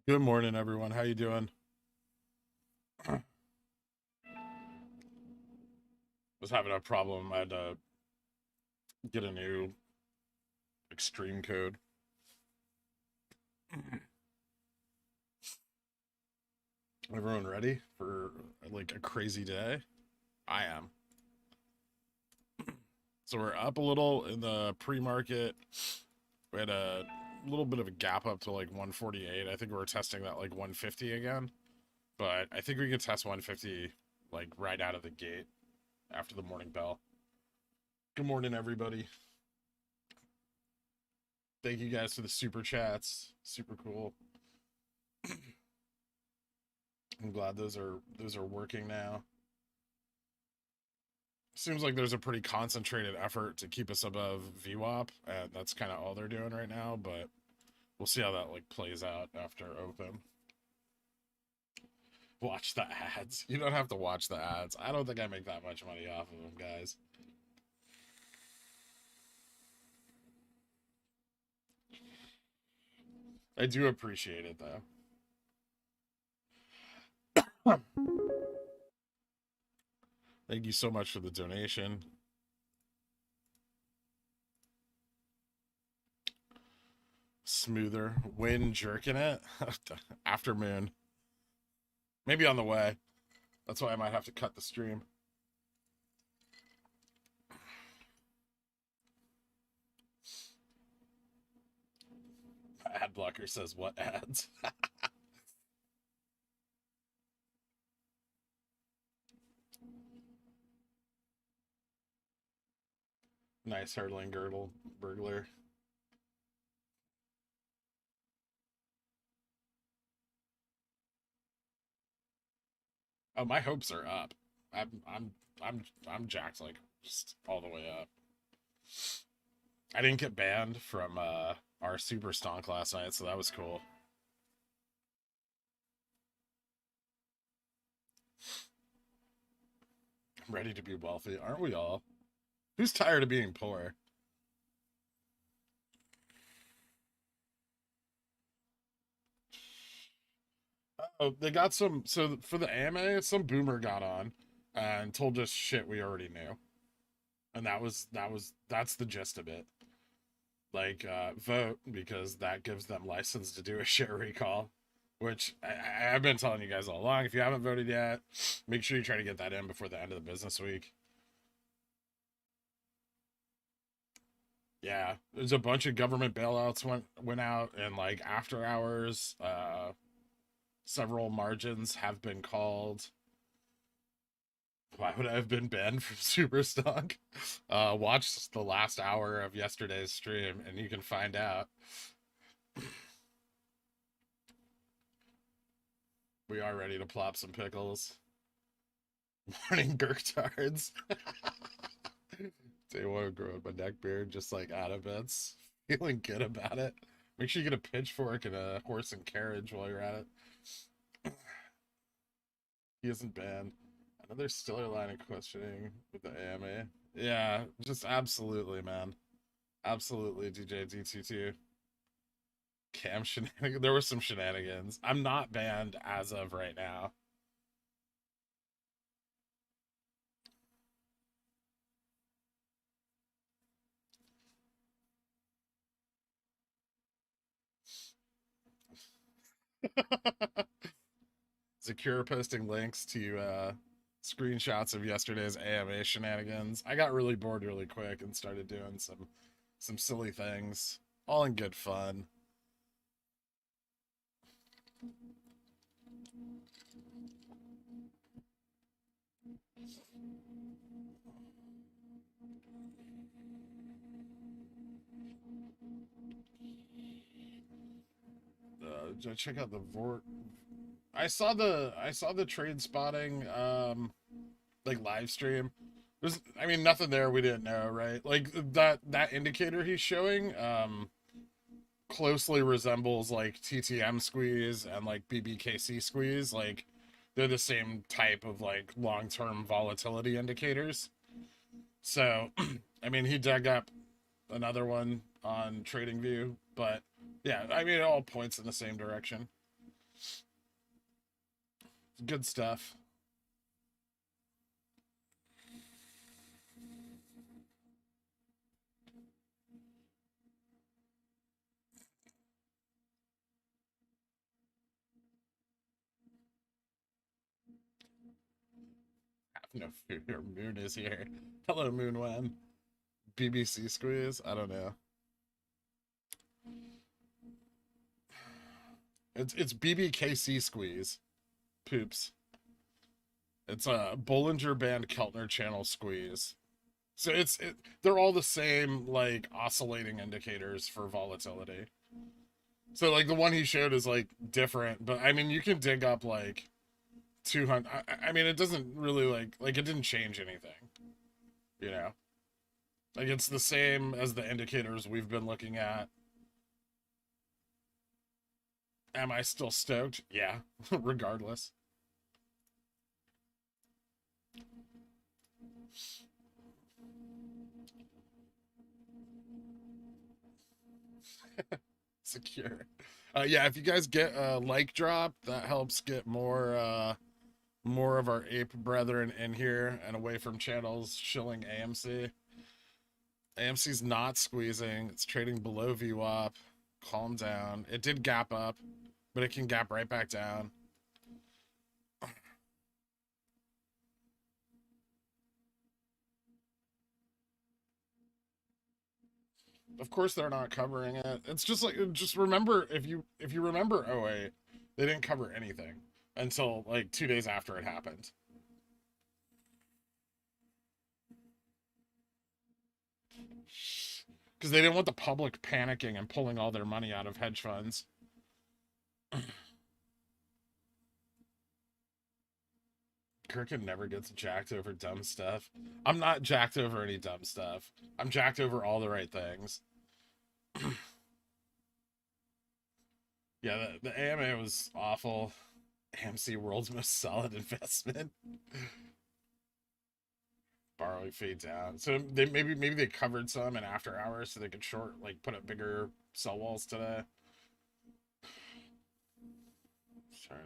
Good morning, everyone. How you doing? Was having a problem. I had to get a new extreme code. Everyone ready for like a crazy day? I am. So we're up a little in the pre-market. We had a little bit of a gap up to like 148. I think we're testing that like 150 again. But I think we can test 150 like right out of the gate after the morning bell. Good morning, everybody. Thank you guys for the super chats. Super cool. I'm glad those are working now. Seems like there's a pretty concentrated effort to keep us above VWAP, and that's kind of all they're doing right now, but we'll see how that like plays out after open. Watch the ads. You don't have to watch the ads. I don't think I make that much money off of them, guys. I do appreciate it though. Thank you so much for the donation. Smoother. Wind jerking it. Afternoon. Maybe on the way. That's why I might have to cut the stream. Ad blocker says what ads? Nice hurdling girdle burglar. Oh, my hopes are up. I'm jacked like just all the way up. I didn't get banned from our super stonk last night, so that was cool. I'm ready to be wealthy, aren't we all? Who's tired of being poor? Oh, they got some. So for the AMA, some boomer got on and told us shit we already knew, and that's the gist of it. Like, vote because that gives them license to do a share recall, which I've been telling you guys all along. If you haven't voted yet, make sure you try to get that in before the end of the business week. Yeah, there's a bunch of government bailouts went out, and like after hours, several margins have been called. Why would I have been banned from Superstock? Watch the last hour of yesterday's stream, and you can find out. We are ready to plop some pickles. Morning Gurktards. Do you want to grow my neck beard just like Adam Bits? Feeling good about it. Make sure you get a pitchfork and a horse and carriage while you're at it. He isn't banned. Another stellar line of questioning with the AMA. Yeah, just absolutely, man. Absolutely, DJ DT2. Cam shenanigans. There were some shenanigans. I'm not banned as of right now. Secure posting links to screenshots of yesterday's AMA shenanigans. I got really bored really quick and started doing some silly things, all in good fun. Check out the Vort. I saw the trade spotting like live stream. There's I mean nothing there we didn't know, right? Like that indicator he's showing closely resembles like TTM squeeze and like BBKC squeeze. Like they're the same type of like long-term volatility indicators. So I mean he dug up another one on TradingView, but yeah, I mean it all points in the same direction. Good stuff. No food. Your moon is here. Hello, Moon One. BBC squeeze? I don't know. It's BBKC squeeze. Poops. It's a Bollinger Band Keltner channel squeeze. So they're all the same, like, oscillating indicators for volatility. So like the one he showed is like different, but I mean you can dig up like 200. I mean it doesn't really like it didn't change anything, you know. Like it's the same as the indicators we've been looking at. Am I still stoked? Yeah, regardless. Secure. Yeah, if you guys get a like drop, that helps get more of our ape brethren in here and away from channels shilling AMC. AMC's not squeezing. It's trading below VWAP. Calm down. It did gap up, but it can gap right back down. Of course they're not covering it. It's just like just remember if you remember '08, they didn't cover anything until like 2 days after it happened. Because they didn't want the public panicking and pulling all their money out of hedge funds. Gherkin never gets jacked over dumb stuff. I'm not jacked over any dumb stuff. I'm jacked over all the right things. Yeah, the AMA was awful. AMC world's most solid investment. Borrowing fade down. So they maybe they covered some in after hours so they could short like put up bigger sell walls today. Sorry,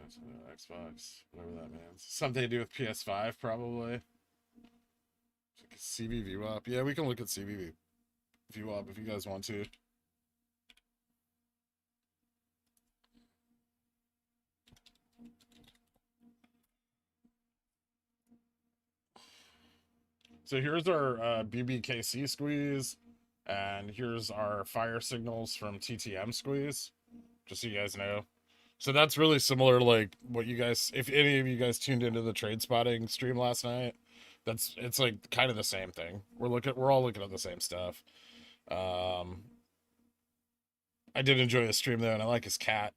Xbox, whatever that means. Something to do with PS5 probably. CVV up. Yeah, we can look at CVV view up if you guys want to. So here's our BBKC squeeze, and here's our fire signals from TTM squeeze, just so you guys know. So that's really similar to like what you guys, if any of you guys tuned into the trade spotting stream last night, it's like kind of the same thing. We're all looking at the same stuff. I did enjoy the stream though, and I like his cat.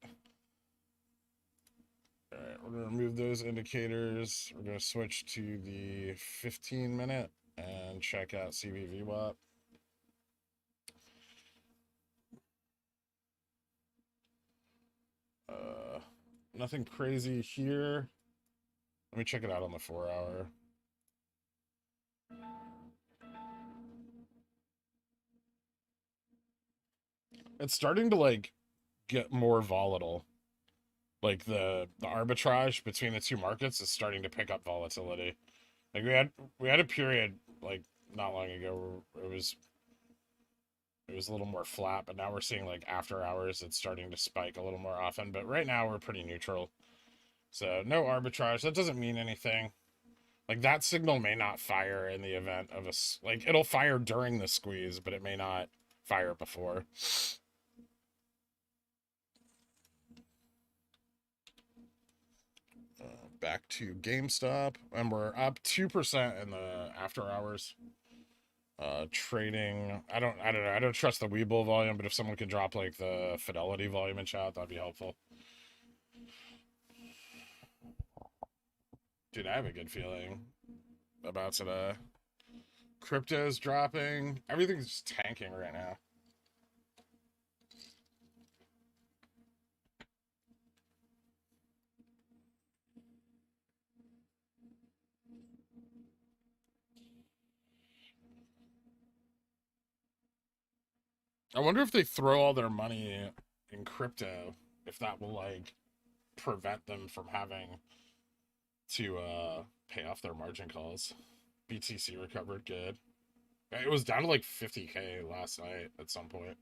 All right, we're gonna remove those indicators. We're gonna switch to the 15-minute and check out CVVWAP. Nothing crazy here. Let me check it out on the 4-hour. It's starting to like get more volatile. Like the arbitrage between the two markets is starting to pick up volatility. Like we had a period like not long ago where it was a little more flat, but now we're seeing like after hours it's starting to spike a little more often. But right now we're pretty neutral. So no arbitrage. That doesn't mean anything. Like that signal may not fire in the event of like it'll fire during the squeeze, but it may not fire before. Back to GameStop, and we're up 2% in the after hours. Trading. I don't know. I don't trust the WeBull volume, but if someone could drop like the Fidelity volume in chat, that'd be helpful. Dude, I have a good feeling about today. Crypto's dropping. Everything's just tanking right now. I wonder if they throw all their money in crypto, if that will like prevent them from having to pay off their margin calls. BTC recovered good. It was down to like 50K last night at some point.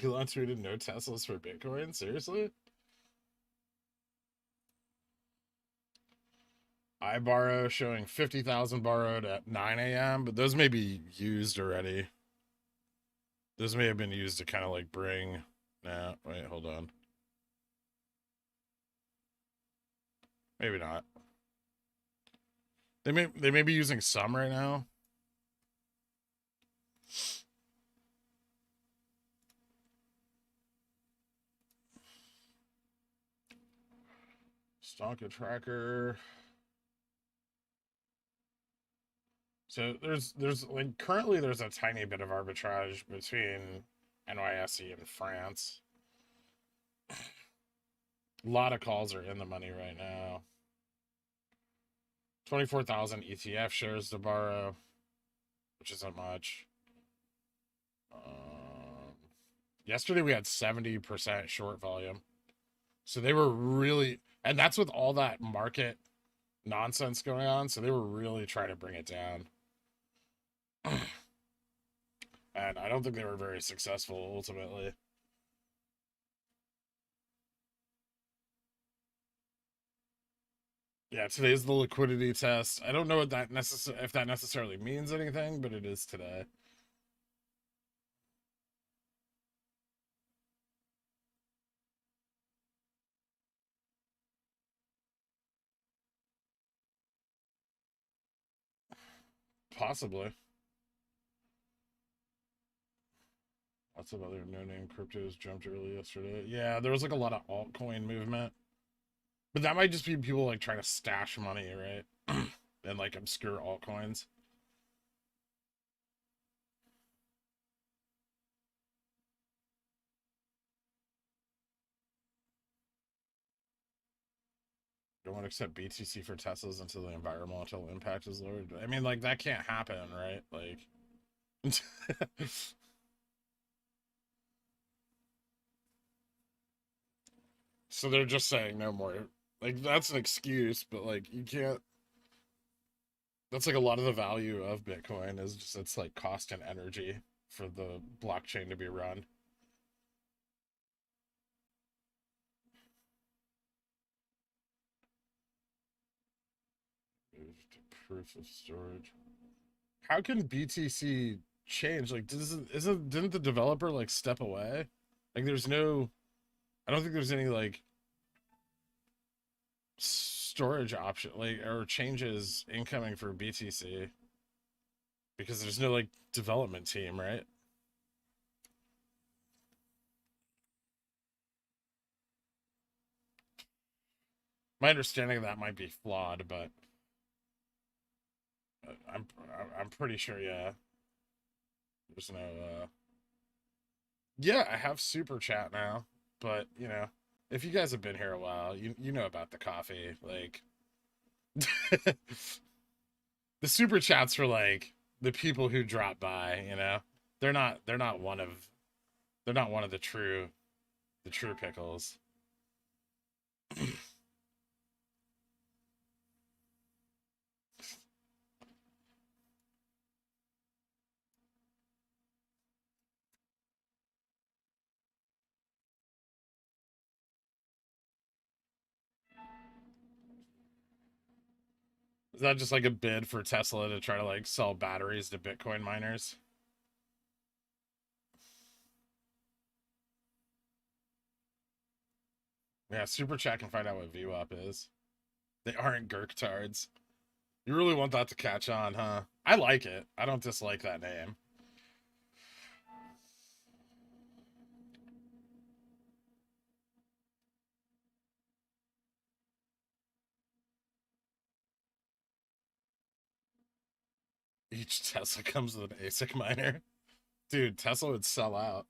Elon tweeted no Teslas for Bitcoin? Seriously? I borrow showing 50,000 borrowed at 9 a.m., but those may be used already. Those may have been used to kind of like bring. Nah, wait, hold on. Maybe not. They may be using some right now. Stock a tracker. So there's like currently there's a tiny bit of arbitrage between NYSE and France. A lot of calls are in the money right now. 24,000 ETF shares to borrow, which isn't much. Yesterday we had 70% short volume. So they were really, and that's with all that market nonsense going on. So they were really trying to bring it down. And I don't think they were very successful ultimately. Yeah, today's the liquidity test. I don't know what that if that necessarily means anything, but it is today. Possibly. Lots of other no-name cryptos jumped early yesterday. Yeah, there was like a lot of altcoin movement. But that might just be people like trying to stash money, right? And like obscure altcoins. Don't want to accept BTC for Teslas until the environmental impact is lowered. I mean, like, that can't happen, right? Like. So they're just saying no more. Like, that's an excuse, but like, you can't. That's like a lot of the value of Bitcoin is just it's like cost and energy for the blockchain to be run. Move to proof of storage. How can BTC change? Like, didn't the developer like step away? Like, there's no. I don't think there's any like storage option like or changes incoming for BTC because there's no like development team, right? My understanding of that might be flawed, but I'm I'm pretty sure. Yeah, there's no. Yeah, I have super chat now, but you know, if you guys have been here a while, you know about the coffee. Like, the super chats for like the people who drop by. You know, they're not one of the true pickles. Is that just like a bid for Tesla to try to like sell batteries to Bitcoin miners? Yeah, super chat can find out what VWAP is. They aren't Gherktards. You really want that to catch on, huh? I like it. I don't dislike that name. Each Tesla comes with an ASIC miner. Dude, Tesla would sell out.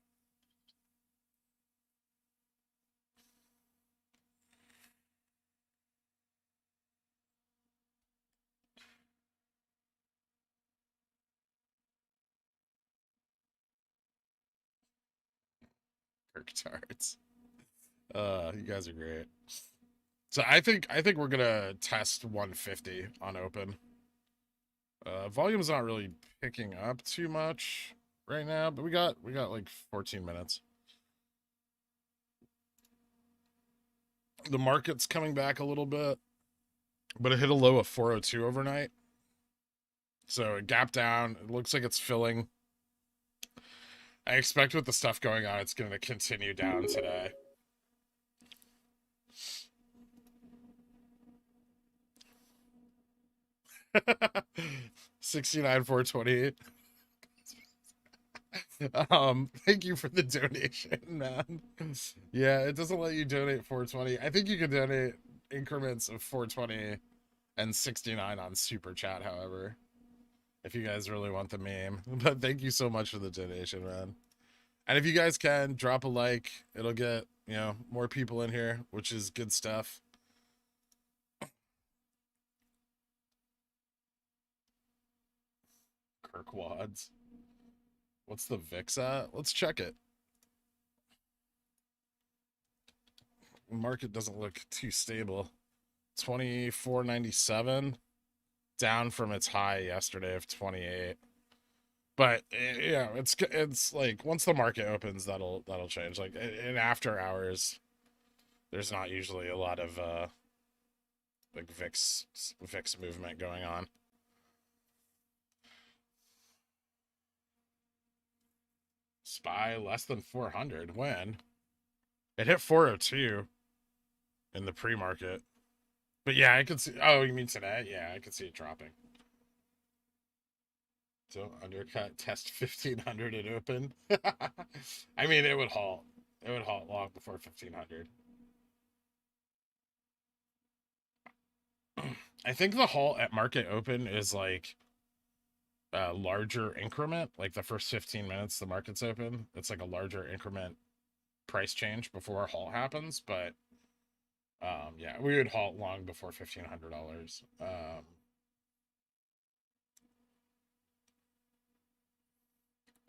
Gherktards. You guys are great. So I think we're gonna test 150 on open. Volume's not really picking up too much right now, but we got like 14 minutes. The market's coming back a little bit, but it hit a low of 402 overnight. So it gapped down. It looks like it's filling. I expect with the stuff going on, it's going to continue down today. $69,428. Thank you for the donation, man. Yeah, it doesn't let you donate 420. I think you can donate increments of 420 and 69 on Super Chat, however, if you guys really want the meme. But thank you so much for the donation, man. And if you guys can drop a like, it'll get, you know, more people in here, which is good stuff. Kirkwads. What's the VIX at? Let's check it. Market doesn't look too stable. 24.97, down from its high yesterday of 28. But yeah, it's like once the market opens, that'll change. Like in after hours, there's not usually a lot of like VIX movement going on. SPY less than 400. When? It hit 402 in the pre-market. But yeah, I could see. Oh, you mean today? Yeah, I could see it dropping. So undercut test 1500 at open. I mean, it would halt. It would halt long before 1500. I think the halt at market open is like a larger increment. Like the first 15 minutes the market's open, it's like a larger increment price change before a halt happens. But yeah, we would halt long before $1,500.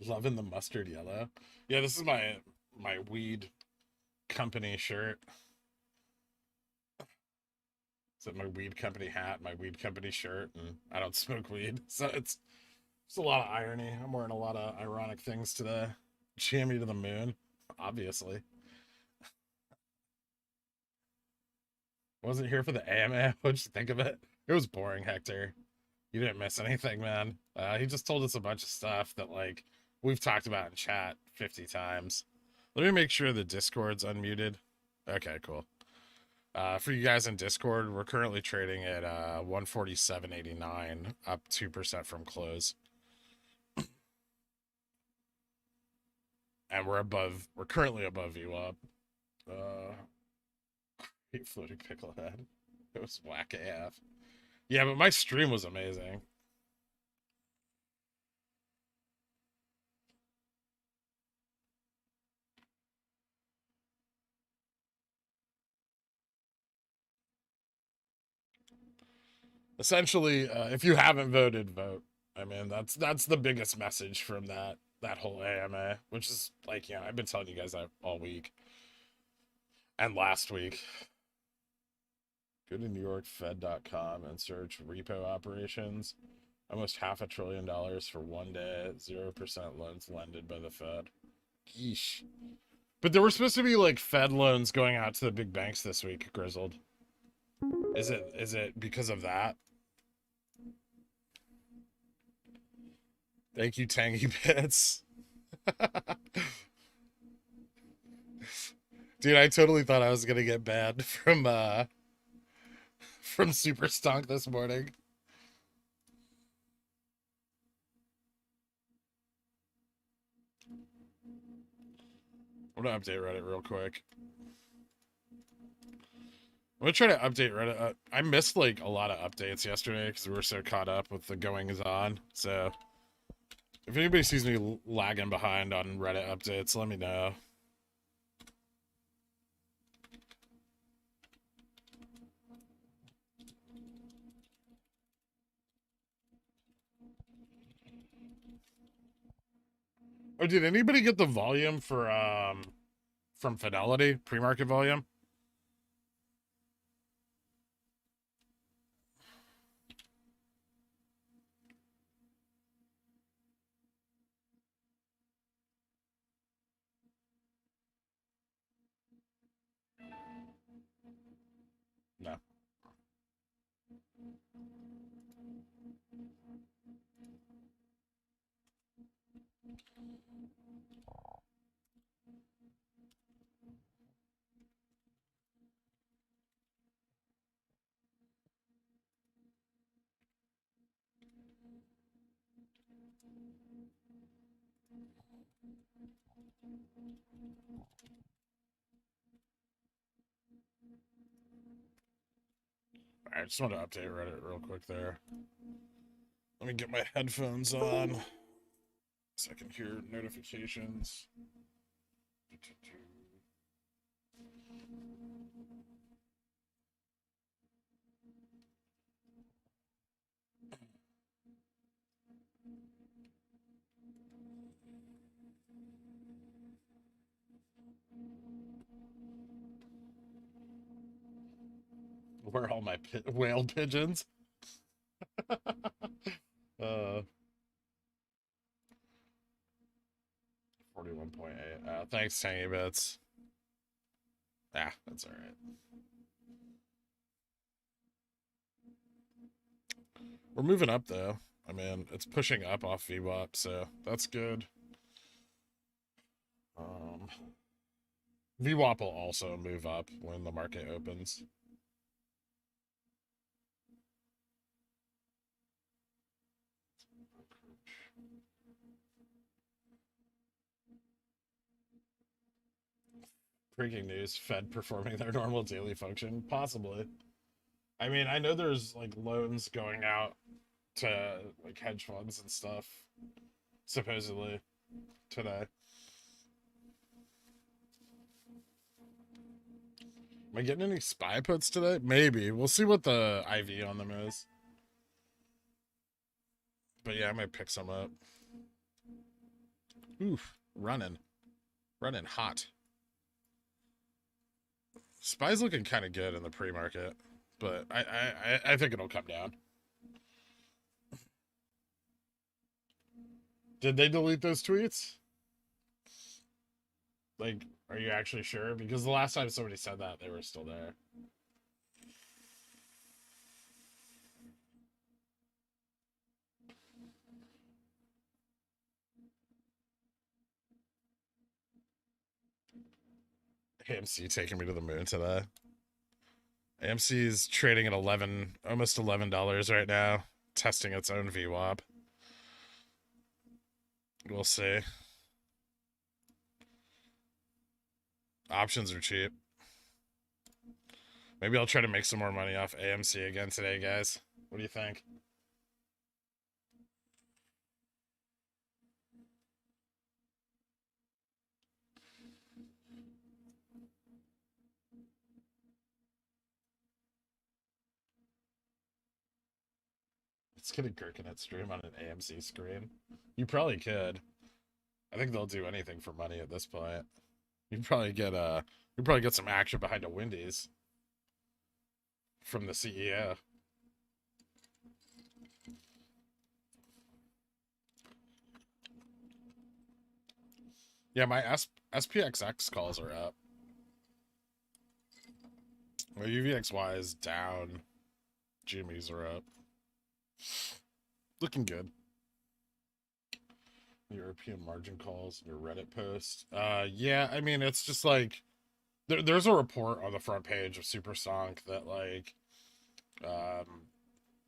Loving the mustard yellow. Yeah, this is my weed company shirt. It's my weed company hat, my weed company shirt, and I don't smoke weed, so it's a lot of irony. I'm wearing a lot of ironic things today. Jammy to the moon, obviously. Wasn't here for the AMA. What'd you think of it? It was boring, Hector. You didn't miss anything, man. He just told us a bunch of stuff that like we've talked about in chat 50 times. Let me make sure the Discord's unmuted. Okay, cool. For you guys in Discord, we're currently trading at 147.89, up 2% from close. And we're currently above VWAP. Floating pickle head. It was whack AF. Yeah, but my stream was amazing. Essentially, if you haven't voted, vote. I mean, that's the biggest message from that whole AMA, which is like, yeah, I've been telling you guys that all week and last week. Go to NewYorkFed.com and search repo operations. Almost $500 billion for one day. 0% loans lended by the Fed. Yeesh. But there were supposed to be like Fed loans going out to the big banks this week, Grizzled. Is it because of that? Thank you, Tangy Bits. Dude, I totally thought I was gonna get banned from Super Stonk this morning. I'm gonna update Reddit real quick. I'm gonna try to update Reddit. I missed like a lot of updates yesterday because we were so caught up with the goings on. So if anybody sees me lagging behind on Reddit updates, let me know. Oh, did anybody get the volume for From Fidelity, pre-market volume. No. I just want to update Reddit real quick there. Let me get my headphones on so I can hear notifications. Where are all my whale pigeons? 41.8. Thanks, Tiny Bits. Ah, that's all right. We're moving up though. I mean, it's pushing up off VWAP, so that's good. VWAP will also move up when the market opens. Breaking news, Fed performing their normal daily function? Possibly. I mean, I know there's like loans going out to like hedge funds and stuff, supposedly, today. Am I getting any SPY puts today? Maybe. We'll see what the IV on them is. But yeah, I might pick some up. Oof, running hot. SPY's looking kind of good in the pre-market, but I think it'll come down. Did they delete those tweets? Like, are you actually sure? Because the last time somebody said that, they were still there. AMC taking me to the moon today. AMC is trading at almost $11 right now, testing its own VWAP. We'll see. Options are cheap. Maybe I'll try to make some more money off AMC again today, guys. What do you think? Let's get a Gherkinit stream on an AMC screen. You probably could. I think they'll do anything for money at this point. You probably get some action behind a Wendy's from the CEO. Yeah, my SPXX calls are up. My UVXY is down. Jimmy's are up. Looking good. European margin calls in your Reddit post. Yeah, I mean, it's just like there's a report on the front page of Supersonk that like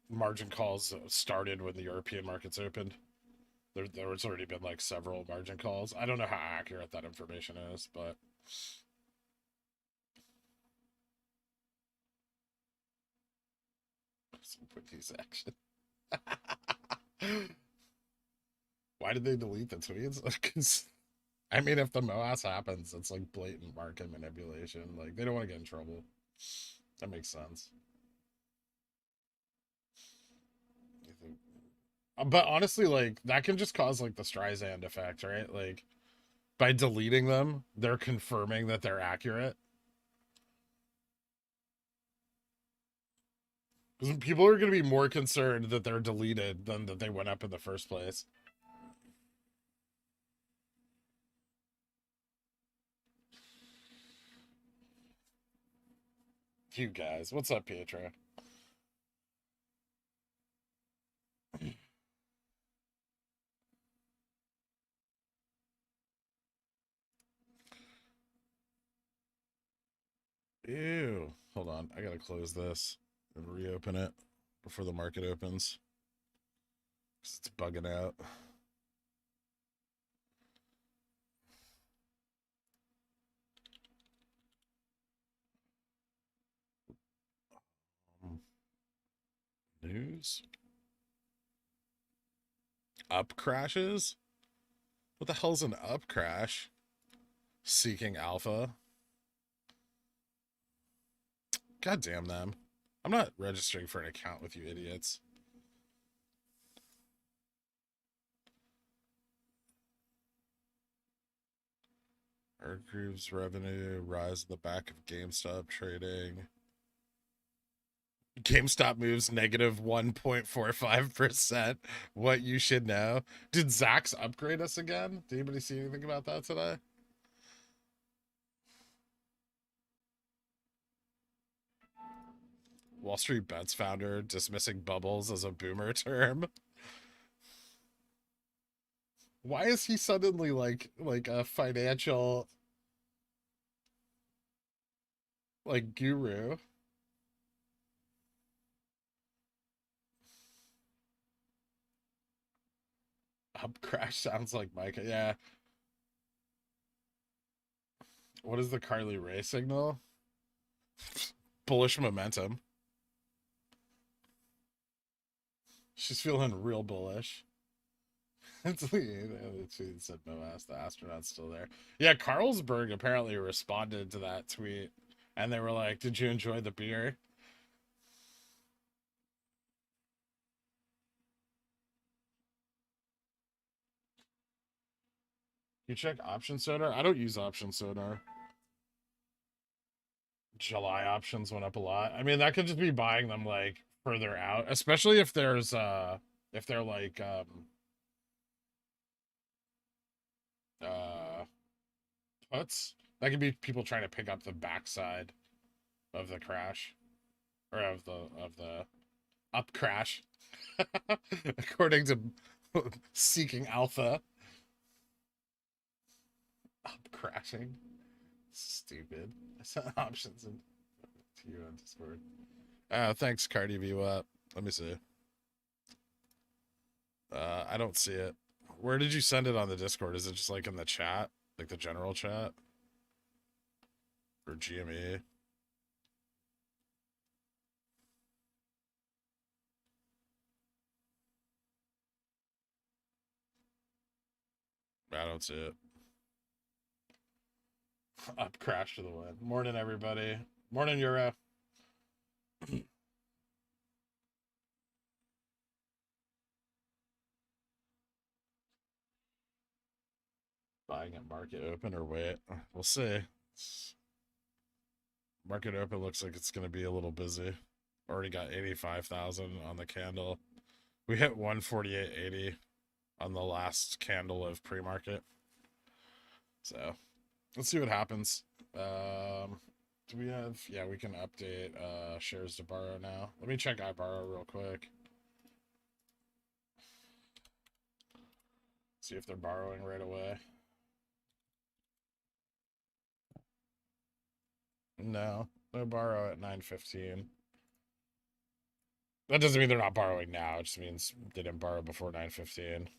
margin calls started when the European markets opened. There's already been like several margin calls. I don't know how accurate that information is, but put these action. Why did they delete the tweets? Because I mean, if the MOAS happens, it's like blatant market manipulation. Like they don't want to get in trouble. That makes sense. But honestly, like that can just cause like the Streisand effect, right? Like By deleting them, they're confirming that they're accurate. Because people are going to be more concerned that they're deleted than that they went up in the first place. You guys, what's up, Pietro? Ew. Hold on. I gotta close this and reopen it before the market opens. Because it's bugging out. News. Up crashes? What the hell's an up crash? Seeking alpha. God damn them. I'm not registering for an account with you idiots. Hargreaves revenue rise in the back of GameStop trading. GameStop moves negative 1.45%. What you should know. Did Zach's upgrade us again? Did anybody see anything about that today? Wall Street Bets founder dismissing bubbles as a boomer term. Why is he suddenly like a financial like guru? Up crash sounds like Micah. Yeah. What is the Carly Ray signal? Bullish momentum. She's feeling real bullish. She said no ass. The astronaut's still there. Yeah, Carlsberg apparently responded to that tweet, and they were like, "Did you enjoy the beer?" You check option sonar? I don't use option sonar. July options went up a lot. I mean, that could just be buying them like further out, especially if there's if they're like uh puts. That could be people trying to pick up the backside of the crash or of the up crash. According to Seeking Alpha. Up crashing. Stupid. Options and to you on Discord. Thanks, Cardi V. What? Let me see. I don't see it. Where did you send it on the Discord? Is it just like in the chat? Like the general chat? Or GME? I don't see it. Up crash to the win. Morning, everybody. Morning, Euro. Buying at market open or wait? We'll see. Market open looks like it's going to be a little busy. Already got 85,000 on the candle. We hit 148.80 on the last candle of pre-market. So let's see what happens. Do we have, yeah, we can update shares to borrow now. Let me check iBorrow real quick. See if they're borrowing right away. No borrow at 9:15. That doesn't mean they're not borrowing now. It just means they didn't borrow before 9:15.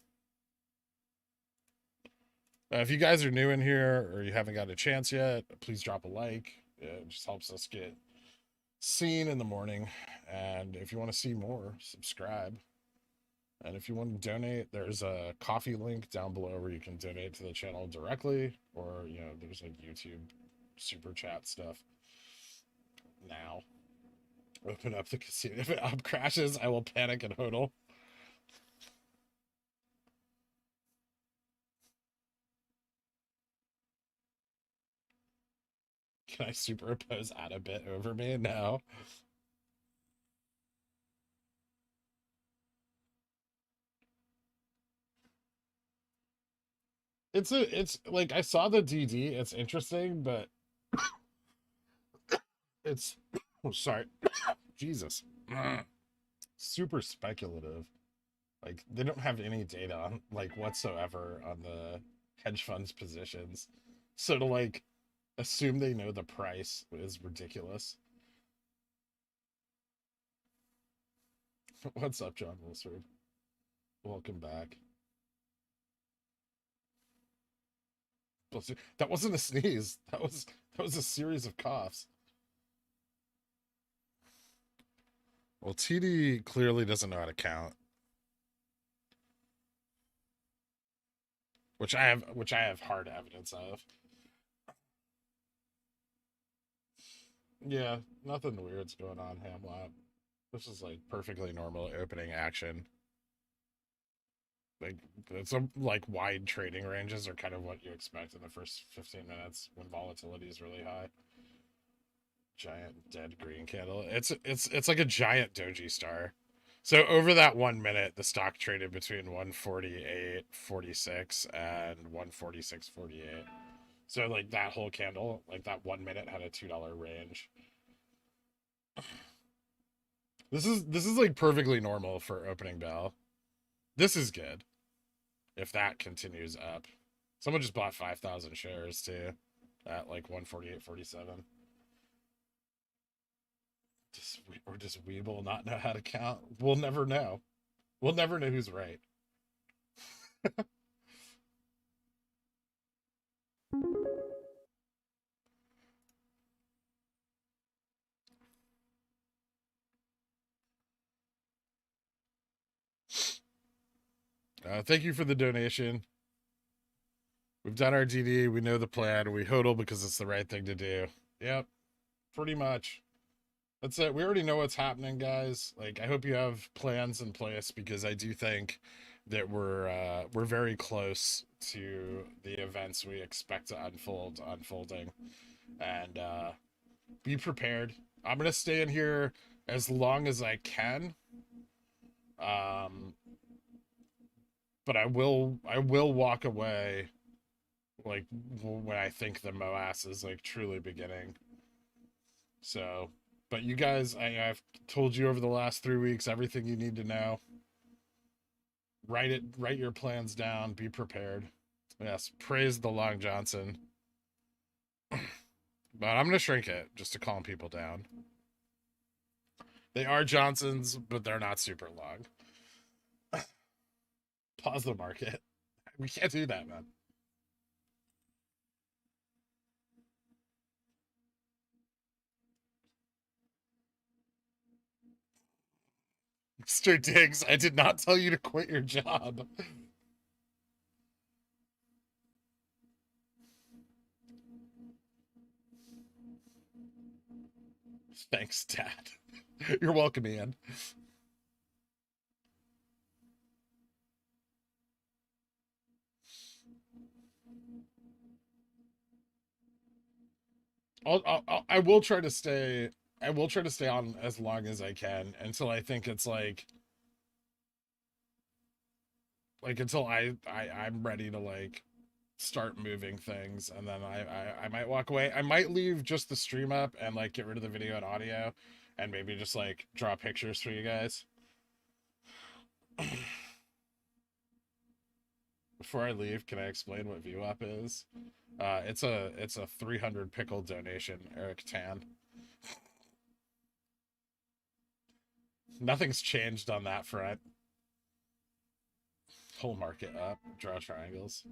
If you guys are new in here or you haven't got a chance yet, please drop a like. It just helps us get seen in the morning. And if you want to see more, subscribe. And if you want to donate, there's a coffee link down below where you can donate to the channel directly, or there's like YouTube super chat stuff. Now, open up the casino. If it up crashes, I will panic and hodl. Can I superimpose add a bit over me? No. It's like I saw the DD, it's interesting, but it's oh sorry. Jesus. Super speculative. Like they don't have any data on, like whatsoever on the hedge funds positions. So to like assume they know the price is ridiculous. What's up, John Wilsford? Welcome back. That wasn't a sneeze. That was a series of coughs. Well, TD clearly doesn't know how to count. Which I have hard evidence of. Yeah, nothing weird's going on, Hamlap. This is like perfectly normal opening action. Like it's a like wide trading ranges are kind of what you expect in the first 15 minutes when volatility is really high. Giant dead green candle. It's like a giant doji star. So over that 1 minute, the stock traded between 148.46 and 146.48. So like that whole candle, like that 1 minute had a $2 range. This is like perfectly normal for opening bell. This is good. If that continues up. Someone just bought 5,000 shares too at like 148.47. Does WeBull not know how to count? We'll never know. We'll never know who's right. Thank you for the donation. We've done our DD. We know the plan. We hodl because it's the right thing to do. Yep, pretty much. That's it. We already know what's happening, guys. Like, I hope you have plans in place because I do think that we're very close to the events we expect to unfolding, and be prepared. I'm gonna stay in here as long as I can. Um, but I will walk away like when I think the MOAS is like truly beginning. So, but you guys, I've told you over the last 3 weeks everything you need to know. Write your plans down, be prepared. Yes, praise the Long Johnson. But I'm gonna shrink it just to calm people down. They are Johnsons, but they're not super long. Pause the market. We can't do that, man. Mr. Diggs, I did not tell you to quit your job. Thanks, Dad. You're welcome, Ian. I will try to stay. I will try to stay on as long as I can until I think it's like until I'm ready to like start moving things, and then I might walk away. I might leave just the stream up and like get rid of the video and audio, and maybe just like draw pictures for you guys. Before I leave, can I explain what VWAP is? It's a 300 pickle donation, Eric Tan. Nothing's changed on that front. Whole market up, draw triangles.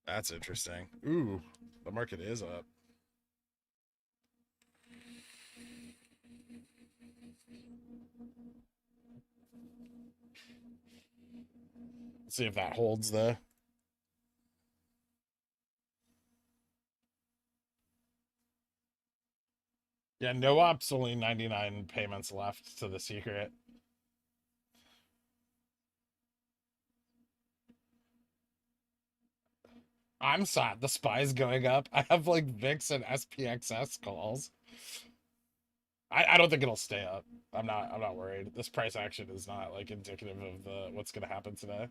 That's interesting. Ooh, the market is up. Let's see if that holds though. Yeah, no ops, only 99 payments left to the secret. I'm sad. The SPY's going up. I have like VIX and SPXS calls. I don't think it'll stay up. I'm not worried. This price action is not like indicative of the what's gonna happen today.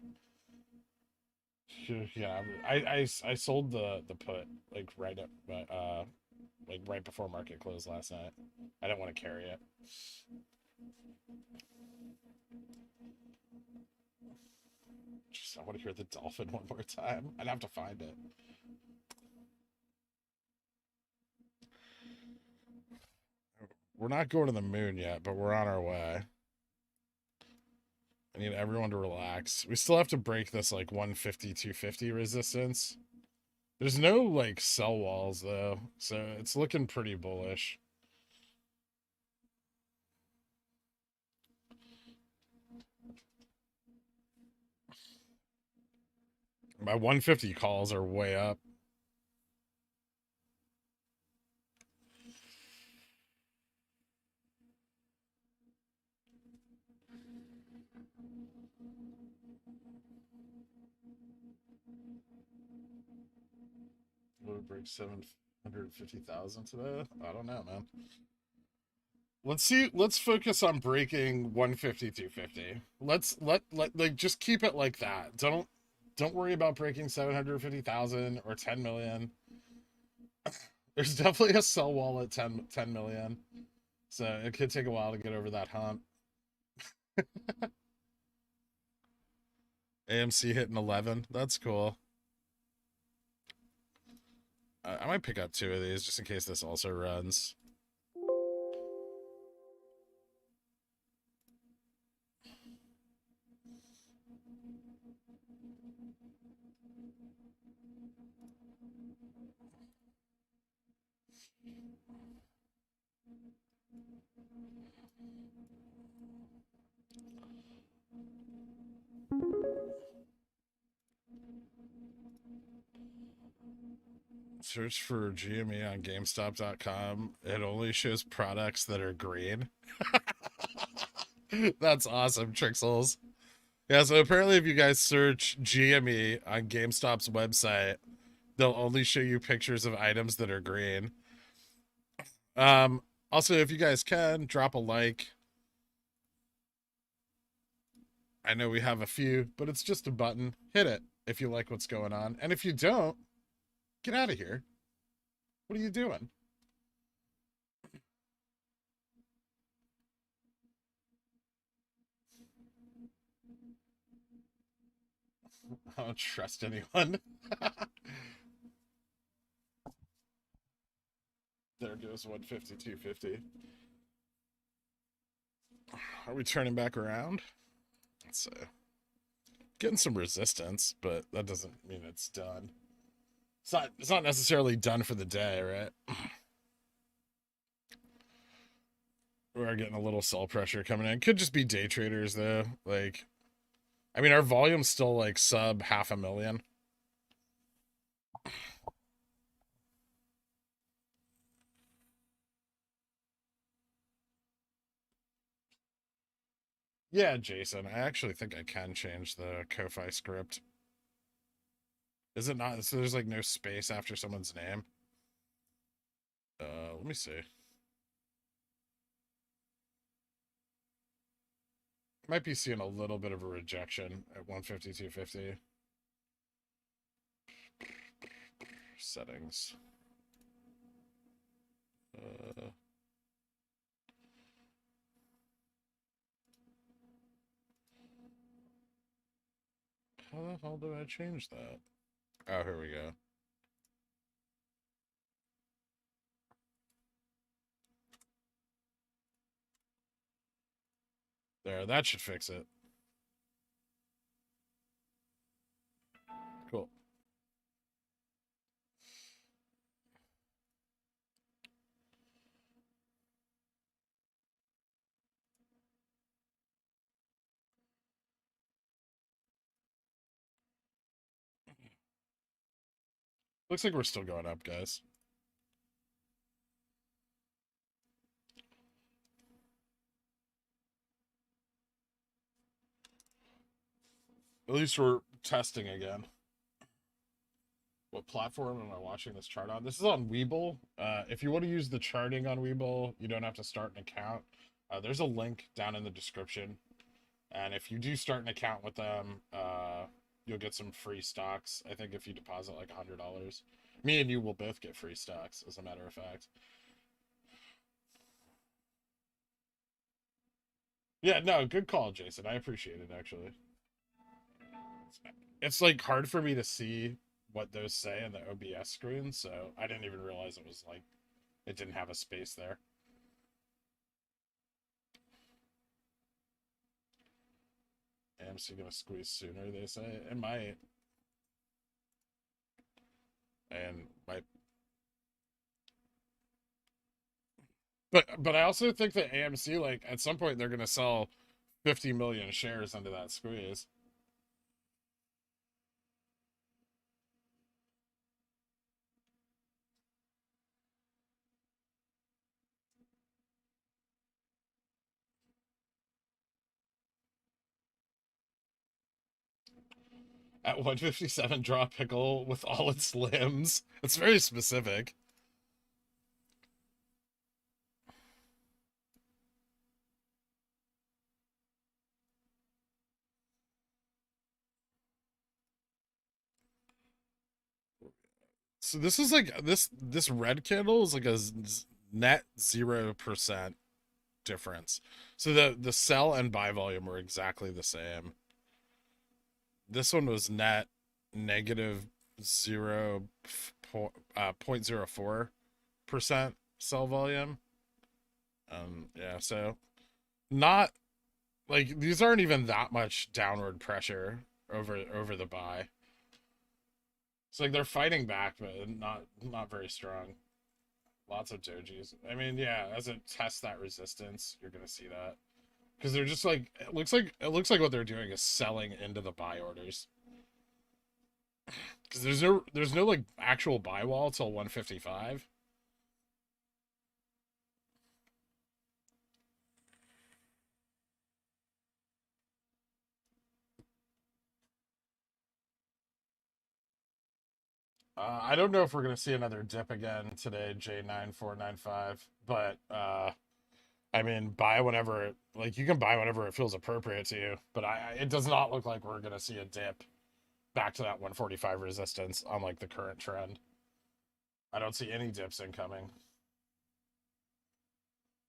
Yeah, I sold the put like right up like right before market close last night. I didn't want to carry it. Just I want to hear the dolphin one more time. I'd have to find it. We're not going to the moon yet, but we're on our way. I need everyone to relax. We still have to break this like 150, 250 resistance. There's no like sell walls though, so it's looking pretty bullish. My 150 calls are way up. Would it break 750,000 today? I don't know, man. Let's see. Let's focus on breaking 150, 250. Let like just keep it like that. Don't worry about breaking 750,000 or 10 million. There's definitely a sell wall at 10 million. So it could take a while to get over that hump. AMC hitting 11. That's cool. I might pick up 2 of these just in case this also runs. Search for GME on GameStop.com. It only shows products that are green. That's awesome, Trixels. Yeah, so apparently if you guys search GME on GameStop's website, they'll only show you pictures of items that are green. Also, if you guys can, drop a like. I know we have a few, but it's just a button. Hit it if you like what's going on. And if you don't, get out of here. What are you doing? I don't trust anyone. There goes 150, 250. Are we turning back around? Let's see. Getting some resistance, but that doesn't mean it's done. It's not necessarily done for the day, right? We are getting a little sell pressure coming in. Could just be day traders though. Like, I mean, our volume's still like sub 500,000. Yeah, Jason. I actually think I can change the Ko-Fi script. Is it not? So there's like no space after someone's name. Let me see. Might be seeing a little bit of a rejection at 150, 250. Settings. How the hell do I change that? Oh, here we go. There, that should fix it. Cool. Looks like we're still going up, guys. At least we're testing again. What platform am I watching this chart on? This is on WeBull. If you want to use the charting on WeBull, you don't have to start an account. There's a link down in the description. And if you do start an account with them, you'll get some free stocks. I think if you deposit like $100. Me and you will both get free stocks, as a matter of fact. Yeah, no, good call, Jason. I appreciate it, actually. It's like hard for me to see what those say in the OBS screen, so I didn't even realize it was like it didn't have a space there. AMC gonna squeeze sooner, they say. It might. And might. But I also think that AMC, like, at some point they're gonna sell 50 million shares into that squeeze. At 157, draw Pickle with all its limbs. It's very specific. So this is like this red candle is like a net 0% difference. So the sell and buy volume were exactly the same. This one was net negative 0.04% sell volume. Yeah, so not like these aren't even that much downward pressure over the buy. It's like they're fighting back, but not very strong. Lots of dojis. I mean, yeah, as it tests that resistance, you're gonna see that because they're just like it looks like what they're doing is selling into the buy orders because there's no like actual buy wall till 155. I don't know if we're gonna see another dip again today, J9495, but I mean, buy whenever like you can buy whenever it feels appropriate to you. But it does not look like we're gonna see a dip back to that 145 resistance on like the current trend. I don't see any dips incoming.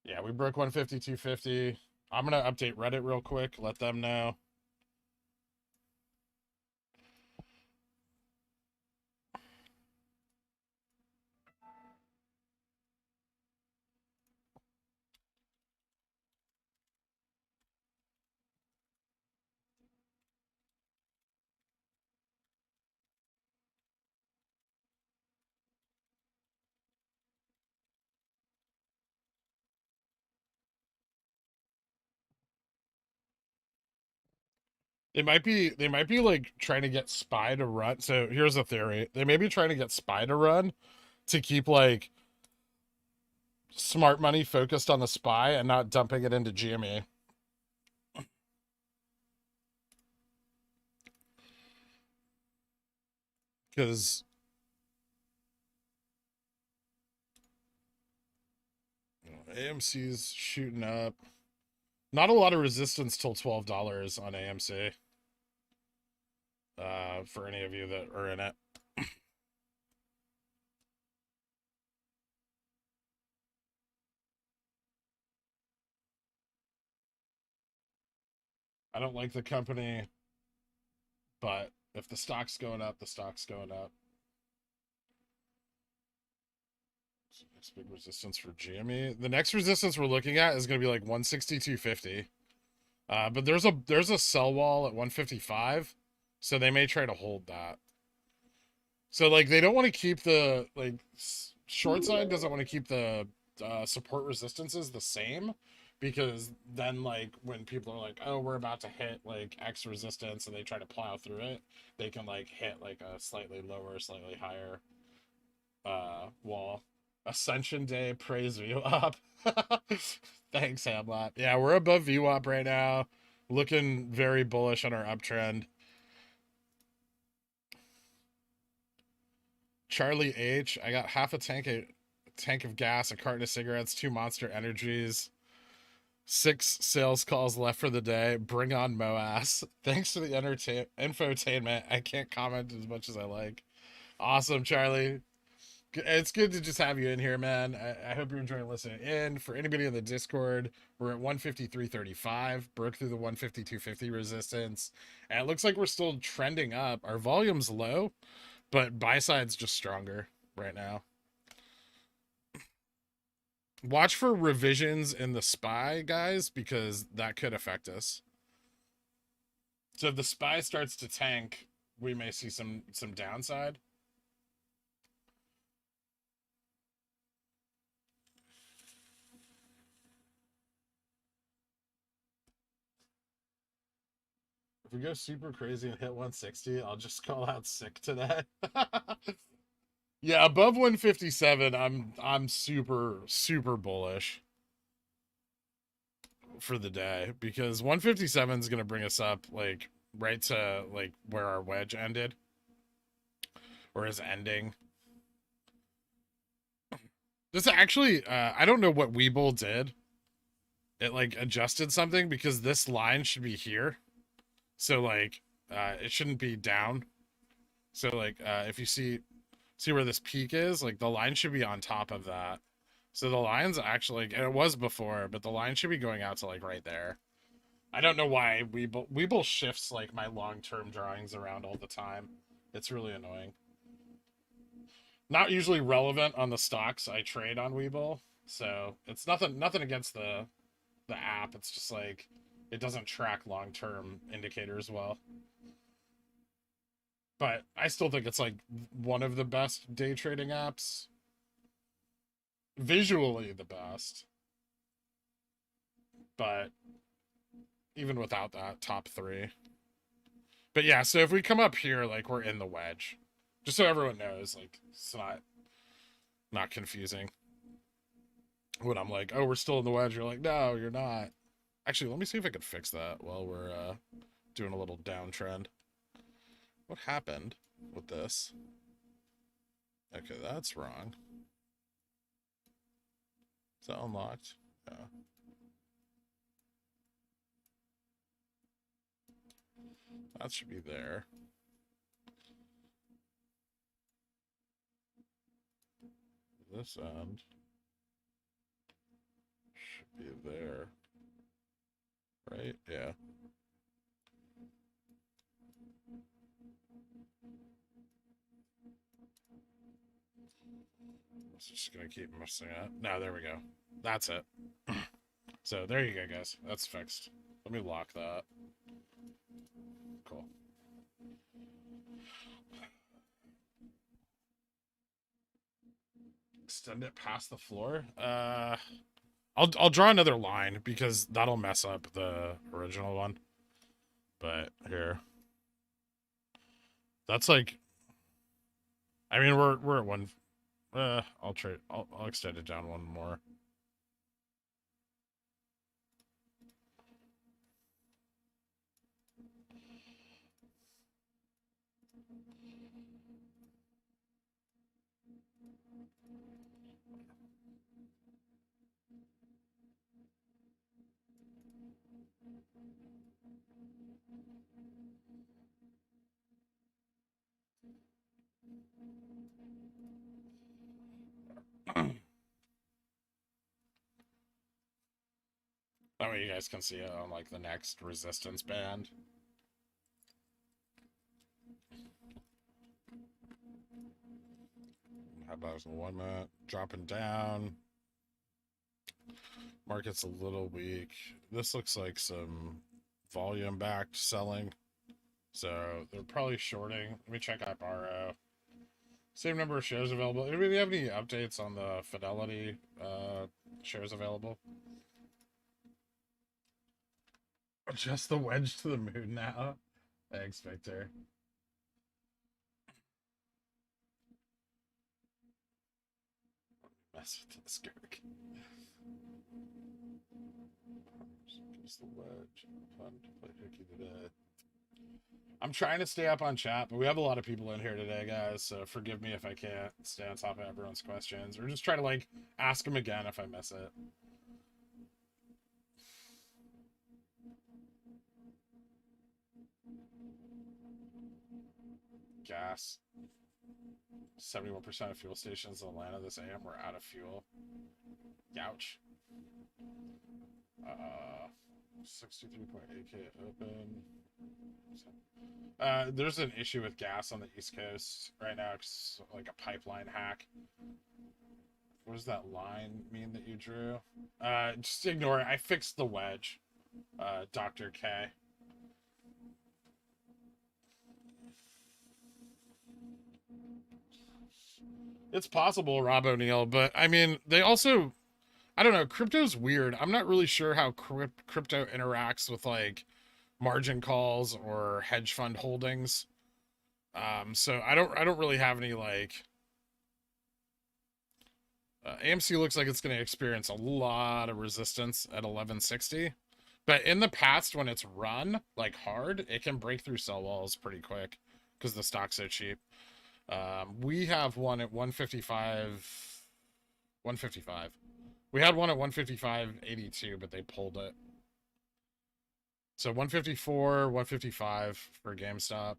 Yeah, we broke 150, 250. I'm gonna update Reddit real quick, let them know. They might be like trying to get SPY to run. So here's a theory. They may be trying to get SPY to run to keep like smart money focused on the SPY and not dumping it into GME. Because AMC's shooting up. Not a lot of resistance till $12 on AMC. For any of you that are in it. I don't like the company, but if the stock's going up, the stock's going up. Next big resistance for GME. The next resistance we're looking at is going to be like 162.50. But there's a sell wall at 155, so they may try to hold that. So like they don't want to keep the like short side doesn't want to keep the support resistances the same because then like when people are like, oh, we're about to hit like X resistance and they try to plow through it, they can like hit like a slightly lower, slightly higher wall. Ascension Day, praise VWAP. Thanks, Hamlot. Yeah, we're above VWAP right now. Looking very bullish on our uptrend. Charlie H. I got half a tank of gas, a carton of cigarettes, 2 Monster Energies, 6 sales calls left for the day. Bring on Moas. Thanks for the infotainment. I can't comment as much as I like. Awesome, Charlie. It's good to just have you in here, man. I hope you're enjoying listening in. For anybody in the Discord, we're at 153.35, broke through the 152.50 resistance, and it looks like we're still trending up. Our volume's low, but buy side's just stronger right now. Watch for revisions in the SPY, guys, because that could affect us. So if the SPY starts to tank, we may see some downside. If we go super crazy and hit 160, I'll just call out sick today. Yeah, above 157, I'm super bullish for the day, because 157 is going to bring us up like right to like where our wedge ended or is ending. This actually I don't know what WeBull did. It like adjusted something, because this line should be here. So like it shouldn't be down. So like if you see where this peak is, like the line should be on top of that. So the line's actually, and it was before, but the line should be going out to like right there. I don't know why Webull shifts like my long-term drawings around all the time. It's really annoying. Not usually relevant on the stocks I trade on Webull, so it's nothing against the app. It's just like it doesn't track long-term indicators well. But I still think it's like one of the best day trading apps. Visually the best. But even without that, top 3. But yeah, so if we come up here, like we're in the wedge. Just so everyone knows, like it's not confusing. When I'm like, oh, we're still in the wedge, you're like, no, you're not. Actually, let me see if I can fix that while we're doing a little downtrend. What happened with this? Okay, that's wrong. Is that unlocked? Yeah. That should be there. This end should be there. Right? Yeah. It's just gonna keep messing up. No, there we go. That's it. So there you go, guys. That's fixed. Let me lock that. Cool. Extend it past the floor. I'll draw another line, because that'll mess up the original one. But here, that's like, I mean, we're at one. I'll extend it down one more. That way you guys can see it on like the next resistance band. How about 1 minute? Dropping down. Market's a little weak. This looks like some volume backed selling. So they're probably shorting. Let me check out RO. Same number of shares available. Anybody have any updates on the Fidelity shares available? Just the wedge to the moon now. Thanks, Victor. Mess with this Gherk. Just the wedge. Fun to play hooky today. I'm trying to stay up on chat, but we have a lot of people in here today, guys, so forgive me if I can't stay on top of everyone's questions, or just try to, like, ask them again if I miss it. Gas. 71% of fuel stations in Atlanta this AM were out of fuel. Youch. 63.8K open. There's an issue with gas on the East Coast right now. It's like a pipeline hack. What does that line mean that you drew? Just ignore it. I fixed the wedge. Dr. K. It's possible, Rob O'Neill, but I mean, they also, I don't know, crypto's weird. I'm not really sure how crypto interacts with like margin calls or hedge fund holdings. So I don't really have any like. AMC looks like it's going to experience a lot of resistance at 1160, but in the past when it's run like hard, it can break through sell walls pretty quick because the stock's so cheap. We have one at 155. 155. We had one at 155.82, but they pulled it. So 154, 155 for GameStop.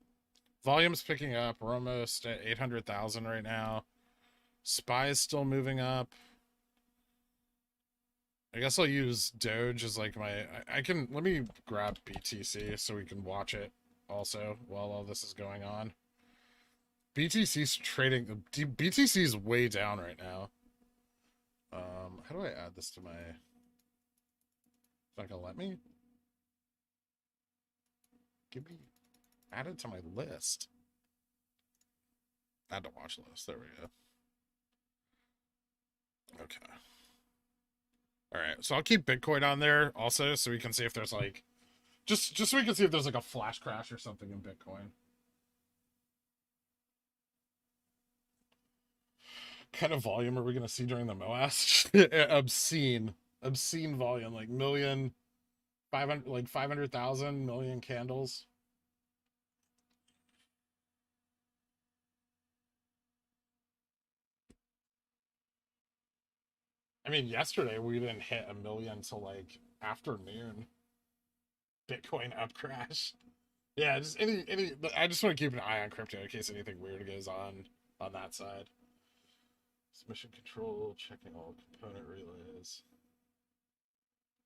Volume's picking up. We're almost at 800,000 right now. SPY's still moving up. I guess I'll use Doge as like my... let me grab BTC so we can watch it also while all this is going on. BTC's trading... BTC's way down right now. How do I add this to my... It's not gonna let me? Add it to my list. Add to watch list. There we go. Okay. Alright, so I'll keep Bitcoin on there also so we can see if there's like... Just so we can see if there's like a flash crash or something in Bitcoin. What kind of volume are we going to see during the MOAS? Obscene volume, like 500,000 million candles. I mean, yesterday we didn't hit 1 million till like afternoon. Bitcoin up crash. Yeah, just I just want to keep an eye on crypto in case anything weird goes on that side. Mission control, checking all component relays.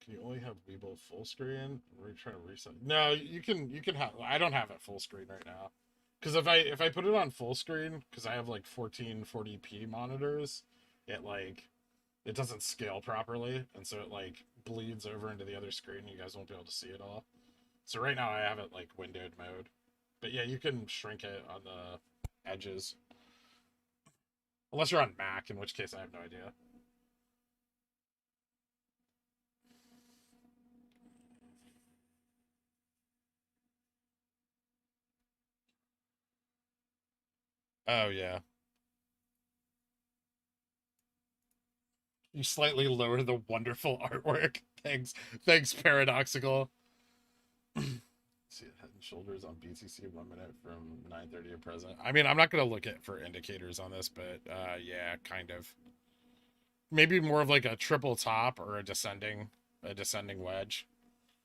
Can you only have WeBull full screen? We're trying to reset. No, you can have. I don't have it full screen right now, because if I put it on full screen, because I have like 1440p monitors, it doesn't scale properly, and so it like bleeds over into the other screen. You guys won't be able to see it all. So right now I have it like windowed mode, but yeah, you can shrink it on the edges. Unless you're on Mac, in which case I have no idea. Oh, yeah. You slightly lower the wonderful artwork. Thanks, Paradoxical. See it head and shoulders on BTC 1 minute from 9:30 to present. I mean, I'm not going to look at for indicators on this, but yeah, kind of. Maybe more of like a triple top or a descending wedge.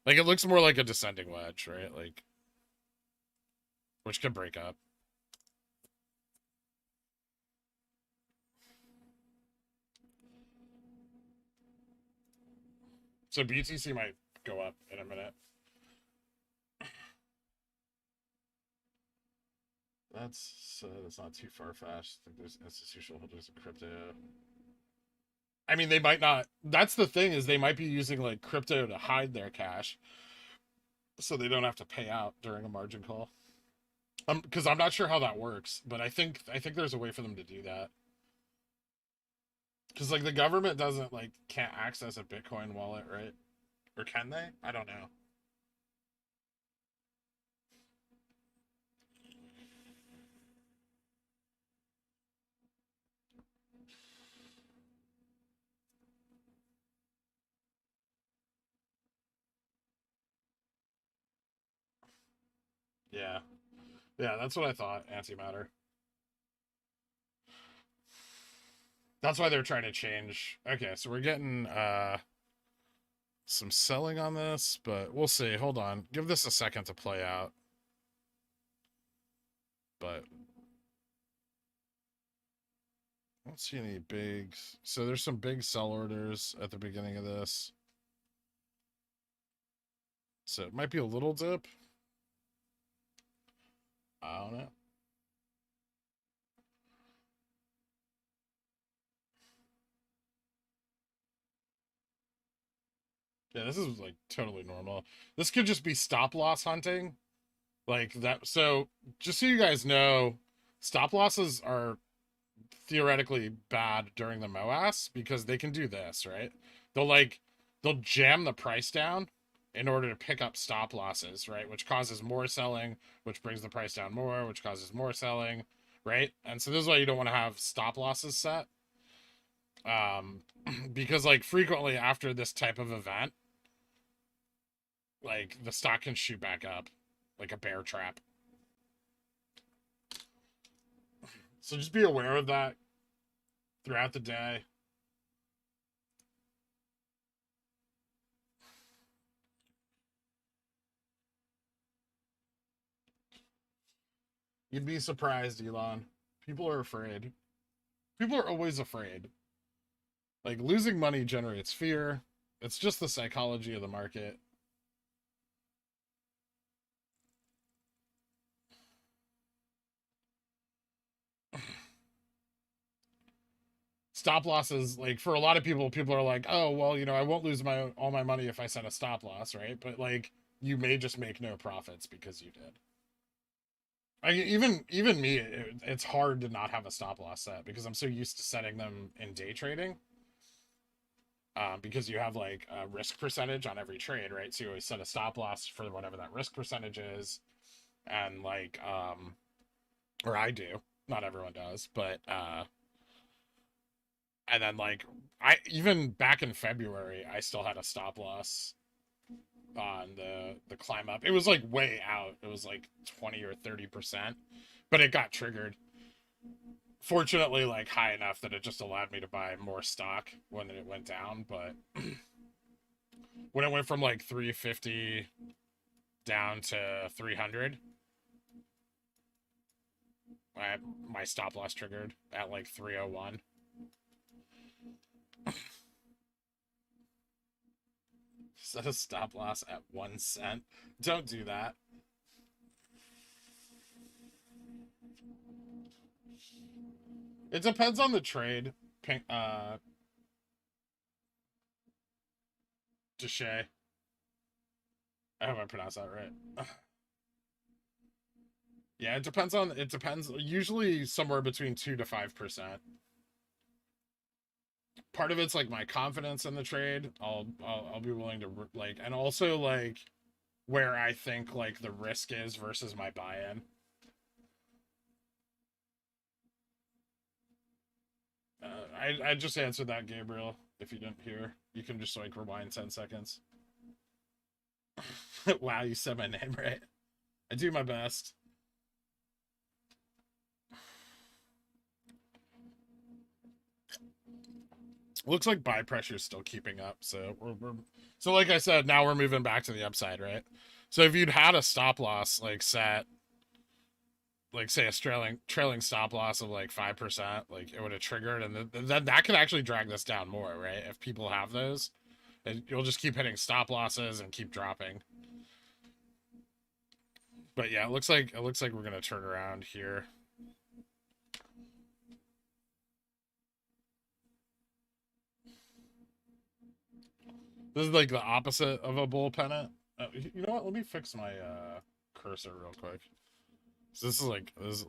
Like it looks more like a descending wedge, right? Like, which could break up. So BTC might go up in a minute. That's not too far-fetched. I think there's institutional holders of crypto. I mean, they might not. That's the thing, is they might be using like crypto to hide their cash, so they don't have to pay out during a margin call. Because I'm not sure how that works, but I think there's a way for them to do that. Because like the government doesn't can't access a Bitcoin wallet, right? Or can they? I don't know. Yeah. Yeah, that's what I thought, antimatter. That's why they're trying to change. Okay, so we're getting some selling on this, but we'll see. Hold on. Give this a second to play out. But I don't see any big. So there's some big sell orders at the beginning of this. So it might be a little dip. I don't know. Yeah, this is like totally normal. This could just be stop loss hunting. Like that. So just so you guys know, stop losses are theoretically bad during the MOAS because they can do this, right? They'll like they'll jam the price down in order to pick up stop losses, right? Which causes more selling, which brings the price down more, which causes more selling, right? And so this is why you don't want to have stop losses set. Because like frequently after this type of event, like the stock can shoot back up like a bear trap. So just be aware of that throughout the day. You'd be surprised, Elon. People are afraid. People are always afraid. Like losing money generates fear. It's just the psychology of the market. Stop losses, like for a lot of people, people are like, oh well, I won't lose my all my money if I set a stop loss, right? But like you may just make no profits because you did. Even me, it's hard to not have a stop loss set because I'm so used to setting them in day trading. Because you have like a risk percentage on every trade, right? So you always set a stop loss for whatever that risk percentage is, and like, or I do. Not everyone does, but and then like I even back in February, I still had a stop loss on the climb up. It was like way out. It was like 20 or 30%, but it got triggered. Fortunately, like high enough that it just allowed me to buy more stock when it went down. But when it went from like 350 down to 300, my stop loss triggered at like 301. Set a stop loss at 1 cent. Don't do that. It depends on the trade. Deshay. I hope I pronounced that right. Yeah, it depends. Usually somewhere between 2 to 5%. Part of it's like my confidence in the trade. I'll be willing to like, and also like where I think like the risk is versus my buy-in. I just answered that, Gabriel. If you didn't hear, you can just like rewind 10 seconds. Wow, you said my name right. I do my best. Looks like buy pressure is still keeping up. So so like I said, now we're moving back to the upside, right? So if you'd had a stop loss like set, like say a trailing stop loss of like 5%, like it would have triggered, and that could actually drag this down more, right? If people have those, and you'll just keep hitting stop losses and keep dropping. But yeah, it looks like we're gonna turn around here. This is like the opposite of a bull pennant. You know what? Let me fix my cursor real quick. So this is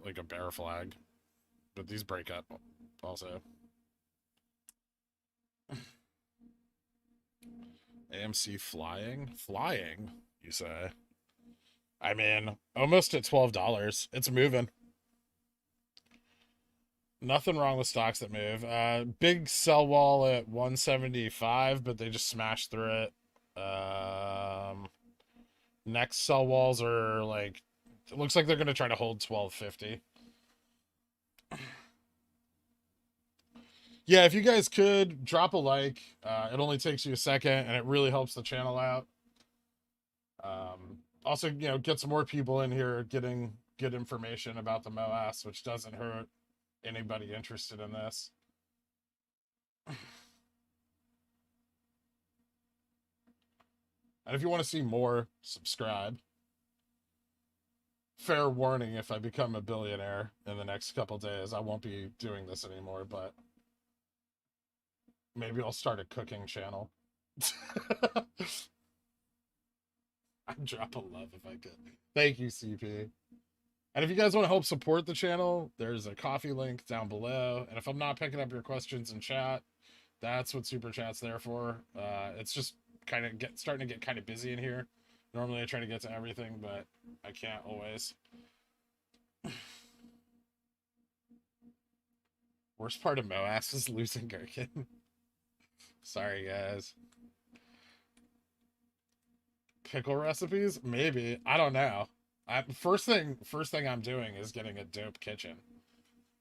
like a bear flag, but these break up also. AMC flying. You say? I mean, almost at $12. It's moving. Nothing wrong with stocks that move. Big sell wall at 175, but they just smashed through it. Next sell walls are like It looks like they're going to try to hold 1250. Yeah, if you guys could drop a like, it only takes you a second and it really helps the channel out. Also, you know, get some more people in here getting good information about the MOAS, which doesn't hurt anybody interested in this. And if you want to see more, subscribe. Fair warning, if I become a billionaire in the next couple days, I won't be doing this anymore, but maybe I'll start a cooking channel. I'd drop a love if I could. Thank you, CP. And if you guys want to help support the channel, there's a coffee link down below. And if I'm not picking up your questions in chat, that's what Super Chat's there for. It's just kind of starting to get kind of busy in here. Normally I try to get to everything, but I can't always. Worst part of MOAS is losing Gherkin. Sorry, guys. Pickle recipes? Maybe. I don't know. First thing I'm doing is getting a dope kitchen.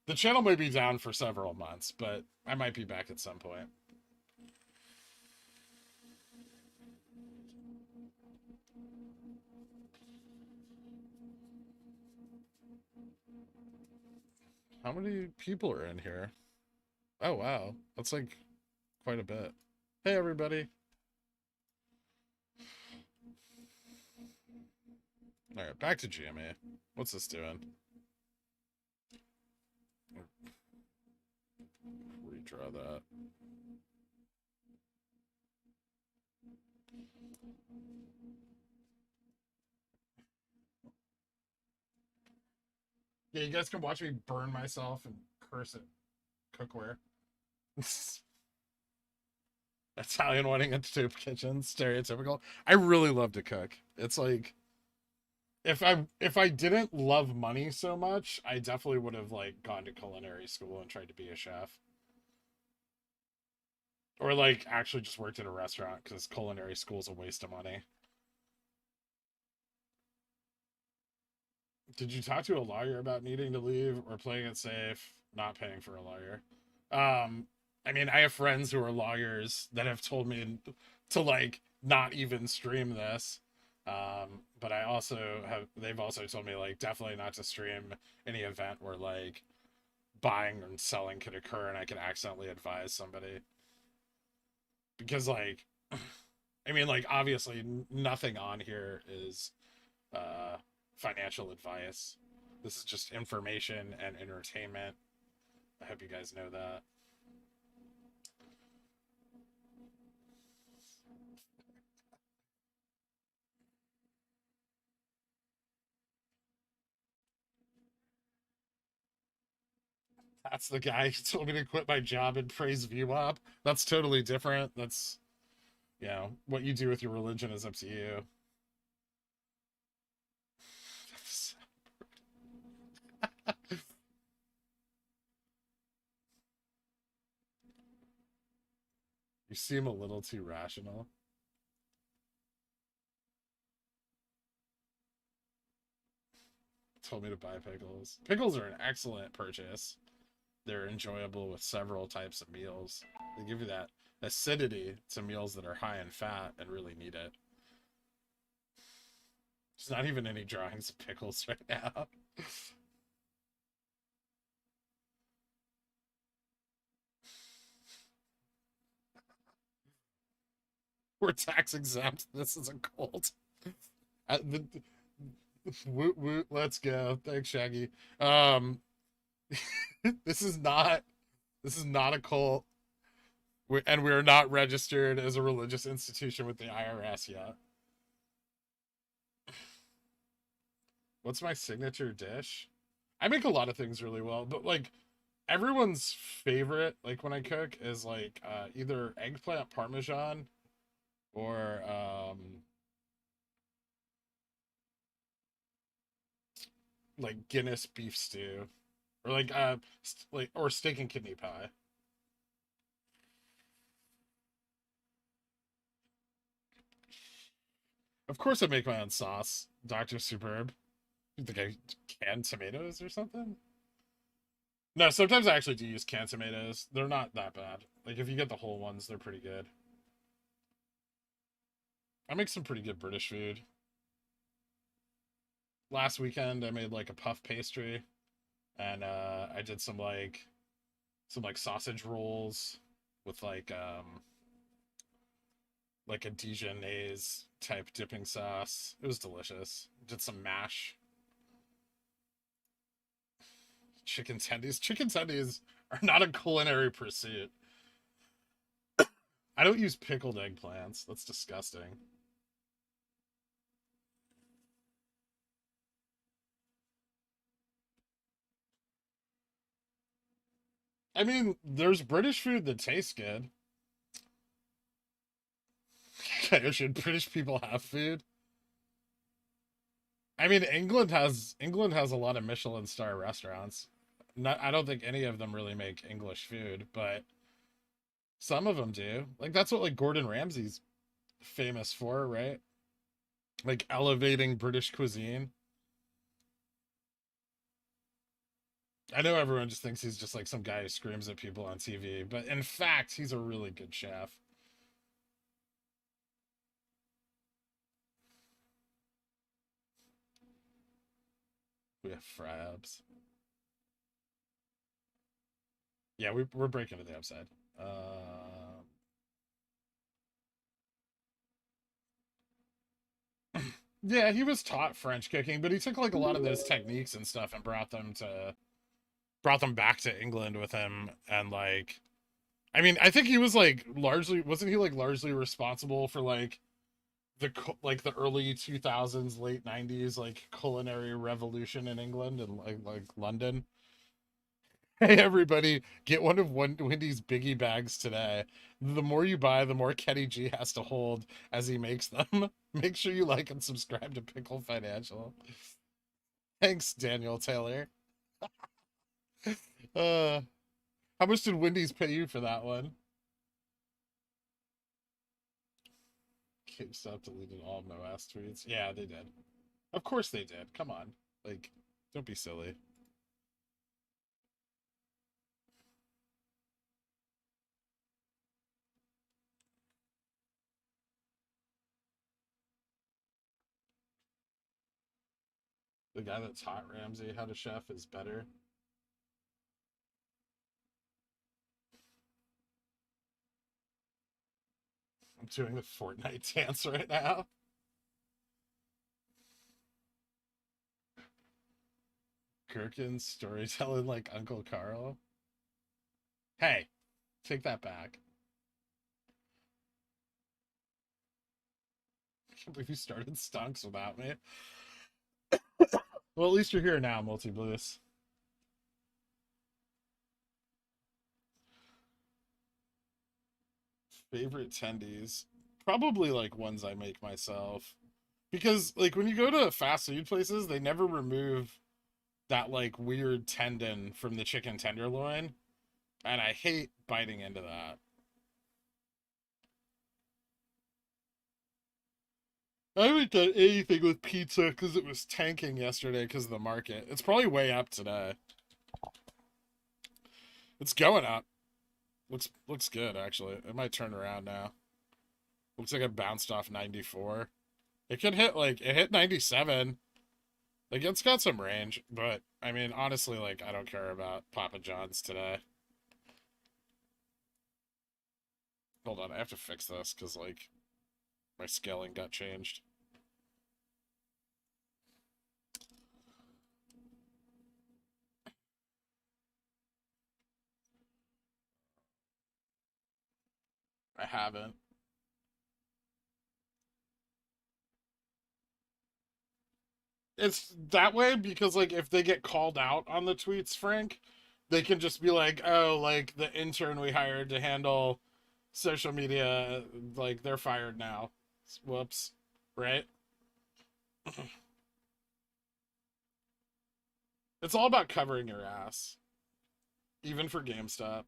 The channel may be down for several months, but I might be back at some point. How many people are in here? Oh, wow. That's like quite a bit. Hey, everybody. All right, back to GMA. What's this doing? Redraw that. Yeah, you guys can watch me burn myself and curse at cookware. Italian wedding at soup kitchen, stereotypical. I really love to cook. It's like if I didn't love money so much, I definitely would have like gone to culinary school and tried to be a chef. Or like actually just worked at a restaurant because culinary school is a waste of money. Did you talk to a lawyer about needing to leave or playing it safe, not paying for a lawyer? I mean, I have friends who are lawyers that have told me to like not even stream this. But I also they've also told me like definitely not to stream any event where like buying and selling could occur and I could accidentally advise somebody. Because like, I mean, like obviously nothing on here is financial advice. This is just information and entertainment. I hope you guys know that. That's the guy who told me to quit my job and praise VWAP. That's totally different. That's, you know, what you do with your religion is up to you. You seem a little too rational. Told me to buy pickles. Pickles are an excellent purchase. They're enjoyable with several types of meals. They give you that acidity to meals that are high in fat and really need it. There's not even any drawings of pickles right now. We're tax exempt. This is a cult. Woot woot, let's go. Thanks, Shaggy. This is not a cult. And we are not registered as a religious institution with the IRS yet. What's my signature dish? I make a lot of things really well, but like everyone's favorite, like when I cook, is like either eggplant parmesan or like Guinness beef stew, or like or steak and kidney pie. Of course, I make my own sauce, Dr. Superb. You think I canned tomatoes or something? No, sometimes I actually do use canned tomatoes. They're not that bad. Like, if you get the whole ones, they're pretty good. I make some pretty good British food. Last weekend, I made, like, a puff pastry. And, I did some sausage rolls with, like a Dijonaise type dipping sauce. It was delicious. Did some mash. Chicken tendies. Chicken tendies are not a culinary pursuit. I don't use pickled eggplants. That's disgusting. I mean, there's British food that tastes good. Should British people have food? I mean, England has a lot of Michelin star restaurants. Not, I don't think any of them really make English food, but some of them do. Like that's what like Gordon Ramsay's famous for, right? Like elevating British cuisine. I know everyone just thinks he's just like some guy who screams at people on TV, but in fact, he's a really good chef. We have Frabs. Yeah, we're breaking to the upside. Yeah, he was taught French cooking, but he took like a lot of those techniques and stuff and brought them back to England with him. And like, I mean, I think he was like largely wasn't he like largely responsible for like the early 2000s, late 90s like culinary revolution in England and like London. Hey everybody, get one Wendy's biggie bags today. The more you buy, the more Kenny G has to hold as he makes them. Make sure you like and subscribe to Pickle Financial. Thanks, Daniel Taylor. Uh, how much did Wendy's pay you for that one? GameStop deleted all of my last tweets. Yeah, they did. Of course they did. Come on. Like, don't be silly. The guy that taught Ramsey how to chef is better. I'm doing the Fortnite dance right now. Gherkin storytelling like Uncle Carl. Hey, take that back. I can't believe you started stunks without me. Well, at least you're here now, Multi Blues. Favorite tendies? Probably like ones I make myself. Because like when you go to fast food places, they never remove that like weird tendon from the chicken tenderloin, and I hate biting into that. I haven't done anything with pizza because it was tanking yesterday because of the market. It's probably way up today. It's going up. Looks good actually. It might turn around now. Looks like it bounced off 94. It could hit like it hit 97. Like it's got some range, but I mean honestly, like I don't care about Papa John's today. Hold on, I have to fix this because like my scaling got changed. I haven't. It's that way because like if they get called out on the tweets, Frank, they can just be like, "Oh, like the intern we hired to handle social media, like they're fired now." Whoops. Right? It's all about covering your ass, even for GameStop.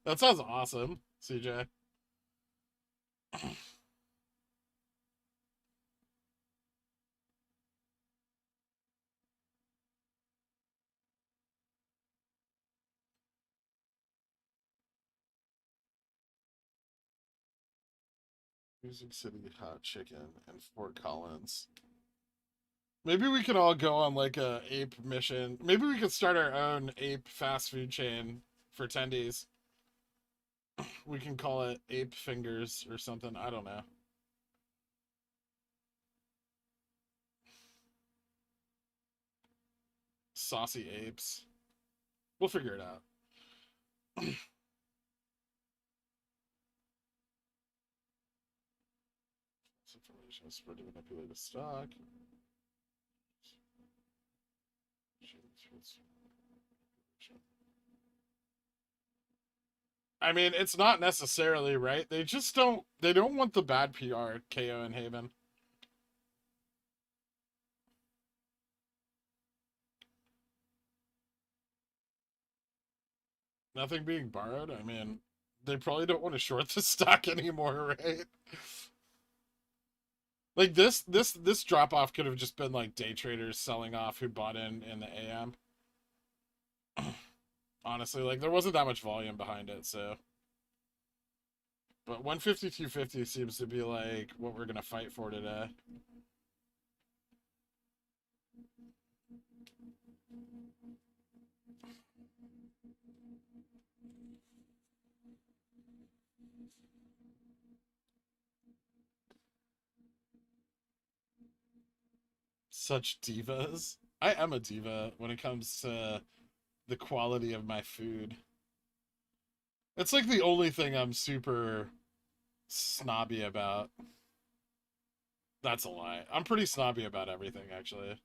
That sounds awesome, CJ. Music City Hot Chicken and Fort Collins. Maybe we could all go on like a ape mission. Maybe we could start our own ape fast food chain for tendies. We can call it Ape Fingers or something. I don't know. Saucy apes. We'll figure it out. This information is spread to manipulate the stock. I mean, it's not necessarily right. They don't want the bad PR, KO and Haven. Nothing being borrowed. I mean, they probably don't want to short the stock anymore, right? Like this drop off could have just been like day traders selling off who bought in the AM. Honestly, like there wasn't that much volume behind it, so. But 152.50 seems to be like what we're gonna fight for today. Such divas. I am a diva when it comes to the quality of my food. It's like the only thing I'm super snobby about. That's a lie. I'm pretty snobby about everything, actually.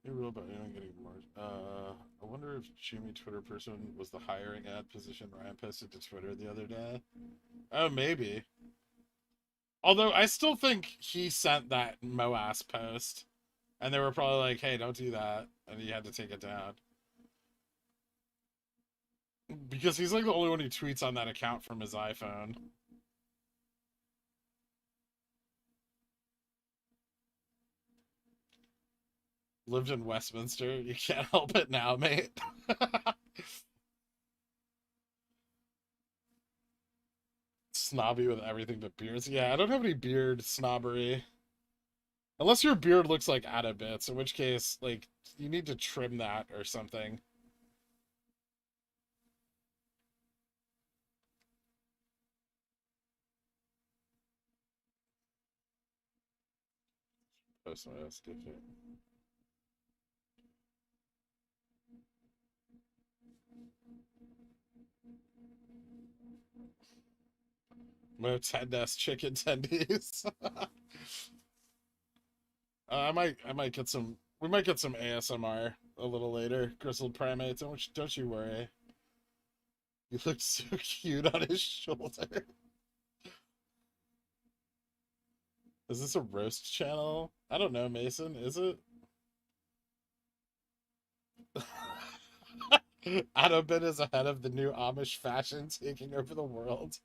New rule about anyone getting more. I wonder if Jimmy Twitter person was the hiring ad position Ryan posted to Twitter the other day. Oh, maybe. Although I still think he sent that Moas post, and they were probably like, "Hey, don't do that," and he had to take it down because he's like the only one who tweets on that account from his iPhone. Lived in Westminster. You can't help it now, mate. Snobby with everything but beards. Yeah, I don't have any beard snobbery. Unless your beard looks like out of bits, in which case, like, you need to trim that or something. Post my ass, I'm gonna have 10 chicken tendies. I might get some. We might get some ASMR a little later. Grizzled primates. Don't you worry. You look so cute on his shoulder. Is this a roast channel? I don't know, Mason. Is it? Adobin is ahead of the new Amish fashion taking over the world.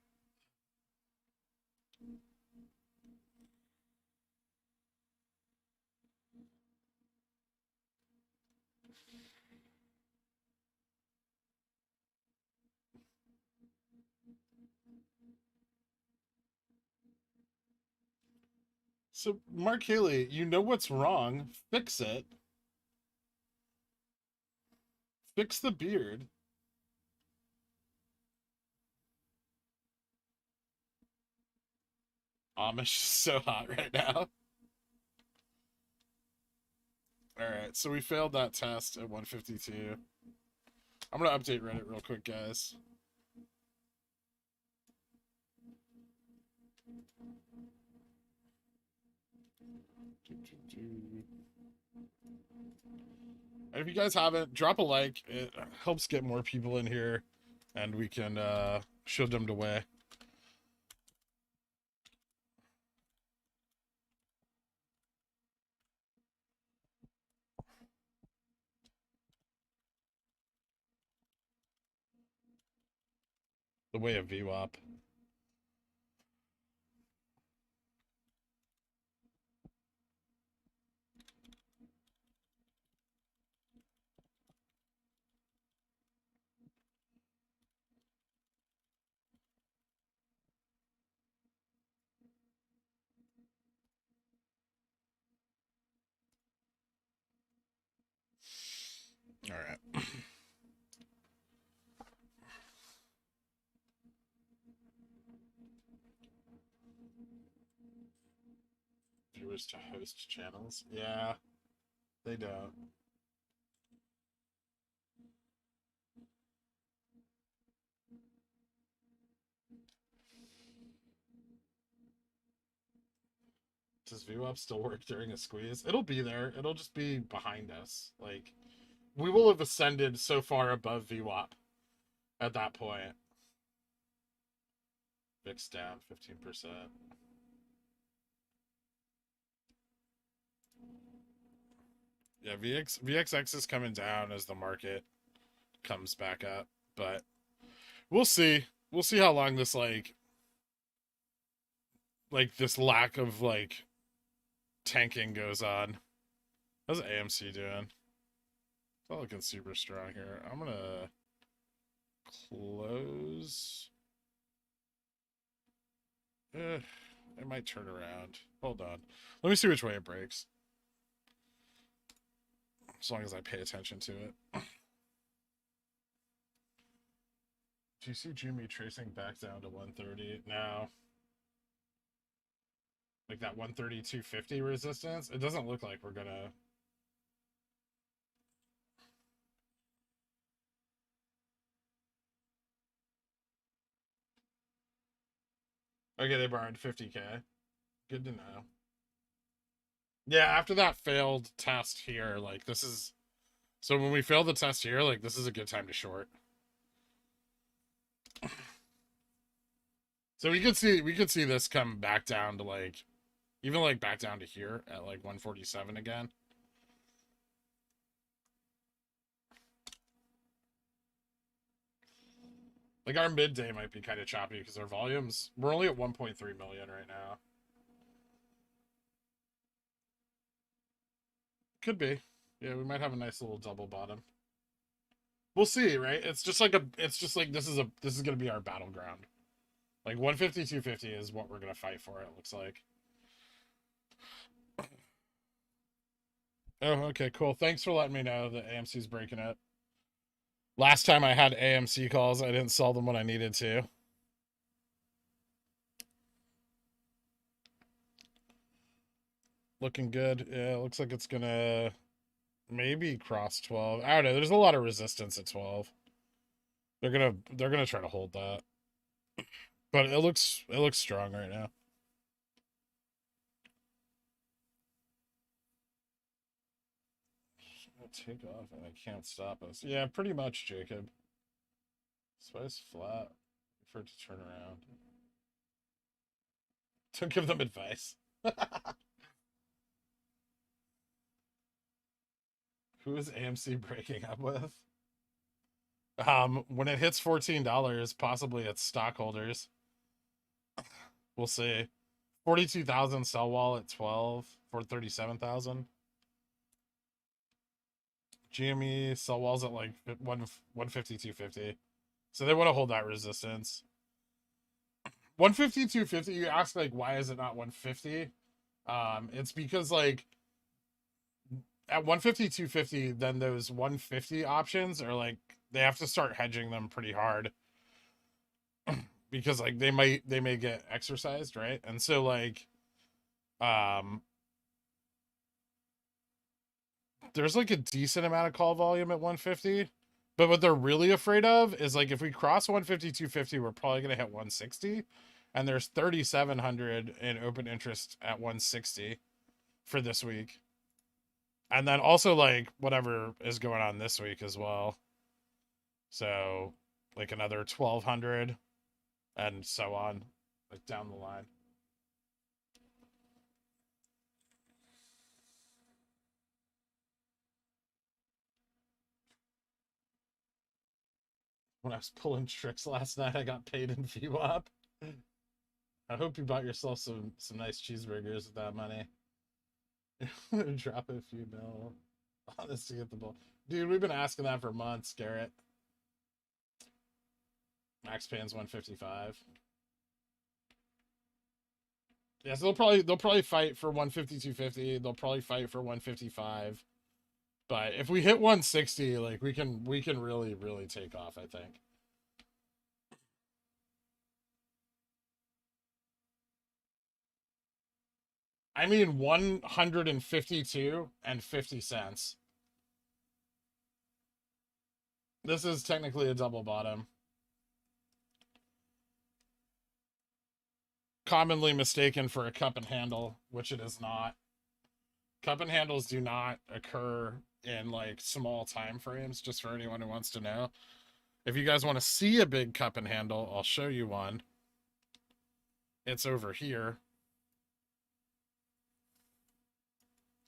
So, Mark Haley, you know what's wrong. Fix it. Fix the beard. Amish is so hot right now. Alright, so we failed that test at 152. I'm gonna update Reddit real quick, guys. And if you guys haven't, drop a like. It helps get more people in here, and we can show them the way. The way of VWAP. All right. Viewers to host channels. Yeah, they don't. Does VWAP still work during a squeeze? It'll be there. It'll just be behind us. Like, we will have ascended so far above VWAP at that point. VIX down 15%. Yeah, VXX is coming down as the market comes back up, but we'll see. We'll see how long this like this lack of like tanking goes on. How's AMC doing? It's not looking super strong here. I'm gonna close. It might turn around. Hold on. Let me see which way it breaks. As long as I pay attention to it. Do you see Jimmy tracing back down to 130? No. Like that 130, 250 resistance? It doesn't look like we're gonna... Okay, they borrowed 50K. Good to know. Yeah, after that failed test here, like, this is... So when we fail the test here, like, this is a good time to short. So we could see this come back down to, like, even, like, back down to here at, like, 147 again. Like, our midday might be kind of choppy because our volumes... We're only at 1.3 million right now. Could be. Yeah, we might have a nice little double bottom. We'll see, right? It's just like this is gonna be our battleground. Like 150, 250 is what we're gonna fight for, it looks like. Oh, okay, cool. Thanks for letting me know that AMC's breaking it. Last time I had AMC calls, I didn't sell them when I needed to. Looking good. Yeah, it looks like it's gonna maybe cross 12. I don't know. There's a lot of resistance at 12. They're gonna try to hold that. But it looks strong right now. Take off and I can't stop us. Yeah, pretty much, Jacob. Spice flat for it to turn around. Don't give them advice. Who is AMC breaking up with? When it hits $14, possibly it's stockholders. We'll see. 42,000 sell wall at 12 for 37,000. GME sell walls at like 150, 250. So they want to hold that resistance. 150, 250. You ask like, why is it not 150? It's because like at 150, 250, then those 150 options are like, they have to start hedging them pretty hard because like they may get exercised, right? And so like there's like a decent amount of call volume at 150, but what they're really afraid of is like if we cross 150, 250, we're probably gonna hit 160, and there's 3,700 in open interest at 160 for this week. And then also like whatever is going on this week as well. So like another 1,200 and so on, like down the line. When I was pulling tricks last night, I got paid in VWAP. I hope you bought yourself some nice cheeseburgers with that money. Drop a few mil. Honestly, get the ball. Dude, we've been asking that for months, Garrett. Max Pan's 155. Yeah, so they'll probably fight for 150, 250. They'll probably fight for 155. But if we hit 160, like we can really, really take off, I think. I mean 152 and 50 cents. This is technically a double bottom. Commonly mistaken for a cup and handle, which it is not. Cup and handles do not occur in like small time frames, just for anyone who wants to know. If you guys want to see a big cup and handle, I'll show you one. It's over here.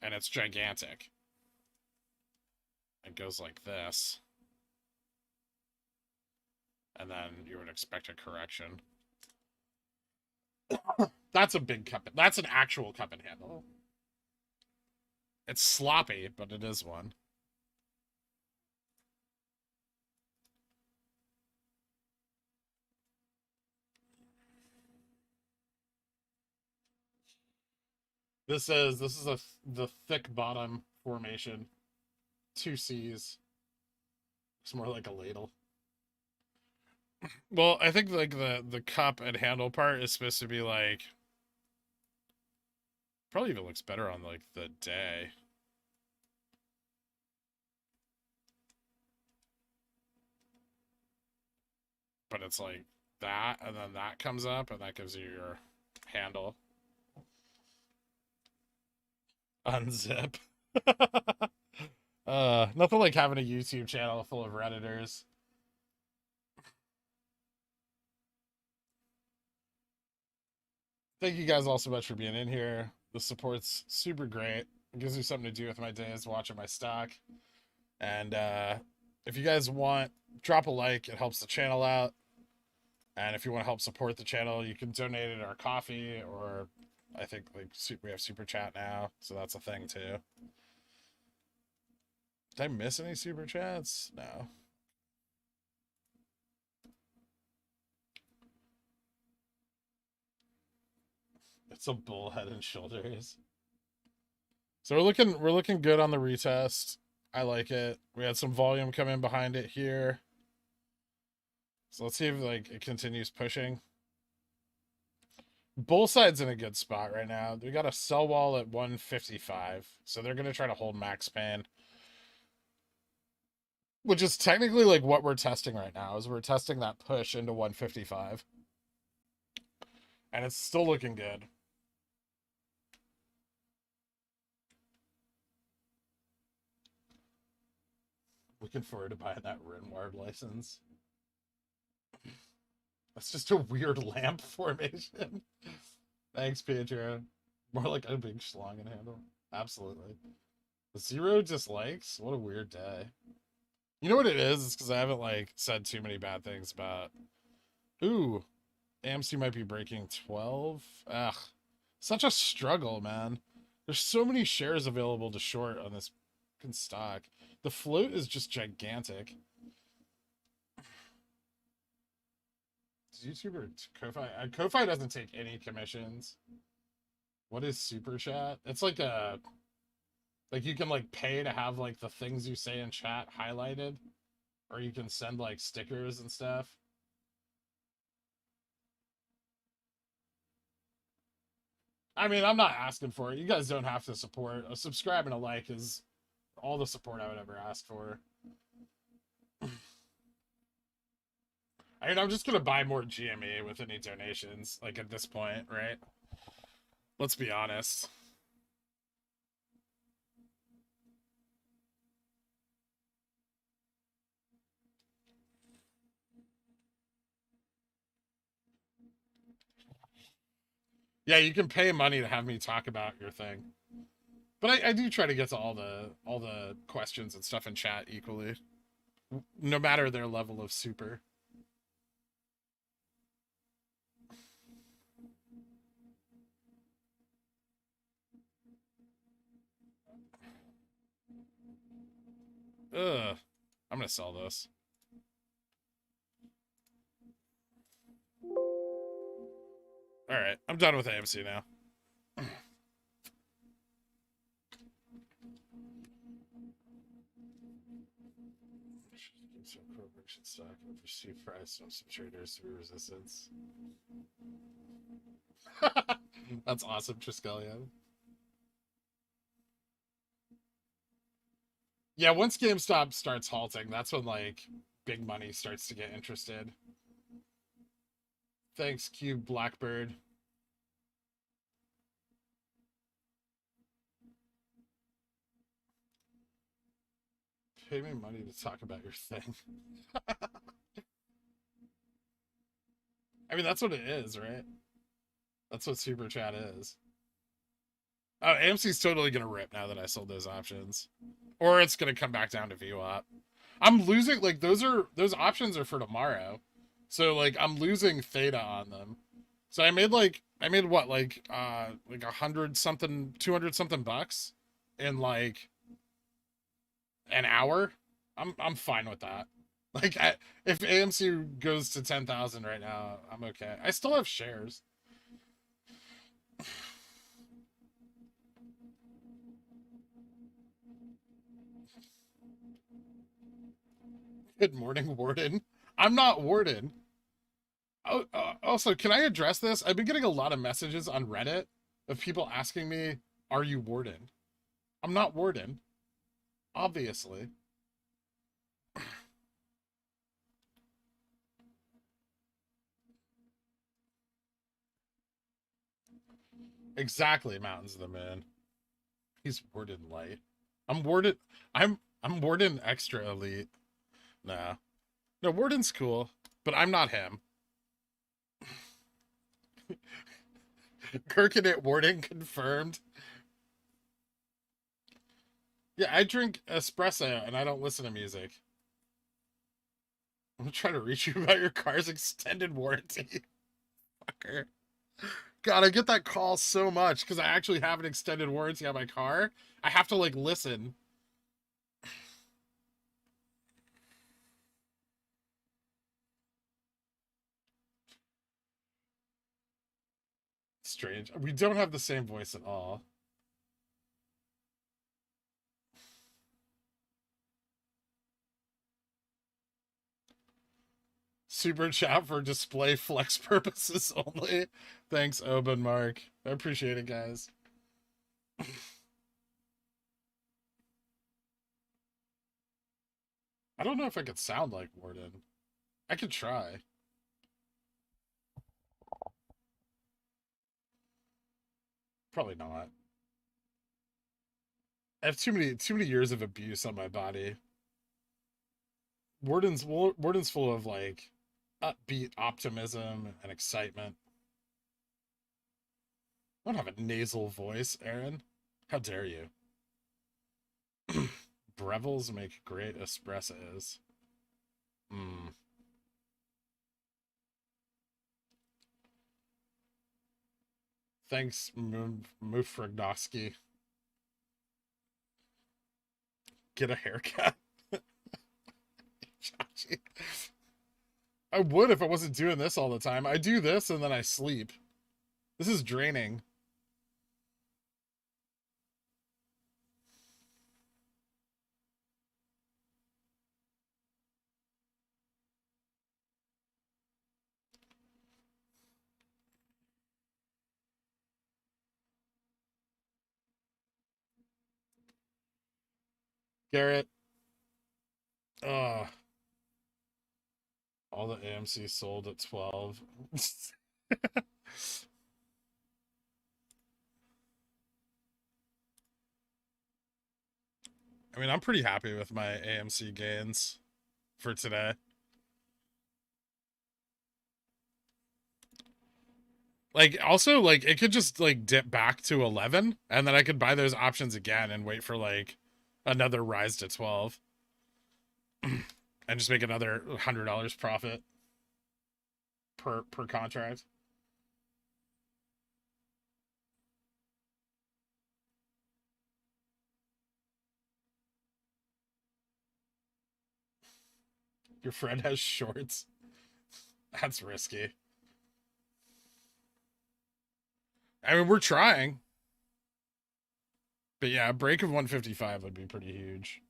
And it's gigantic. It goes like this. And then you would expect a correction. That's a big cup. That's an actual cup and handle. It's sloppy, but it is one. This is the thick bottom formation. 2 C's. It's more like a ladle. Well, I think like the cup and handle part is supposed to be like, probably even looks better on like the day. But it's like that, and then that comes up, and that gives you your handle. Unzip. Nothing like having a YouTube channel full of Redditors. Thank you guys all so much for being in here. The support's super great. It gives me something to do with my days watching my stock. And if you guys want, drop a like. It helps the channel out. And if you want to help support the channel, you can donate it our coffee, or I think like we have super chat now, so that's a thing too. Did I miss any super chats? No. It's a bull head and shoulders. So we're looking good on the retest. I like it. We had some volume come in behind it here. So let's see if like it continues pushing. Bull side's in a good spot right now. We got a sell wall at 155. So they're going to try to hold max pan. Which is technically like what we're testing right now, is we're testing that push into 155. And it's still looking good. Looking forward to buying that Rinward license. That's just a weird lamp formation. Thanks, Pedro. More like a big schlongen handle. Absolutely. 0 dislikes? What a weird day. You know what it is? It's because I haven't like said too many bad things about. Ooh, AMC might be breaking 12. Ugh, such a struggle, man. There's so many shares available to short on this stock. The float is just gigantic. YouTuber Ko-Fi? Ko-Fi doesn't take any commissions. What is super chat? It's like a, like you can like pay to have like the things you say in chat highlighted, or you can send like stickers and stuff. I mean, I'm not asking for it. You guys don't have to support. A subscribe and a like is all the support I would ever ask for. I mean, I'm just gonna buy more GME with any donations, like at this point, right? Let's be honest. Yeah, you can pay money to have me talk about your thing. But I do try to get to all the questions and stuff in chat equally. no matter their level of super. Ugh. I'm gonna sell this. All right, I'm done with AMC now. Should stock and perceived price from some traders through resistance. That's awesome, Triskelion. Yeah, once GameStop starts halting, that's when like big money starts to get interested. Thanks, Cube Blackbird. Pay me money to talk about your thing. I mean, that's what it is, right? That's what Super Chat is. Oh, AMC's totally gonna rip now that I sold those options. Or it's gonna come back down to VWAP. I'm losing, like, those options are for tomorrow. So like I'm losing theta on them. So I made what, like 100 something, 200 something bucks in like an hour. I'm fine with that. Like if AMC goes to 10,000 right now, I'm okay. I still have shares. Good morning, Warden. I'm not Warden. Oh, also, can I address this? I've been getting a lot of messages on Reddit of people asking me, "Are you Warden?" I'm not Warden, obviously. Exactly, Mountains of the Moon. He's Warden light. I'm Warden. I'm Warden extra elite. Nah, no, Warden's cool, but I'm not him. Gherkinit Warden confirmed. Yeah, I drink espresso and I don't listen to music. I'm trying to reach you about your car's extended warranty. Fucker. God, I get that call so much because I actually have an extended warranty on my car. I have to like listen. Strange. We don't have the same voice at all. Super chat for display flex purposes only. Thanks, Oben Mark. I appreciate it, guys. I don't know if I could sound like Warden. I could try. Probably not. I have too many years of abuse on my body. Warden's full of like upbeat optimism and excitement. I don't have a nasal voice, Aaron. How dare you? Breville's make great espressos. Hmm. Thanks, Mufragnoski. Get a haircut. I would if I wasn't doing this all the time. I do this and then I sleep. This is draining. Garrett. Ugh. All the AMC sold at 12. I mean, I'm pretty happy with my AMC gains for today. Like, also, like, it could just, like, dip back to 11, and then I could buy those options again and wait for, like, another rise to 12. and just make another $100 profit per contract. Your friend has shorts. That's risky. I mean, we're trying. But yeah, a break of 155 would be pretty huge.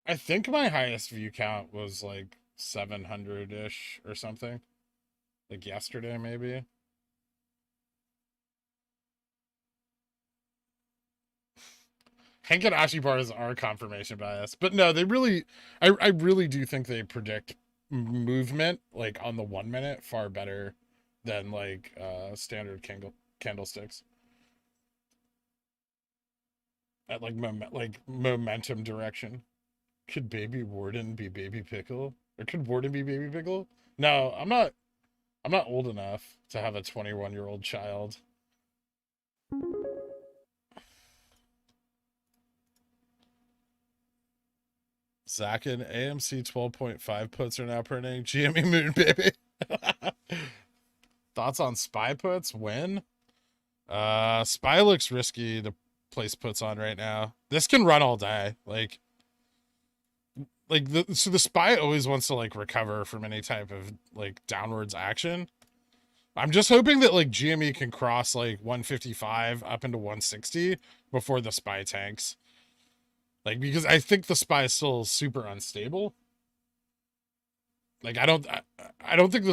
I think my highest view count was like 700-ish or something. Like yesterday, maybe. Hank and Ashi bars are confirmation bias. But no, they really, I really do think they predict movement, like on the 1 minute, far better than like standard candlesticks. At like momentum direction. Could Baby Warden be Baby Pickle? Or could Warden be Baby Pickle? No, I'm not old enough to have a 21-year-old child. Zach and AMC 12.5 puts are now printing. GME Moon, baby. Thoughts on SPY puts? When? SPY looks risky to place puts on right now. This can run all day. So the SPY always wants to like recover from any type of like downwards action. I'm just hoping that like GME can cross like 155 up into 160 before the SPY tanks. Like, because I think the SPY is still super unstable. Like, I don't think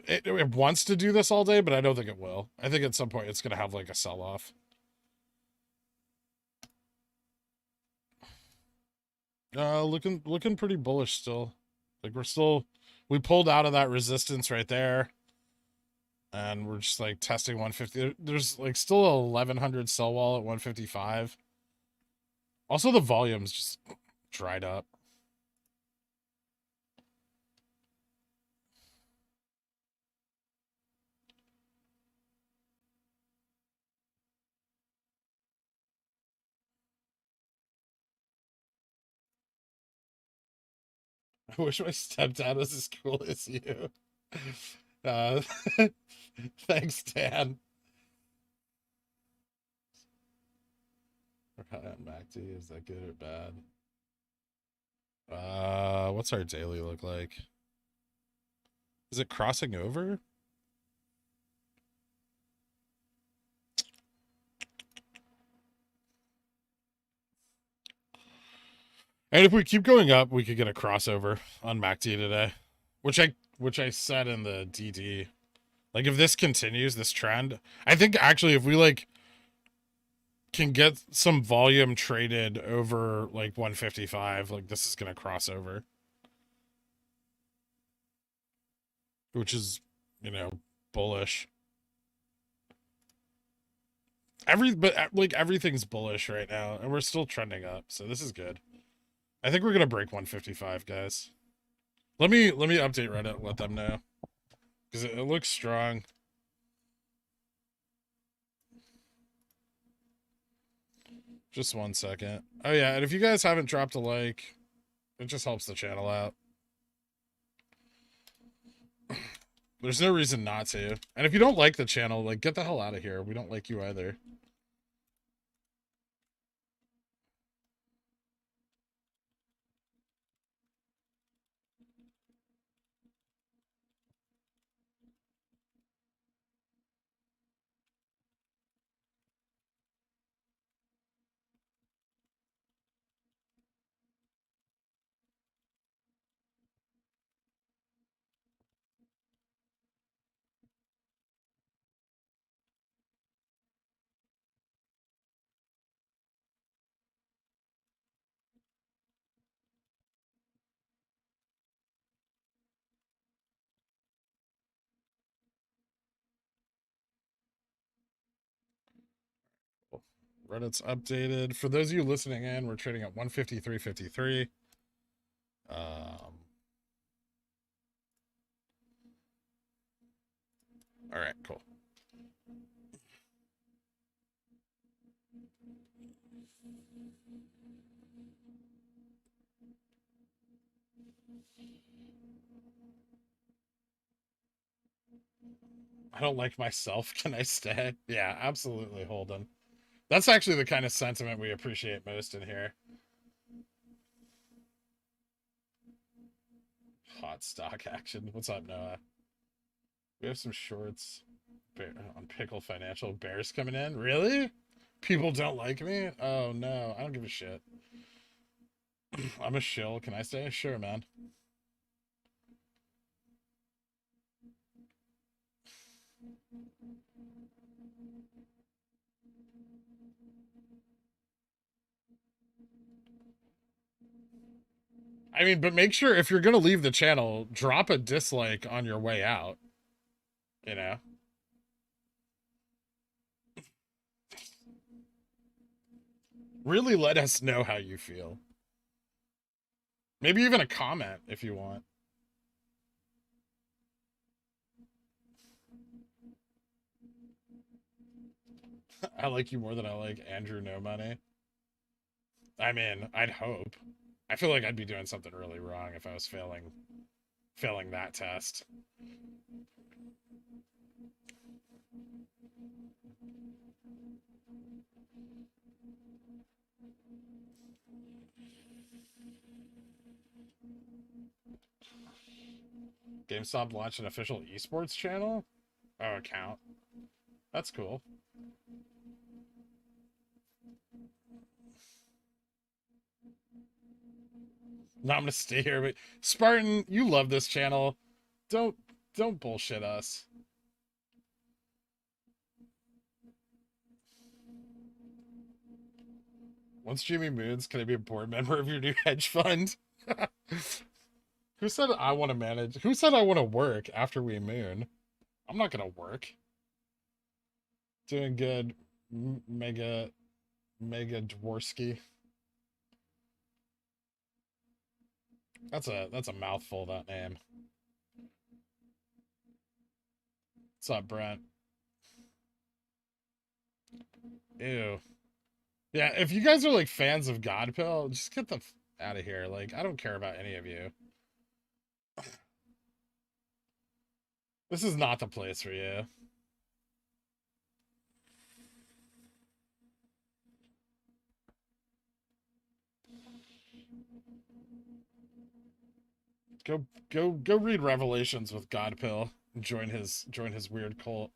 it wants to do this all day, but I don't think it will. I think at some point it's going to have like a sell off. Looking pretty bullish still. Like we pulled out of that resistance right there. And we're just like testing 150. There's like still a 1100 sell wall at 155. Also, the volume's just dried up. I wish my stepdad was as cool as you. Uh, thanks, Dan. We're high on MACD. Is that good or bad? What's our daily look like? Is it crossing over? And if we keep going up, we could get a crossover on MACD today, which I said in the DD. Like if this continues, this trend, I think actually if we like can get some volume traded over like 155, like this is gonna cross over, which is, bullish. But like everything's bullish right now, and we're still trending up, so this is good. I think we're gonna break 155, guys. Let me update Reddit, let them know, because it looks strong. Just 1 second. Oh yeah, and if you guys haven't dropped a like, it just helps the channel out. There's no reason not to. And if you don't like the channel, like get the hell out of here. We don't like you either. Reddit's updated. For those of you listening in, we're trading at 153.53. All right, cool. I don't like myself. Can I stay? Yeah, absolutely, Holden. That's actually the kind of sentiment we appreciate most in here. Hot stock action. What's up, Noah? We have some shorts on Pickle Financial. Bears coming in. Really? People don't like me? Oh, no. I don't give a shit. I'm a shill. Can I stay? Sure, man. I mean, but make sure if you're going to leave the channel, drop a dislike on your way out. You know? Really let us know how you feel. Maybe even a comment if you want. I like you more than I like Andrew No Money. I mean, I'd hope. I feel like I'd be doing something really wrong if I was failing that test. GameStop launched an official esports channel? Oh, account. That's cool. No, I'm gonna stay here, but Spartan, you love this channel. Don't bullshit us. Once Jimmy moons, can I be a board member of your new hedge fund? Who said I want to manage? Who said I want to work after we moon? I'm not gonna work. Doing good, Mega Dworsky. That's a mouthful, that name. What's up, Brent? Ew. Yeah, if you guys are like fans of Godpill, just get the out of here. Like, I don't care about any of you. This is not the place for you. Go read Revelations with Godpill and join his weird cult.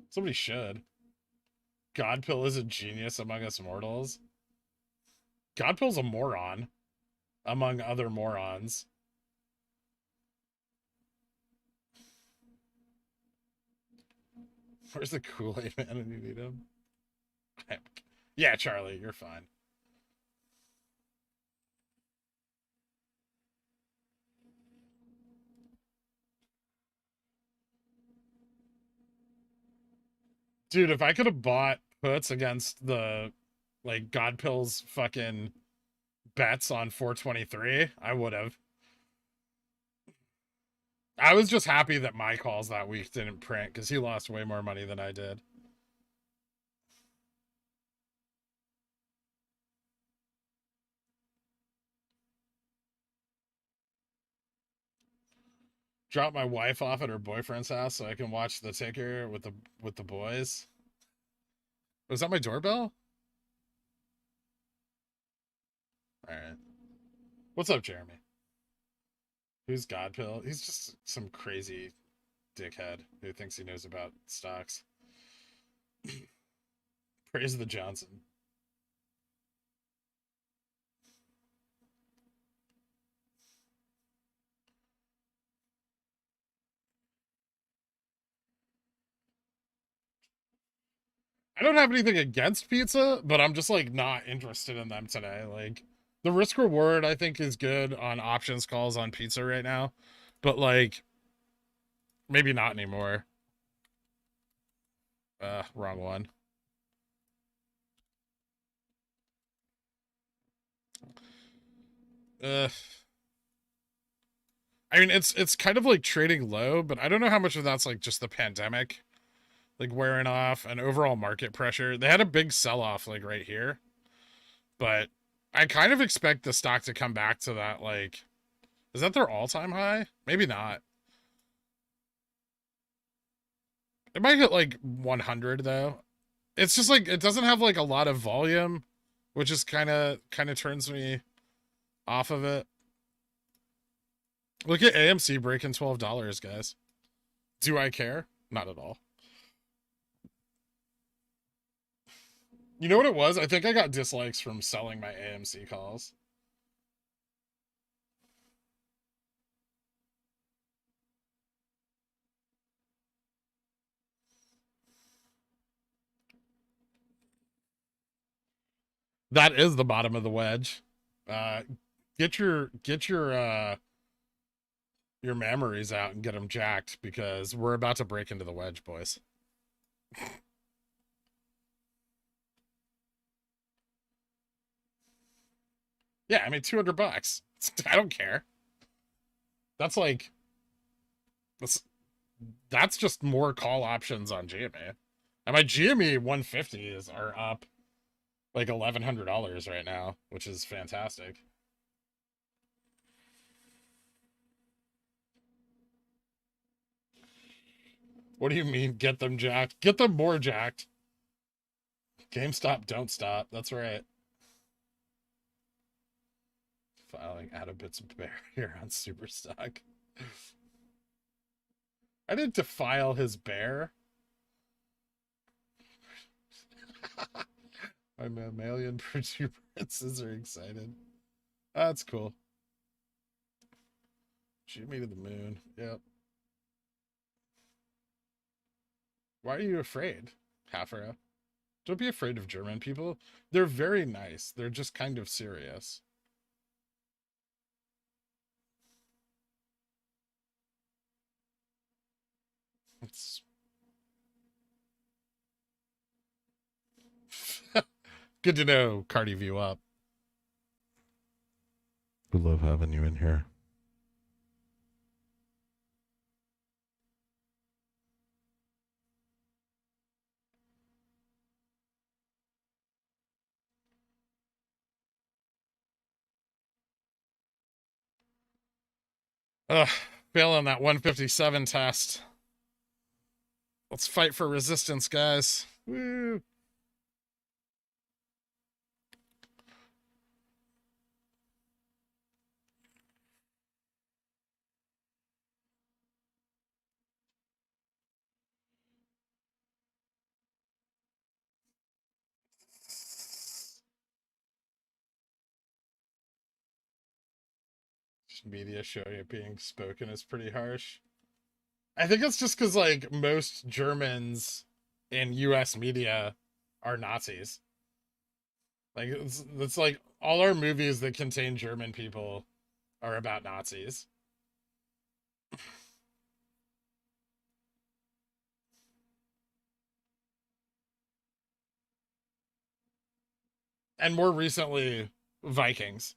Somebody should. Godpill is a genius among us mortals. Godpill's a moron among other morons. Where's the Kool-Aid man when you need him? Yeah, Charlie, you're fine. Dude, if I could have bought puts against the like Godpill's fucking bets on 423, I would have. I was just happy that my calls that week didn't print because he lost way more money than I did. Drop my wife off at her boyfriend's house so I can watch the ticker with the boys. Was that my doorbell? All right. What's up, Jeremy? Who's Godpill? He's just some crazy dickhead who thinks he knows about stocks. Praise the Johnson. I don't have anything against pizza, but I'm just like not interested in them today. Like the risk reward I think is good on options calls on pizza right now, but like maybe not anymore. Wrong one. Uh, I mean, it's kind of like trading low, but I don't know how much of that's like just the pandemic, like wearing off and overall market pressure. They had a big sell off like right here, but I kind of expect the stock to come back to that. Like, is that their all time high? Maybe not. It might hit like 100 though. It's just like it doesn't have like a lot of volume, which is kind of turns me off of it. Look at AMC breaking $12, guys. Do I care? Not at all. You know what it was? I think I got dislikes from selling my AMC calls. That is the bottom of the wedge. Uh, get your memories out and get them jacked because we're about to break into the wedge, boys. Yeah, I mean $200. I don't care. That's like that's just more call options on GME. And my GME 150s are up like $1,100 right now, which is fantastic. What do you mean get them jacked? Get them more jacked. GameStop don't stop. That's right. Filing Adabit's bear here on Superstock. I need to file his bear. My mammalian protuberances are excited. That's cool. Shoot me to the moon. Yep. Why are you afraid, Halfaro? Don't be afraid of German people. They're very nice. They're just kind of serious. It's good to know, Cardi View up. We love having you in here. Ugh, failing that 157 test. Let's fight for resistance, guys. Woo. Media showing it being spoken is pretty harsh. I think it's just because like most Germans in U.S. media are Nazis. Like it's like all our movies that contain German people are about Nazis. And more recently, Vikings,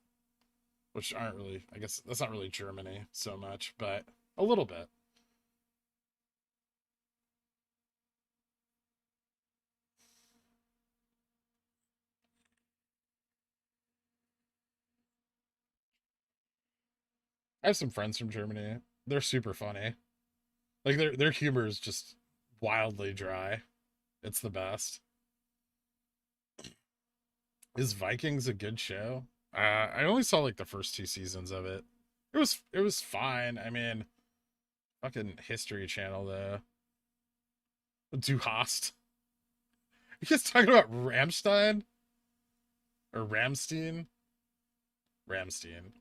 which aren't really, I guess that's not really Germany so much, but a little bit. I have some friends from Germany. They're super funny. Like their humor is just wildly dry. It's the best. Is Vikings a good show? I only saw like the first two seasons of it. It was fine. I mean, fucking History Channel though. Du Hast. You guys talking about Ramstein or Ramstein? Ramstein.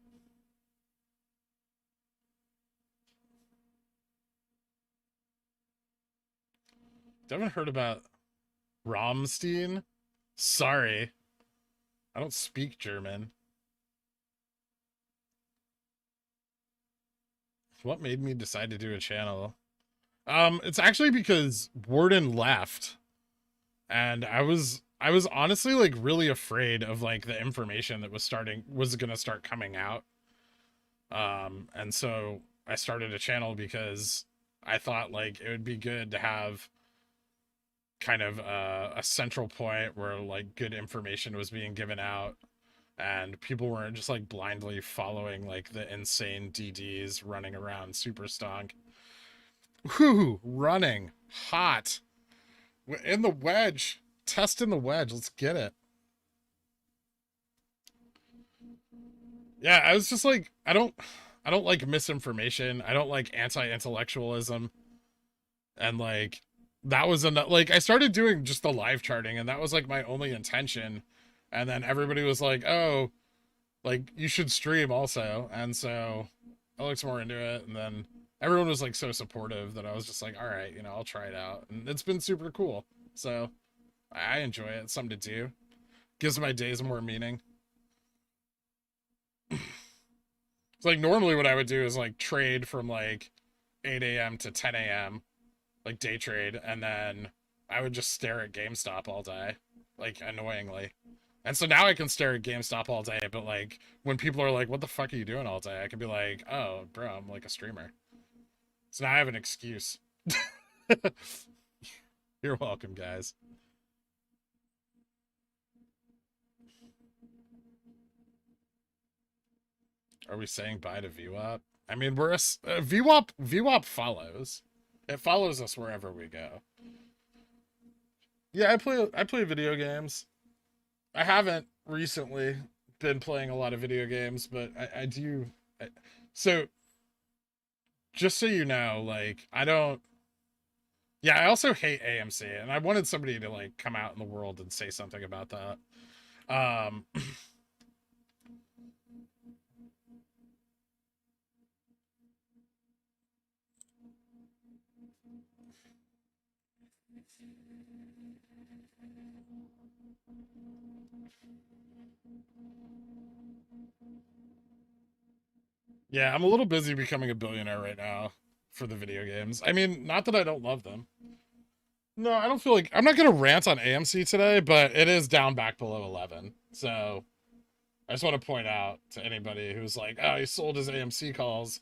Haven't heard about Ramstein? Sorry, I don't speak German. What made me decide to do a channel? It's actually because Warden left, and I was I was honestly like really afraid of like the information that was gonna start coming out. And so I started a channel because I thought like it would be good to have kind of a central point where like good information was being given out and people weren't just like blindly following like the insane DDs running around super stonk. Whoo, running hot in the wedge, testing the wedge. Let's get it. Yeah, I was just like, I don't like misinformation. I don't like anti-intellectualism, and like that was enough. Like I started doing just the live charting, and that was like my only intention. And then everybody was like, "Oh, like you should stream also," and so I looked more into it, and then everyone was like so supportive that I was just like, "All right, you know, I'll try it out," and it's been super cool. So I enjoy it. It's something to do. Gives my days more meaning. It's like normally what I would do is like trade from like 8 a.m. to 10 a.m., like day trade, and then I would just stare at GameStop all day, like annoyingly. And so now I can stare at GameStop all day, but like when people are like, "What the fuck are you doing all day?" I can be like, "Oh, bro, I'm like a streamer." So now I have an excuse. You're welcome, guys. Are we saying bye to VWAP? I mean, we're VWAP follows. It follows us wherever we go. Yeah, I play video games. I haven't recently been playing a lot of video games, but I do. So just so you know, like I don't. Yeah, I also hate AMC, and I wanted somebody to like come out in the world and say something about that. Um, yeah, I'm a little busy becoming a billionaire right now for the video games. I mean, not that I don't love them. No, I don't feel like I'm not gonna rant on AMC today, but it is down back below 11. So I just want to point out to anybody who's like, "Oh, he sold his AMC calls."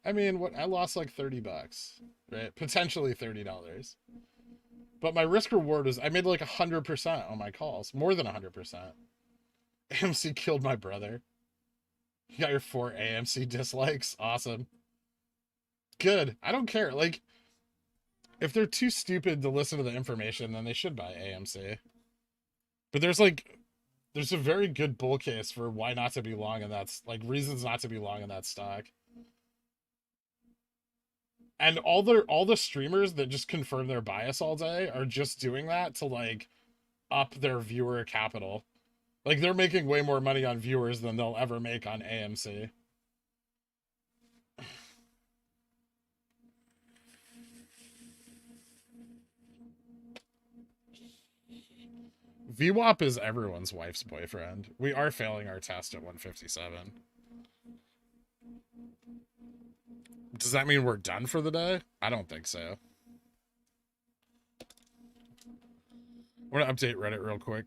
I mean, what I lost like $30, right? Potentially $30. But my risk reward was I made like 100% on my calls, more than 100%. AMC killed my brother. You got your 4 AMC dislikes. Awesome. Good. I don't care. Like, if they're too stupid to listen to the information, then they should buy AMC. But there's a very good bull case for why not to be long in that, like reasons not to be long in that stock. And all the streamers that just confirm their bias all day are just doing that to like up their viewer capital. Like they're making way more money on viewers than they'll ever make on AMC. VWAP is everyone's wife's boyfriend. We are failing our test at 157. Does that mean we're done for the day? I don't think so. I want to update Reddit real quick.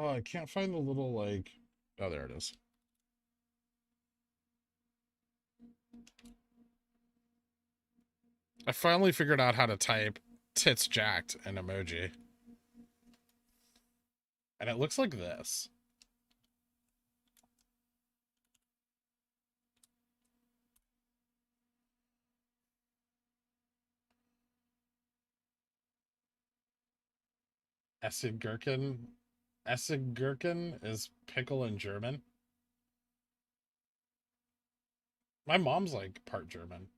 Oh, I can't find the little like. Oh, there it is. I finally figured out how to type tits jacked an emoji. And it looks like this. Essiggurken. Essiggurken is pickle in German. My mom's like part German.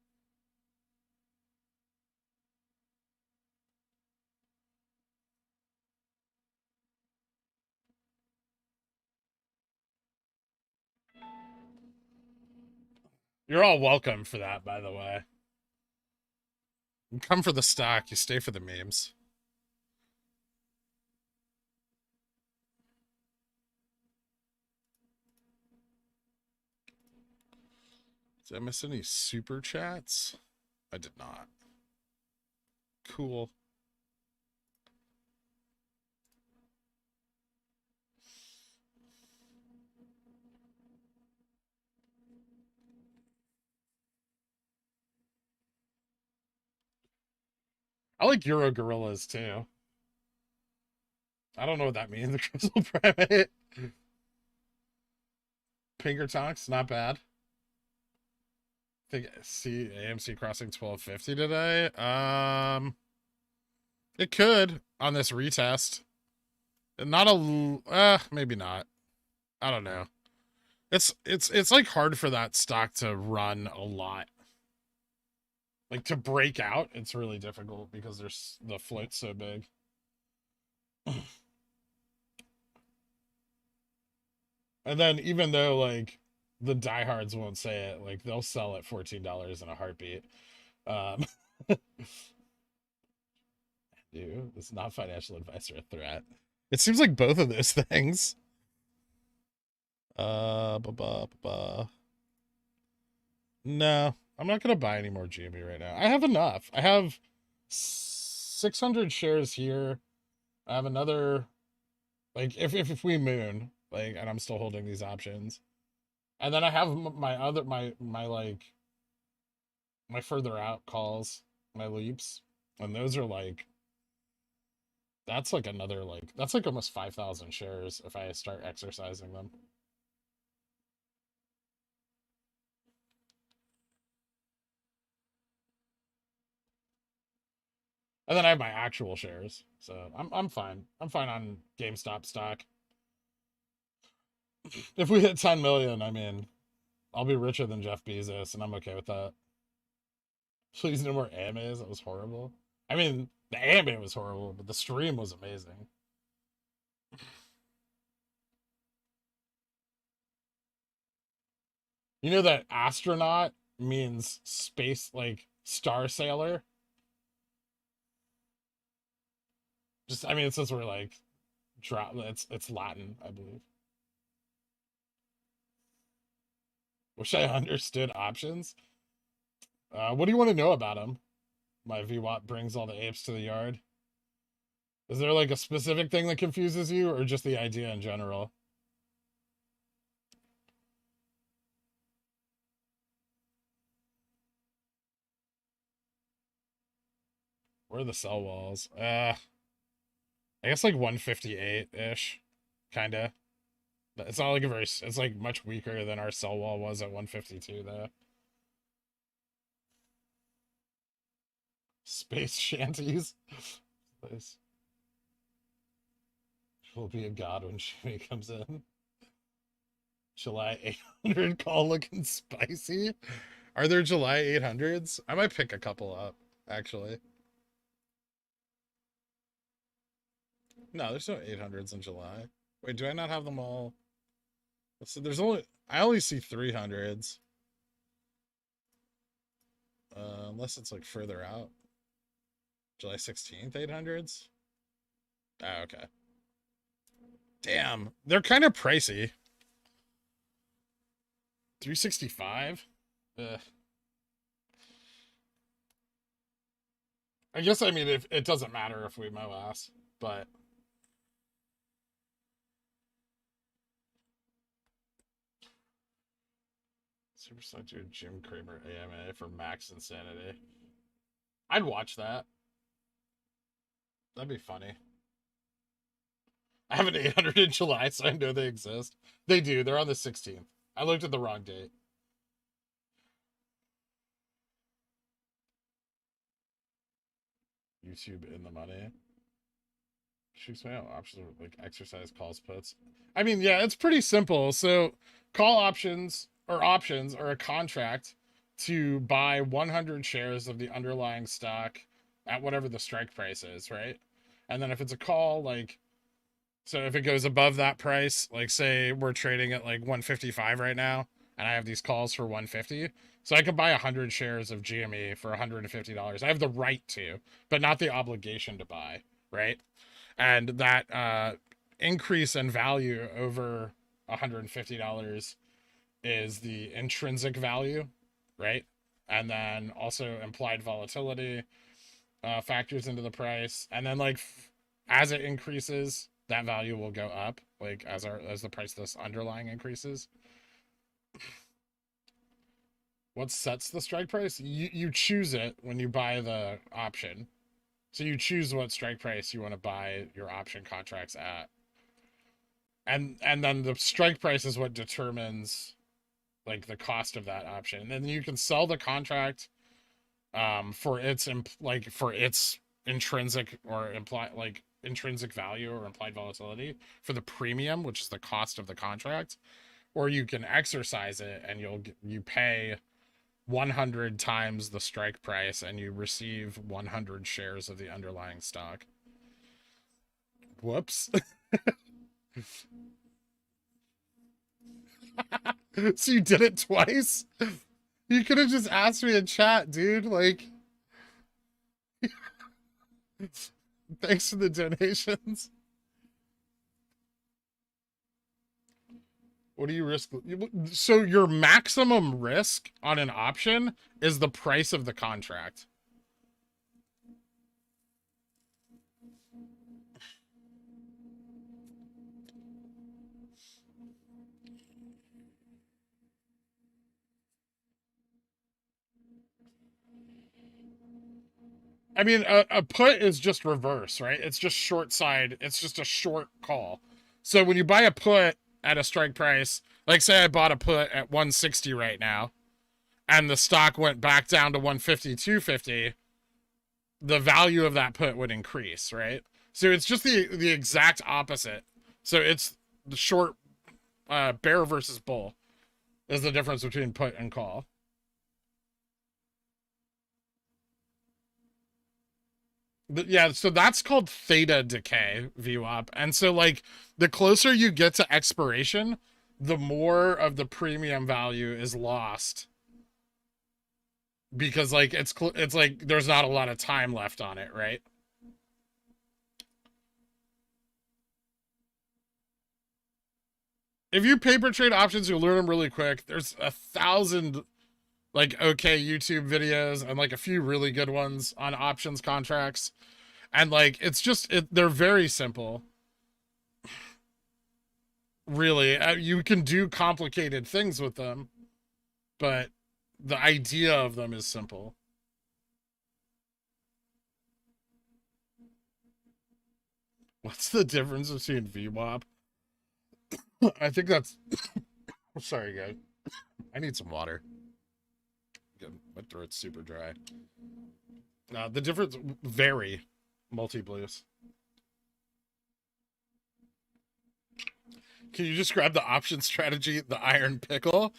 You're all welcome for that, by the way. You come for the stock, you stay for the memes. Did I miss any super chats? I did not. Cool. I like Euro Gorillas too. I don't know what that means. The Crystal Primate. Pinkertonks, not bad. I think AMC crossing 1250 today. It could on this retest. Not a maybe not. I don't know. It's like hard for that stock to run a lot. Like to break out, it's really difficult because there's the float's so big. And then even though like the diehards won't say it, like they'll sell at $14 in a heartbeat. Um Dude, it's not financial advice or a threat. It seems like both of those things. Ba -ba -ba. No, I'm not gonna buy any more GME right now. I have enough. I have 600 shares here. I have another, like, if we moon, like, and I'm still holding these options, and then I have my other my like my further out calls, my leaps, and those are like that's like another like that's like almost 5,000 shares if I start exercising them. And then I have my actual shares. So I'm fine. I'm fine on GameStop stock. If we hit 10 million, I mean, I'll be richer than Jeff Bezos, and I'm okay with that. Please no more animes. That was horrible. I mean, the anime was horrible, but the stream was amazing. You know that astronaut means space, like star sailor? Just, I mean, since we're like, it's Latin, I believe. Wish I understood options. What do you want to know about him? My VWAP brings all the apes to the yard. Is there like a specific thing that confuses you, or just the idea in general? Where are the cell walls? I guess like 158-ish, kinda. It's not like a very. It's like much weaker than our cell wall was at 152 though. Space shanties. This will be a god when Jimmy comes in. July 800 call looking spicy. Are there July 800s? I might pick a couple up, actually. No, there's no 800s in July. Wait, do I not have them all? So there's only I only see 300s. Unless it's like further out. July 16th, 800s. Oh, okay. Damn, they're kind of pricey. 365. I guess I mean if it doesn't matter if we mow ass, but Super Selector Jim Cramer AMA for Max Insanity. I'd watch that. That'd be funny. I have an 800 in July, so I know they exist. They do. They're on the 16th. I looked at the wrong date. YouTube in the money. Choose my options like exercise calls puts. I mean, yeah, it's pretty simple. So call options are a contract to buy 100 shares of the underlying stock at whatever the strike price is, right? And then if it's a call, like, so if it goes above that price, like say we're trading at like 155 right now, and I have these calls for 150, so I could buy 100 shares of GME for $150. I have the right to, but not the obligation to buy, right? And that increase in value over $150 is the intrinsic value, right? And then also implied volatility factors into the price, and then like as it increases, that value will go up, like as the price of this underlying increases. What sets the strike price? You choose it when you buy the option. So you choose what strike price you want to buy your option contracts at. And then the strike price is what determines like the cost of that option. And then you can sell the contract for its intrinsic or implied like intrinsic value or implied volatility for the premium, which is the cost of the contract, or you can exercise it and you pay 100 times the strike price and you receive 100 shares of the underlying stock. Whoops. So you did it twice? You could have just asked me in chat, dude. Like, thanks for the donations. What do you risk? So your maximum risk on an option is the price of the contract. I mean, a put is just reverse, right? It's just short side. It's just a short call. So when you buy a put at a strike price, like say I bought a put at 160 right now, and the stock went back down to 150, 250, the value of that put would increase, right? So it's just the exact opposite. So it's the short bear versus bull is the difference between put and call. Yeah, so that's called theta decay VWAP. And so like the closer you get to expiration, the more of the premium value is lost because like it's like there's not a lot of time left on it, right? If you paper trade options, you'll learn them really quick. There's 1,000 like okay YouTube videos and like a few really good ones on options contracts. And like it's just they're very simple. Really, you can do complicated things with them, but the idea of them is simple. What's the difference between VWAP? I think that's sorry guys. I need some water. My throat's super dry. The difference vary multi-blues. Can you describe the option strategy, the iron pickle?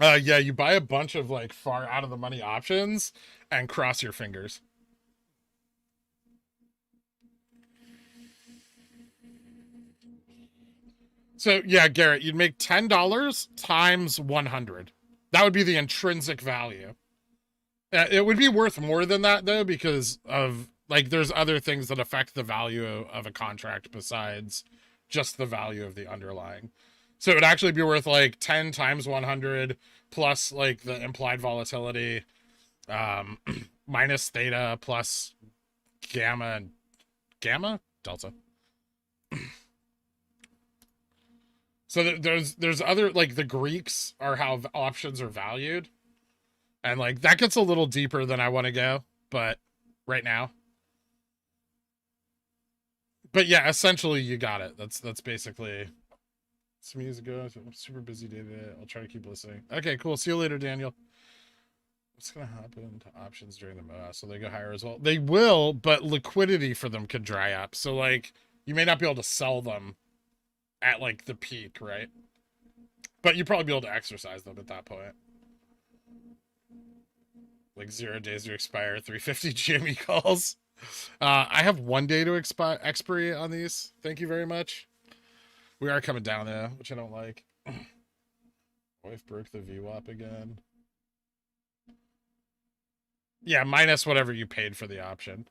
Yeah, you buy a bunch of like far out of the money options and cross your fingers. So yeah, Garrett, you'd make $10 times 100. That would be the intrinsic value. It would be worth more than that though, because of like there's other things that affect the value of a contract besides just the value of the underlying. So it would actually be worth like 10 times 100 plus like the implied volatility, minus theta plus gamma and delta. So there's other like the Greeks are how options are valued, and like that gets a little deeper than I want to go, but right now. But yeah, essentially you got it. That's basically some music goes. I'm super busy day today. I'll try to keep listening. Okay, cool. See you later, Daniel. What's going to happen to options during the MOA? So they go higher as well. They will, but liquidity for them could dry up. So, like, you may not be able to sell them at, like, the peak, right? But you'd probably be able to exercise them at that point. Like 0 days to expire, 350 GME calls. I have 1 day to expiry on these. Thank you very much. We are coming down though, which I don't like. Wife broke the VWAP again. Yeah, minus whatever you paid for the option.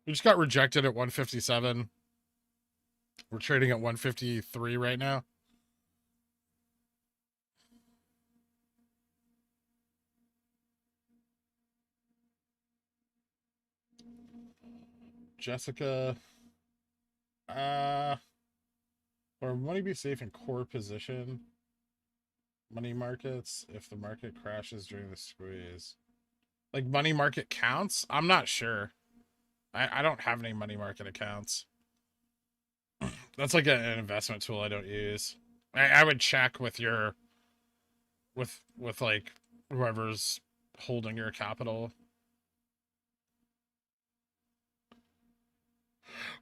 We just got rejected at 157. We're trading at 153 right now. Jessica. Or money be safe in core position. Money markets if the market crashes during the squeeze. Like money market counts? I'm not sure. I don't have any money market accounts. That's like an investment tool I don't use. I would check with your with like whoever's holding your capital.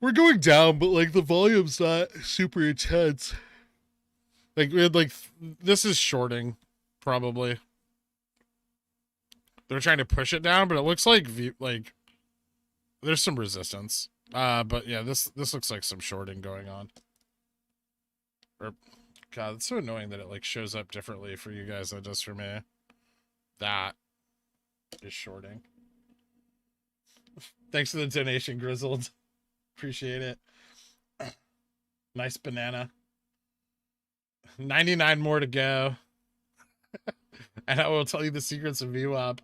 We're going down, but like the volume's not super intense. Like we had like this is shorting, probably. They're trying to push it down, but it looks like there's some resistance. But yeah, this looks like some shorting going on. Or God, it's so annoying that it like shows up differently for you guys than it does for me. That is shorting. Thanks for the donation, Grizzled. Appreciate it. Nice banana. 99 more to go. And I will tell you the secrets of VWAP.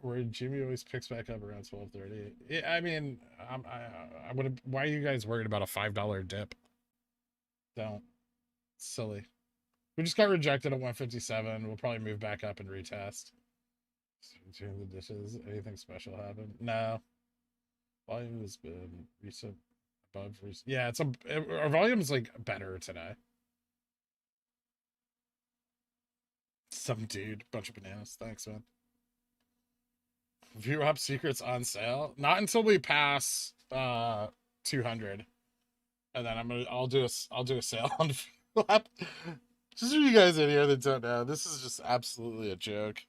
Where Jimmy always picks back up around 12:30. Yeah, I mean, I would. Why are you guys worried about a $5 dip? Don't. It's silly. We just got rejected at 157. We'll probably move back up and retest. Doing the dishes. Anything special happen? No. Volume has been recent above recent. Yeah, our volume is like better today. Some dude, bunch of bananas. Thanks, man. VWAP secrets on sale. Not until we pass 200, and then I'll do a sale on VWAP. Just for you guys in here that don't know, this is just absolutely a joke.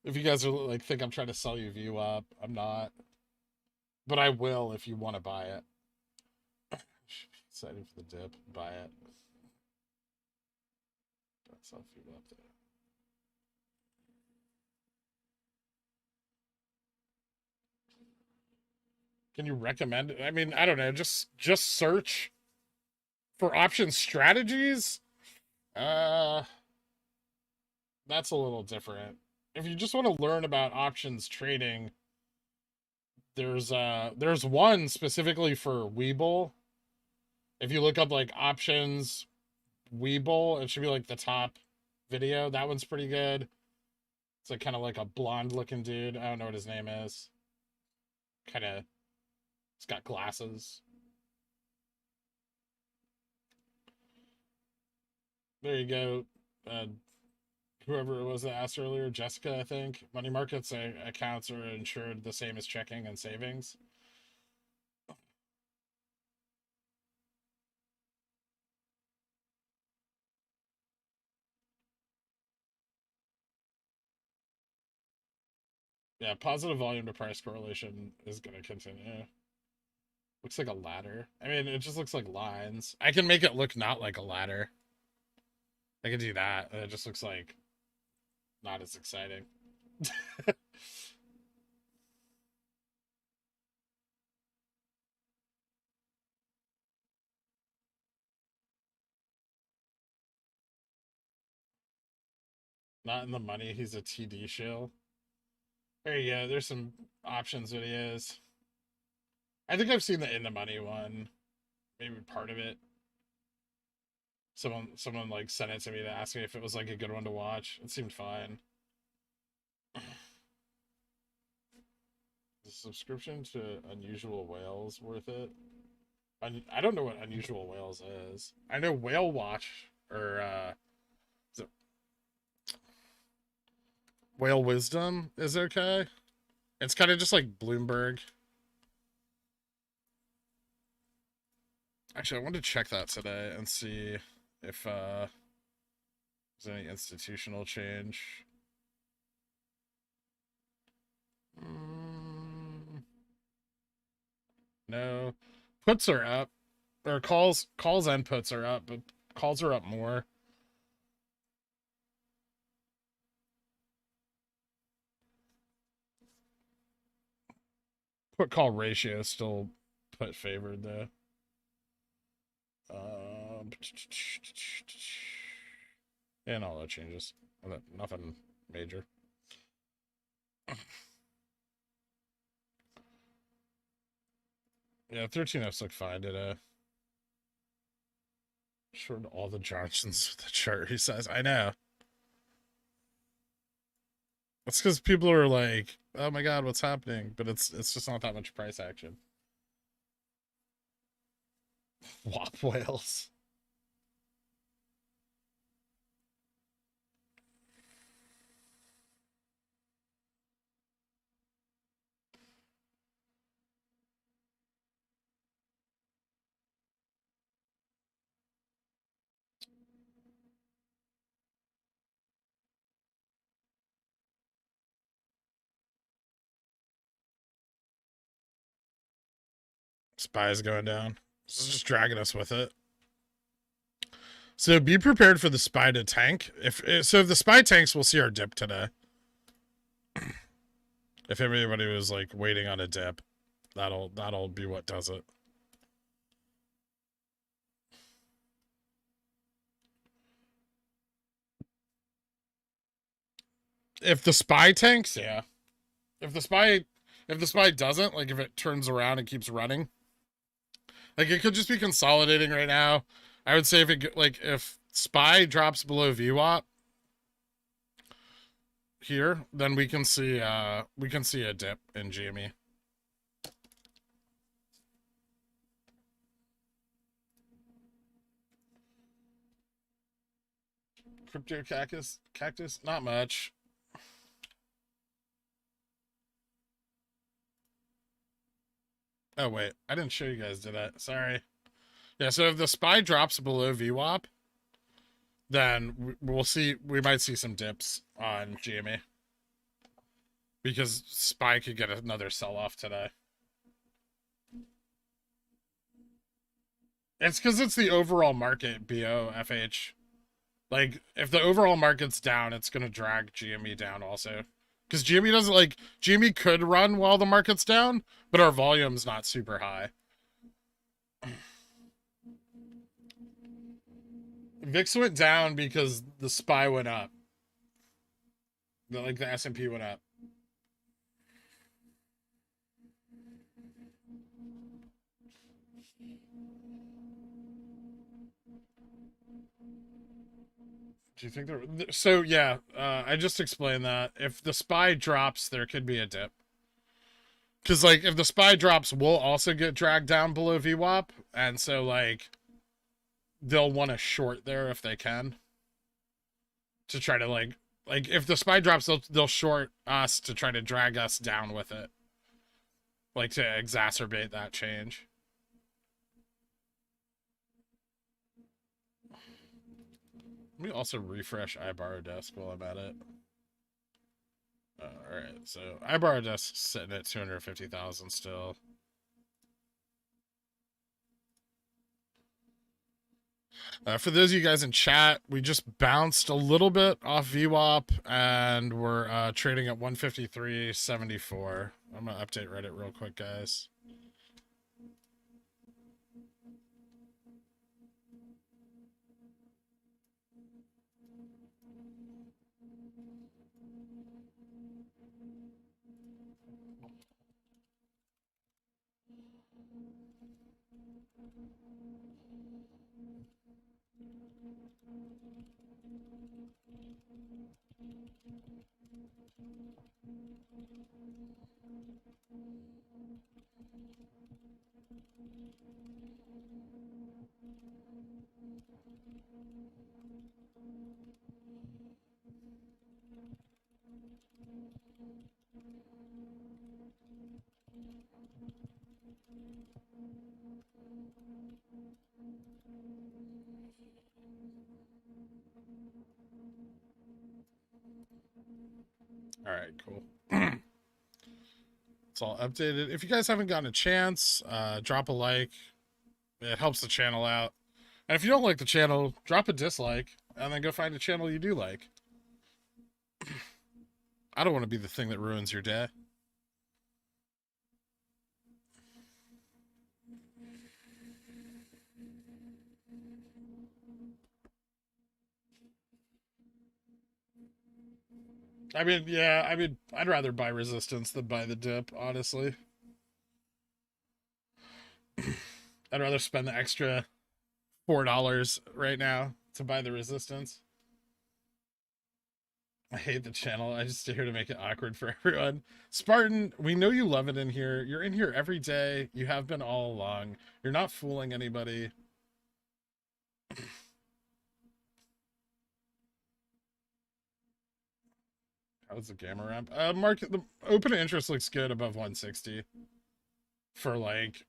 If you guys are like think I'm trying to sell you VWAP, I'm not. But I will if you want to buy it. Should be excited for the dip. Buy it. That's all VWAP there. Can you recommend it? I mean, I don't know. Just search for option strategies. That's a little different. If you just want to learn about options trading, there's one specifically for WeBull. If you look up like options WeBull, it should be like the top video. That one's pretty good. It's like kind of like a blonde looking dude. I don't know what his name is. Kind of, he's got glasses. There you go. Whoever it was that asked earlier, Jessica, I think. Money markets accounts are insured the same as checking and savings. Yeah, positive volume to price correlation is going to continue. Looks like a ladder. I mean, it just looks like lines. I can make it look not like a ladder. I can do that. It just looks like not as exciting. Not in the money. He's a TD shill. There you go. There's some options videos. I think I've seen the in the money one. Maybe part of it. Someone like sent it to me to ask me if it was like a good one to watch. It seemed fine. This subscription to Unusual Whales worth it? I don't know what Unusual Whales is. I know Whale Watch or is it Whale Wisdom is okay. It's kind of just like Bloomberg. Actually, I wanted to check that today and see if there's any institutional change. No. Puts are up. Or calls and puts are up, but calls are up more. Put call ratio is still put favored though. And all that changes. Nothing major. Yeah, 13Fs look fine today. Short all the Johnsons with the chart, he says. I know. It's because people are like, oh my god, what's happening? But it's just not that much price action. Wop whales. Spy's going down. This is just dragging us with it. So be prepared for the spy to tank. If the spy tanks, we'll see our dip today. If everybody was like waiting on a dip, that'll be what does it. If the spy tanks, yeah. If the spy doesn't, like if it turns around and keeps running, like it could just be consolidating right now. I would say if spy drops below VWAP here, then we can see a dip in GME. Crypto cactus, not much. Oh wait, I didn't show you guys, did I? Sorry. Yeah, so if the spy drops below VWAP, then we might see some dips on GME. Because spy could get another sell-off today. It's because it's the overall market, BOFH. Like, if the overall market's down, it's going to drag GME down also. Because GME doesn't, like, GME could run while the market's down, but our volume's not super high. VIX went down because the SPY went up. The S&P went up. Do you think there... So, yeah, I just explained that. If the SPY drops, there could be a dip. Because, like, if the SPY drops, we'll also get dragged down below VWAP. And so, like, they'll want to short there if they can. To try to, like if the SPY drops, they'll short us to try to drag us down with it. Like, to exacerbate that change. Let me also refresh iBorrowDesk while I'm at it. Alright, so iBorrowDesk's sitting at 250,000 still. For those of you guys in chat, we just bounced a little bit off VWAP, and we're trading at 153.74. I'm going to update Reddit real quick, guys. All right, cool. It's all updated. If you guys haven't gotten a chance, drop a like. It helps the channel out. And if you don't like the channel, drop a dislike and then go find a channel you do like. I don't want to be the thing that ruins your day. I mean, yeah, I'd rather buy resistance than buy the dip, honestly. I'd rather spend the extra $4 right now to buy the resistance. I hate the channel. I just here to make it awkward for everyone. Spartan, we know you love it in here. You're in here every day. You have been all along. You're not fooling anybody. How's the gamma ramp? Market, the open interest looks good above 160 for like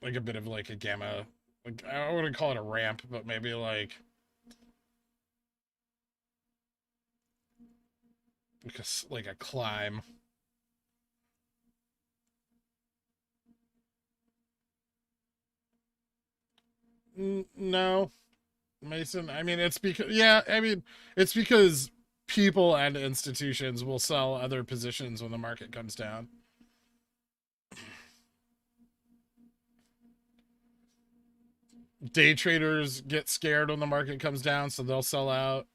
a bit of like a gamma. Like I wouldn't call it a ramp, but maybe like a climb. No, Mason. I mean, it's because it's because people and institutions will sell other positions when the market comes down. Day traders get scared when the market comes down, so they'll sell out.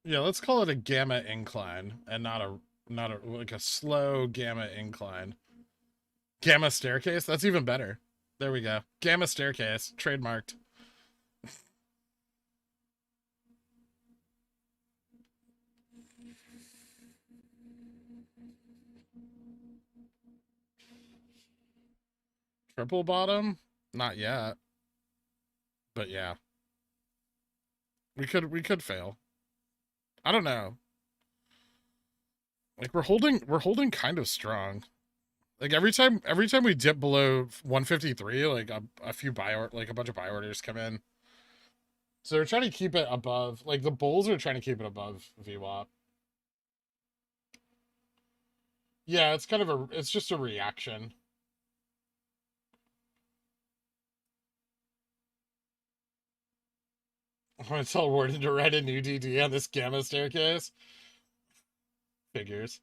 Yeah, let's call it a gamma incline and not a like a slow gamma incline. Gamma staircase? That's even better. There we go. Gamma staircase, trademarked. Triple bottom? Not yet. But yeah. We could fail. I don't know. Like we're holding kind of strong. Like every time we dip below 153, like a few like a bunch of buy orders come in. So they're trying to keep it above. Like the bulls are trying to keep it above VWAP. Yeah, it's kind of it's just a reaction. I'm gonna tell Warden to write a new DD on this gamma staircase. Figures.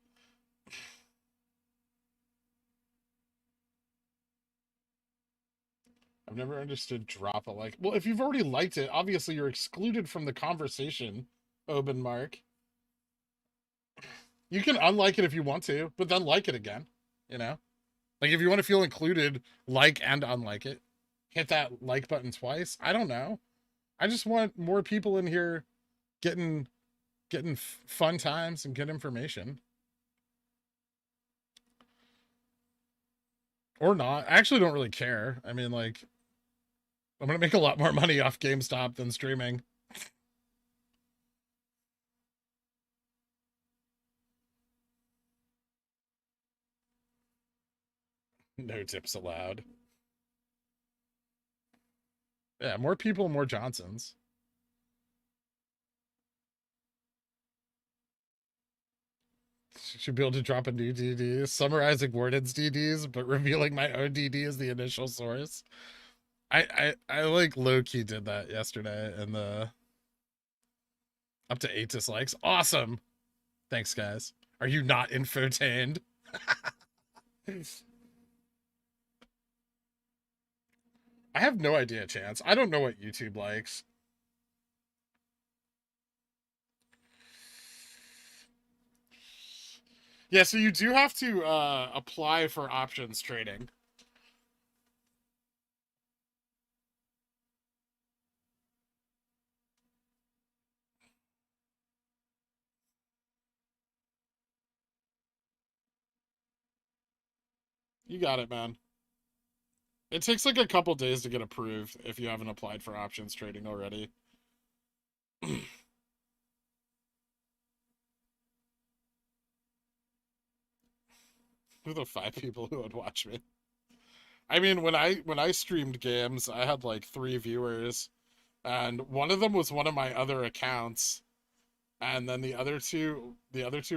I've never understood drop a like. Well, if you've already liked it, obviously you're excluded from the conversation, Oben Mark. You can unlike it if you want to, but then like it again. You know? Like if you want to feel included, like and unlike it. Hit that like button twice. I don't know. I just want more people in here getting fun times and good information. Or not. I actually don't really care. I mean, like, I'm gonna make a lot more money off GameStop than streaming. No tips allowed. Yeah, more people, more Johnsons. Should be able to drop a new DD, summarizing Warden's DDs, but revealing my own DD as the initial source. I like low key did that yesterday, and the up to 8 dislikes. Awesome. Thanks, guys. Are you not infotained? I have no idea, Chance. I don't know what YouTube likes. Yeah, so you do have to apply for options trading. You got it, man. It takes like a couple days to get approved if you haven't applied for options trading already. Who are the 5 people who would watch me? I mean, when I streamed games, I had like 3 viewers, and one of them was one of my other accounts, and then the other two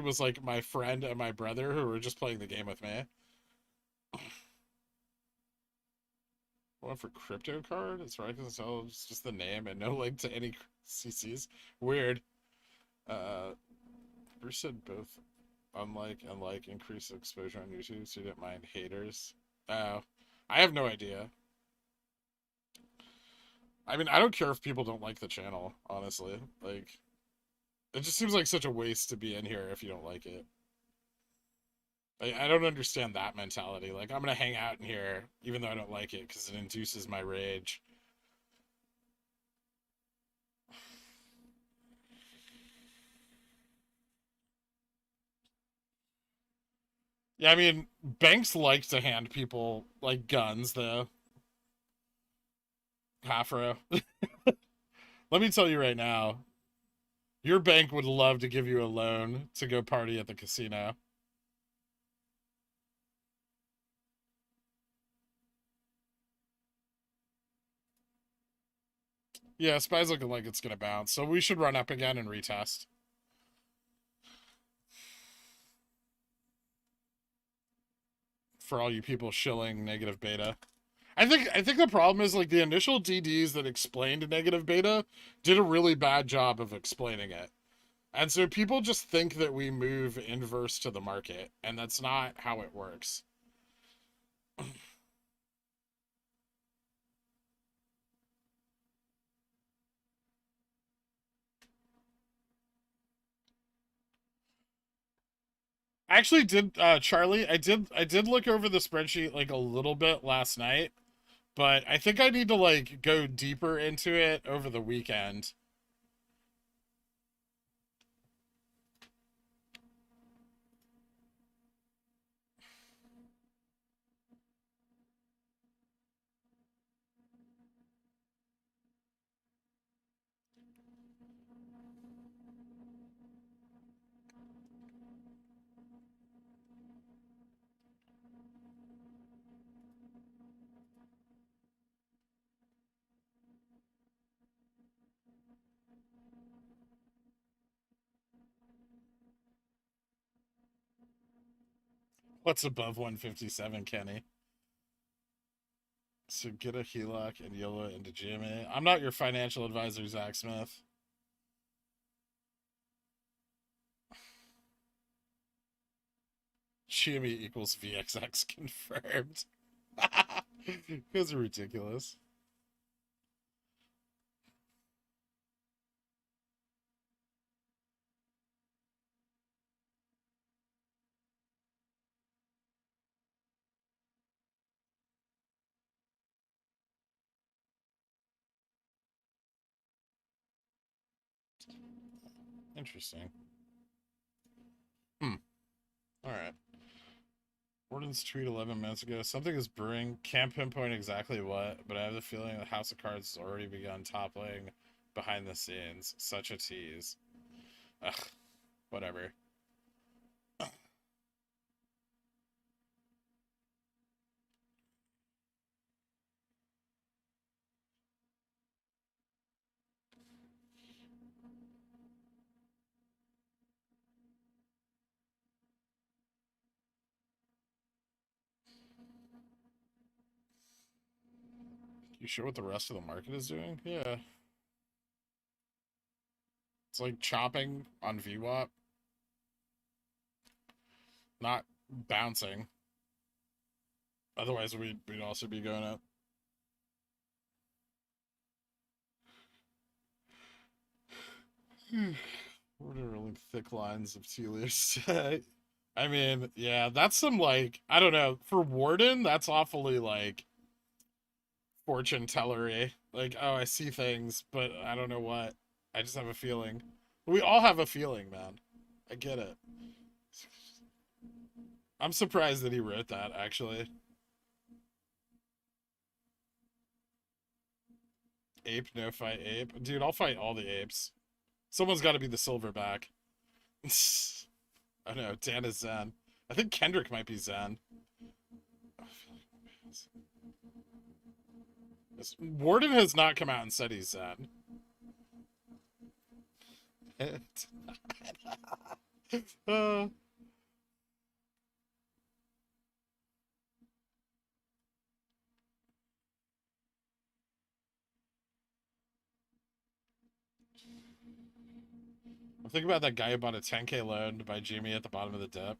was like my friend and my brother who were just playing the game with me. One for crypto card? It's right because it's just the name and no link to any CCs. Weird. Bruce said both unlike and like increase exposure on YouTube, so you didn't mind haters. Oh, I have no idea. I mean, I don't care if people don't like the channel, honestly. Like, it just seems like such a waste to be in here if you don't like it. I don't understand that mentality. Like, I'm gonna hang out in here even though I don't like it because it induces my rage. Yeah, I mean, banks like to hand people like guns, though. Halfro. Let me tell you right now, your bank would love to give you a loan to go party at the casino. Yeah, SPY's looking like it's gonna bounce, so we should run up again and retest. For all you people shilling negative beta. I think the problem is like the initial DDs that explained negative beta did a really bad job of explaining it. And so people just think that we move inverse to the market, and that's not how it works. I actually did Charlie, I did look over the spreadsheet like a little bit last night, but I think I need to like go deeper into it over the weekend. What's above 157, Kenny? So get a HELOC and YOLO into GMA. I'm not your financial advisor, Zach Smith. GME equals VXX confirmed. Those are ridiculous. Interesting. Hmm. All right. Gordon's tweet 11 minutes ago. Something is brewing. Can't pinpoint exactly what, but I have the feeling the House of Cards has already begun toppling behind the scenes. Such a tease. Ugh. Whatever. You sure what the rest of the market is doing? Yeah. It's like chopping on VWAP, not bouncing. Otherwise, we'd also be going up. What are really thick lines of tea leaves? I mean, yeah, that's some like I don't know. For Warden, that's awfully like fortune tellery. Like, oh, I see things, but I don't know what. I just have a feeling. We all have a feeling, man. I get it. I'm surprised that he wrote that, actually. Ape, no fight ape. Dude, I'll fight all the apes. Someone's got to be the silverback. I know, Dan is Zen. I think Kendrick might be Zen. Warden has not come out and said he's Zen. uh, I'm thinking about that guy who bought a 10K loan to buy Jimmy at the bottom of the dip.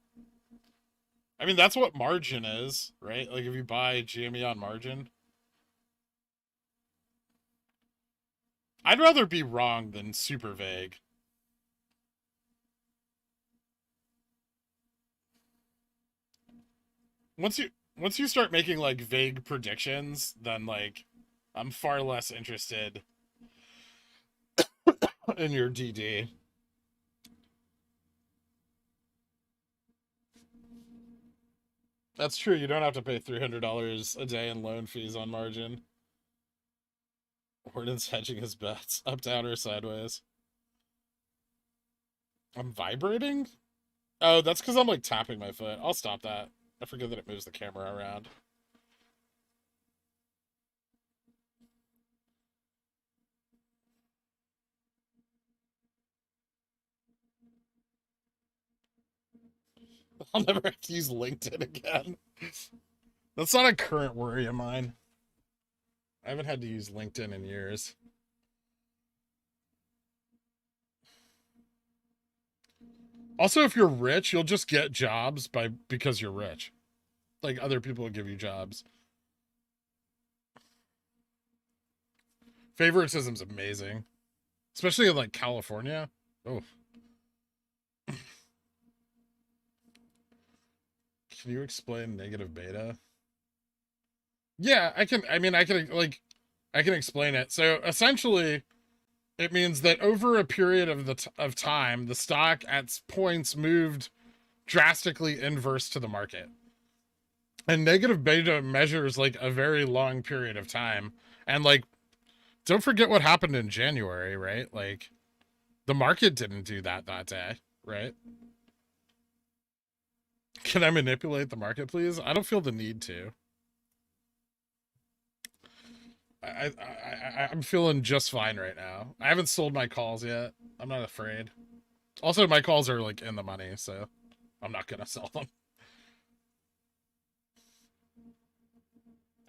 I mean, that's what margin is, right? Like, if you buy GME on margin. I'd rather be wrong than super vague. Once you start making, like, vague predictions, then, like, I'm far less interested in your DD. That's true. You don't have to pay $300 a day in loan fees on margin. Warden's hedging his bets up, down, or sideways. I'm vibrating? Oh, that's because I'm like tapping my foot. I'll stop that. I forget that it moves the camera around. I'll never have to use LinkedIn again. That's not a current worry of mine. I haven't had to use LinkedIn in years. Also, if you're rich, you'll just get jobs because you're rich. Like, other people will give you jobs. Favoritism's amazing. Especially in, like, California. Oh. Can you explain negative beta? Yeah, I can explain it. So, essentially, it means that over a period of time, the stock at points moved drastically inverse to the market. And negative beta measures like a very long period of time. And like, don't forget what happened in January, right? Like, the market didn't do that day, right? Can I manipulate the market, please? I don't feel the need to. I'm feeling just fine right now. I haven't sold my calls yet. I'm not afraid. Also, my calls are like in the money, so I'm not gonna sell them.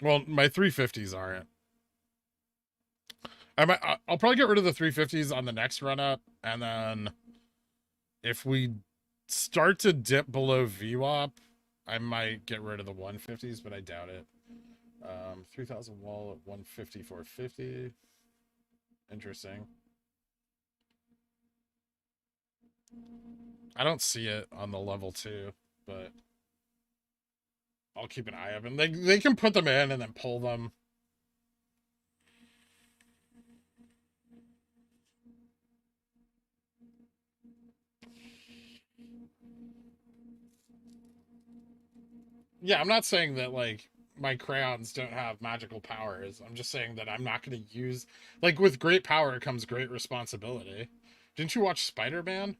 Well, my 350s aren't. I'll probably get rid of the 350s on the next run up, and then if we start to dip below VWAP, I might get rid of the 150s, but I doubt it. 3,000 wall at 154.50. Interesting. I don't see it on the level 2, but I'll keep an eye open. They can put them in and then pull them. Yeah, I'm not saying that like my crayons don't have magical powers. I'm just saying that I'm not going to use, like, with great power comes great responsibility. Didn't you watch Spider-Man?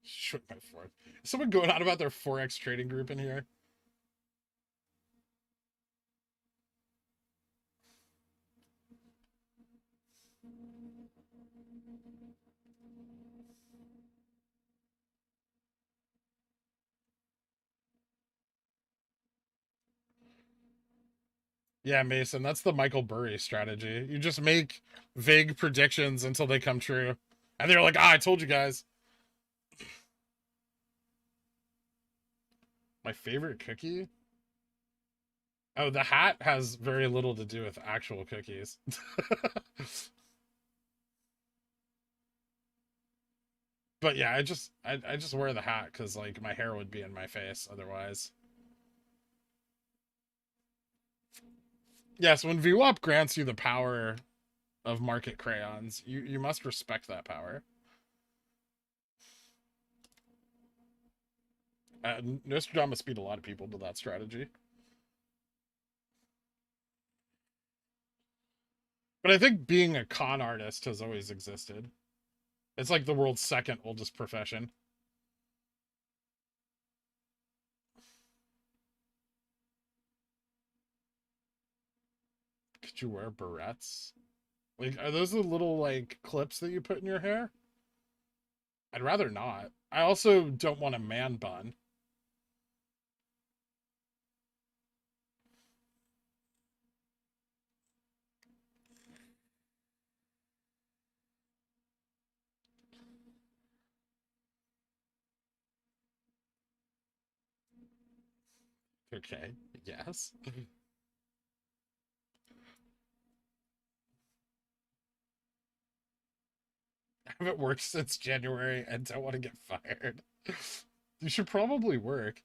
Short my fourth. Is someone going on about their Forex trading group in here? Yeah, Mason, that's the Michael Burry strategy. You just make vague predictions until they come true. And they're like, I told you guys. My favorite cookie? Oh, the hat has very little to do with actual cookies. But yeah, I just wear the hat because like my hair would be in my face otherwise. Yes, when VWAP grants you the power of market crayons, you must respect that power. Nostradamus beat a lot of people to that strategy. But I think being a con artist has always existed. It's like the world's second oldest profession. Should you wear barrettes? Like, are those the little, like, clips that you put in your hair? I'd rather not. I also don't want a man bun. Okay, yes. I haven't worked since January and don't want to get fired. You should probably work.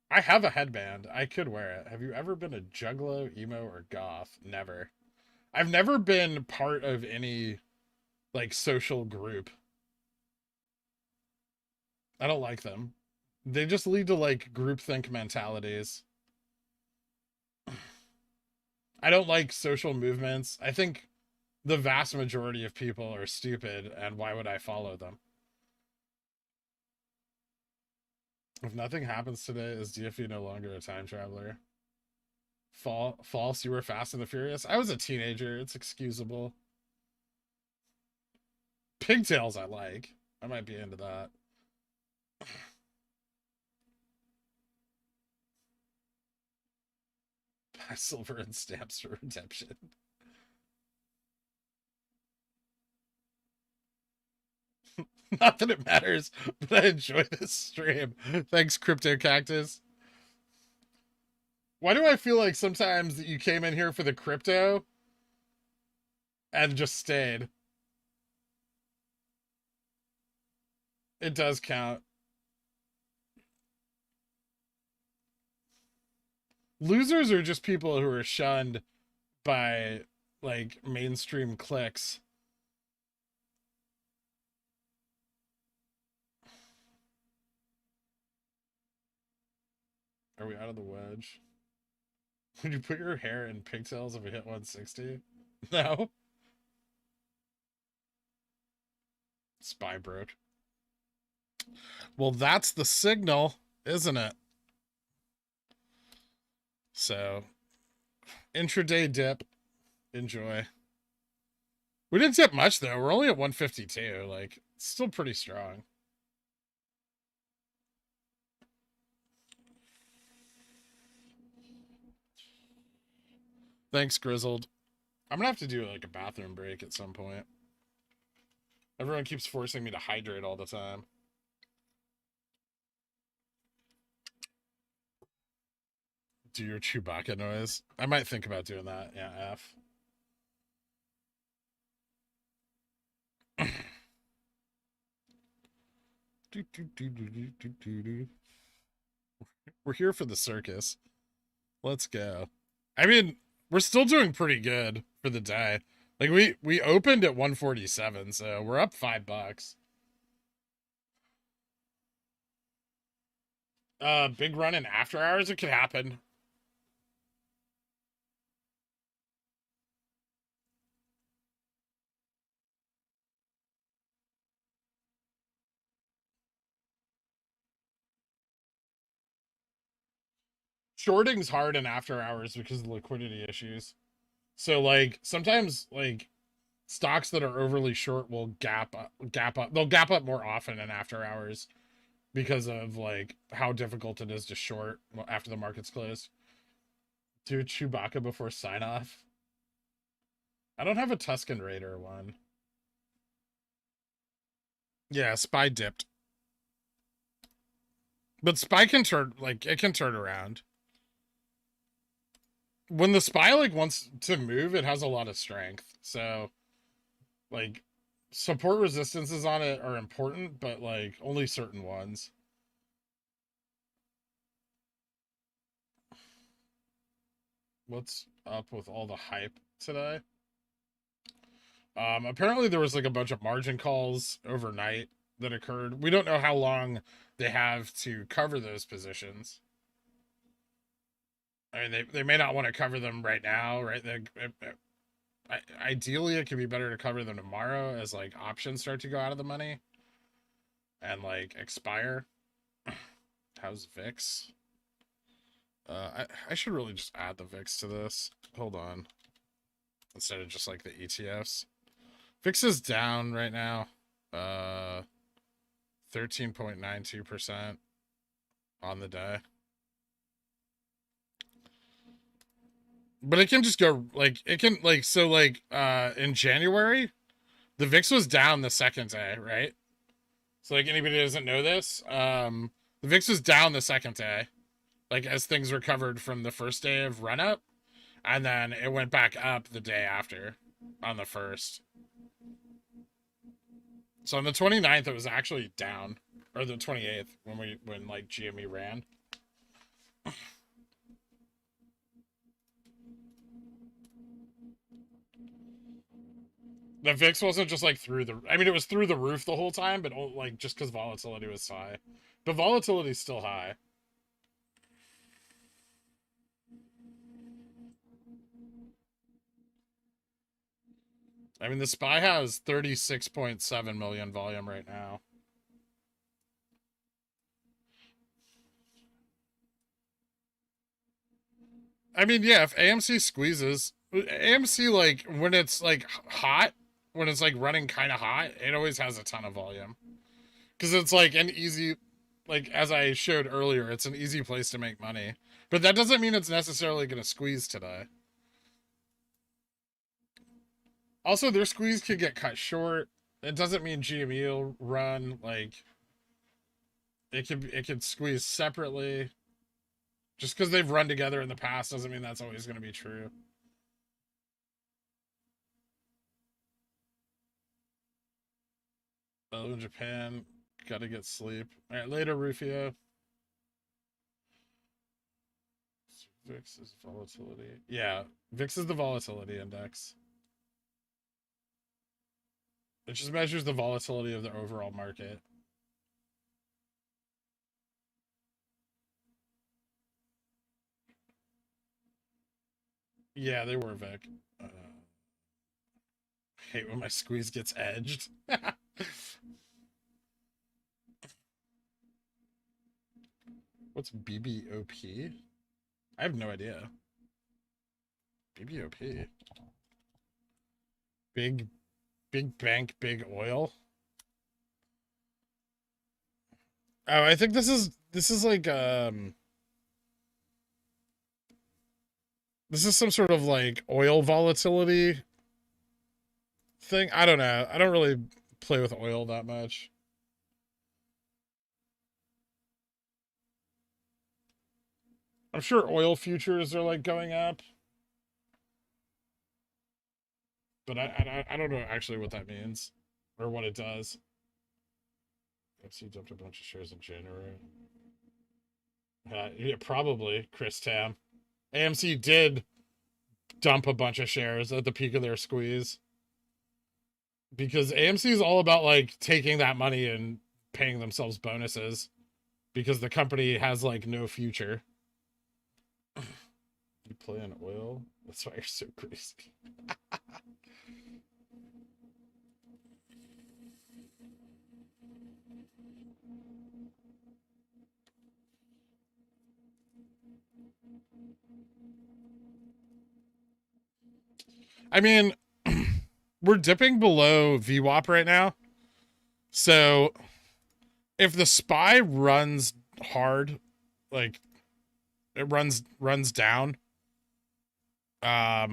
I have a headband. I could wear it. Have you ever been a juggalo, emo, or goth? Never. I've never been part of any, like, social group. I don't like them. They just lead to, like, groupthink mentalities. I don't like social movements. I think the vast majority of people are stupid, and why would I follow them? If nothing happens today, is DFE no longer a time traveler? False, you were Fast and the Furious? I was a teenager. It's excusable. Pigtails I like. I might be into that. Buy silver and stamps for redemption. Not that it matters, but I enjoy this stream. Thanks, Crypto Cactus. Why do I feel like sometimes that you came in here for the crypto and just stayed? It does count. Losers are just people who are shunned by, like, mainstream cliques. Are we out of the wedge? Would you put your hair in pigtails if we hit 160? No. Spy broke. Well, that's the signal, isn't it? So, intraday dip. Enjoy. We didn't dip much, though. We're only at 152. Like, it's still pretty strong. Thanks, Grizzled. I'm gonna have to do, like, a bathroom break at some point. Everyone keeps forcing me to hydrate all the time. Do your Chewbacca noise. I might think about doing that. Yeah, F. We're here for the circus. Let's go. I mean, we're still doing pretty good for the day. Like, we opened at 147, so we're up $5. Big run in after hours, it could happen. Shorting's hard in after hours because of liquidity issues. So, like, sometimes, like, stocks that are overly short will gap up. They'll gap up more often in after hours because of, like, how difficult it is to short after the market's closed. Do Chewbacca before sign off. I don't have a Tuscan Raider one. Yeah, Spy dipped. But Spy can turn, like, it can turn around. When the Spy, like, wants to move, it has a lot of strength. So, like, support resistances on it are important, but, like, only certain ones. What's up with all the hype today? Apparently there was, like, a bunch of margin calls overnight that occurred. We don't know how long they have to cover those positions. I mean, they may not want to cover them right now, right? Ideally, it could be better to cover them tomorrow as, like, options start to go out of the money and, like, expire. How's VIX? I should really just add the VIX to this. Hold on. Instead of just like the ETFs. VIX is down right now. 13.92% on the day. But it can just go like it can like so like in January, the VIX was down the second day, right? So like anybody who doesn't know this, the VIX was down the second day, like as things recovered from the first day of run up, and then it went back up the day after on the first. So on the 29th it was actually down, or the 28th when like GME ran. The VIX wasn't just like through the, I mean, it was through the roof the whole time, but like just because volatility was high. But volatility's still high. I mean, the SPY has 36.7 million volume right now. I mean, yeah, if AMC squeezes, AMC, like, when it's, like, hot, when it's, like, running kind of hot, it always has a ton of volume. Because it's, like, an easy, like, as I showed earlier, it's an easy place to make money. But that doesn't mean it's necessarily going to squeeze today. Also, their squeeze could get cut short. It doesn't mean GME will run, like, it could squeeze separately. Just because they've run together in the past doesn't mean that's always going to be true. Oh, in Japan, gotta get sleep. All right, later, Rufio. VIX is volatility. Yeah, VIX is the volatility index. It just measures the volatility of the overall market. Yeah, they were VIC. Hate when my squeeze gets edged. What's BBOP? I have no idea. BBOP. Big bank, big oil. Oh, I think this is like this is some sort of like oil volatility thing. I don't know. I don't really play with oil that much. I'm sure oil futures are like going up, but I don't know actually what that means or what it does. AMC dumped a bunch of shares in January. Yeah, probably Chris Tam. AMC did dump a bunch of shares at the peak of their squeeze because AMC is all about like taking that money and paying themselves bonuses because the company has like no future. You play in oil? That's why you're so crazy. I mean, we're dipping below VWAP right now. So if the SPY runs hard, like it runs down, I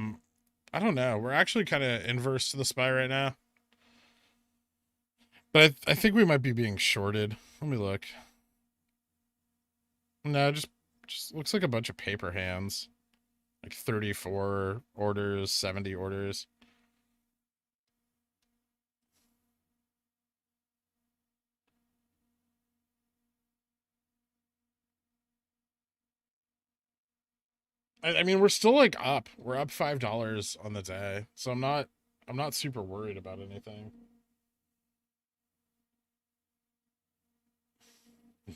don't know. We're actually kind of inverse to the SPY right now. But I think we might be being shorted. Let me look. No, just looks like a bunch of paper hands. Like 34 orders, 70 orders. I mean, we're still like up. We're up $5 on the day. So I'm not super worried about anything.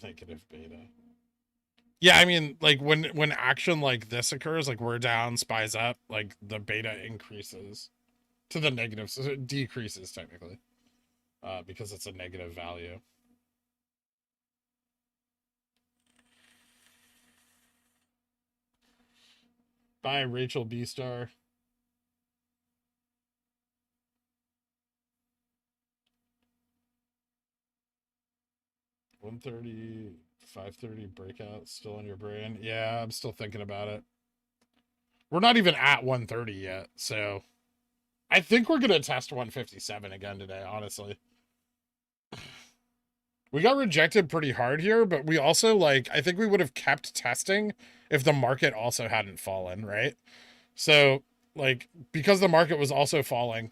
Negative beta. Yeah, I mean, like when action like this occurs, like we're down, SPY's up, like the beta increases to the negative, so it decreases technically, because it's a negative value. Bye, Rachel B. Star. $130, $530 breakout still in your brain? Yeah, I'm still thinking about it. We're not even at 130 yet, so I think we're gonna test 157 again today, honestly. We got rejected pretty hard here, but we also, like, I think we would have kept testing if the market also hadn't fallen, right? So, like, because the market was also falling,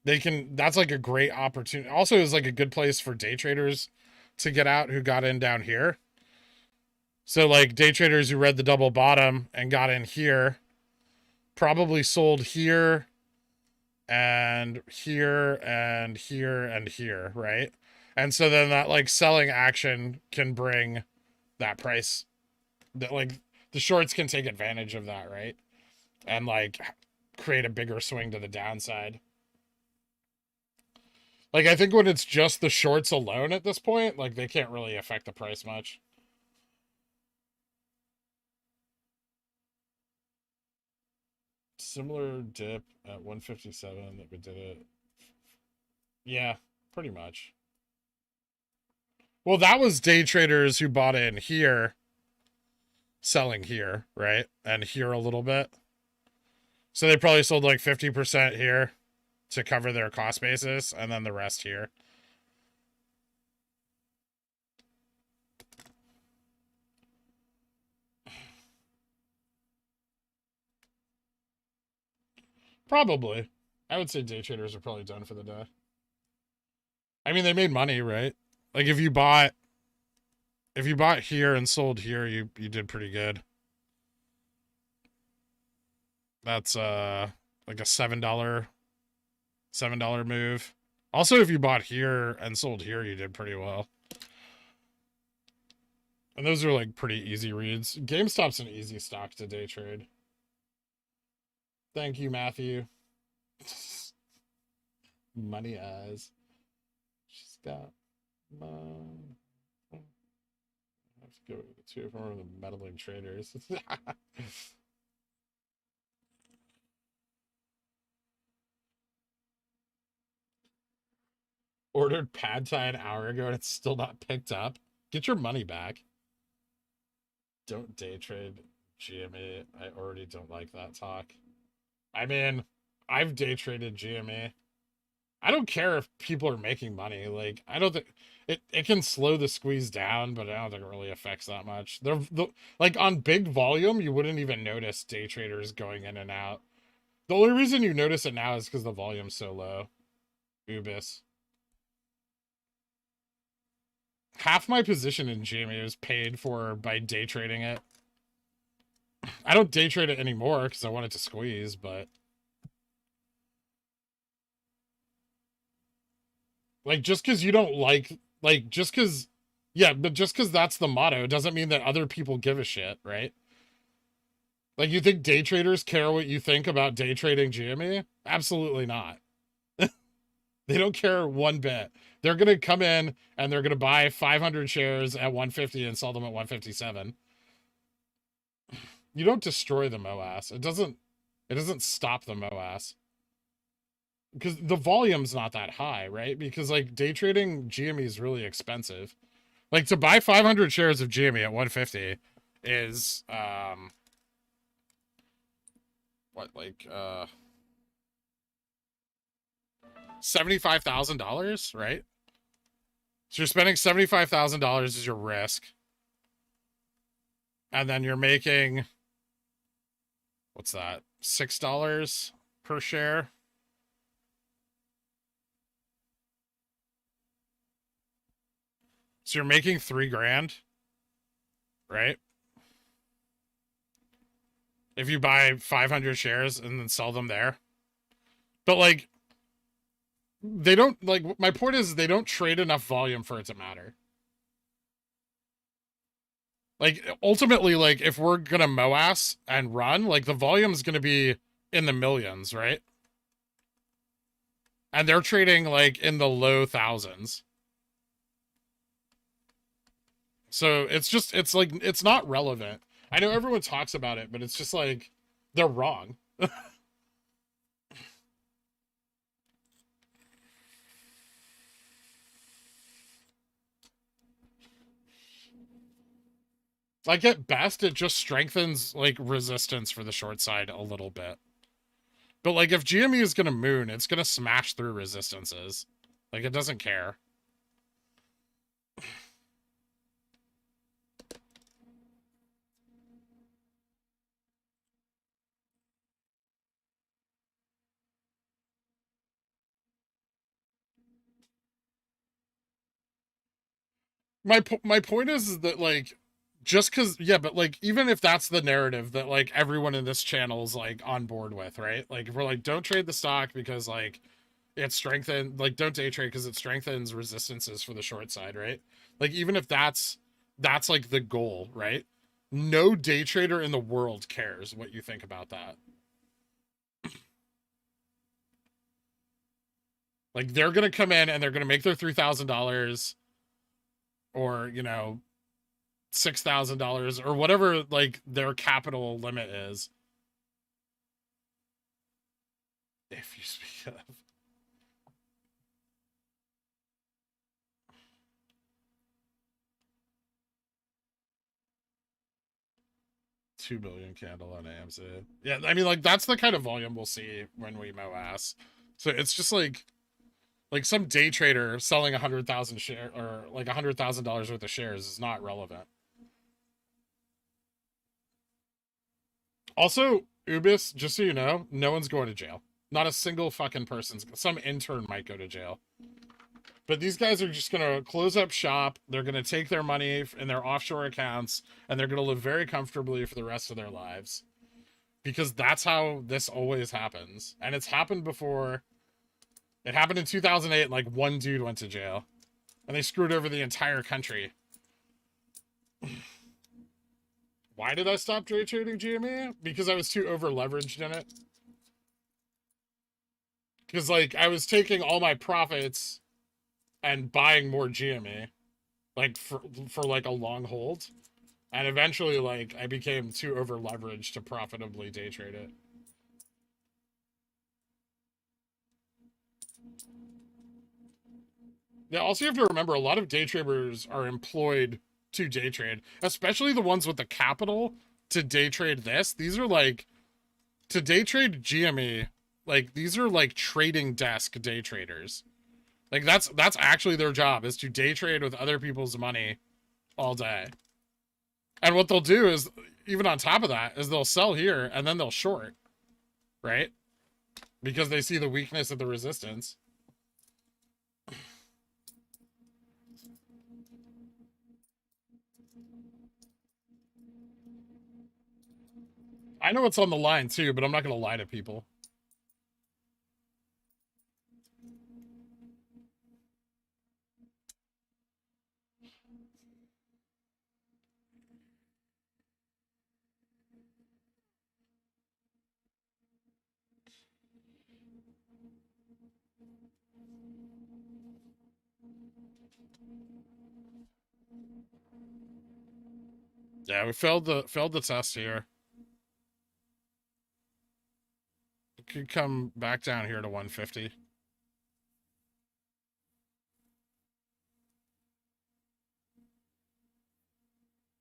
that's like a great opportunity. Also, is like a good place for day traders to get out who got in down here. So, like, day traders who read the double bottom and got in here probably sold here and here and here and here, right? And so then that, like, selling action can bring that price, that, like, the shorts can take advantage of that, right? And, like, create a bigger swing to the downside. Like, I think when it's just the shorts alone at this point, like, they can't really affect the price much. Similar dip at 157 that we did it. Yeah, pretty much. Well, that was day traders who bought in here, selling here, right? And here a little bit. So they probably sold like 50% here to cover their cost basis, and then the rest here. Probably. I would say day traders are probably done for the day. I mean, they made money, right? Like, if you bought here and sold here, you did pretty good. That's like a $7 move. Also, if you bought here and sold here, you did pretty well. And those are like pretty easy reads. GameStop's an easy stock to day trade. Thank you, Matthew. Money eyes. She's got money. I have to go to the two of them, the meddling traders. Ordered pad thai an hour ago and it's still not picked up. Get your money back. Don't day trade GME. I already don't like that talk. I mean, I've day traded GME. I don't care if people are making money. Like, I don't think it can slow the squeeze down, but I don't think it really affects that much. Like, on big volume, you wouldn't even notice day traders going in and out. The only reason you notice it now is because the volume's so low. Ubis. Half my position in GME was paid for by day trading it. I don't day trade it anymore because I want it to squeeze, but like, just because you don't like just because, yeah, but just because that's the motto doesn't mean that other people give a shit, right? Like, you think day traders care what you think about day trading GME? Absolutely not. They don't care one bit. They're going to come in and they're going to buy 500 shares at 150 and sell them at 157. You don't destroy the MOAS. It doesn't stop the MOAS. Because the volume's not that high, right? Because, like, day trading GME is really expensive. Like, to buy 500 shares of GME at 150 is $75,000, right? So you're spending $75,000 as your risk, and then you're making, what's that, $6 per share. So you're making $3,000, right? If you buy 500 shares and then sell them there. But, like, they don't, like, my point is they don't trade enough volume for it to matter. Like, ultimately, like, if we're gonna MOAS and run, like, the volume's gonna be in the millions, right? And they're trading, like, in the low thousands. So it's just, it's like, it's not relevant. I know everyone talks about it, but it's just like, They're wrong. Like at best, it just strengthens like resistance for the short side a little bit. But like if GME is gonna moon, it's gonna smash through resistances. Like it doesn't care. My point is that like just because yeah, but like even if that's the narrative that like everyone in this channel is like on board with, right? Like if we're like don't trade the stock because like it strengthens, like don't day trade because it strengthens resistances for the short side, right? Like even if that's like the goal, right? No day trader in the world cares what you think about that. Like they're gonna come in and they're gonna make their $3,000 or you know $6,000 or whatever like their capital limit is. If you speak of 2 million candle on AMC. Yeah, I mean like that's the kind of volume we'll see when we mow ass. So it's just like some day trader selling 100,000 share or like $100,000 worth of shares is not relevant. Also, Ubis, just so you know, no one's going to jail. Not a single fucking person's. Some intern might go to jail. But these guys are just going to close up shop. They're going to take their money in their offshore accounts and they're going to live very comfortably for the rest of their lives. Because that's how this always happens. And it's happened before. It happened in 2008. Like one dude went to jail. And they screwed over the entire country. Why did I stop day trading GME? Because I was too over leveraged in it. Because like I was taking all my profits and buying more GME, like for like a long hold, and eventually like I became too over leveraged to profitably day trade it. Yeah. Also, you have to remember a lot of day traders are employed to day trade, especially the ones with the capital to day trade this. These are like to day trade GME. Like these are like trading desk day traders. Like that's actually their job is to day trade with other people's money all day. And what they'll do is even on top of that is they'll sell here and then they'll short, right? Because they see the weakness of the resistance. I know it's on the line too, but I'm not going to lie to people. Yeah, we failed the test here. We could come back down here to 150.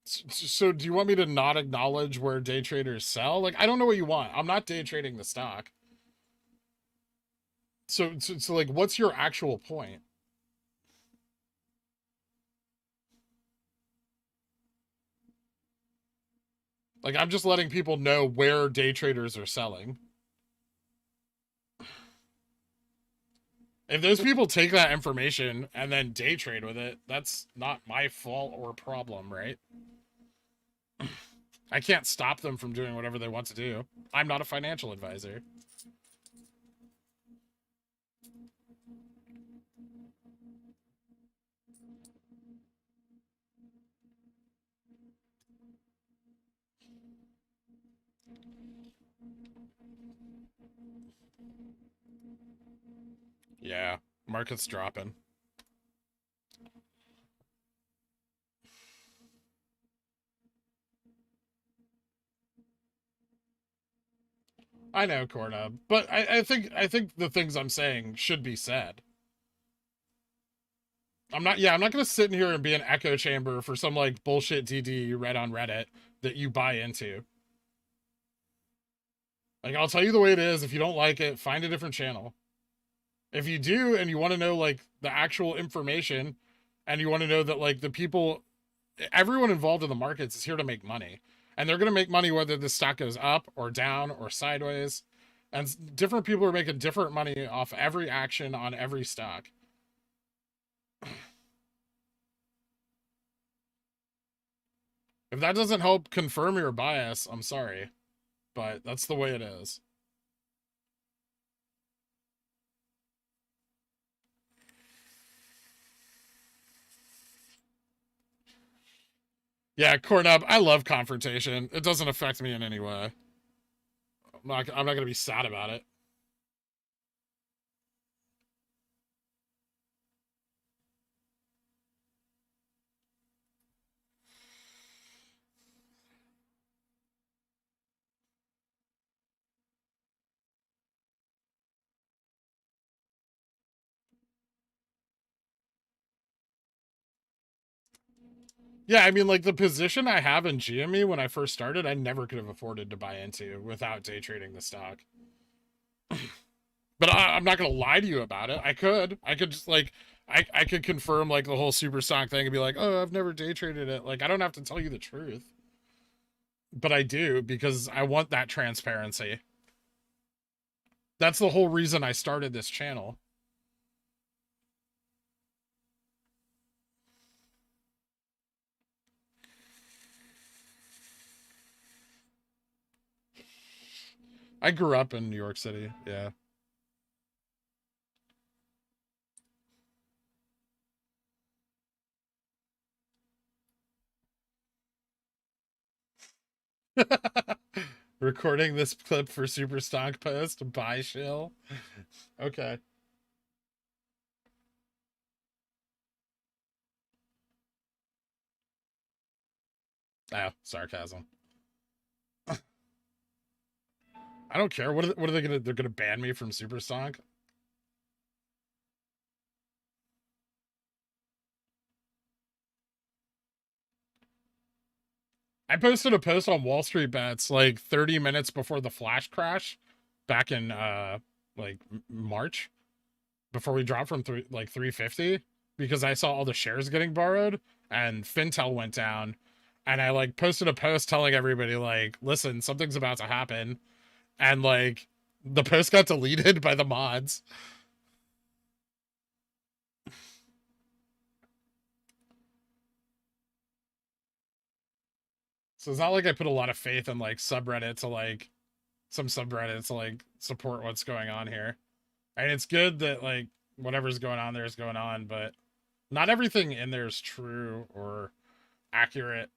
So do you want me to not acknowledge where day traders sell? Like I don't know what you want. I'm not day trading the stock. So like what's your actual point? Like I'm just letting people know where day traders are selling. If those people take that information and then day trade with it, that's not my fault or problem, right? I can't stop them from doing whatever they want to do. I'm not a financial advisor. Yeah, market's dropping. I know, Corna, but I think the things I'm saying should be said. I'm not gonna sit in here and be an echo chamber for some like bullshit DD you read on Reddit that you buy into. Like, I'll tell you the way it is. If you don't like it, find a different channel. If you do and you want to know like the actual information and you want to know that like the people, everyone involved in the markets is here to make money, and they're going to make money whether the stock goes up or down or sideways, and different people are making different money off every action on every stock. If that doesn't help confirm your bias, I'm sorry, but that's the way it is. Yeah, Cornub, I love confrontation. It doesn't affect me in any way. I'm not going to be sad about it. Yeah, I mean, like the position I have in GME when I first started, I never could have afforded to buy into without day trading the stock. But I'm not gonna lie to you about it. I could just like, I could confirm like the whole super stock thing and be like, oh, I've never day traded it. Like, I don't have to tell you the truth, but I do because I want that transparency. That's the whole reason I started this channel. I grew up in New York City. Yeah. Recording this clip for Super Stock Post. Bye, shill. Okay. Oh, sarcasm. I don't care. What are they gonna? They're gonna ban me from Super Stock. I posted a post on Wall Street Bets like 30 minutes before the flash crash back in like March, before we dropped from 350, because I saw all the shares getting borrowed and Fintel went down, and I like posted a post telling everybody like, listen, something's about to happen, and like the post got deleted by the mods. So it's not like I put a lot of faith in like subreddit to like some subreddits to like support what's going on here. And it's good that like whatever's going on there is going on, but not everything in there is true or accurate.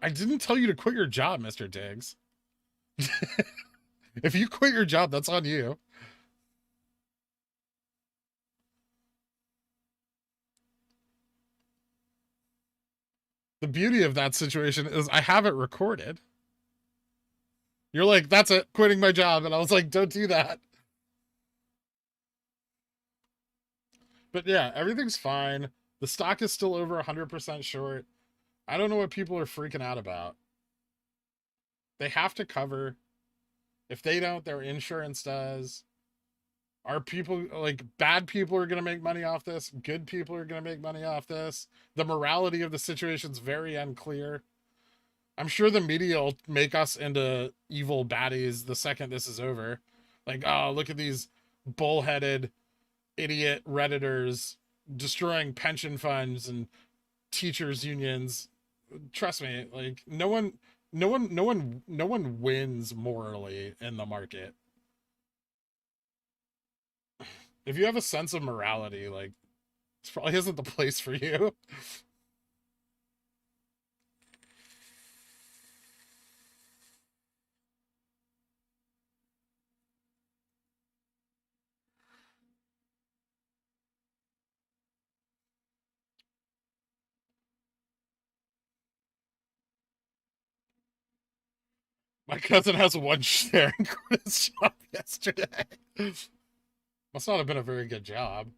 I didn't tell you to quit your job, Mr. Diggs. If you quit your job, that's on you. The beauty of that situation is I have it recorded. You're like, that's it, quitting my job. And I was like, don't do that. But yeah, everything's fine. The stock is still over 100% short. I don't know what people are freaking out about. They have to cover. If they don't, their insurance does. Are people like bad people are going to make money off this? Good people are going to make money off this? The morality of the situation's very unclear. I'm sure the media will make us into evil baddies the second this is over. Like, oh, look at these bullheaded idiot Redditors destroying pension funds and teachers unions. Trust me, like no one wins morally in the market. If you have a sense of morality, like this probably isn't the place for you. My cousin has one share and quit his job yesterday. Must not have been a very good job,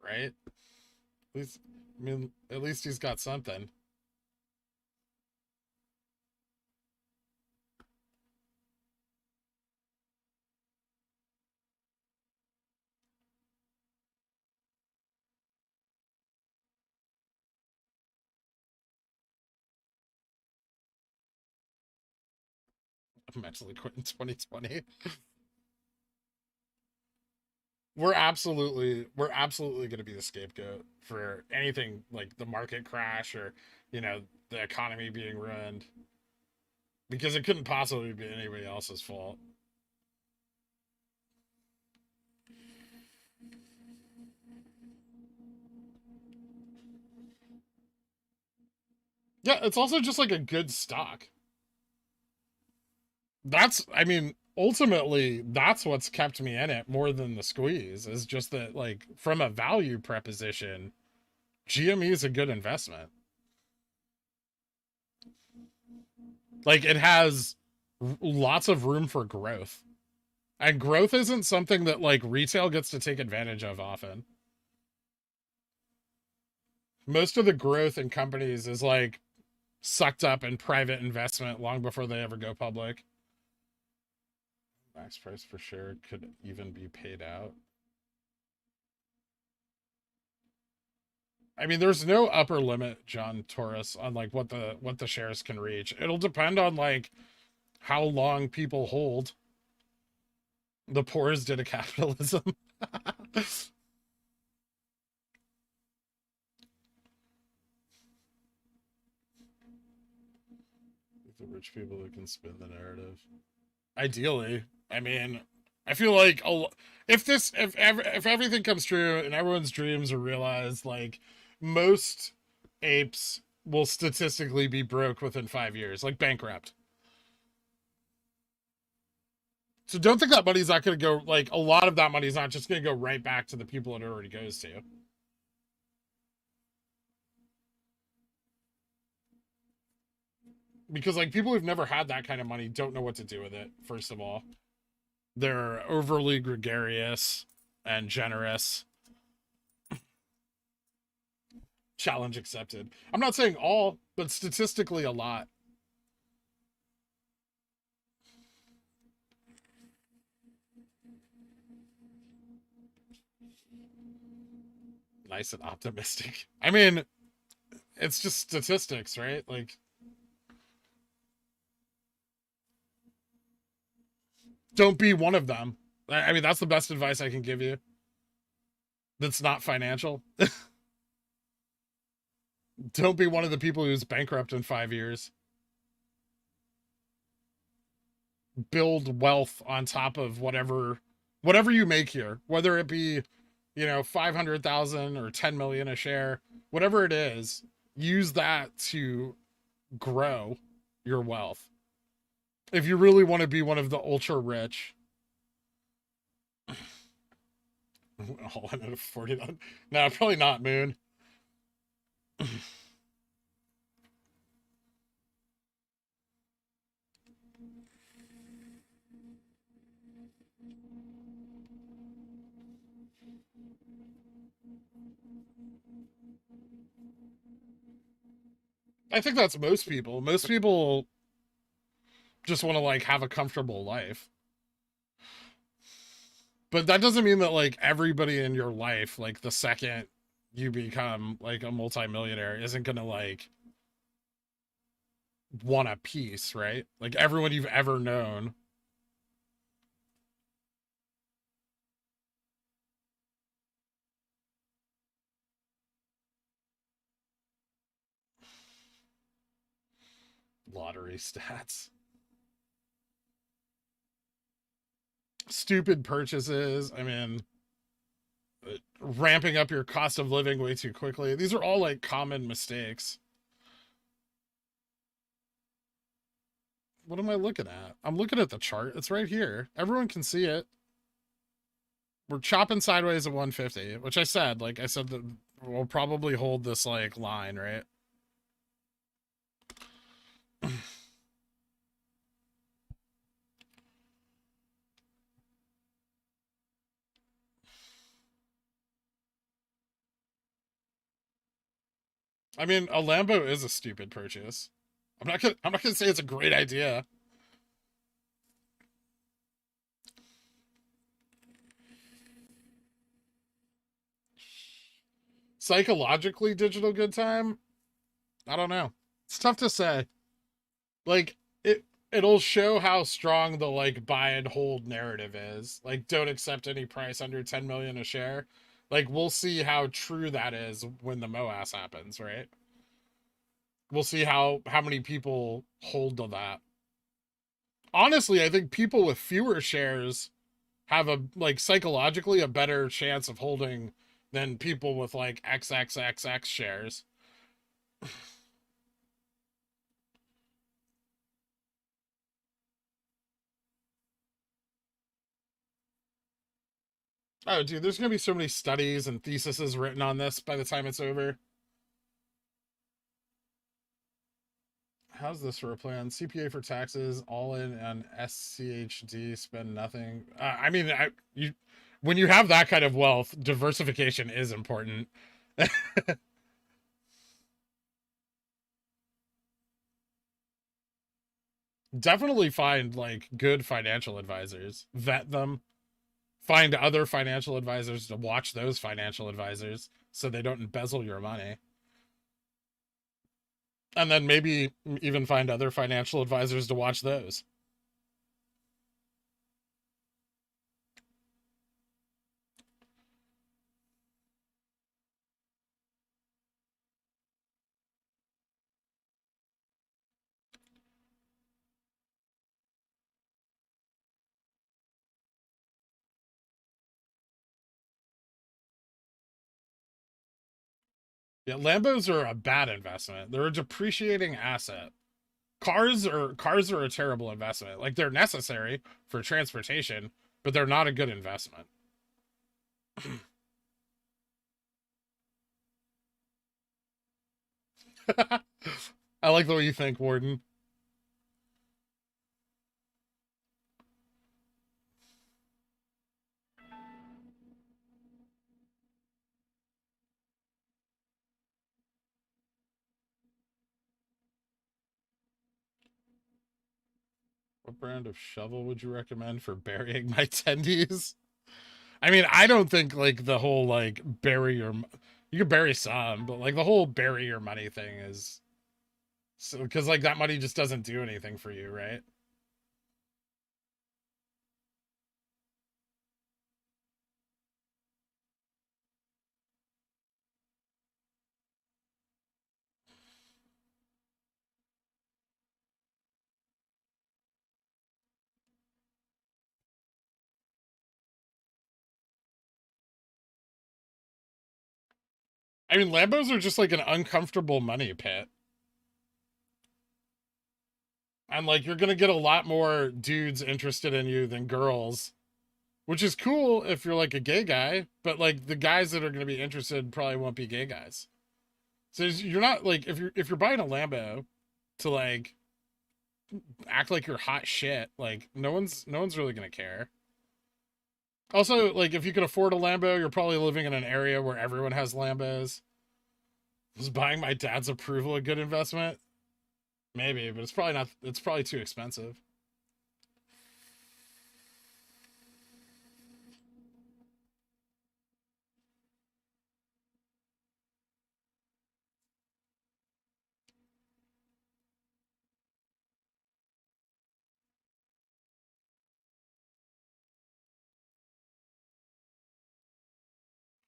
right? At least, I mean, at least he's got something. I'm actually quitting 2020. We're absolutely going to be the scapegoat for anything like the market crash or, the economy being ruined, because it couldn't possibly be anybody else's fault. Yeah, it's also just like a good stock. I mean, ultimately, that's what's kept me in it more than the squeeze, is just that, like, from a value preposition, GME is a good investment. Like, it has lots of room for growth. And growth isn't something that, like, retail gets to take advantage of often. Most of the growth in companies is, like, sucked up in private investment long before they ever go public. Max price per share could even be paid out. I mean, there's no upper limit, John Torres, on like what the shares can reach. It'll depend on like how long people hold. The poorest did a capitalism. The rich people that can spin the narrative. Ideally, I mean, I feel like if everything comes true and everyone's dreams are realized, like most apes will statistically be broke within 5 years, like bankrupt. So don't think that money's not going to go, like, a lot of that money is not just going to go right back to the people it already goes to. Because, like, people who've never had that kind of money don't know what to do with it, first of all. They're overly gregarious and generous. Challenge accepted. I'm not saying all, but statistically a lot. Nice and optimistic. I mean, it's just statistics, right? Like, don't be one of them. I mean, that's the best advice I can give you. That's not financial. Don't be one of the people who's bankrupt in 5 years. Build wealth on top of whatever you make here, whether it be 500,000 or 10 million a share, whatever it is. Use that to grow your wealth. If you really want to be one of the ultra rich. All in at 40. No, probably not, Moon. I think that's most people. Most people just want to like have a comfortable life. But that doesn't mean that like everybody in your life, like the second you become like a multimillionaire, isn't gonna like want a piece, right? Like everyone you've ever known. Lottery stats. Stupid purchases. I mean, ramping up your cost of living way too quickly. These are all like common mistakes. What am I looking at? I'm looking at the chart. It's right here. Everyone can see it. We're chopping sideways at 150, which I said that we'll probably hold this like line, right? I mean, a Lambo is a stupid purchase. I'm not gonna say it's a great idea. Psychologically, digital good time. I don't know. It's tough to say. Like it'll show how strong the like buy and hold narrative is. Like don't accept any price under 10 million a share. Like we'll see how true that is when the MOAS happens, right? We'll see how many people hold to that. Honestly, I think people with fewer shares have a like psychologically a better chance of holding than people with like XXXX shares. Oh, dude, there's gonna be so many studies and theses written on this by the time it's over. How's this for a plan? CPA for taxes, all in on SCHD, spend nothing. I mean, you when you have that kind of wealth, diversification is important. Definitely find like good financial advisors, vet them, find other financial advisors to watch those financial advisors so they don't embezzle your money. And then maybe even find other financial advisors to watch those. Yeah, Lambos are a bad investment. They're a depreciating asset. Cars are a terrible investment. Like they're necessary for transportation, but they're not a good investment. I like the way you think, Warden. What brand of shovel would you recommend for burying my tendies? I mean, I don't think like the whole like bury your you can bury some, but like the whole bury your money thing is so because like that money just doesn't do anything for you, right? I mean, Lambos are just like an uncomfortable money pit. And like you're gonna get a lot more dudes interested in you than girls, which is cool if you're like a gay guy, but like the guys that are gonna be interested probably won't be gay guys. So you're not like if you're buying a Lambo to like act like you're hot shit, like no one's really gonna care. Also, like if you can afford a Lambo, you're probably living in an area where everyone has Lambos. Is buying my dad's approval a good investment? Maybe, but it's probably not. It's probably too expensive.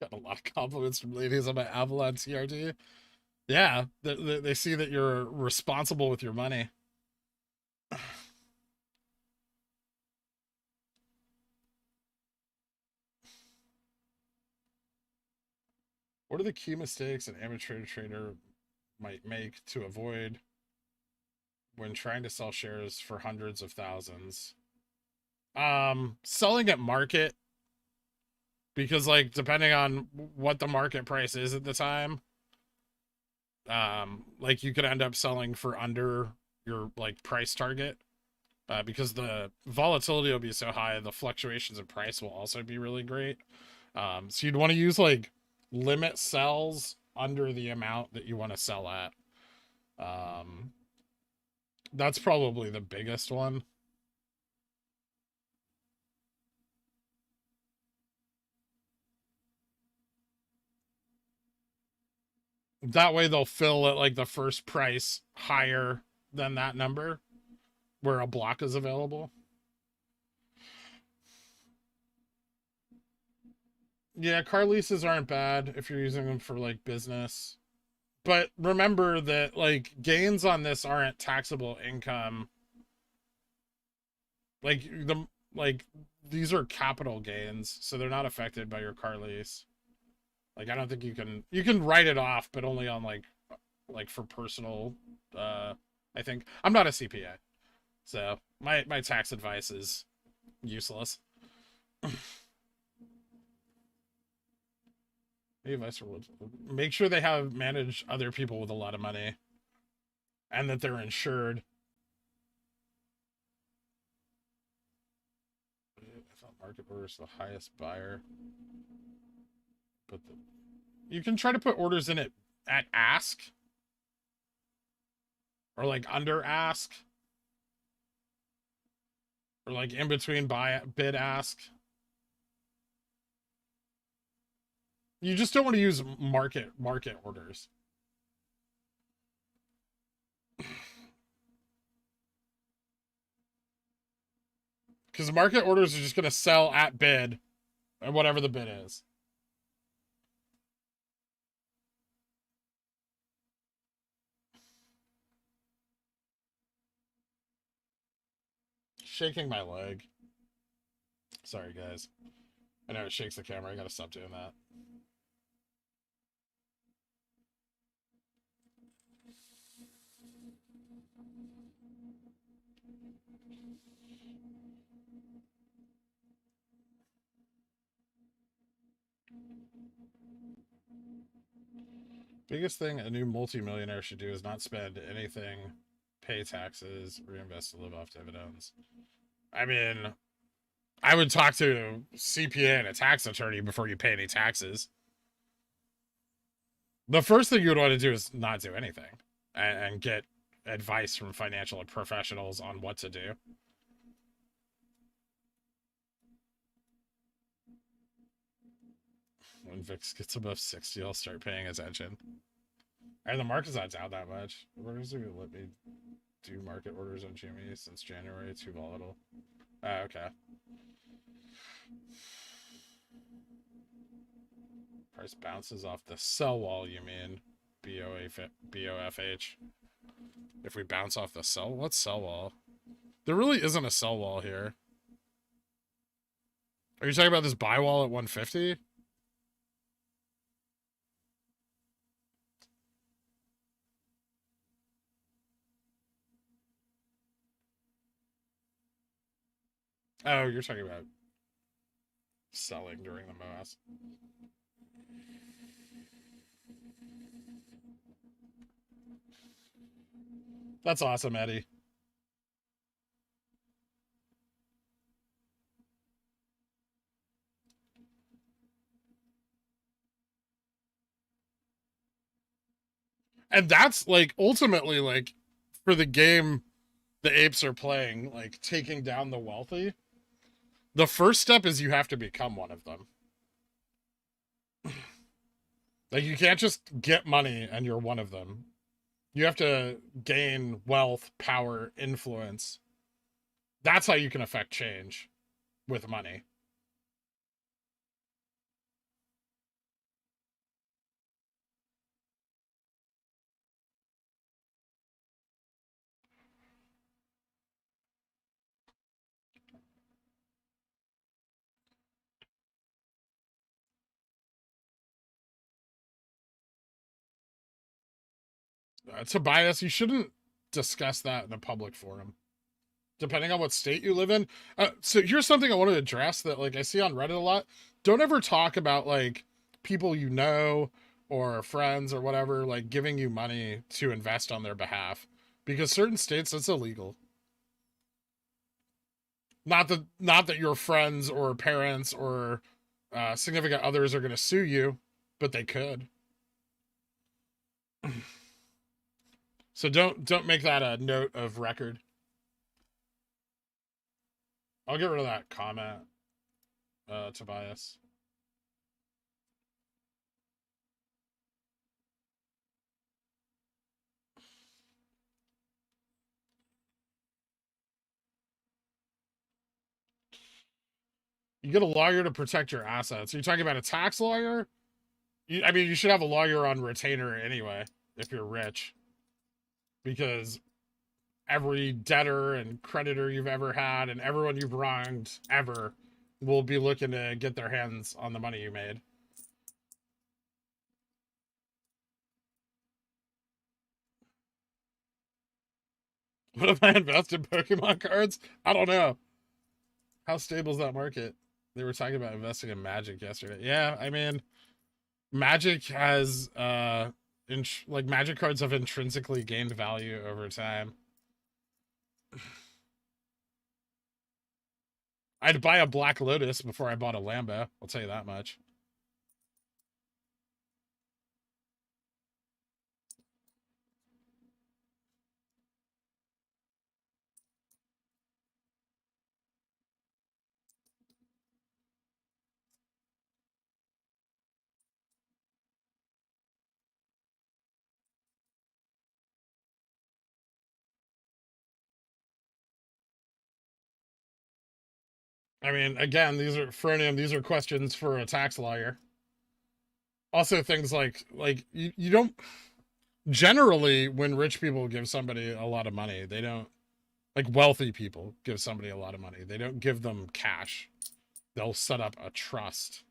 Got a lot of compliments from ladies on my Avalon TRD. Yeah, they see that you're responsible with your money. What are the key mistakes an amateur trader might make to avoid when trying to sell shares for hundreds of thousands? Selling at market because like depending on what the market price is at the time, like you could end up selling for under your like price target. Because the volatility will be so high, the fluctuations in price will also be really great. So you'd want to use like limit sells under the amount that you want to sell at. That's probably the biggest one. That way they'll fill at like the first price higher than that number where a block is available. Yeah, car leases aren't bad if you're using them for like business. But remember that like gains on this aren't taxable income. Like these are capital gains, so they're not affected by your car lease. Like I don't think you can write it off, but only on like for personal I think. I'm not a CPA. So my tax advice is useless. Make sure they have managed other people with a lot of money and that they're insured. I thought market order is the highest buyer. But you can try to put orders in it at ask or like under ask or like in between bid ask. You just don't want to use market orders. Because market orders are just going to sell at bid and whatever the bid is. Shaking my leg. Sorry, guys. I know it shakes the camera. I gotta stop doing that. Biggest thing a new multimillionaire should do is not spend anything, pay taxes, reinvest to live off dividends. I mean, I would talk to a CPA and a tax attorney before you pay any taxes. The first thing you would want to do is not do anything and get advice from financial professionals on what to do. When VIX gets above 60, I'll start paying attention. And the market's not down that much. Where is it going to let me do market orders on GME since January? It's too volatile. Oh, okay. Price bounces off the sell wall, you mean? BOFH. If we bounce off the sell, what's sell wall? There really isn't a sell wall here. Are you talking about this buy wall at 150? Oh, you're talking about selling during the MOS. That's awesome, Eddie. And that's like ultimately like for the game the apes are playing, like taking down the wealthy. The first step is you have to become one of them. Like you can't just get money and you're one of them. You have to gain wealth, power, influence. That's how you can affect change with money. Tobias, you shouldn't discuss that in a public forum. Depending on what state you live in. So here's something I wanted to address that like I see on Reddit a lot. Don't ever talk about like people you know or friends or whatever like giving you money to invest on their behalf, because certain states that's illegal. Not that your friends or parents or significant others are going to sue you, but they could. So don't make that a note of record. I'll get rid of that comment, Tobias. You get a lawyer to protect your assets. Are you talking about a tax lawyer? I mean, you should have a lawyer on retainer anyway if you're rich, because every debtor and creditor you've ever had and everyone you've wronged ever will be looking to get their hands on the money you made. What if I invest in Pokemon cards? I don't know. How stable is that market? They were talking about investing in Magic yesterday. Yeah, I mean, Magic has like Magic cards have intrinsically gained value over time. I'd buy a Black Lotus before I bought a Lambo. I'll tell you that much. I mean, again, these are Fronium. These are questions for a tax lawyer. Also, things like you don't generally when rich people give somebody a lot of money, they don't like wealthy people give somebody a lot of money. They don't give them cash. They'll set up a trust.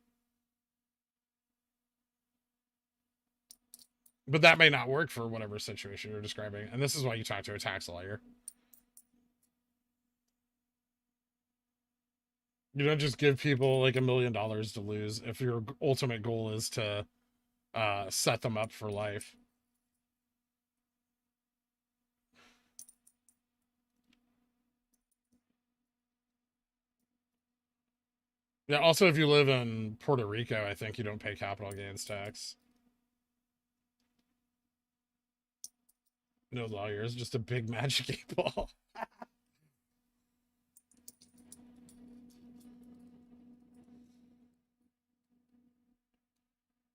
But that may not work for whatever situation you're describing. And this is why you talk to a tax lawyer. You don't just give people like $1 million to lose if your ultimate goal is to set them up for life. Yeah, also, if you live in Puerto Rico, I think you don't pay capital gains tax. No lawyers, just a big magic 8 ball.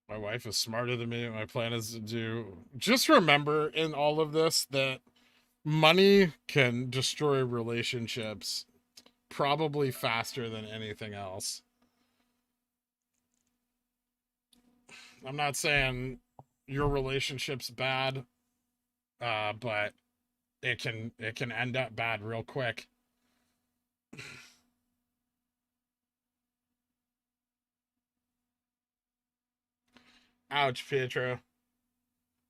My wife is smarter than me. My plan is to do. Just remember in all of this that money can destroy relationships probably faster than anything else. I'm not saying your relationship's bad, but it can end up bad real quick. Ouch, Pietro.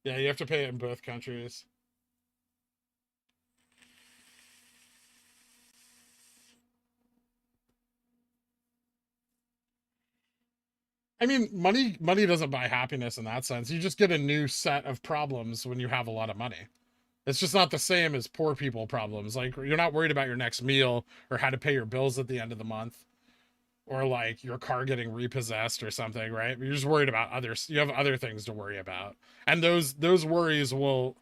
Yeah, you have to pay it in both countries. I mean, money doesn't buy happiness in that sense. You just get a new set of problems when you have a lot of money. It's just not the same as poor people problems. Like you're not worried about your next meal or how to pay your bills at the end of the month or like your car getting repossessed or something, right? You're just worried about others. You have other things to worry about. And those worries will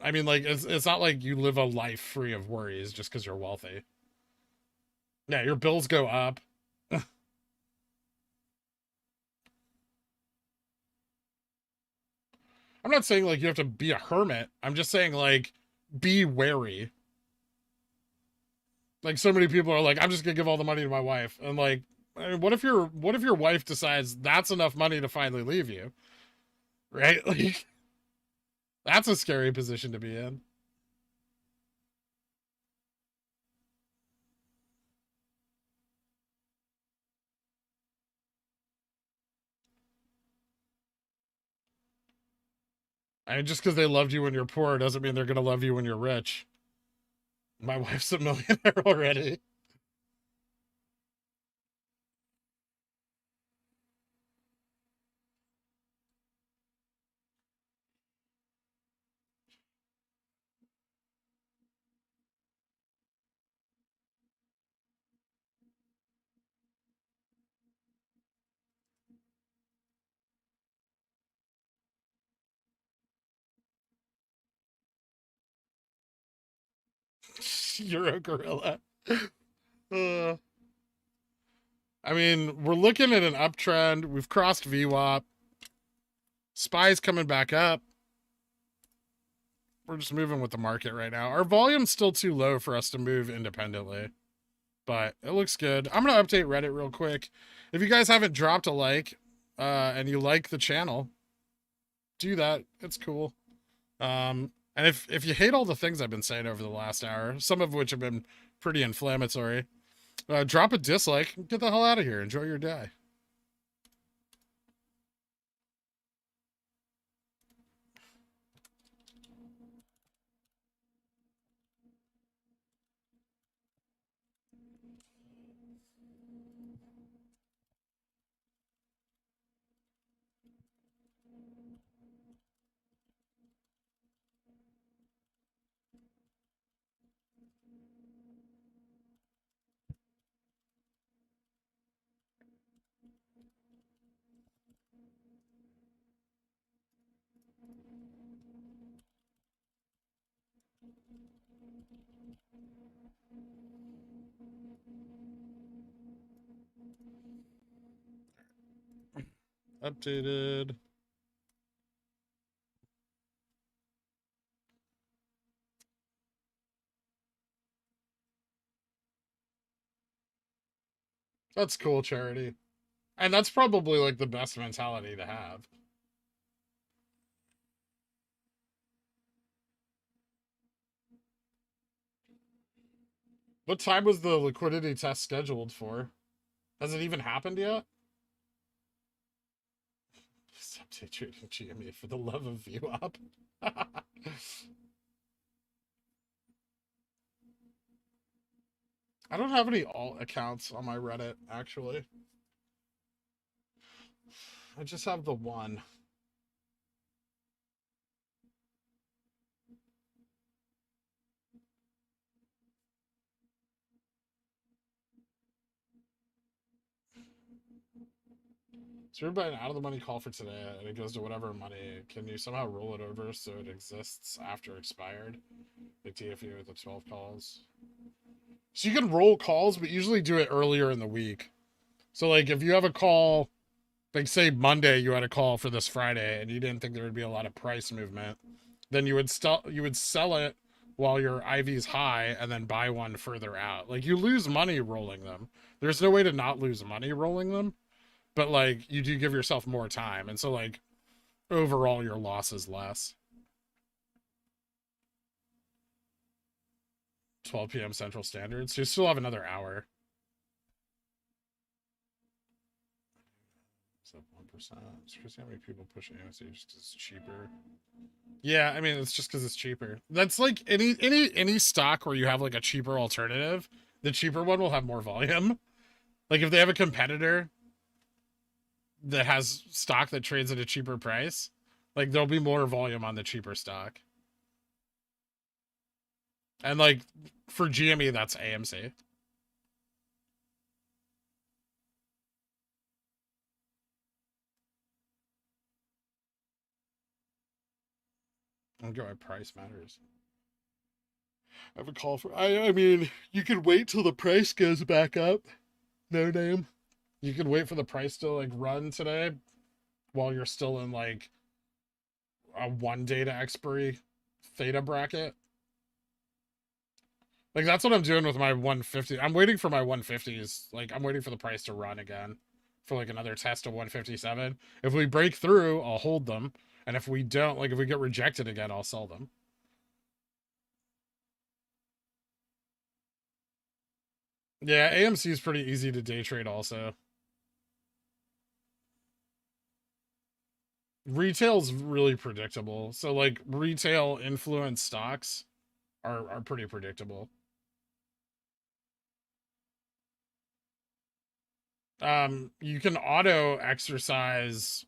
I mean like it's not like you live a life free of worries just cuz you're wealthy. Yeah, your bills go up. I'm not saying like you have to be a hermit. I'm just saying like be wary. Like so many people are like, I'm just gonna give all the money to my wife, and like, I mean, what if your wife decides that's enough money to finally leave you, right? Like that's a scary position to be in. I mean, just because they loved you when you're poor doesn't mean they're gonna love you when you're rich. My wife's a millionaire already. Euro gorilla. Uh, I mean, we're looking at an uptrend. We've crossed VWAP. SPY's coming back up. We're just moving with the market right now. Our volume's still too low for us to move independently, but it looks good. I'm going to update Reddit real quick. If you guys haven't dropped a like and you like the channel, do that. It's cool. And if you hate all the things I've been saying over the last hour, some of which have been pretty inflammatory, drop a dislike and get the hell out of here. Enjoy your day. Updated. That's cool, Charity. And that's probably like the best mentality to have. What time was the liquidity test scheduled for? Has it even happened yet? Stop day trading GME for the love of VWAP. I don't have any alt accounts on my Reddit, actually. I just have the one. So you're buying out of the money call for today, and it goes to whatever money. Can you somehow roll it over so it exists after expired? Like TFU with the 12 calls. So you can roll calls, but usually do it earlier in the week. So like if you have a call, like say Monday you had a call for this Friday and you didn't think there would be a lot of price movement, then you would sell it while your IV's high and then buy one further out. Like you lose money rolling them. There's no way to not lose money rolling them, but like you do give yourself more time, and so like overall your loss is less. 12 p.m. Central Standard, so you still have another hour. It's up 1%. It's crazy how many people push AMC just because it's cheaper. Yeah, I mean it's just because it's cheaper. That's like any stock where you have like a cheaper alternative. The cheaper one will have more volume. Like if they have a competitor that has stock that trades at a cheaper price, like there'll be more volume on the cheaper stock. And like for GME, that's AMC. I don't get why price matters. I have a call for. I mean, you could wait till the price goes back up. No name. You could wait for the price to like run today, while you're still in like a 1 day to expiry theta bracket. Like that's what I'm doing with my 150. I'm waiting for my 150s. Like I'm waiting for the price to run again for like another test of 157. If we break through, I'll hold them. And if we don't, like if we get rejected again, I'll sell them. Yeah, AMC is pretty easy to day trade also. Retail's really predictable. So like retail influence stocks are pretty predictable. You can auto exercise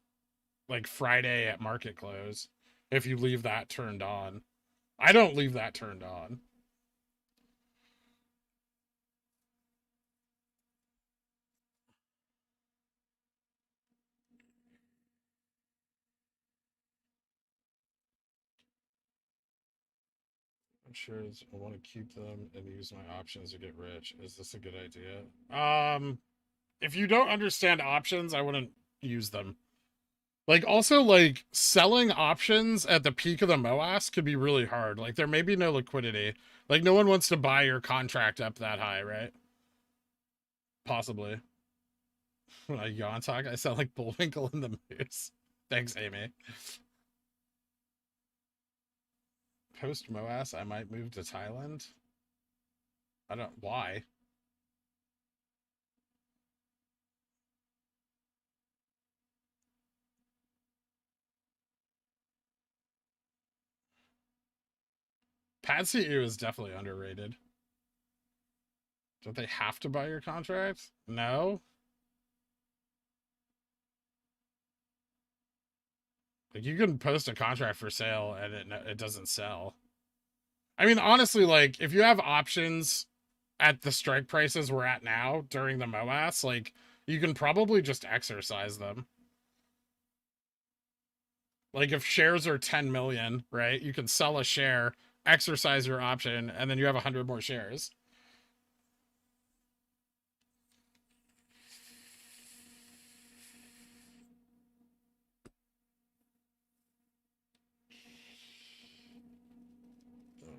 like Friday at market close if you leave that turned on. I don't leave that turned on. Shares, I want to keep them and use my options to get rich. Is this a good idea? If you don't understand options, I wouldn't use them. Like, also, like, selling options at the peak of the MOAS could be really hard. Like, there may be no liquidity. Like, no one wants to buy your contract up that high, right? Possibly. When I yawn talk, I sound like Bullwinkle in the Moose. Thanks, Amy. Post MOAS, I might move to Thailand. I don't... Why? Pad CU is definitely underrated. Don't they have to buy your contract? No? Like, you can post a contract for sale and it doesn't sell. I mean, honestly, like, if you have options at the strike prices we're at now during the MOAS, like, you can probably just exercise them. Like, if shares are 10 million, right, you can sell a share, exercise your option, and then you have 100 more shares.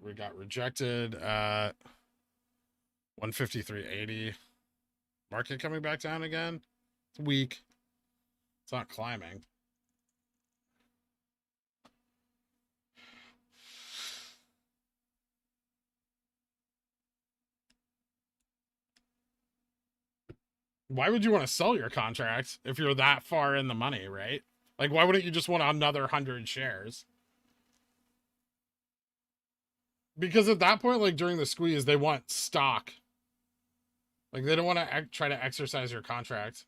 We got rejected at 153.80. Market coming back down again. It's weak. It's not climbing. Why would you want to sell your contract if you're that far in the money, right? Like, why wouldn't you just want another 100 shares? Because at that point, like, during the squeeze, they want stock. Like, they don't want to try to exercise your contract.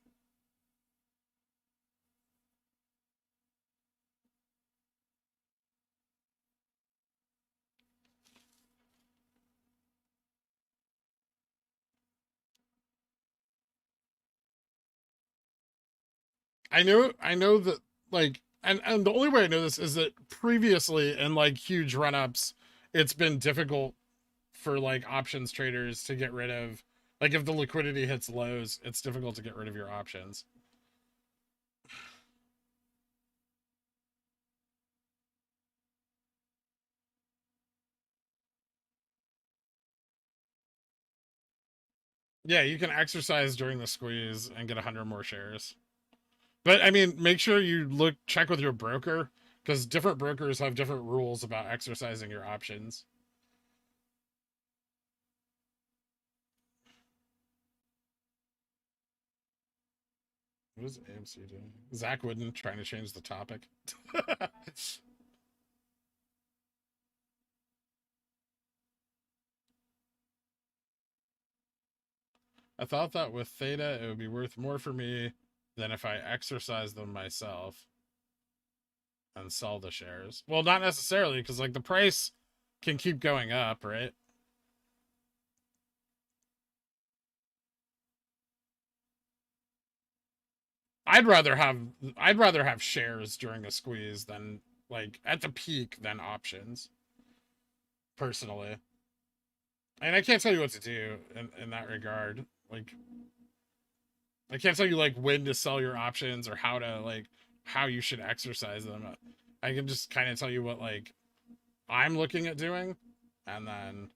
I know that, like, and the only way I know this is that previously in, like, huge run-ups, it's been difficult for, like, options traders to get rid of, like, if the liquidity hits lows, it's difficult to get rid of your options. Yeah, you can exercise during the squeeze and get 100 more shares. But I mean, make sure you check with your broker, because different brokers have different rules about exercising your options. What is AMC doing? Zach Wooden trying to change the topic. I thought that with Theta, it would be worth more for me than if I exercise them myself and sell the shares. Well, not necessarily, because, like, the price can keep going up, right? I'd rather have shares during a squeeze than, like, at the peak than options, personally. And I can't tell you what to do in that regard. Like, I can't tell you, like, when to sell your options or how to, like, how you should exercise them. I can just kind of tell you what, like, I'm looking at doing, and then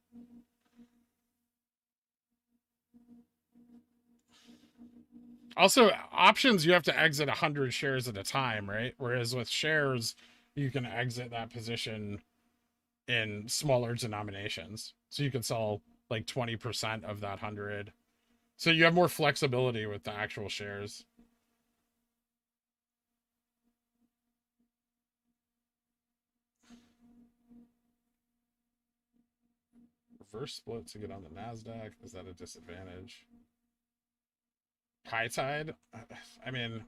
also options you have to exit 100 shares at a time, right? Whereas with shares, you can exit that position in smaller denominations, so you can sell like 20% of that 100. So you have more flexibility with the actual shares. Reverse split to get on the NASDAQ. Is that a disadvantage? High Tide? I mean,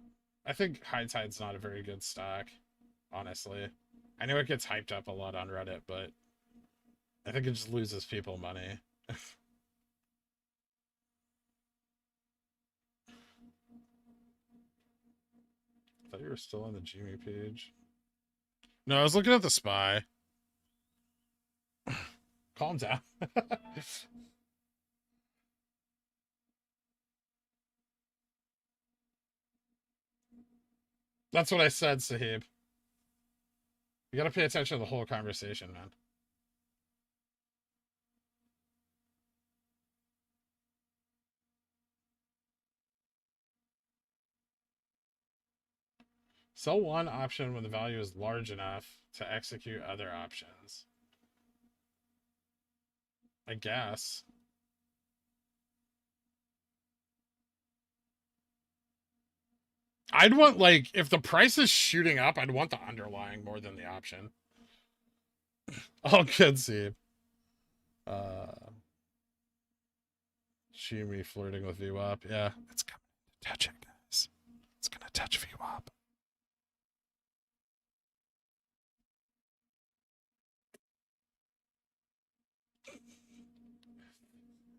I think High Tide's not a very good stock, honestly. I know it gets hyped up a lot on Reddit, but I think it just loses people money. I thought you were still on the Gmail page. No, I was looking at the SPY. Calm down. That's what I said, Sahib. You gotta pay attention to the whole conversation, man. Sell one option when the value is large enough to execute other options. I guess. I'd want, like, if the price is shooting up, I'd want the underlying more than the option. All good, Steve. Shimi flirting with VWAP. Yeah, it's coming to touch it, guys. It's gonna touch VWAP.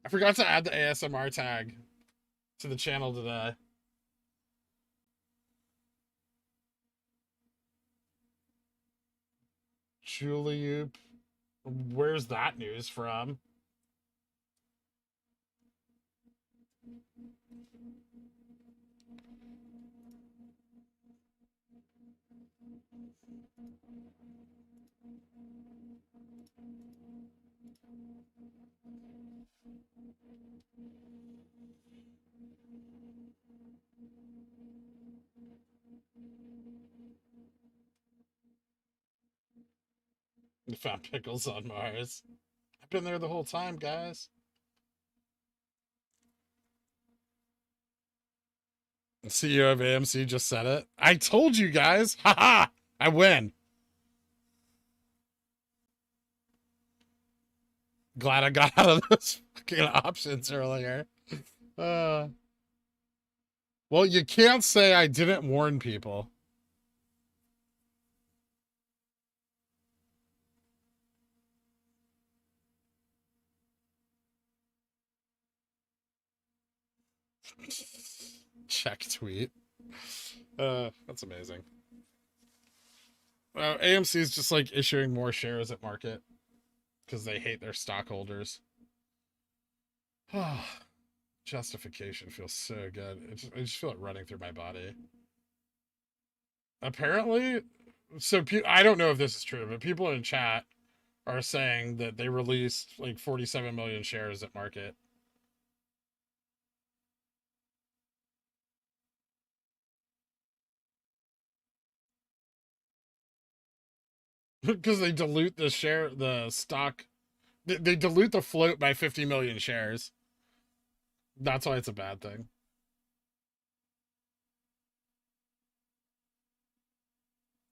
I forgot to add the ASMR tag to the channel today. Juliep. Where's that news from? We found pickles on Mars. I've been there the whole time, guys. The CEO of AMC just said it. I told you guys. Haha! I win. Glad I got out of those fucking options earlier. Well, you can't say I didn't warn people. Check tweet. That's amazing. AMC is just like issuing more shares at market because they hate their stockholders. Justification feels so good. I just feel it running through my body. Apparently, so I don't know if this is true, but people in chat are saying that they released like 47 million shares at market. Because they dilute the stock. They dilute the float by 50 million shares. That's why it's a bad thing.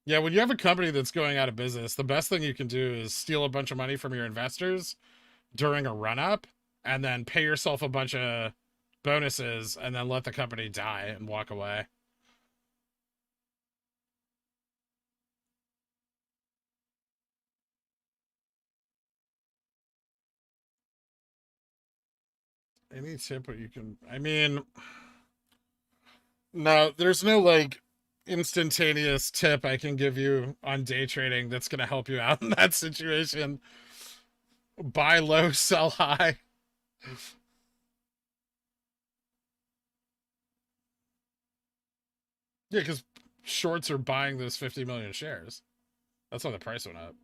Yeah, when you have a company that's going out of business, the best thing you can do is steal a bunch of money from your investors during a run up and then pay yourself a bunch of bonuses and then let the company die and walk away. Any tip what you can, I mean, no, there's no like instantaneous tip I can give you on day trading that's going to help you out in that situation. Buy low, sell high. Yeah, because shorts are buying those 50 million shares. That's why the price went up.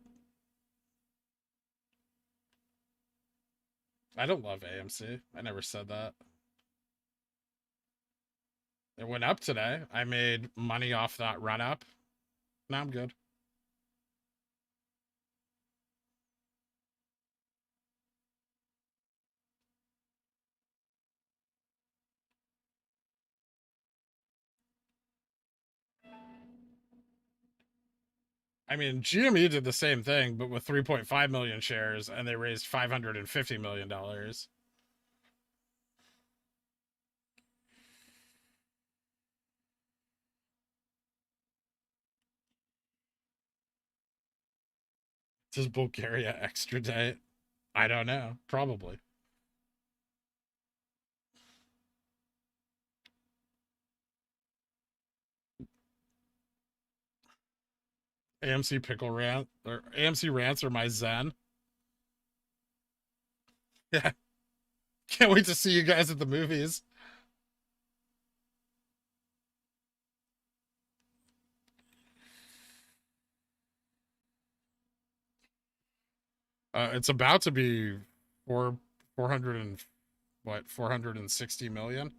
I don't love AMC. I never said that. It went up today. I made money off that run up. Now I'm good. I mean, GME did the same thing, but with 3.5 million shares, and they raised $550 million. Does Bulgaria extradite? I don't know. Probably. AMC pickle rant or AMC rants are my zen. Yeah. Can't wait to see you guys at the movies. It's about to be four 400 and what 460 million.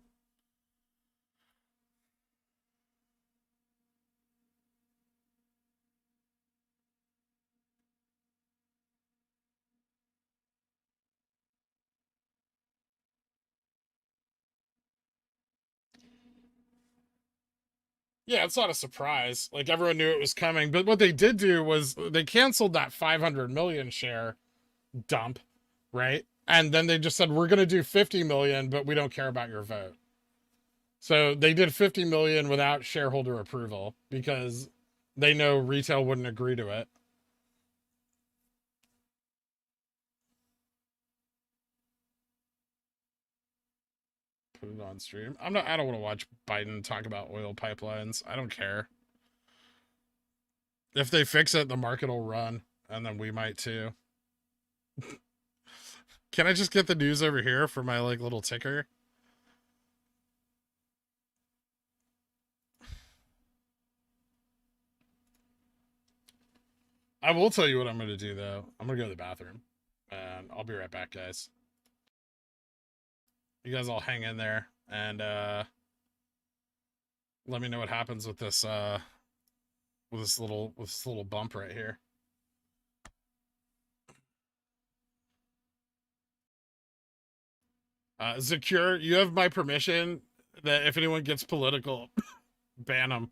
Yeah, it's not a surprise. Like everyone knew it was coming, but what they did do was they canceled that 500 million share dump, right? And then they just said we're going to do 50 million, but we don't care about your vote. So they did 50 million without shareholder approval because they know retail wouldn't agree to it. Put it on stream. I don't want to watch Biden talk about oil pipelines. I don't care. If they fix it, the market will run, and then we might too. Can I just get the news over here for my like little ticker? I will tell you what I'm going to do though. I'm going to go to the bathroom, and I'll be right back, guys. You guys all hang in there, and let me know what happens with this with this little bump right here. Secure, you have my permission that if anyone gets political, ban them.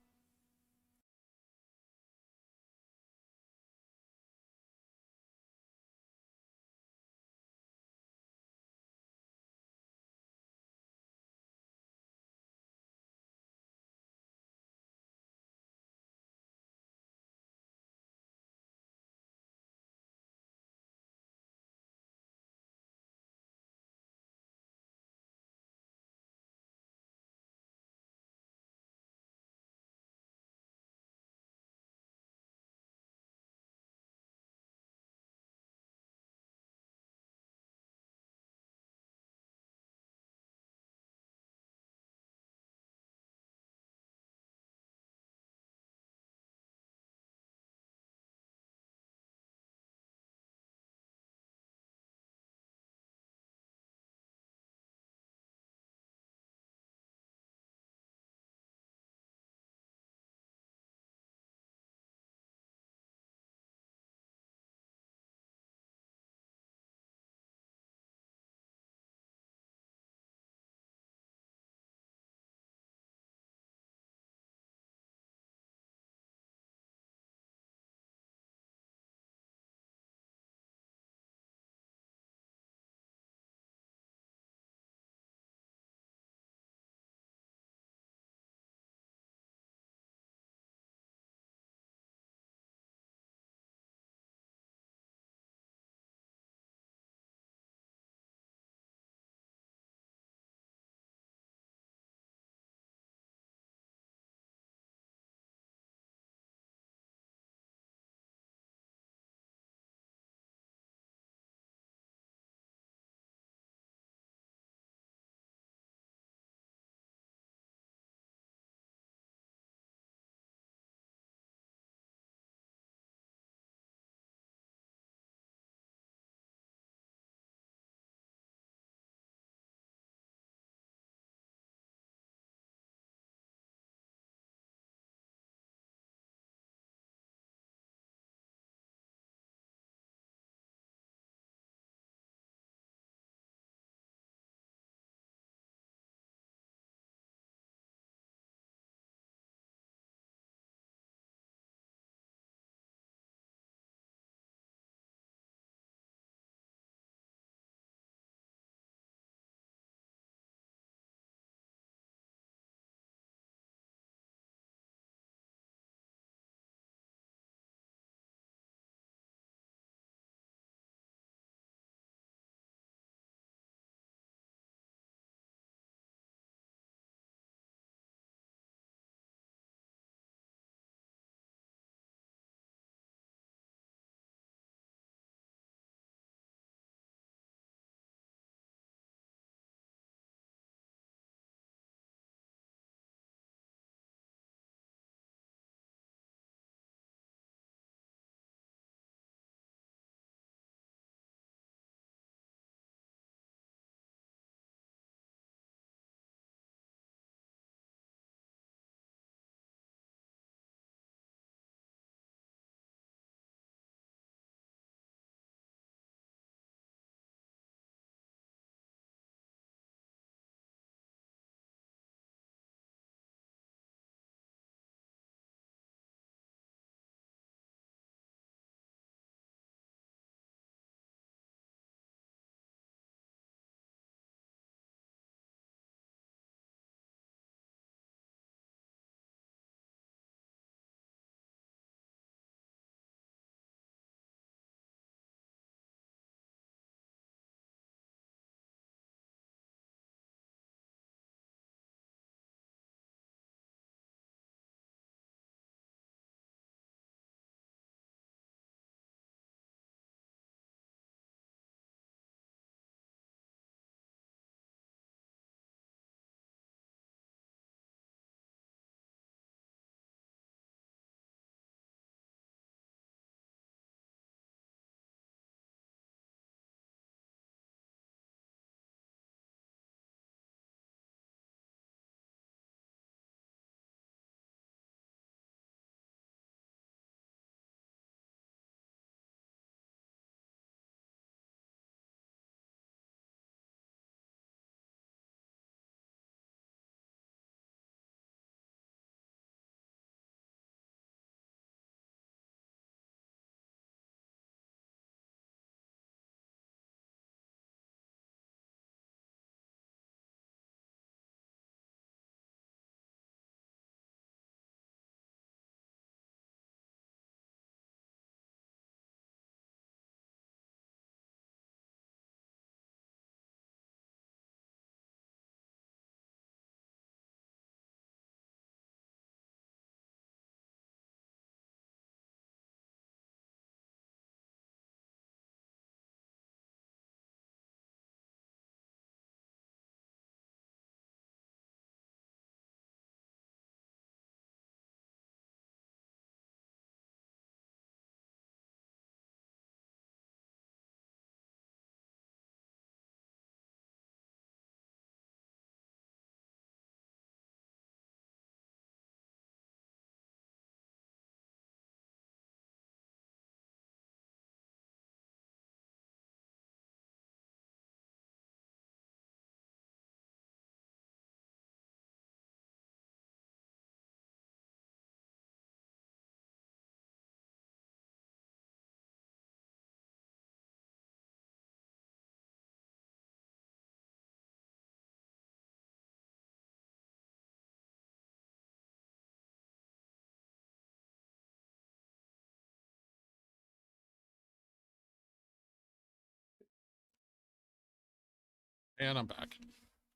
And I'm back.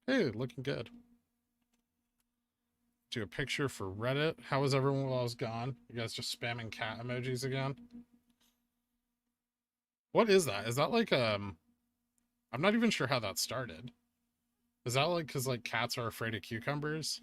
Hey, looking good. Do a picture for Reddit. How was everyone while I was gone? You guys just spamming cat emojis again? What is that? Is that like I'm not even sure how that started. Is that like because like cats are afraid of cucumbers?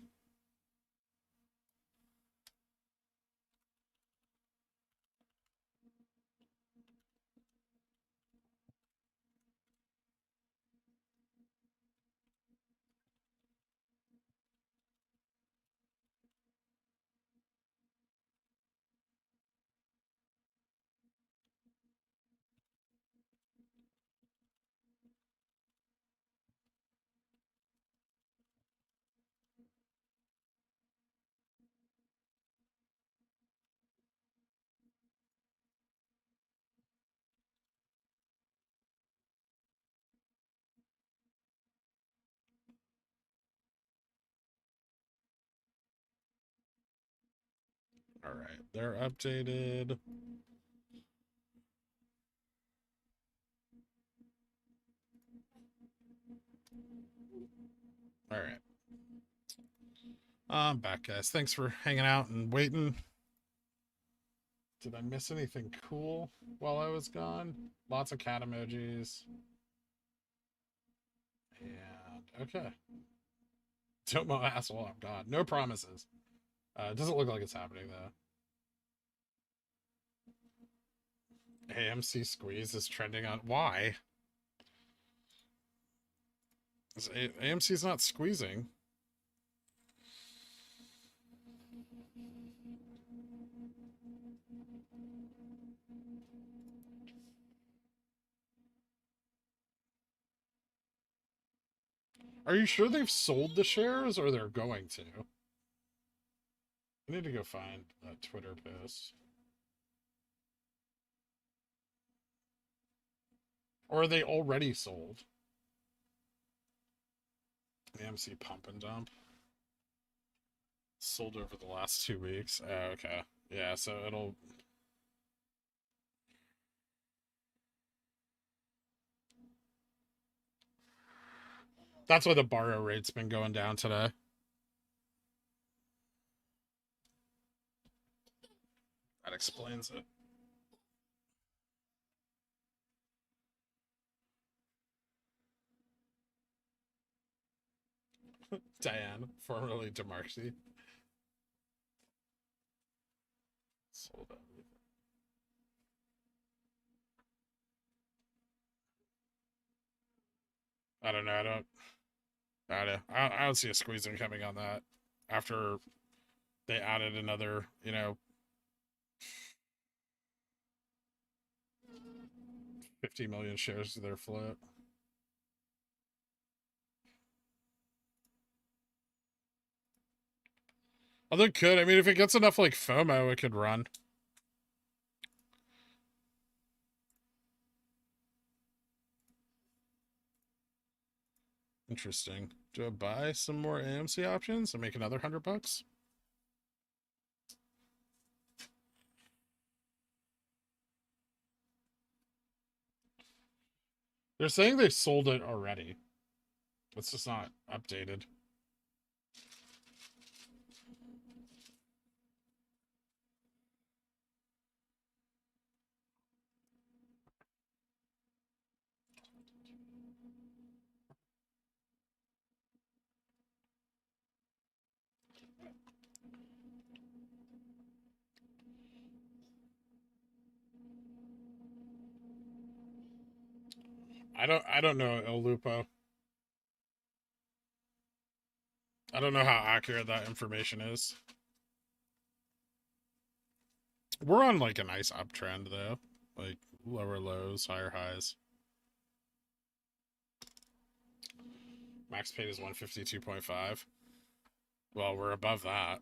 All right, they're updated. All right. I'm back, guys. Thanks for hanging out and waiting. Did I miss anything cool while I was gone? Lots of cat emojis. And okay. Don't mow ass while I'm gone. No promises. It doesn't look like it's happening though. AMC squeeze is trending on. Why? AMC's not squeezing. Are you sure they've sold the shares or they're going to? I need to go find a Twitter post. Or are they already sold? AMC pump and dump. Sold over the last 2 weeks. Oh, okay. Yeah, so it'll. That's why the borrow rate's been going down today. That explains it. Diane, formerly DeMarcy. Sold everything. I don't know. I don't see a squeezing coming on that after they added another, 50 million shares to their float. Although it could. I mean, if it gets enough like FOMO, it could run. Interesting. Do I buy some more AMC options and make another $100? They're saying they sold it already. It's just not updated. I don't know, El Lupo. I don't know how accurate that information is. We're on like a nice uptrend though. Like lower lows, higher highs. Max paid is 152.5. Well, we're above that.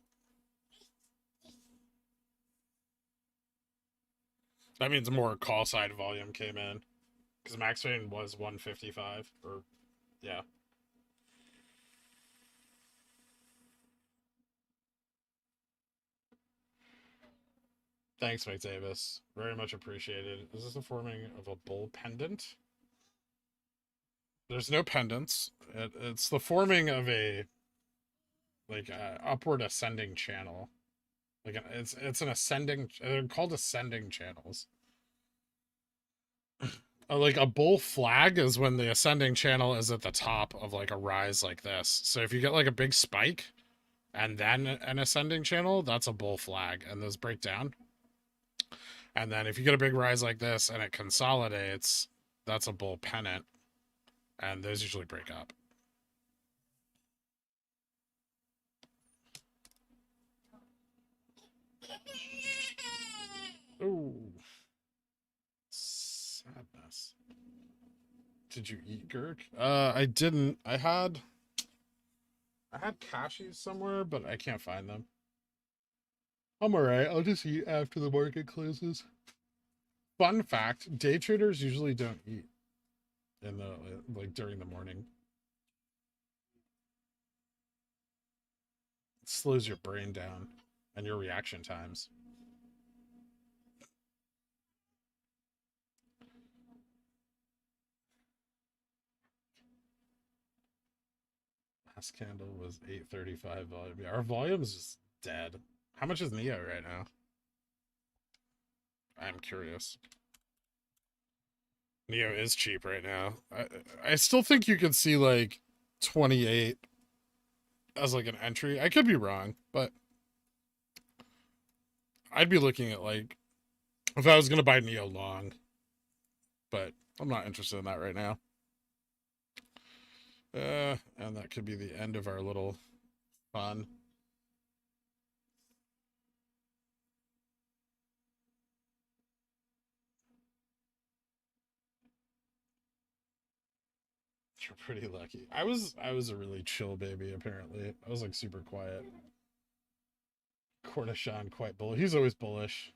That means more call side volume came in. Because max paid was 155. Or, yeah. Thanks, Mike Davis. Very much appreciated. Is this the forming of a bull pendant? There's no pendants. It's the forming of a like a upward ascending channel. Like it's an ascending. They're called ascending channels. Like a bull flag is when the ascending channel is at the top of like a rise like this. So if you get like a big spike and then an ascending channel, that's a bull flag, and those break down. And then if you get a big rise like this and it consolidates, that's a bull pennant, and those usually break up. Ooh, sadness. Did you eat Gurk? I didn't. I had cashews somewhere, but I can't find them. I'm alright. I'll just eat after the market closes. Fun fact: day traders usually don't eat in the like during the morning. It slows your brain down and your reaction times. Last candle was 835 volume. Yeah, our volume's just dead. How much is Neo right now? I'm curious. Neo is cheap right now. I still think you could see like 28 as like an entry. I could be wrong, but I'd be looking at like if I was gonna buy Neo long, but I'm not interested in that right now. And that could be the end of our little fun. You're pretty lucky. I was a really chill baby, apparently. I was like super quiet. Cornishon quite bullish. He's always bullish.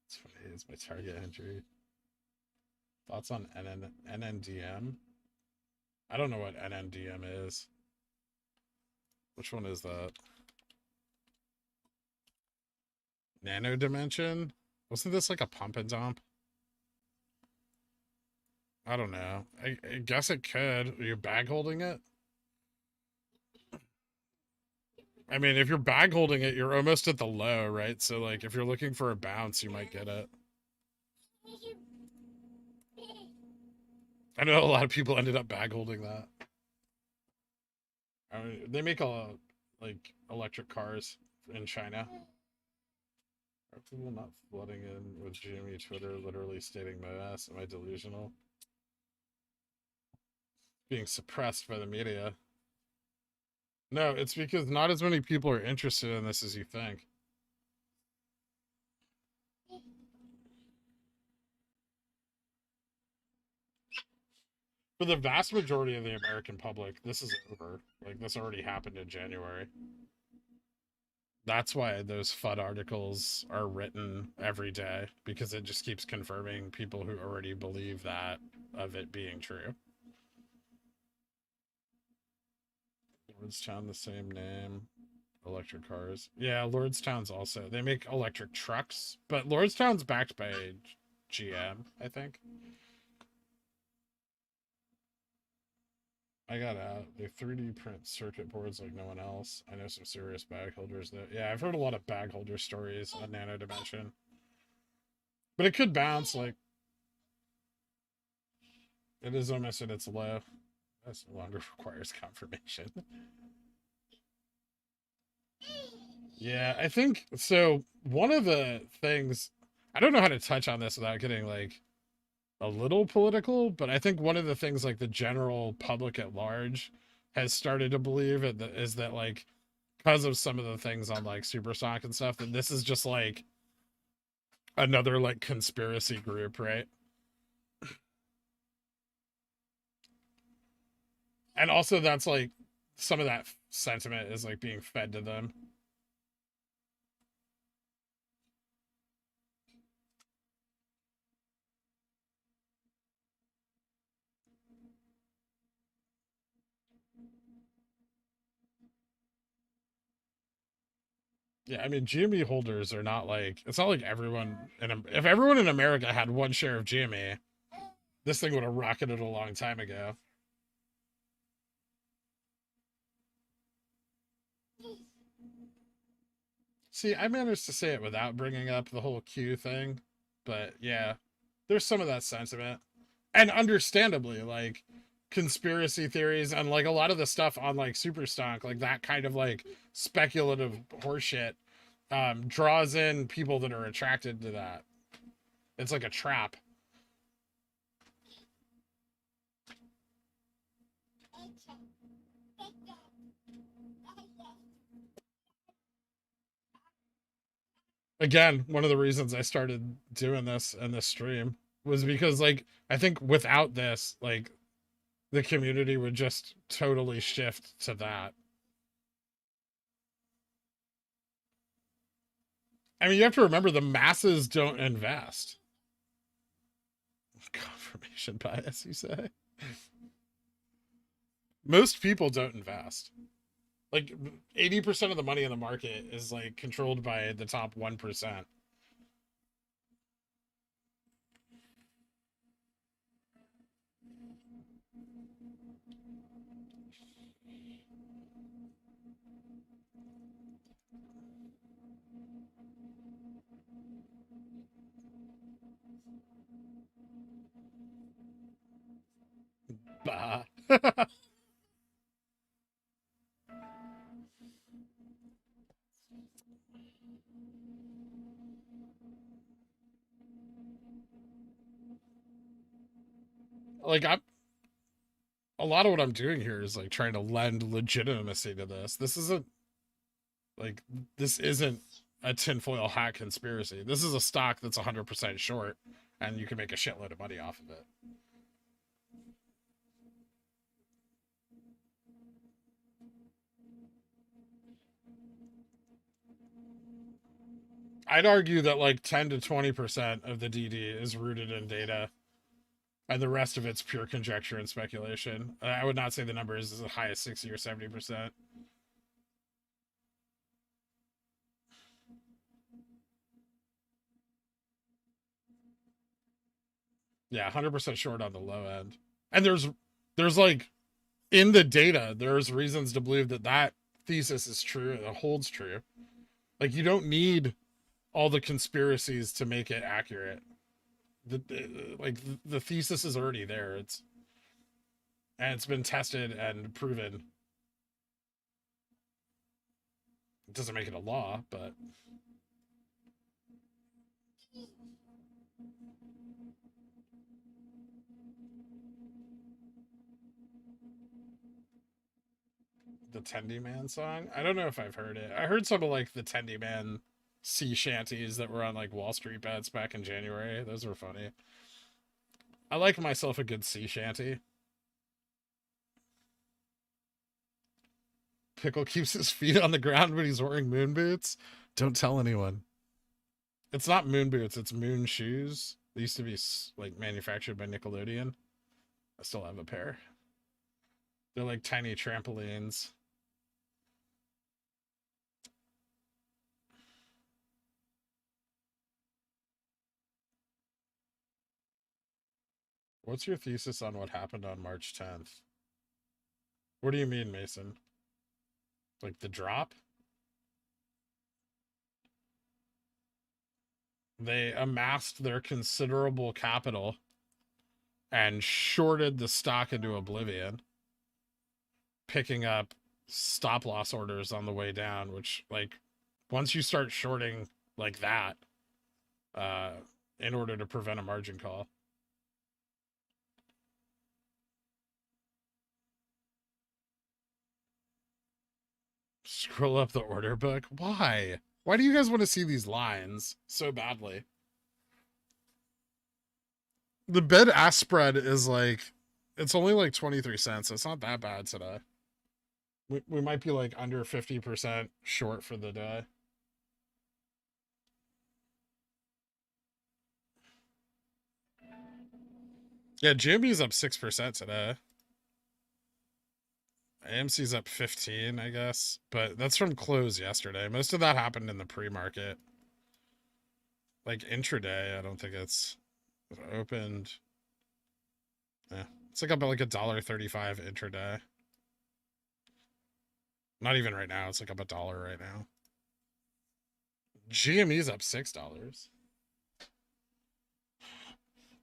It's funny, it's my target entry. Thoughts on NNDM? I don't know what NNDM is. Which one is that? Nano Dimension? Wasn't this like a pump and dump? I don't know. I guess it could. Are you bag holding it? I mean, if you're bag holding it, you're almost at the low, right? So, like, if you're looking for a bounce, you might get it. I know a lot of people ended up bag holding that. I mean, they make like electric cars in China. Are people not flooding in with Jimmy Twitter literally stating my ass? Am I delusional? Being suppressed by the media. No, it's because not as many people are interested in this as you think. For the vast majority of the American public, this is over. Like, this already happened in January. That's why those FUD articles are written every day, because it just keeps confirming people who already believe that of it being true. Lordstown, the same name. Electric cars. Yeah, Lordstown's also. They make electric trucks, but Lordstown's backed by GM, I think. I got out. They 3D print circuit boards like no one else. I know some serious bag holders that. Yeah, I've heard a lot of bag holder stories on Nano Dimension. But it could bounce, like. It is almost at its low. That no longer requires confirmation. Yeah, I think so. One of the things, I don't know how to touch on this without getting like a little political, but I think one of the things like the general public at large has started to believe is that like because of some of the things on like Superstock and stuff, that this is just like another like conspiracy group, right? And also that's like some of that sentiment is like being fed to them. Yeah, I mean, GME holders are not like, it's not like everyone, if everyone in America had one share of GME, this thing would have rocketed a long time ago. See, I managed to say it without bringing up the whole Q thing, but yeah, there's some of that sentiment. And understandably, like, conspiracy theories and like a lot of the stuff on like Superstock, like that kind of like speculative horseshit, draws in people that are attracted to that. It's like a trap. Again, one of the reasons I started doing this and this stream was because like I think without this, like the community would just totally shift to that. I mean, you have to remember the masses don't invest. Confirmation bias, you say? Most people don't invest. Like 80% of the money in the market is like controlled by the top 1%. Bah. Like I'm a lot of what I'm doing here is like trying to lend legitimacy to this. Like this isn't a tinfoil hat conspiracy. This is a stock that's 100% short, and you can make a shitload of money off of it. I'd argue that like 10 to 20% of the DD is rooted in data, and the rest of it's pure conjecture and speculation. I would not say the number is as high as 60 or 70%. Yeah, 100% short on the low end. And there's like in the data, there's reasons to believe that that thesis is true and it holds true. Like you don't need all the conspiracies to make it accurate. The thesis is already there. It's been tested and proven. It doesn't make it a law, but the Tendy Man song. I don't know if I've heard it. I heard some of like the Tendy Man sea shanties that were on like Wall Street Bets back in January. Those were funny. I like myself a good sea shanty. Pickle keeps his feet on the ground when he's wearing moon boots. Don't tell anyone. It's not moon boots, it's moon shoes. They used to be like manufactured by Nickelodeon. I still have a pair. They're like tiny trampolines. What's your thesis on what happened on March 10th? What do you mean, Mason? Like the drop? They amassed their considerable capital and shorted the stock into oblivion, picking up stop loss orders on the way down, which like once you start shorting like that, uh in order to prevent a margin call. Scroll up the order book. Why? Why do you guys want to see these lines so badly? The bid ask spread is like, it's only like 23 cents. It's not that bad today. We might be like under 50% short for the day. Yeah, Jimmy's up 6% today. AMC's up 15, I guess, but that's from close yesterday. Most of that happened in the pre-market. Like intraday, I don't think it's opened. Yeah, it's like up at like $1.35 intraday. Not even right now. It's like up $1 right now. GME's up $6.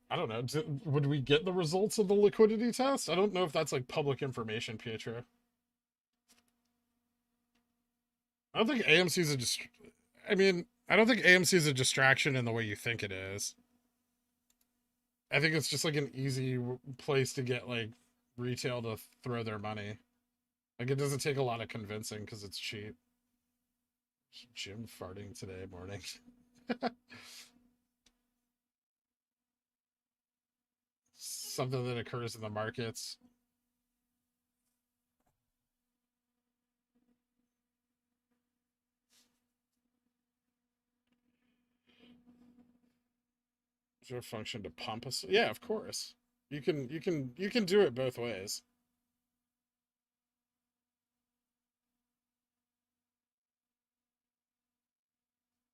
I don't know. Would we get the results of the liquidity test? I don't know if that's like public information, Pietro. I don't think AMC's a I mean, I don't think AMC's a distraction in the way you think it is. I think it's just like an easy place to get like retail to throw their money. Like it doesn't take a lot of convincing because it's cheap. Jim farting today morning. Something that occurs in the markets. Is there a function to pump us? Yeah, of course. You can do it both ways.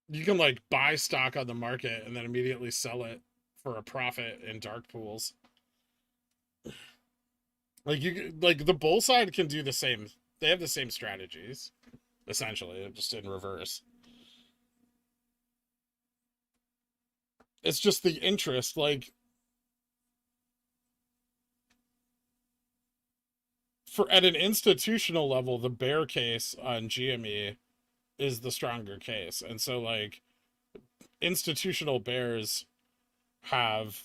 You can like buy stock on the market and then immediately sell it for a profit in dark pools. Like the bull side can do the same. They have the same strategies, essentially, just in reverse. It's just the interest, like for at an institutional level, the bear case on GME is the stronger case. And so like institutional bears have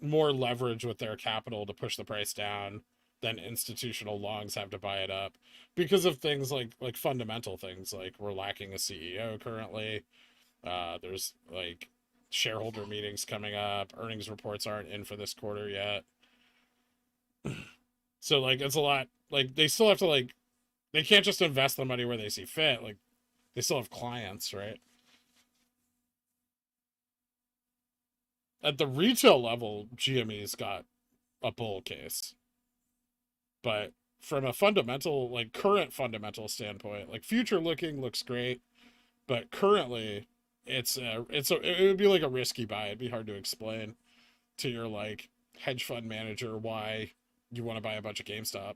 more leverage with their capital to push the price down than institutional longs have to buy it up because of things like fundamental things, like we're lacking a CEO currently. There's like shareholder meetings coming up, earnings reports aren't in for this quarter yet. So like it's a lot, like they still have to like, they can't just invest the money where they see fit. Like they still have clients, right? At the retail level, GME's got a bull case. But from a fundamental, like current fundamental standpoint, like future looking looks great, but currently it would be like a risky buy. It'd be hard to explain to your like hedge fund manager why you want to buy a bunch of GameStop.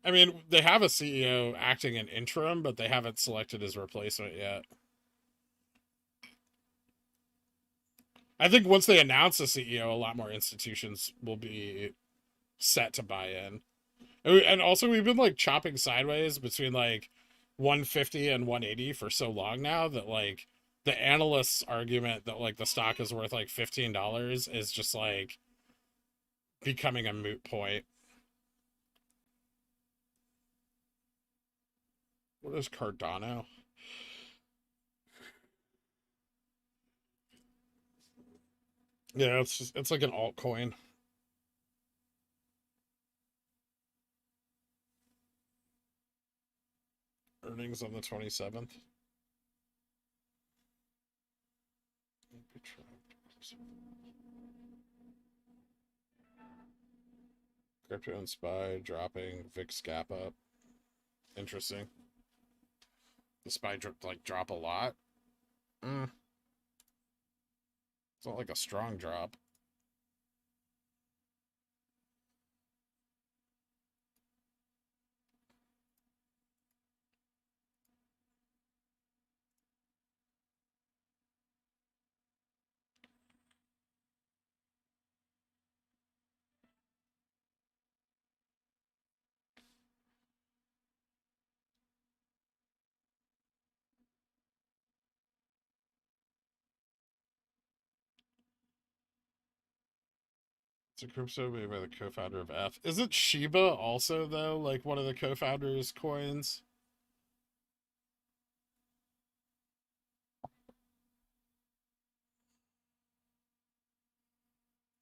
I mean, they have a CEO acting in interim, but they haven't selected his replacement yet. I think once they announce a CEO, a lot more institutions will be set to buy in. And also, we've been like chopping sideways between like 150 and 180 for so long now that like the analyst's argument that like the stock is worth like $15 is just like becoming a moot point. What is Cardano? Yeah, it's like an altcoin. Earnings on the 27th. Crypto and SPY dropping, VIX gap up. Interesting. The SPY drop a lot. It's not like a strong drop. It's a crypto made by the co-founder of F. Isn't Shiba also though like one of the co-founders' coins?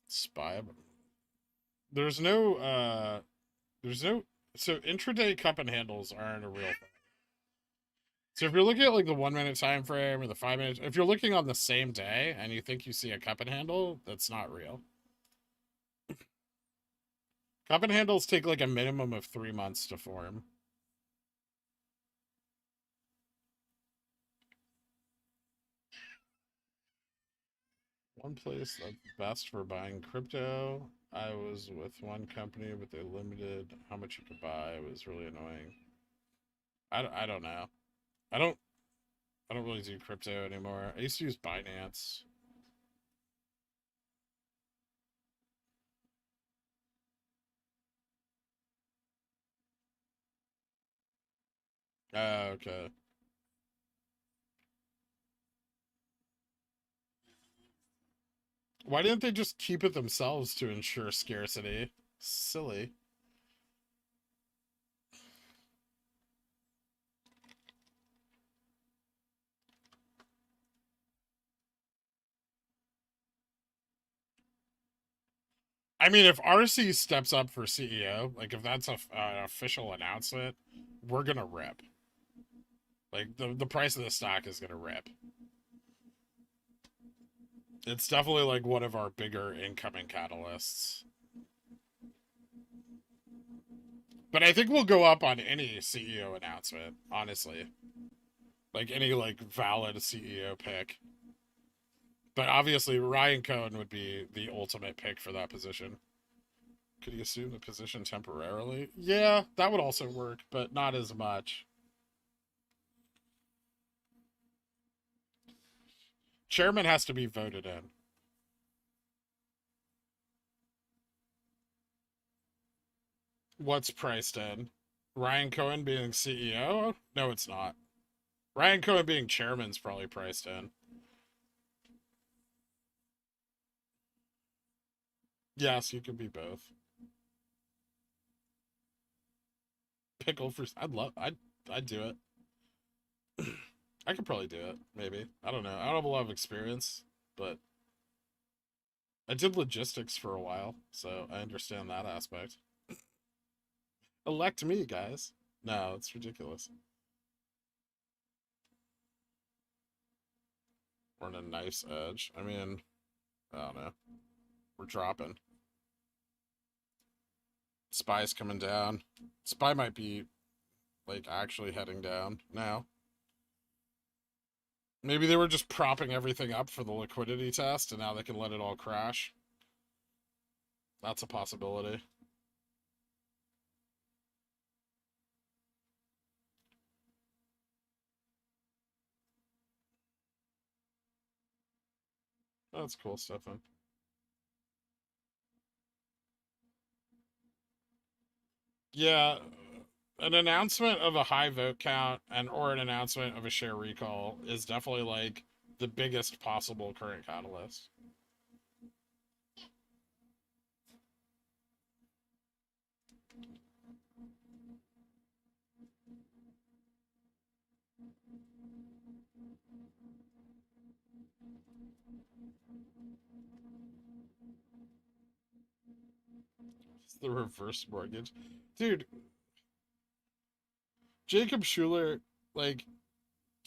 SPY. There's no so intraday cup and handles aren't a real thing. So if you're looking at like the 1 minute time frame or the 5 minutes, if you're looking on the same day and you think you see a cup and handle, that's not real. Cup and handles take like a minimum of 3 months to form. One place that's best for buying crypto. I was with one company, but they limited how much you could buy. It was really annoying. I don't know. I don't I don't really do crypto anymore. I used to use Binance. Okay. Why didn't they just keep it themselves to ensure scarcity? Silly. I mean, if RC steps up for CEO, like if that's an official announcement, we're gonna rip. Like the price of the stock is gonna rip. It's definitely like one of our bigger incoming catalysts. But I think we'll go up on any CEO announcement, honestly. Like any like valid CEO pick. But obviously Ryan Cohen would be the ultimate pick for that position. Could he assume the position temporarily? Yeah, that would also work, but not as much. Chairman has to be voted in. What's priced in? Ryan Cohen being CEO? No, it's not. Ryan Cohen being chairman's probably priced in. Yes, you could be both. Pickle for I'd do it. I could probably do it, maybe. I don't know. I don't have a lot of experience, but I did logistics for a while, so I understand that aspect. Elect me, guys. No, it's ridiculous. We're in a nice edge. I mean, I don't know. We're dropping. Spy's coming down. Spy might be like actually heading down now. Maybe they were just propping everything up for the liquidity test and now they can let it all crash. That's a possibility. That's cool, Stefan. Yeah, an announcement of a high vote count and or an announcement of a share recall is definitely like the biggest possible current catalyst. It's the reverse mortgage. Dude, Jacob Schuler, like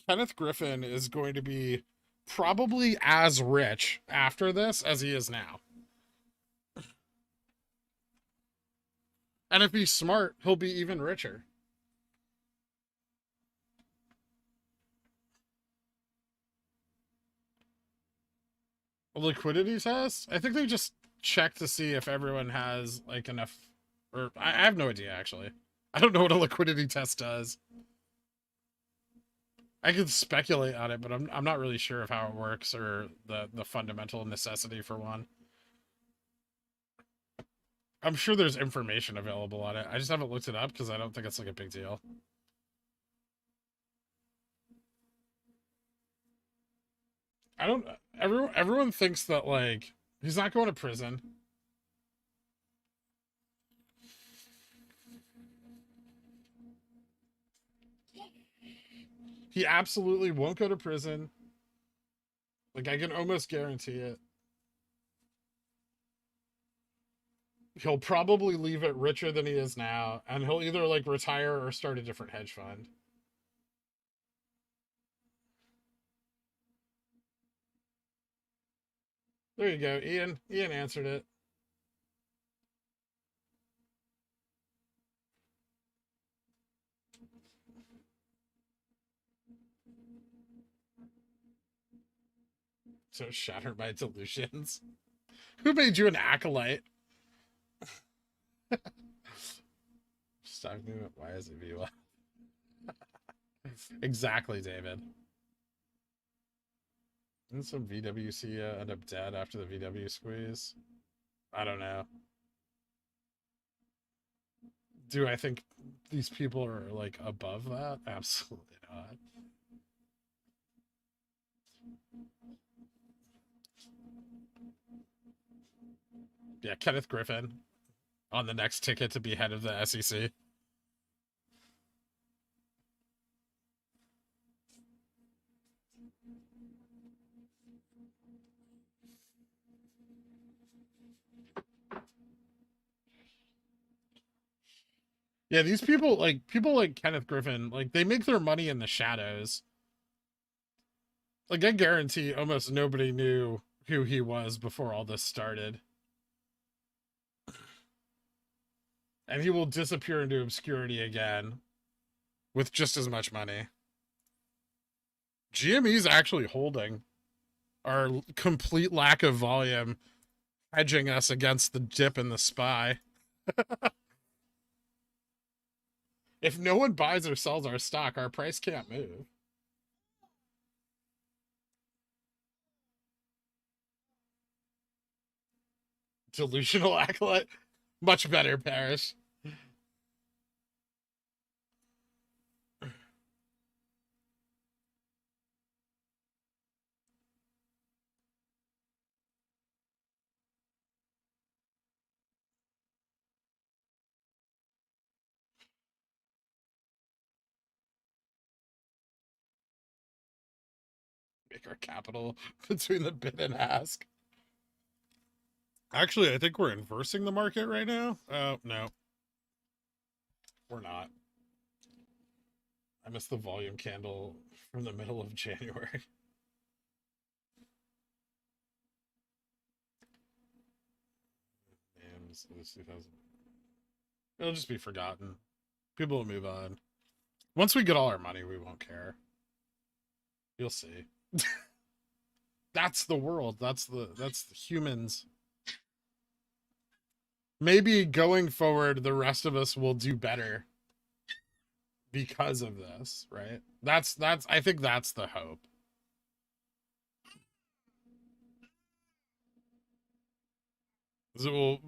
Kenneth Griffin is going to be probably as rich after this as he is now. And if he's smart, he'll be even richer. A liquidity test? I think they just check to see if everyone has like enough. Or I have no idea actually. I don't know what a liquidity test does. I could speculate on it, but I'm not really sure of how it works or the fundamental necessity for one. I'm sure there's information available on it. I just haven't looked it up because I don't think it's like a big deal. I don't. Everyone thinks that like he's not going to prison. He absolutely won't go to prison. Like I can almost guarantee it. He'll probably leave it richer than he is now, and he'll either like retire or start a different hedge fund. There you go, Ian. Ian answered it. So shattered by delusions. Who made you an acolyte? Stock movement. Why is it VWAP? Exactly, David. Didn't some VWC end up dead after the VW squeeze? I don't know. Do I think these people are like above that? Absolutely not. Yeah, Kenneth Griffin on the next ticket to be head of the SEC. Yeah, these people like Kenneth Griffin, like they make their money in the shadows. Like I guarantee almost nobody knew who he was before all this started. And he will disappear into obscurity again with just as much money. GME's actually holding. Our complete lack of volume hedging us against the dip in the SPY. If no one buys or sells our stock, our price can't move. Delusional acolyte. Much better, Parrish. Make our capital between the bid and ask. Actually, I think we're inversing the market right now. Oh, no. We're not. I missed the volume candle from the middle of January. Names of 2000. It'll just be forgotten. People will move on. Once we get all our money, we won't care. You'll see. That's the world. That's the humans. Maybe going forward, the rest of us will do better because of this, right? That's I think that's the hope. So we'll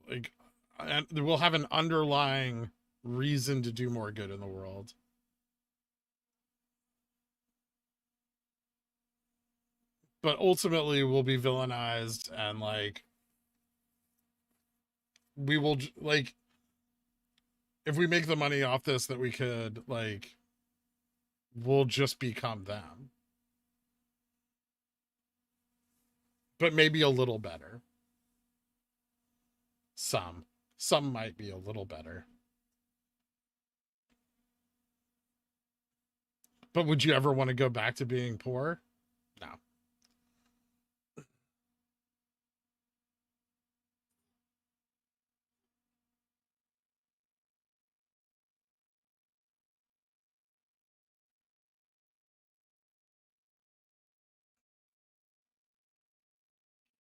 like, and we'll have an underlying reason to do more good in the world. But ultimately, we'll be villainized and like we will like if we make the money off this that we could like we'll just become them. But maybe a little better. Some might be a little better. But would you ever want to go back to being poor? No.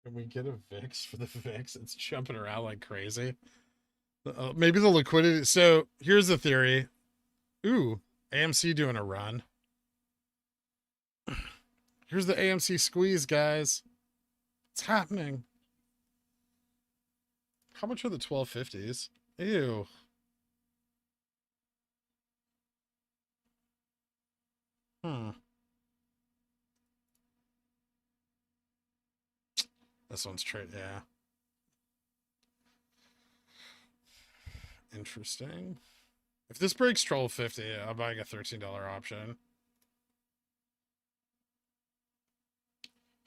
Can we get a VIX for the VIX? It's jumping around like crazy. Maybe the liquidity. So here's the theory. Ooh, AMC doing a run. Here's the AMC squeeze, guys. It's happening. How much are the 1250s? Ew. This one's trade, yeah. Interesting. If this breaks 1250, I'm buying a $13 option.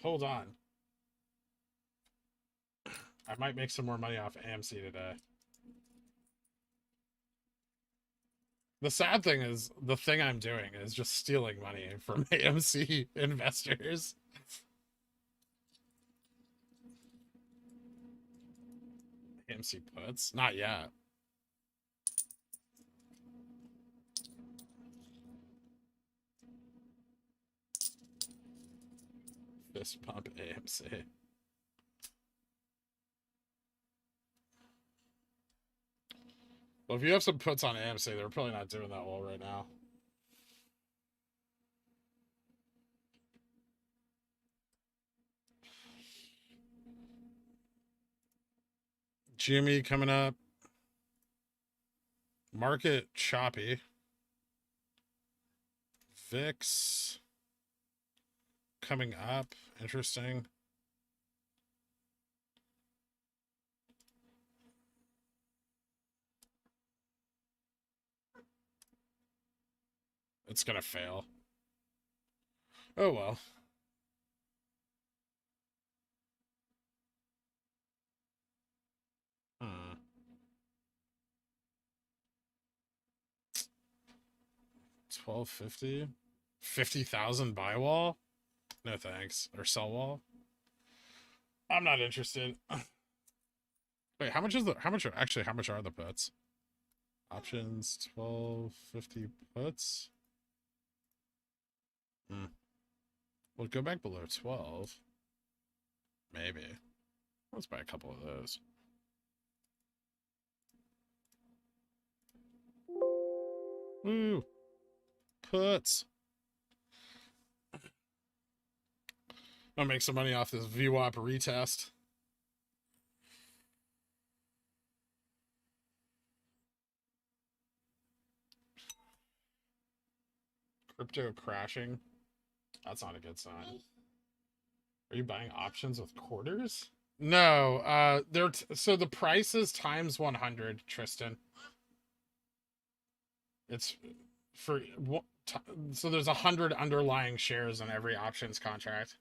Hold on. I might make some more money off AMC today. The sad thing is, the thing I'm doing is just stealing money from AMC investors. AMC puts? Not yet. Fist pump AMC. Well, if you have some puts on AMC, they're probably not doing that well right now. GME coming up. Market choppy. VIX coming up. Interesting. It's gonna fail. Oh well. Hmm. 1250? 50,000 buy wall? No thanks. Or sell wall? I'm not interested. Wait, how much are the puts? Options 1250 puts. We'll go back below 12. Maybe. Let's buy a couple of those. Woo! Puts. I'll make some money off this VWAP retest. Crypto crashing. That's not a good sign. Are you buying options with quarters? No, so the price is times 100, Tristan. It's for so there's 100 underlying shares in every options contract.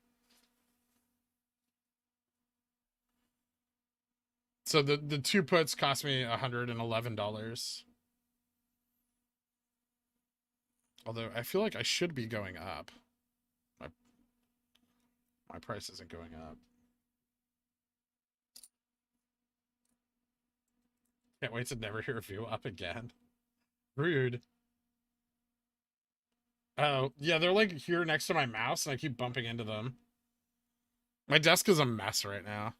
So the two puts cost me $111. Although I feel like I should be going up. My price isn't going up. Can't wait to never hear a view up again. Rude. Oh, yeah, they're like here next to my mouse and I keep bumping into them. My desk is a mess right now.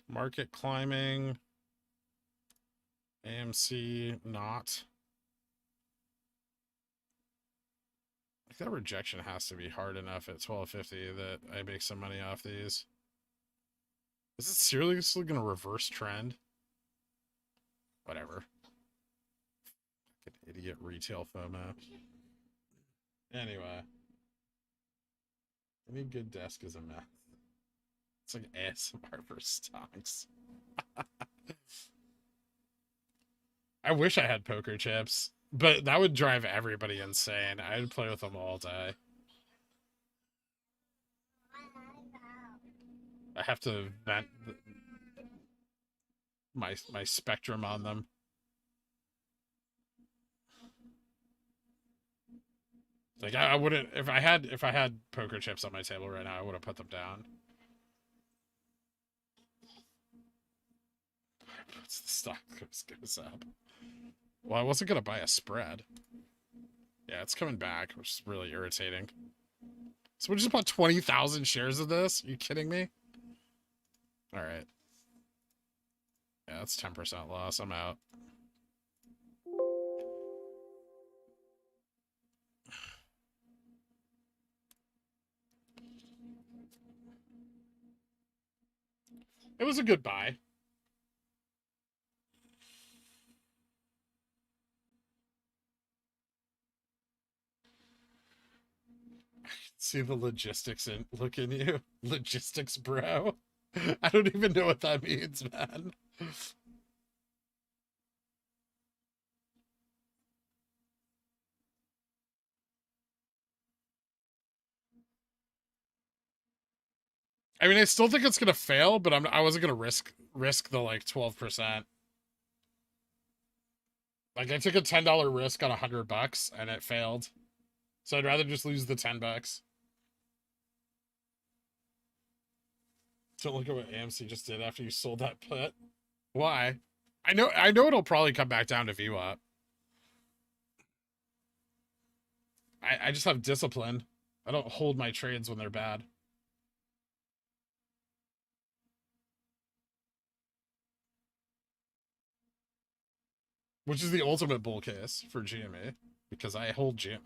Market climbing. AMC not. Like that rejection has to be hard enough at 1250 that I make some money off these. Is it seriously going to reverse trend? Whatever. Fucking idiot retail FOMO. Anyway. Any good desk is a mess. It's like ASMR for stocks. I wish I had poker chips, but that would drive everybody insane. I'd play with them all day. I have to vent my spectrum on them. Like I wouldn't if I had poker chips on my table right now, I would have put them down. Once the stock goes up. Well, I wasn't gonna buy a spread. Yeah, it's coming back, which is really irritating. So we just bought 20,000 shares of this? Are you kidding me? All right. Yeah, that's 10% loss. I'm out. It was a good buy. See the logistics and look in you. Logistics, bro. I don't even know what that means, man. I mean, I still think it's gonna fail, but I wasn't gonna risk the like 12%. Like I took a $10 risk on $100 and it failed. So I'd rather just lose the $10. Don't look at what AMC just did after you sold that put. Why? I know it'll probably come back down to VWAP. I just have discipline. I don't hold my trades when they're bad. Which is the ultimate bull case for GME, because I hold GME.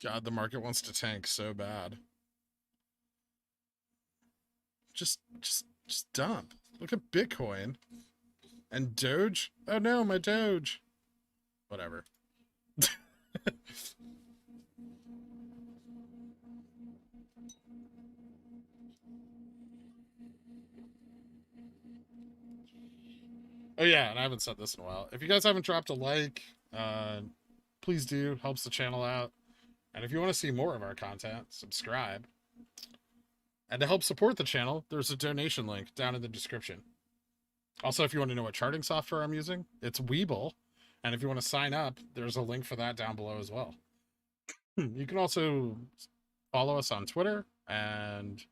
God, the market wants to tank so bad. Just dump. Look at Bitcoin and Doge. Oh no, my Doge. Whatever. Oh yeah, and I haven't said this in a while. If you guys haven't dropped a like, please do. Helps the channel out. And if you want to see more of our content, subscribe. And to help support the channel, there's a donation link down in the description. Also, if you want to know what charting software I'm using, it's WeBull. And if you want to sign up, there's a link for that down below as well. You can also follow us on Twitter and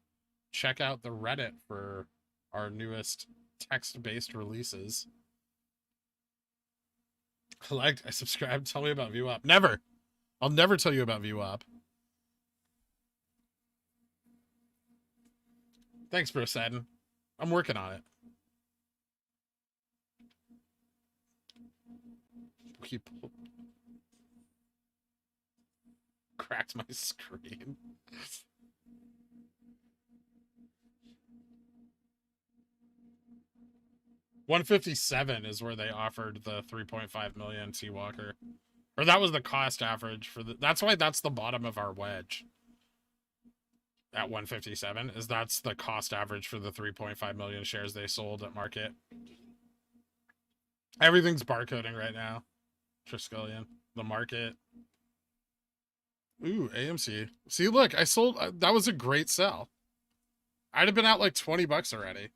check out the Reddit for our newest text-based releases. I liked, I subscribed. Tell me about VWAP. Never. I'll never tell you about VWAP. Thanks, Bro Sadden. I'm working on it. Keep cracked my screen. 157 is where they offered the 3.5 million T Walker. Or that was the cost average for the, that's why that's the bottom of our wedge. At 157 is that's the cost average for the 3.5 million shares they sold at market. Everything's barcoding right now. Triskelion, the market. Ooh, AMC. See, look, I sold, that was a great sell. I'd have been out like 20 bucks already.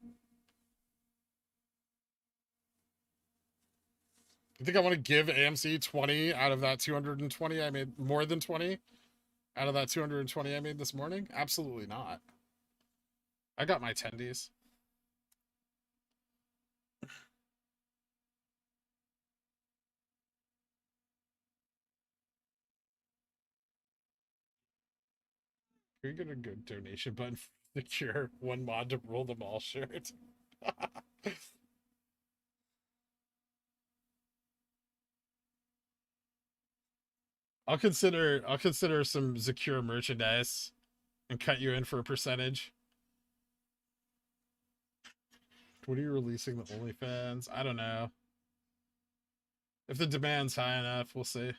I think I want to give AMC 20 out of that 220 I made, more than 20 out of that 220 I made this morning? Absolutely not. I got my tendies. You're gonna go donation button for the cure one mod to rule them all shirt. I'll consider some Zakura merchandise and cut you in for a percentage. When are you releasing the OnlyFans? I don't know. If the demand's high enough, we'll see.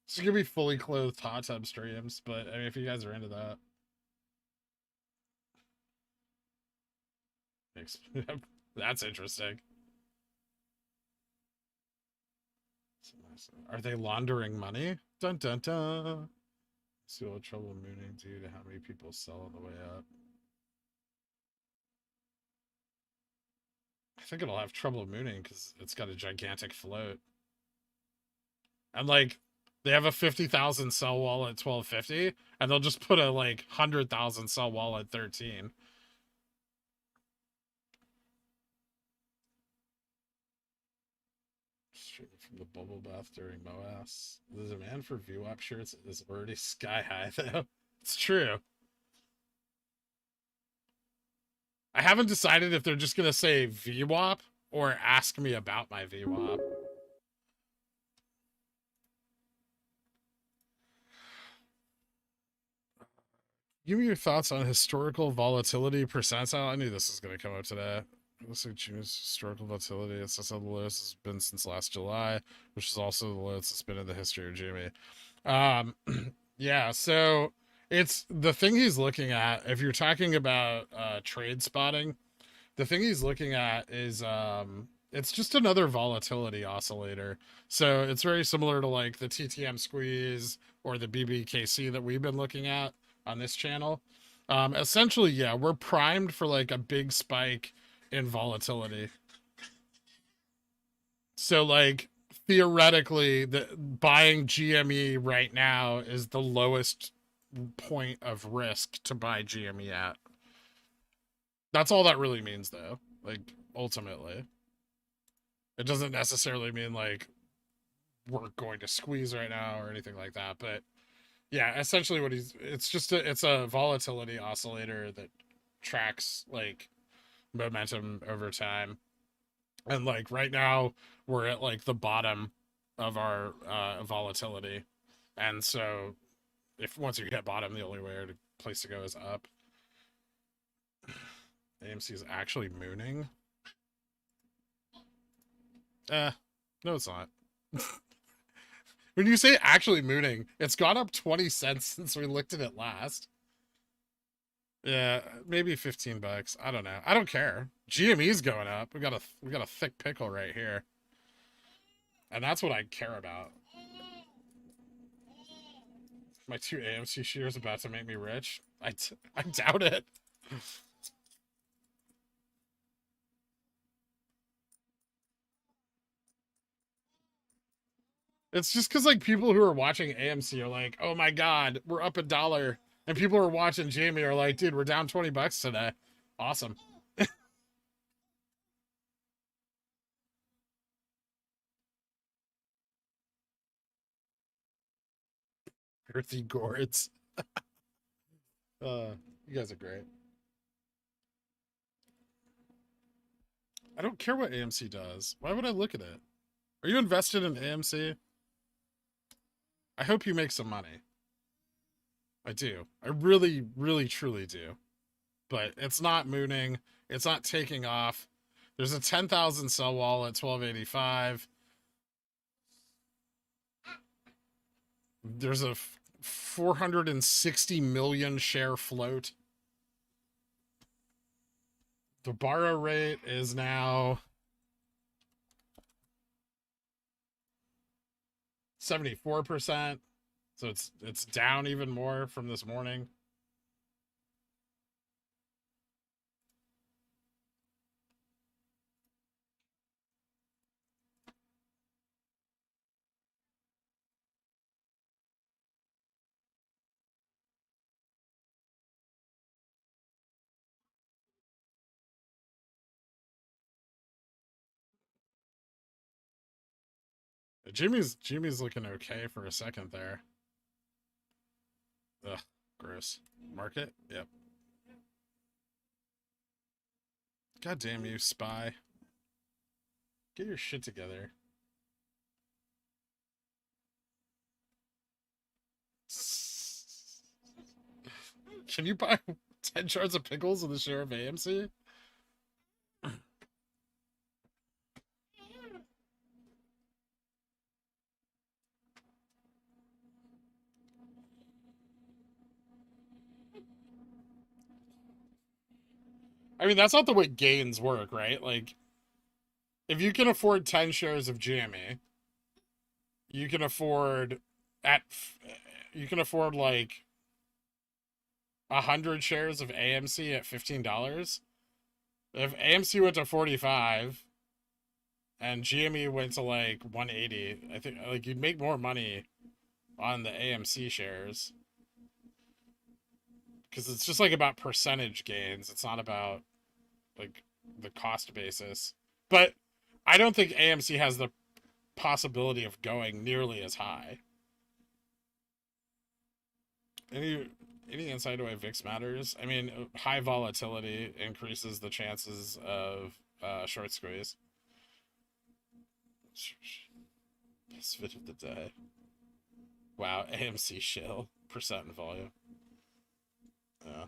It's gonna be fully clothed hot tub streams, but I mean, if you guys are into that. That's interesting. Are they laundering money? Dun dun dun. See what trouble mooning due to how many people sell on the way up. I think it'll have trouble mooning because it's got a gigantic float. And like, they have a 50,000 sell wall at 1250, and they'll just put a like 100,000 sell wall at 13. Straight from the bubble bath during MOAS. The demand for VWAP shirts is already sky high, though. It's true. I haven't decided if they're just gonna say VWAP or ask me about my VWAP. Give me your thoughts on historical volatility percentile. I knew this was going to come up today. Looks like June's historical volatility. It's also the lowest it's been since last July, which is also the lowest it's been in the history of Jimmy. Yeah, so It's the thing he's looking at. If you're talking about trade spotting, the thing he's looking at is it's just another volatility oscillator. So it's very similar to like the TTM squeeze or the BBKC that we've been looking at on this channel. Essentially, yeah, we're primed for like a big spike in volatility. So like theoretically, the buying GME right now is the lowest point of risk to buy GME at. That's all that really means, though. Like, ultimately, it doesn't necessarily mean like we're going to squeeze right now or anything like that. But yeah, essentially, what it's a volatility oscillator that tracks like momentum over time. And like right now, we're at like the bottom of our volatility, and so if once you hit bottom, the only way to place to go is up. AMC is actually mooning. No, it's not. When you say actually mooning, it's gone up 20 cents since we looked at it last. Yeah, maybe $15. I don't know. I don't care. GME's going up. We got a thick pickle right here, and that's what I care about. My 2 AMC shares about to make me rich. I doubt it. It's just because like people who are watching AMC are like, oh my god, we're up $1, and people who are watching Jamie are like, dude, we're down $20 today. Awesome. Earthy gourds. You guys are great. I don't care what AMC does. Why would I look at it? Are you invested in AMC? I hope you make some money. I do. I really, really, truly do. But it's not mooning. It's not taking off. There's a 10,000 sell wall at 1285. There's a 460 million share float. The borrow rate is now 74%. So it's down even more from this morning. Jimmy's looking okay for a second there. Ugh, gross. Market? Yep. God damn you, spy. Get your shit together. Can you buy 10 shards of pickles with a share of AMC? I mean, that's not the way gains work, right? Like, if you can afford 10 shares of GME, you can afford at you can afford like 100 shares of AMC at $15. If AMC went to 45 and GME went to like 180, I think like you'd make more money on the AMC shares because it's just like about percentage gains. It's not about like the cost basis. But I don't think AMC has the possibility of going nearly as high. Any insight into why VIX matters? I mean, high volatility increases the chances of short squeeze. Best fit of the day. Wow, AMC shill percent in volume. Yeah.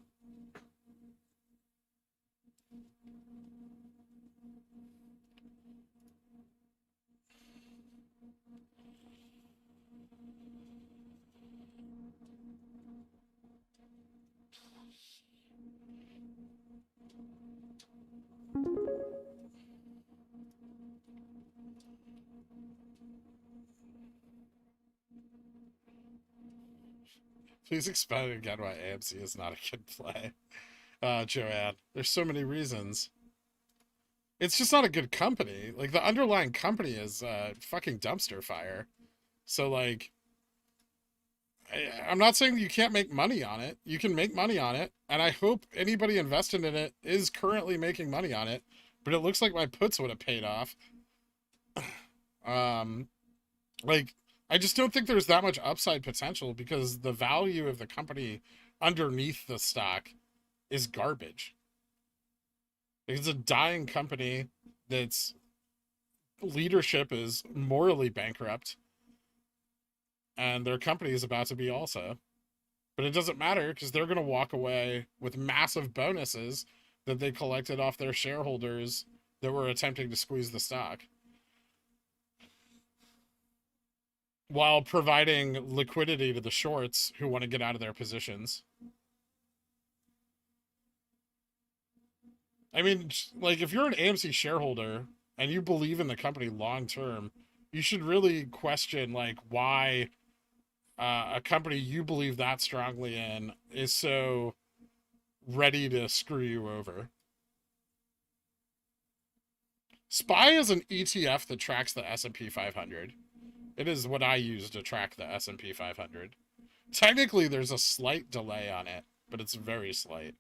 Please explain again why AMC is not a good play. Joanne, there's so many reasons. It's just not a good company. Like, the underlying company is fucking dumpster fire. So, like, I'm not saying you can't make money on it. You can make money on it, and I hope anybody invested in it is currently making money on it. But it looks like my puts would have paid off. Like, I just don't think there's that much upside potential because the value of the company underneath the stock is garbage. It's a dying company that's leadership is morally bankrupt, and their company is about to be also. But it doesn't matter because they're going to walk away with massive bonuses that they collected off their shareholders that were attempting to squeeze the stock, while providing liquidity to the shorts who want to get out of their positions. I mean, like, if you're an AMC shareholder and you believe in the company long term, you should really question, like, why a company you believe that strongly in is so ready to screw you over. SPY is an ETF that tracks the S&P 500. It is what I use to track the S&P 500. Technically, there's a slight delay on it, but it's very slight.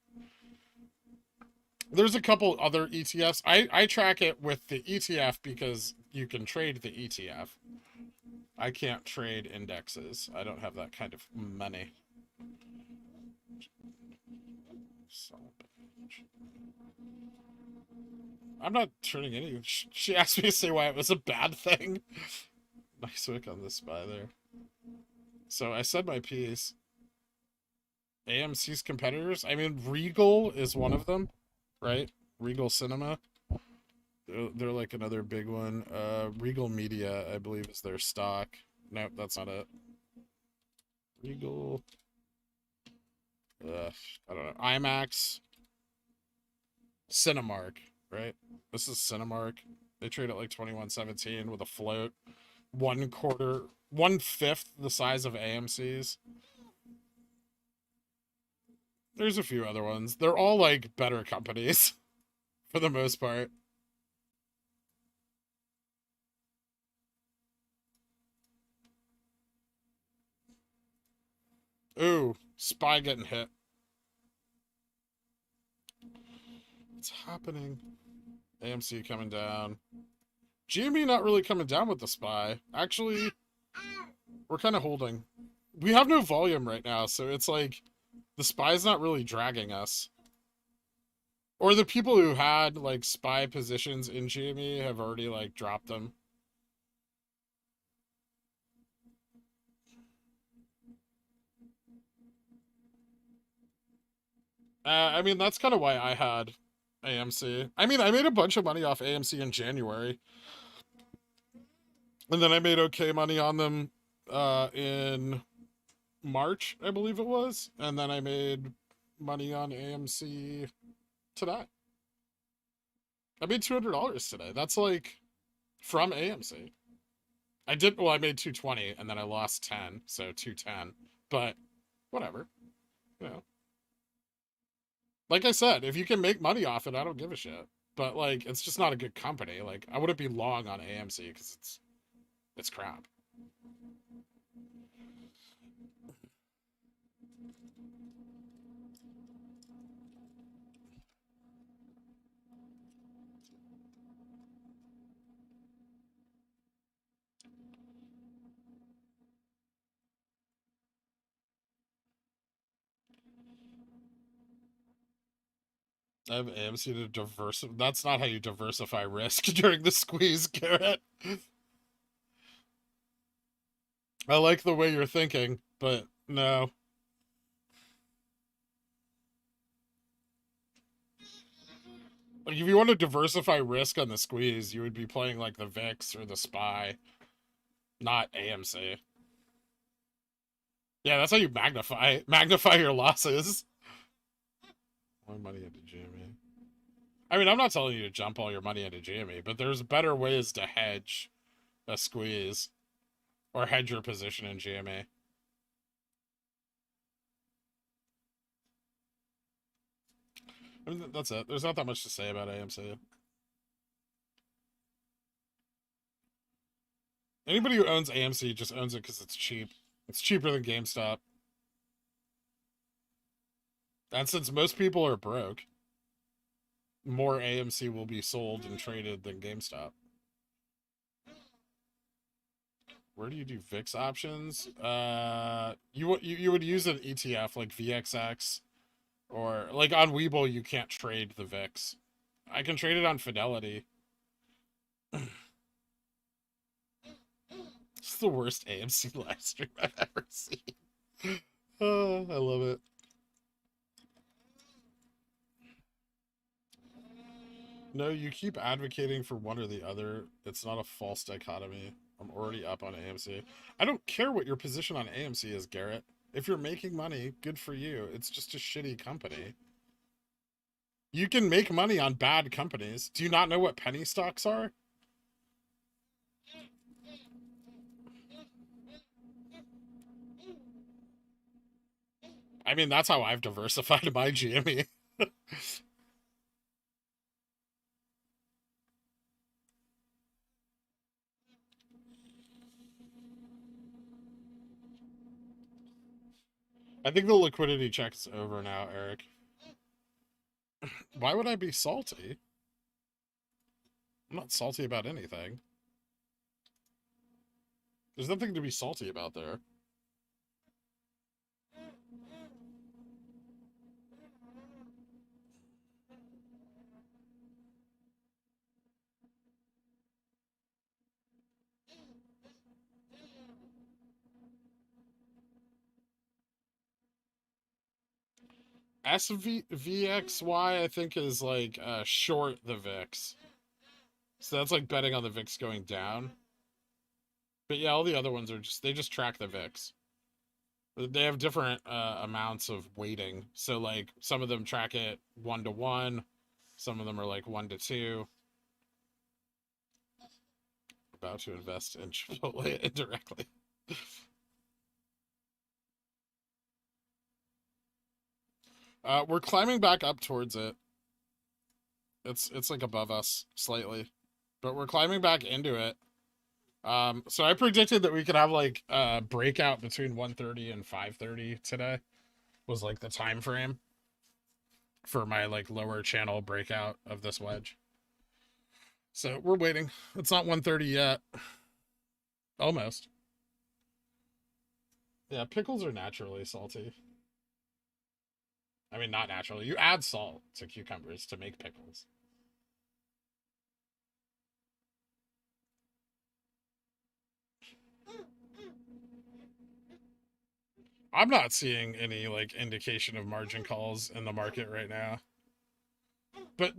There's a couple other ETFs. I track it with the ETF because you can trade the ETF. I can't trade indexes. I don't have that kind of money. I'm not turning any. She asked me to say why it was a bad thing. Nice wick on this SPY there. So I said my piece. AMC's competitors. I mean, Regal is one of them, right? Regal Cinema. They're like another big one. Regal Media, I believe, is their stock. Nope, that's not it. Regal. I don't know. IMAX. Cinemark, right? This is Cinemark. They trade at like 21.17 with a float. 1/5 the size of AMC's. There's a few other ones. They're all like better companies for the most part. Ooh, SPY getting hit. What's happening? AMC coming down. GME not really coming down with the SPY. Actually, we're kind of holding. We have no volume right now, so it's like the SPY's not really dragging us. Or the people who had like SPY positions in GME have already like dropped them. I mean, that's kind of why I had AMC. I mean, I made a bunch of money off AMC in January. And then I made okay money on them in March, I believe it was. And then I made money on AMC today. I made $200 today. That's like from AMC. I made 220 and then I lost 10, so 210. But whatever. You know. Like I said, if you can make money off it, I don't give a shit. But like, it's just not a good company. Like, I wouldn't be long on AMC because it's crap. I have AMC to diversify. That's not how you diversify risk during the squeeze, Garrett. I like the way you're thinking, but no. Like, if you want to diversify risk on the squeeze, you would be playing like the VIX or the SPY, not AMC. Yeah, that's how you magnify your losses. More money into GME. I mean, I'm not telling you to jump all your money into GME, but there's better ways to hedge a squeeze or hedge your position in GME. I mean, that's it. There's not that much to say about AMC. Anybody who owns AMC just owns it because it's cheap. It's cheaper than GameStop. And since most people are broke, more AMC will be sold and traded than GameStop. Where do you do VIX options? You would use an ETF like VXX, or like on WeBull you can't trade the VIX. I can trade it on Fidelity. It's the worst AMC live stream I've ever seen. Oh, I love it. No, you keep advocating for one or the other. It's not a false dichotomy. I'm already up on AMC. I don't care what your position on AMC is, Garrett. If you're making money, good for you. It's just a shitty company. You can make money on bad companies. Do you not know what penny stocks are? I mean, that's how I've diversified my GME. I think the liquidity check is over now, Eric. Why would I be salty? I'm not salty about anything. There's nothing to be salty about there. SVXY, I think, is like short the VIX. So that's like betting on the VIX going down. But yeah, all the other ones are they just track the VIX. They have different amounts of weighting. So like some of them track it 1-to-1. Some of them are like 1-to-2. About to invest in Chipotle indirectly. We're climbing back up towards it. It's like above us slightly, but we're climbing back into it. So I predicted that we could have like a breakout between 1:30 and 5:30 today. Was like the time frame for my like lower channel breakout of this wedge. So we're waiting. It's not 1:30 yet. Almost. Yeah, pickles are naturally salty. I mean, not naturally. You add salt to cucumbers to make pickles. I'm not seeing any like indication of margin calls in the market right now. But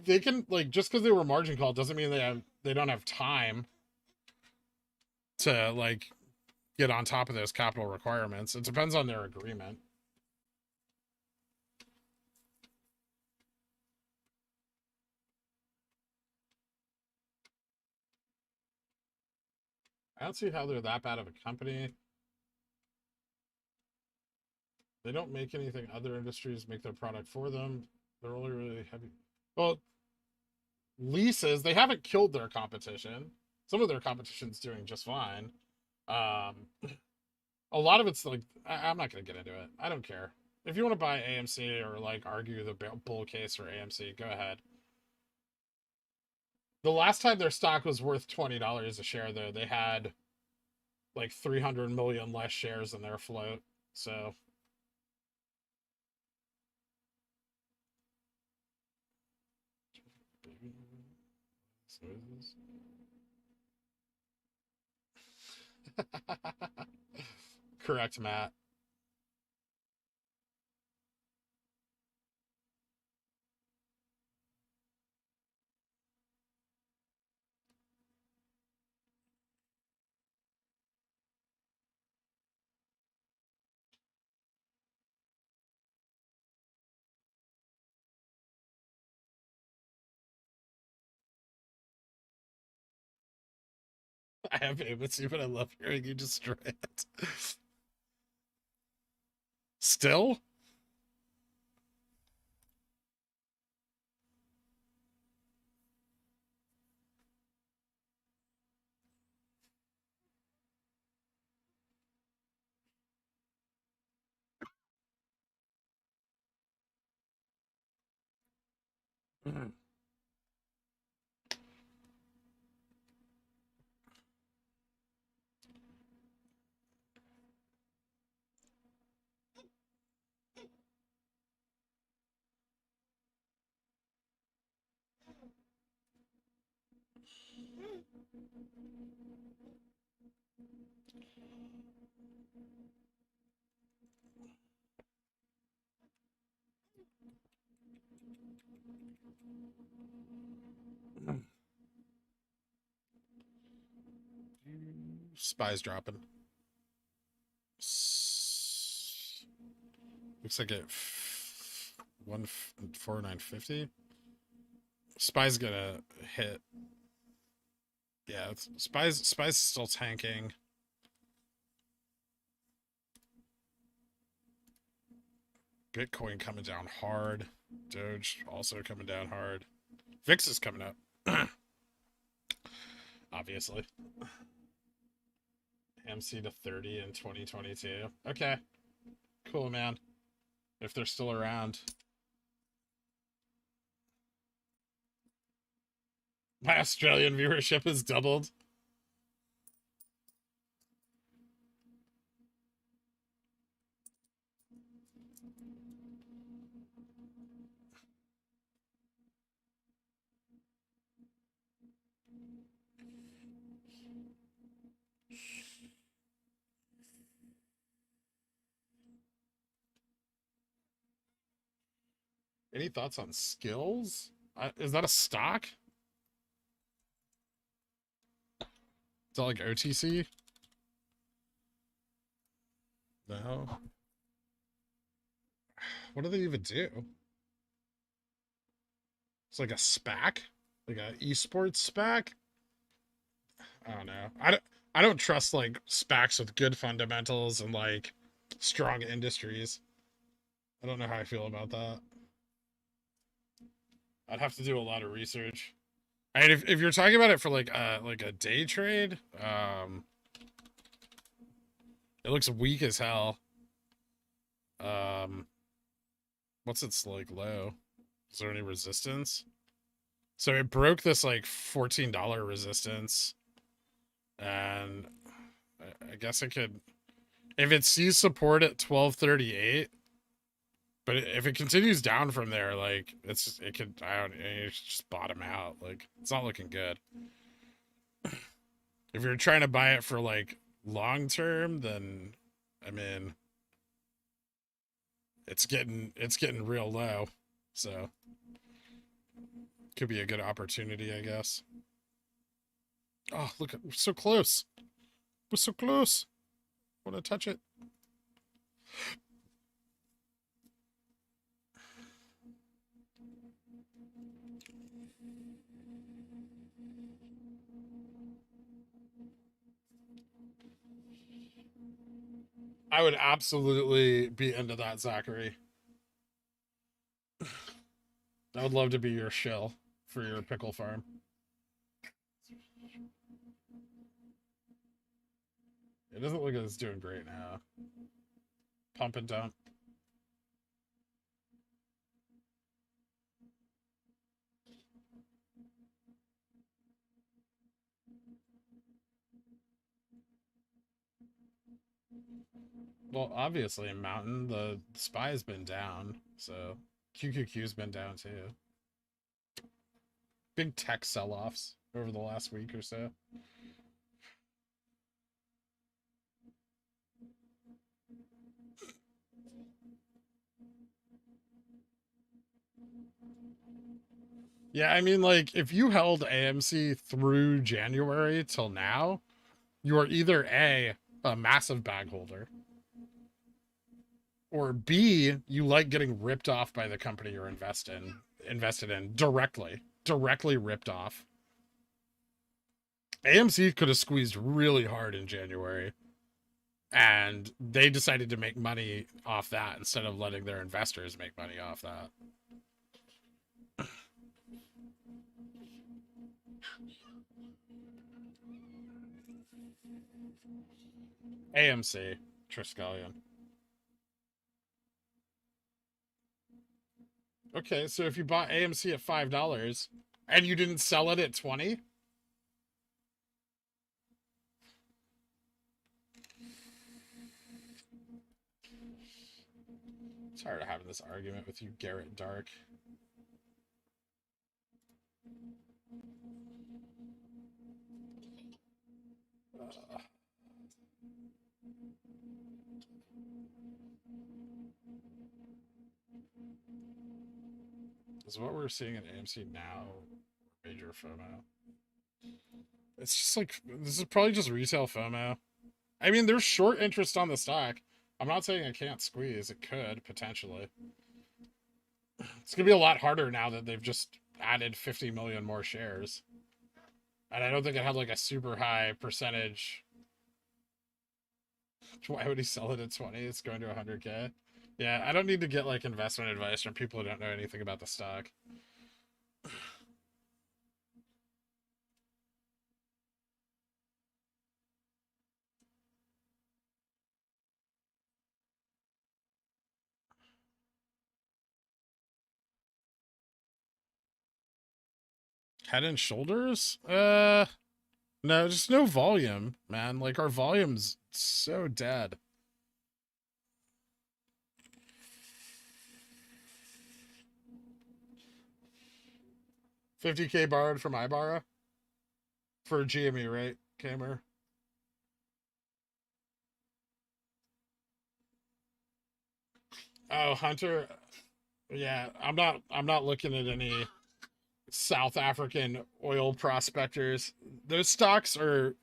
they can like just because they were margin called doesn't mean they don't have time to like get on top of those capital requirements. It depends on their agreement. I don't see how they're that bad of a company. They don't make anything other industries make their product for them. They're only really heavy. Well, leases, they haven't killed their competition. Some of their competition's doing just fine. Um, a lot of it's like, I'm not going to get into it. I don't care. If you want to buy AMC or like argue the bull case for AMC, go ahead. The last time their stock was worth $20 a share, though, they had like 300 million less shares in their float. So correct, Matt. I have empathy, but I love hearing you destroy it. Still? Spies dropping. Looks like it 149.50. Spies gonna hit. Yeah, Spies still tanking. Bitcoin coming down hard. Doge also coming down hard. VIX is coming up. Obviously. MC to 30 in 2022. Okay. Cool, man. If they're still around. My Australian viewership has doubled. Any thoughts on skills? Is that a stock? Is that like OTC? No. What do they even do? It's like a SPAC? Like a esports SPAC? I don't know. I don't trust like SPACs with good fundamentals and like strong industries. I don't know how I feel about that. I'd have to do a lot of research. And if you're talking about it for like a day trade, it looks weak as hell. What's its like low? Is there any resistance? So it broke this like $14 resistance, and I guess it could, if it sees support at 1238. But if it continues down from there, like it could, I don't, it just bottom out. Like it's not looking good. If you're trying to buy it for like long term, then I mean, it's getting real low, so could be a good opportunity, I guess. Oh, look, we're so close. We're so close. Want to touch it? I would absolutely be into that, Zachary. I would love to be your shill for your pickle farm. It doesn't look like it's doing great now. Pump and dump. Well, obviously in Mountain, the spy's been down, so QQQ's been down too. Big tech sell-offs over the last week or so. Yeah, I mean, like, if you held AMC through January till now, you are either a massive bag holder, or B, you like getting ripped off by the company you're invested in directly ripped off. AMC could have squeezed really hard in January, and they decided to make money off that instead of letting their investors make money off that. AMC, Triskelion. Okay, so if you bought AMC at $5 and you didn't sell it at 20, tired of having this argument with you, Garrett Dark. Is what we're seeing at AMC now major FOMO? It's just like, this is probably just retail FOMO. I mean, there's short interest on the stock. I'm not saying it can't squeeze. It could, potentially. It's going to be a lot harder now that they've just added 50 million more shares. And I don't think it had like a super high percentage. Why would he sell it at 20? It's going to 100K. Yeah, I don't need to get like investment advice from people who don't know anything about the stock. Head and shoulders? No, just no volume, man. Like, our volume's so dead. $50K borrowed from Ibarra for GME, right, Kamer? Oh, Hunter. Yeah, I'm not looking at any South African oil prospectors. Those stocks are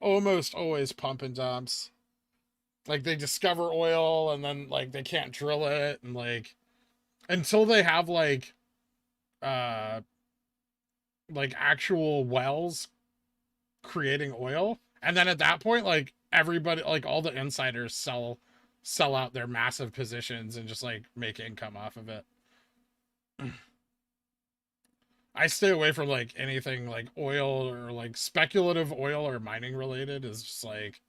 almost always pump and dumps. Like, they discover oil and then like they can't drill it, and like until they have uh like actual wells creating oil, and then at that point, like, everybody, like all the insiders sell out their massive positions and just like make income off of it. I stay away from like anything like oil or like speculative oil or mining related. Is just like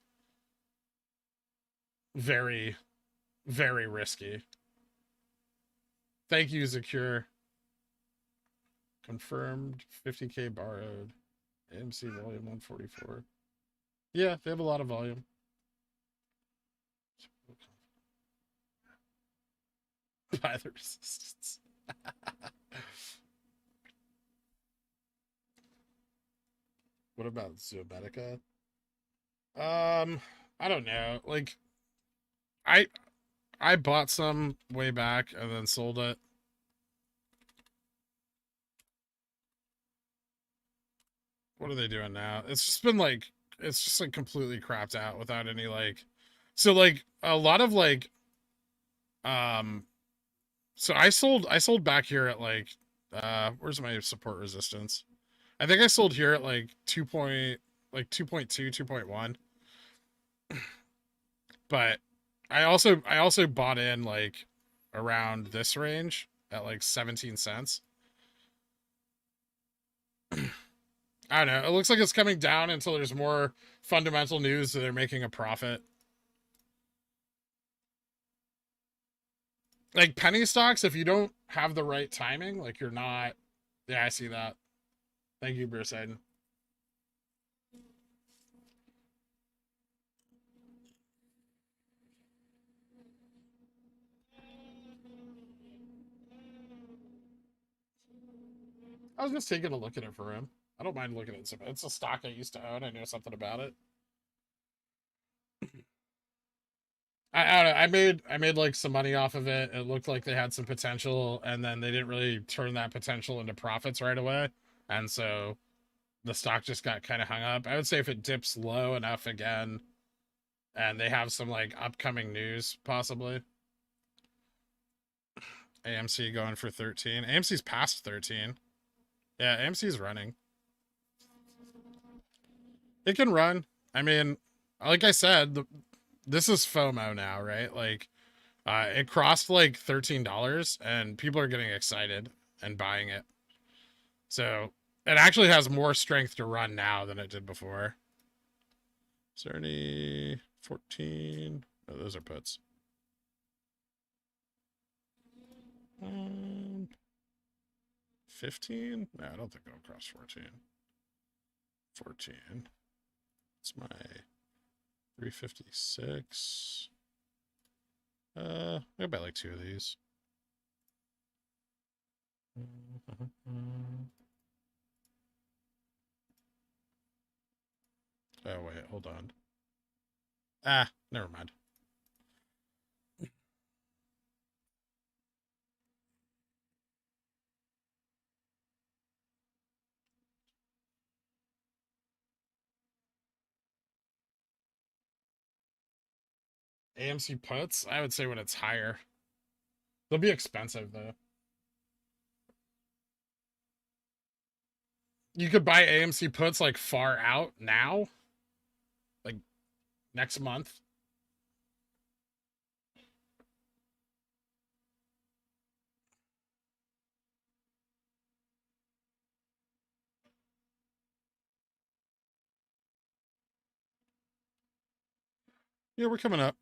very, very risky. Thank you, Zakure. Confirmed 50K borrowed. AMC volume 144. Yeah, they have a lot of volume. Buy the resistance. What about Zoobetica? I don't know. Like, I I bought some way back and then sold it. What are they doing now? It's just like completely crapped out without any like, so like a lot of like um so I sold back here at like where's my support resistance? I think I sold here at like 2.2, 2.1. But I also bought in like around this range at like 17 cents. I don't know. It looks like it's coming down until there's more fundamental news that they're making a profit. Like penny stocks, if you don't have the right timing, like you're not. Yeah, I see that. Thank you, Bruce Aiden. I was just taking a look at it for him. I don't mind looking at it. It's a stock I used to own. I know something about it. I don't know. I made like some money off of it. It looked like they had some potential, and then they didn't really turn that potential into profits right away. And so the stock just got kind of hung up. I would say if it dips low enough again and they have some like upcoming news, possibly. AMC going for 13. AMC's past 13. Yeah, AMC's running. It can run. I mean, like I said, this is FOMO now, right? Like, it crossed like $13 and people are getting excited and buying it. So it actually has more strength to run now than it did before. Is there any 14? Oh, those are puts. 15? No, I don't think it'll cross 14. 14. It's my 356. I'll buy like 2 of these. Oh, wait, hold on. Ah, never mind. AMC puts, I would say when it's higher. They'll be expensive, though. You could buy AMC puts, like, far out now. Like, next month. Yeah, we're coming up.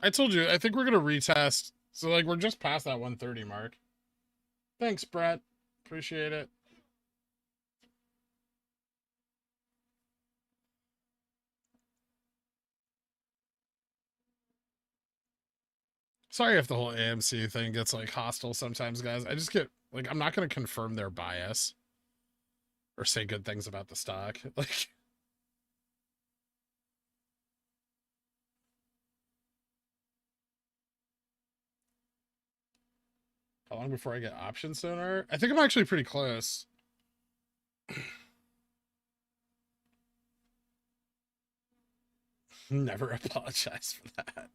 I told you, I think we're going to retest. So, like, we're just past that 130 mark. Thanks, Brett. Appreciate it. Sorry if the whole AMC thing gets, like, hostile sometimes, guys. I just get, like, I'm not going to confirm their bias or say good things about the stock. Like, how long before I get option sonar? I think I'm actually pretty close. Never apologize for that.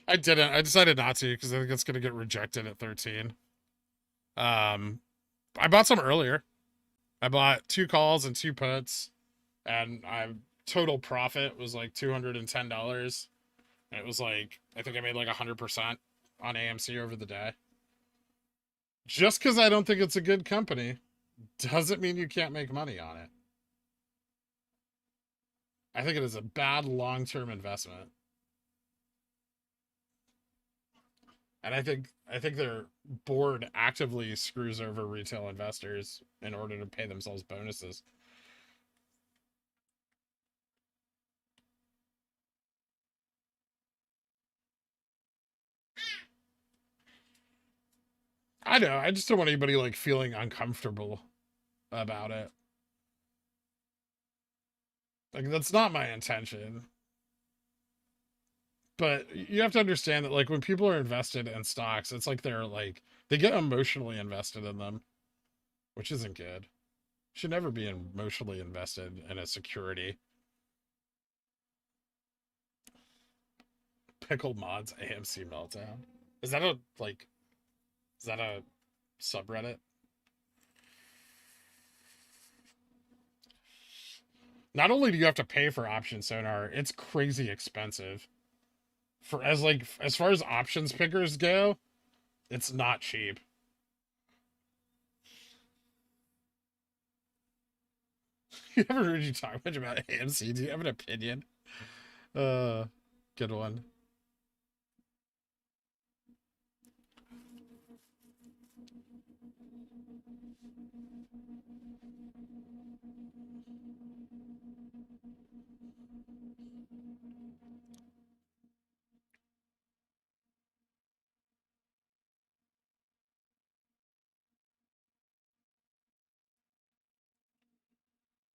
I didn't. I decided not to because I think it's going to get rejected at 13. I bought some earlier. I bought 2 calls and 2 puts, and I total profit was like $210. And it was like, I think I made like 100% on AMC over the day. Just because I don't think it's a good company doesn't mean you can't make money on it. I think it is a bad long-term investment. And I think their board actively screws over retail investors in order to pay themselves bonuses. I know. I just don't want anybody like feeling uncomfortable about it. Like, that's not my intention. But you have to understand that, like, when people are invested in stocks, it's like they're like, they get emotionally invested in them, which isn't good. Should never be emotionally invested in a security. Pickle mods AMC meltdown. Is that a, like, is that a subreddit? Not only do you have to pay for option sonar, it's crazy expensive. For as far as options pickers go, it's not cheap. You ever heard you talk much about AMC? Do you have an opinion? Uh, Good one.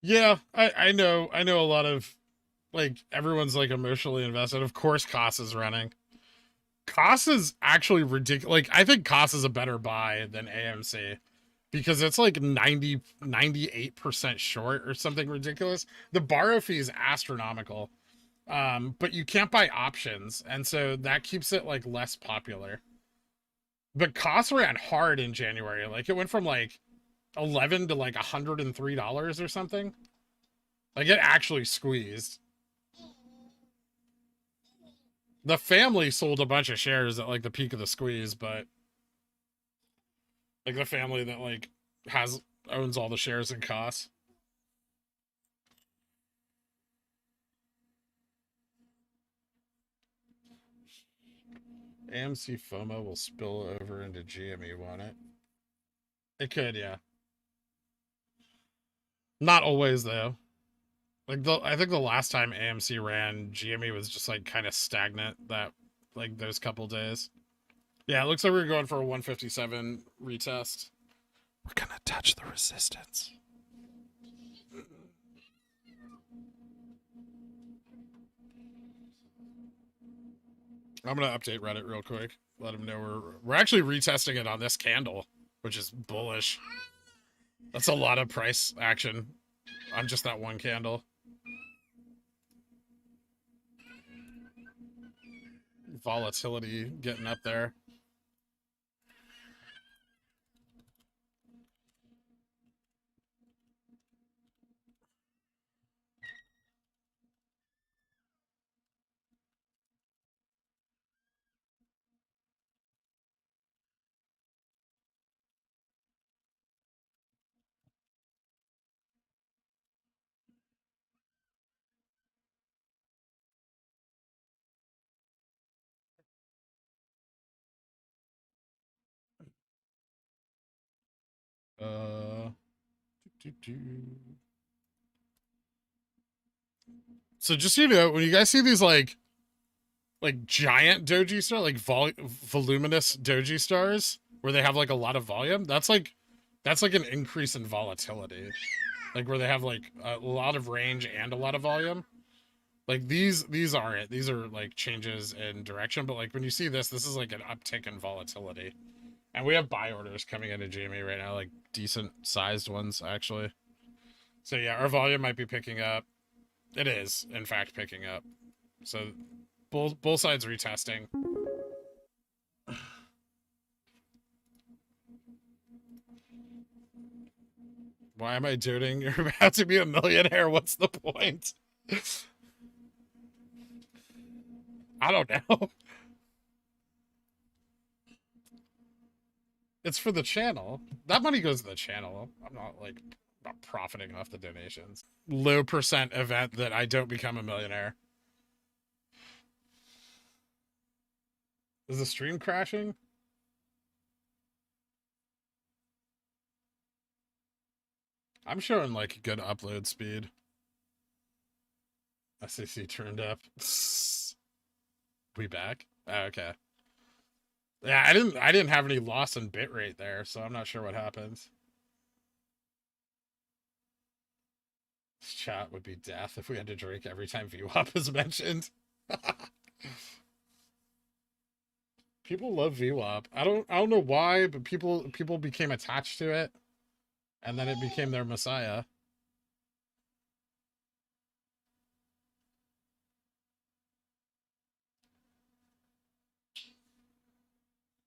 Yeah, I know a lot of, like, everyone's like emotionally invested. Of course, Koss is running. Koss is actually ridiculous. Like, I think Koss is a better buy than AMC because it's like 98% short or something ridiculous. The borrow fee is astronomical. But you can't buy options, and so that keeps it like less popular. But Koss ran hard in January. Like, it went from like 11 to like $103 or something. Like, it actually squeezed. The family sold a bunch of shares at like the peak of the squeeze, but like the family that like owns all the shares in Koss. AMC FOMO will spill over into GME, won't it? It could, yeah. Not always, though. Like, I think the last time AMC ran, GME was just, like, kind of stagnant that, like, those couple days. Yeah, it looks like we're going for a 157 retest. We're gonna touch the resistance. I'm gonna update Reddit real quick. Let them know we're actually retesting it on this candle, which is bullish. That's a lot of price action on just that one candle. Volatility getting up there. So just so you know, when you guys see these like giant doji star, like voluminous doji stars, where they have like a lot of volume, that's like an increase in volatility. Like where they have like a lot of range and a lot of volume. Like these aren't. These are like changes in direction, but like when you see this is like an uptick in volatility. And we have buy orders coming into GME right now, like decent sized ones actually. So yeah, our volume might be picking up. It is, in fact, picking up. So both sides retesting. Why am I doting? You're about to be a millionaire. What's the point? I don't know. It's for the channel. That money goes to the channel. I'm not profiting off the donations. Low percent event that I don't become a millionaire. Is the stream crashing? I'm showing like good upload speed. SAC turned up. We back? Oh, okay. Yeah, I didn't have any loss in bitrate there, so I'm not sure what happens. This chat would be death if we had to drink every time VWAP is mentioned. People love VWAP. I don't know why, but people became attached to it, and then it became their messiah.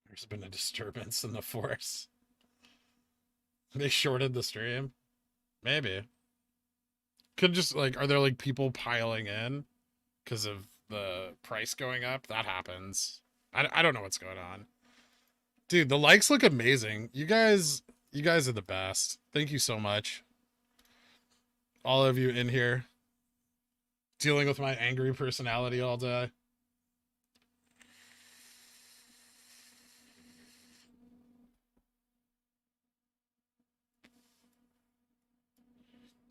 There's been a disturbance in the force. They shorted the stream. Maybe. Could just like, are there like people piling in because of the price going up? That happens. I don't know what's going on. Dude, the likes look amazing. You guys are the best. Thank you so much. All of you in here dealing with my angry personality all day.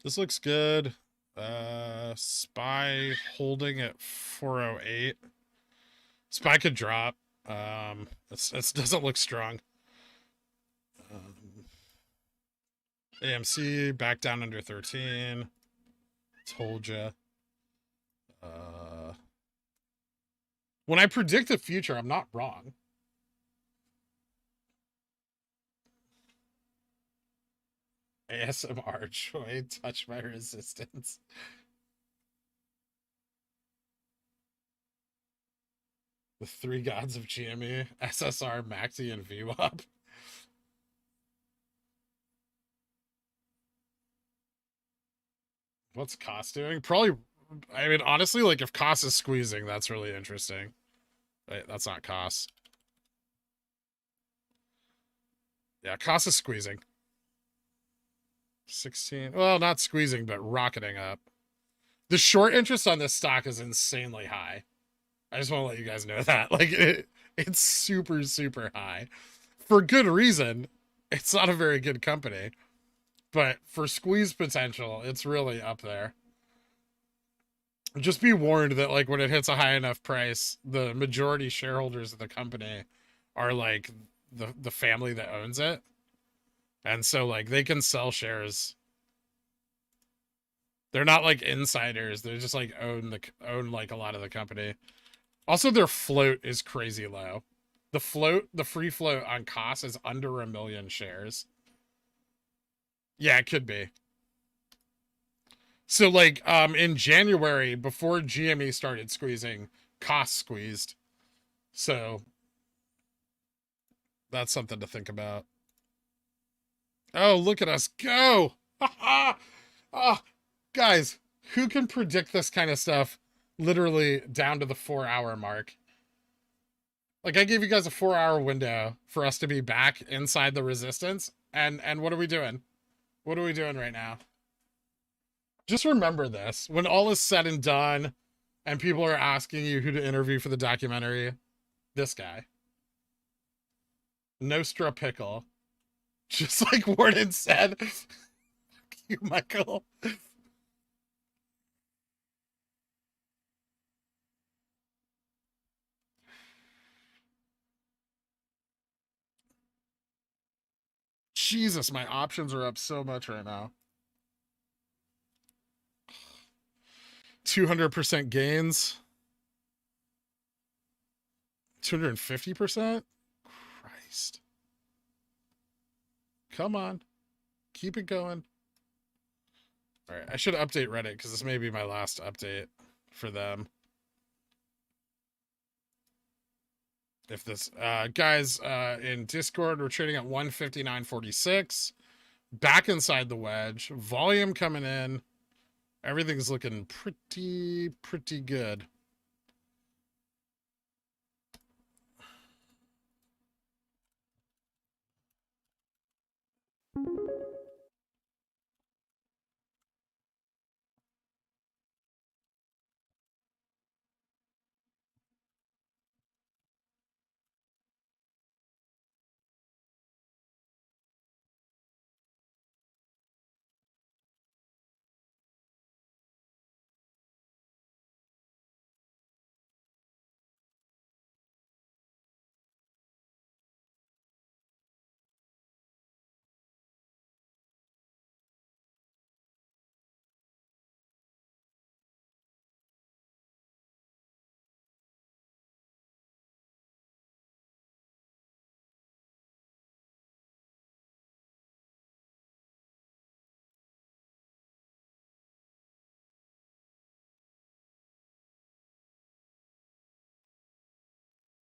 This looks good. SPY holding at 408. SPY could drop. It doesn't look strong. AMC back down under 13. Told ya. When I predict the future, I'm not wrong. ASMR Joy, touch my resistance. The three gods of GME, SSR, Maxi, and VWAP. What's cost doing? Probably, I mean, honestly, like if cost is squeezing, that's really interesting. Wait, that's not cost. Yeah, cost is squeezing. 16. Well, not squeezing, but rocketing up. The short interest on this stock is insanely high. I just want to let you guys know that. Like, it's super, super high. For good reason. It's not a very good company. But for squeeze potential, it's really up there. Just be warned that, like, when it hits a high enough price, the majority shareholders of the company are, like, the family that owns it. And so, like, they can sell shares. They're not like insiders. They're just like own like a lot of the company. Also, their float is crazy low. The free float on cost is under 1 million shares. Yeah, it could be. So like in January, before GME started squeezing, cost squeezed. So that's something to think about. Oh, look at us go. Oh, guys, who can predict this kind of stuff literally down to the 4-hour mark? Like, I gave you guys a 4-hour window for us to be back inside the resistance. And what are we doing? What are we doing right now? Just remember this. When all is said and done and people are asking you who to interview for the documentary, this guy. Nostra Pickle. Just like Warden said. You, Michael. Jesus, my options are up so much right now. 200% gains. 250%? Christ. Come on. Keep it going. All right, I should update Reddit because this may be my last update for them. If this, guys, in Discord, we're trading at 159.46. Back inside the wedge. Volume coming in. Everything's looking pretty good.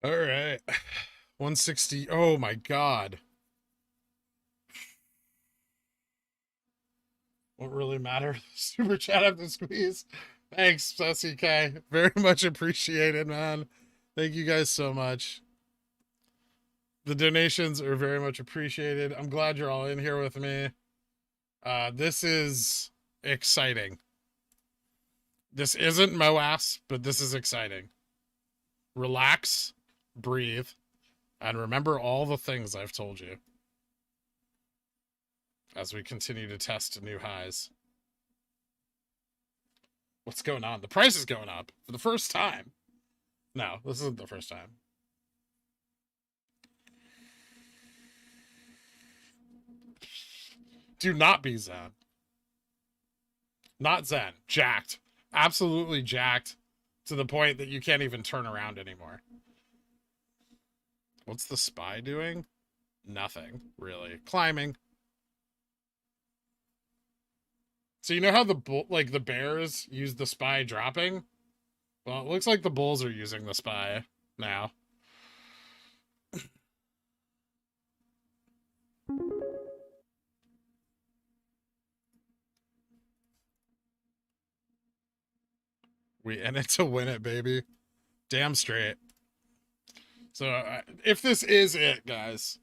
All right. 160. Oh my God. What really matter? Super chat up the squeeze. Thanks, SEK. Very much appreciated, man. Thank you guys so much. The donations are very much appreciated. I'm glad you're all in here with me. This is exciting. This isn't MOAS, but this is exciting. Relax, breathe, and remember all the things I've told you as we continue to test new highs. What's going on? The price is going up for the first time. No, this isn't the first time. Do not be Zen. Not Zen. Jacked. Absolutely jacked to the point that you can't even turn around anymore. What's the SPY doing? Nothing, really. Climbing. So you know how the bears use the SPY dropping? Well, it looks like the bulls are using the SPY now. We in it to win it, baby. Damn straight. So if this is it, guys,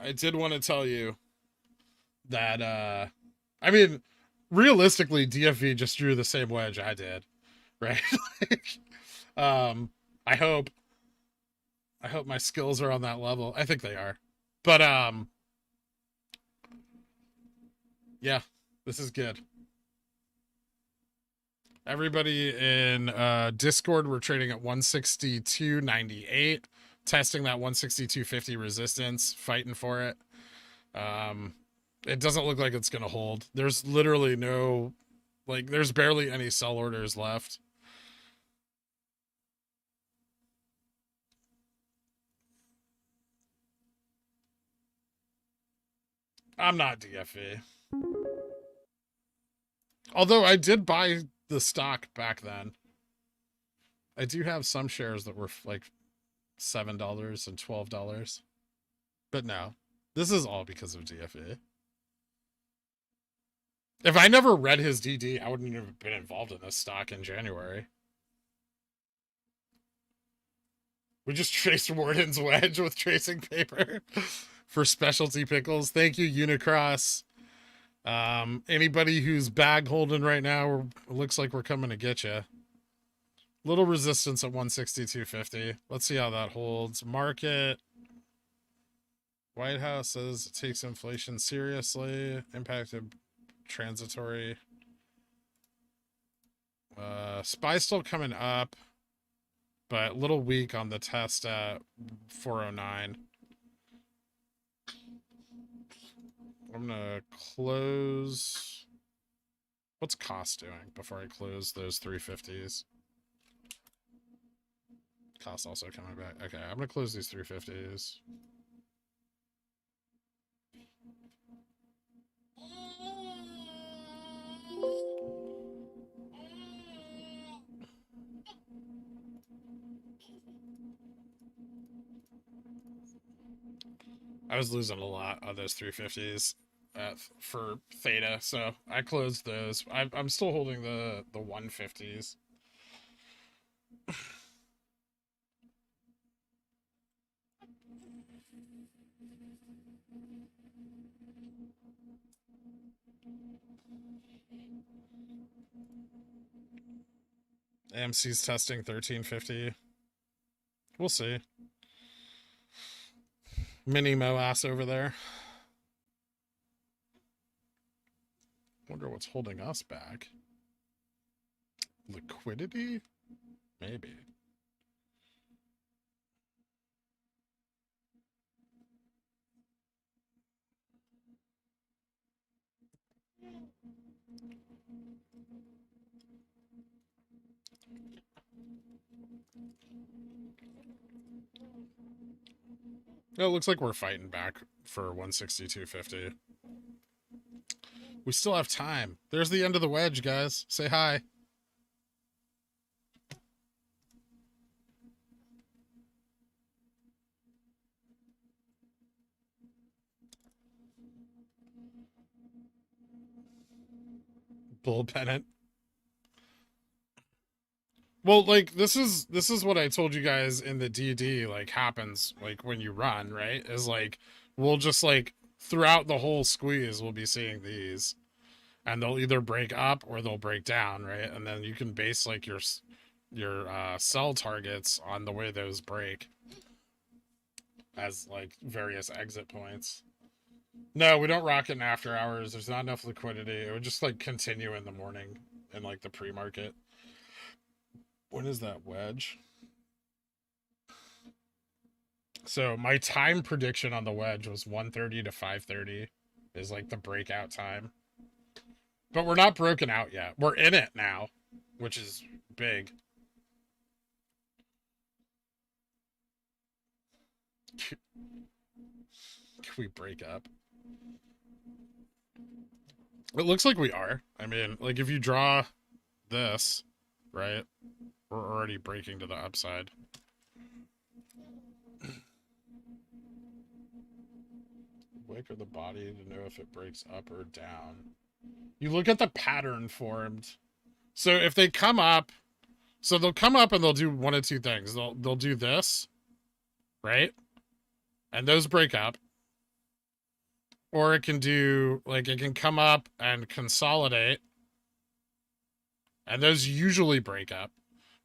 I did want to tell you that, I mean, realistically, DFV just drew the same wedge I did, right? I I hope my skills are on that level. I think they are. But yeah, this is good. Everybody in Discord, we're trading at 162.98, testing that 162.50 resistance, fighting for it. It doesn't look like it's going to hold. There's literally no, like, there's barely any sell orders left. I'm not DFE. Although I did buy the stock back then. I do have some shares that were like $7 and $12. But no, this is all because of DFE. If I never read his DD, I wouldn't have been involved in this stock in January. We just traced Warden's Wedge with tracing paper for specialty pickles. Thank you, Unicross. Anybody who's bag holding right now, it looks like we're coming to get you. Little resistance at 162.50. Let's see how that holds. Market. White House says it takes inflation seriously. Impacted transitory. SPY still coming up, but a little weak on the test at 409. I'm gonna close. What's cost doing before I close those 350s? Cost also coming back. Okay, I'm gonna close these 350s. I was losing a lot on those 350s for Theta, so I closed those. I'm still holding the 150s. AMC's testing 1350. We'll see. Mini Moas over there. Wonder what's holding us back. Liquidity? Maybe. It looks like we're fighting back for 162.50. We still have time. There's the end of the wedge, guys. Say hi. Bull pennant. Well, like this is what I told you guys in the DD, like happens like when you run, right? Is like we'll just like throughout the whole squeeze we'll be seeing these, and they'll either break up or they'll break down, right? And then you can base like your sell targets on the way those break as like various exit points. No, we don't rock it in after hours. There's not enough liquidity. It would just like continue in the morning in like the pre-market. When is that wedge? So my time prediction on the wedge was 1:30 to 5:30 is like the breakout time. But we're not broken out yet. We're in it now, which is big. Can we break up? It looks like we are. I mean, like if you draw this, right? We're already breaking to the upside. Wick or the body to know if it breaks up or down. You look at the pattern formed. So if they come up, so they'll come up and they'll do one of two things. They'll do this, right? And those break up. Or it can do, like, it can come up and consolidate. And those usually break up.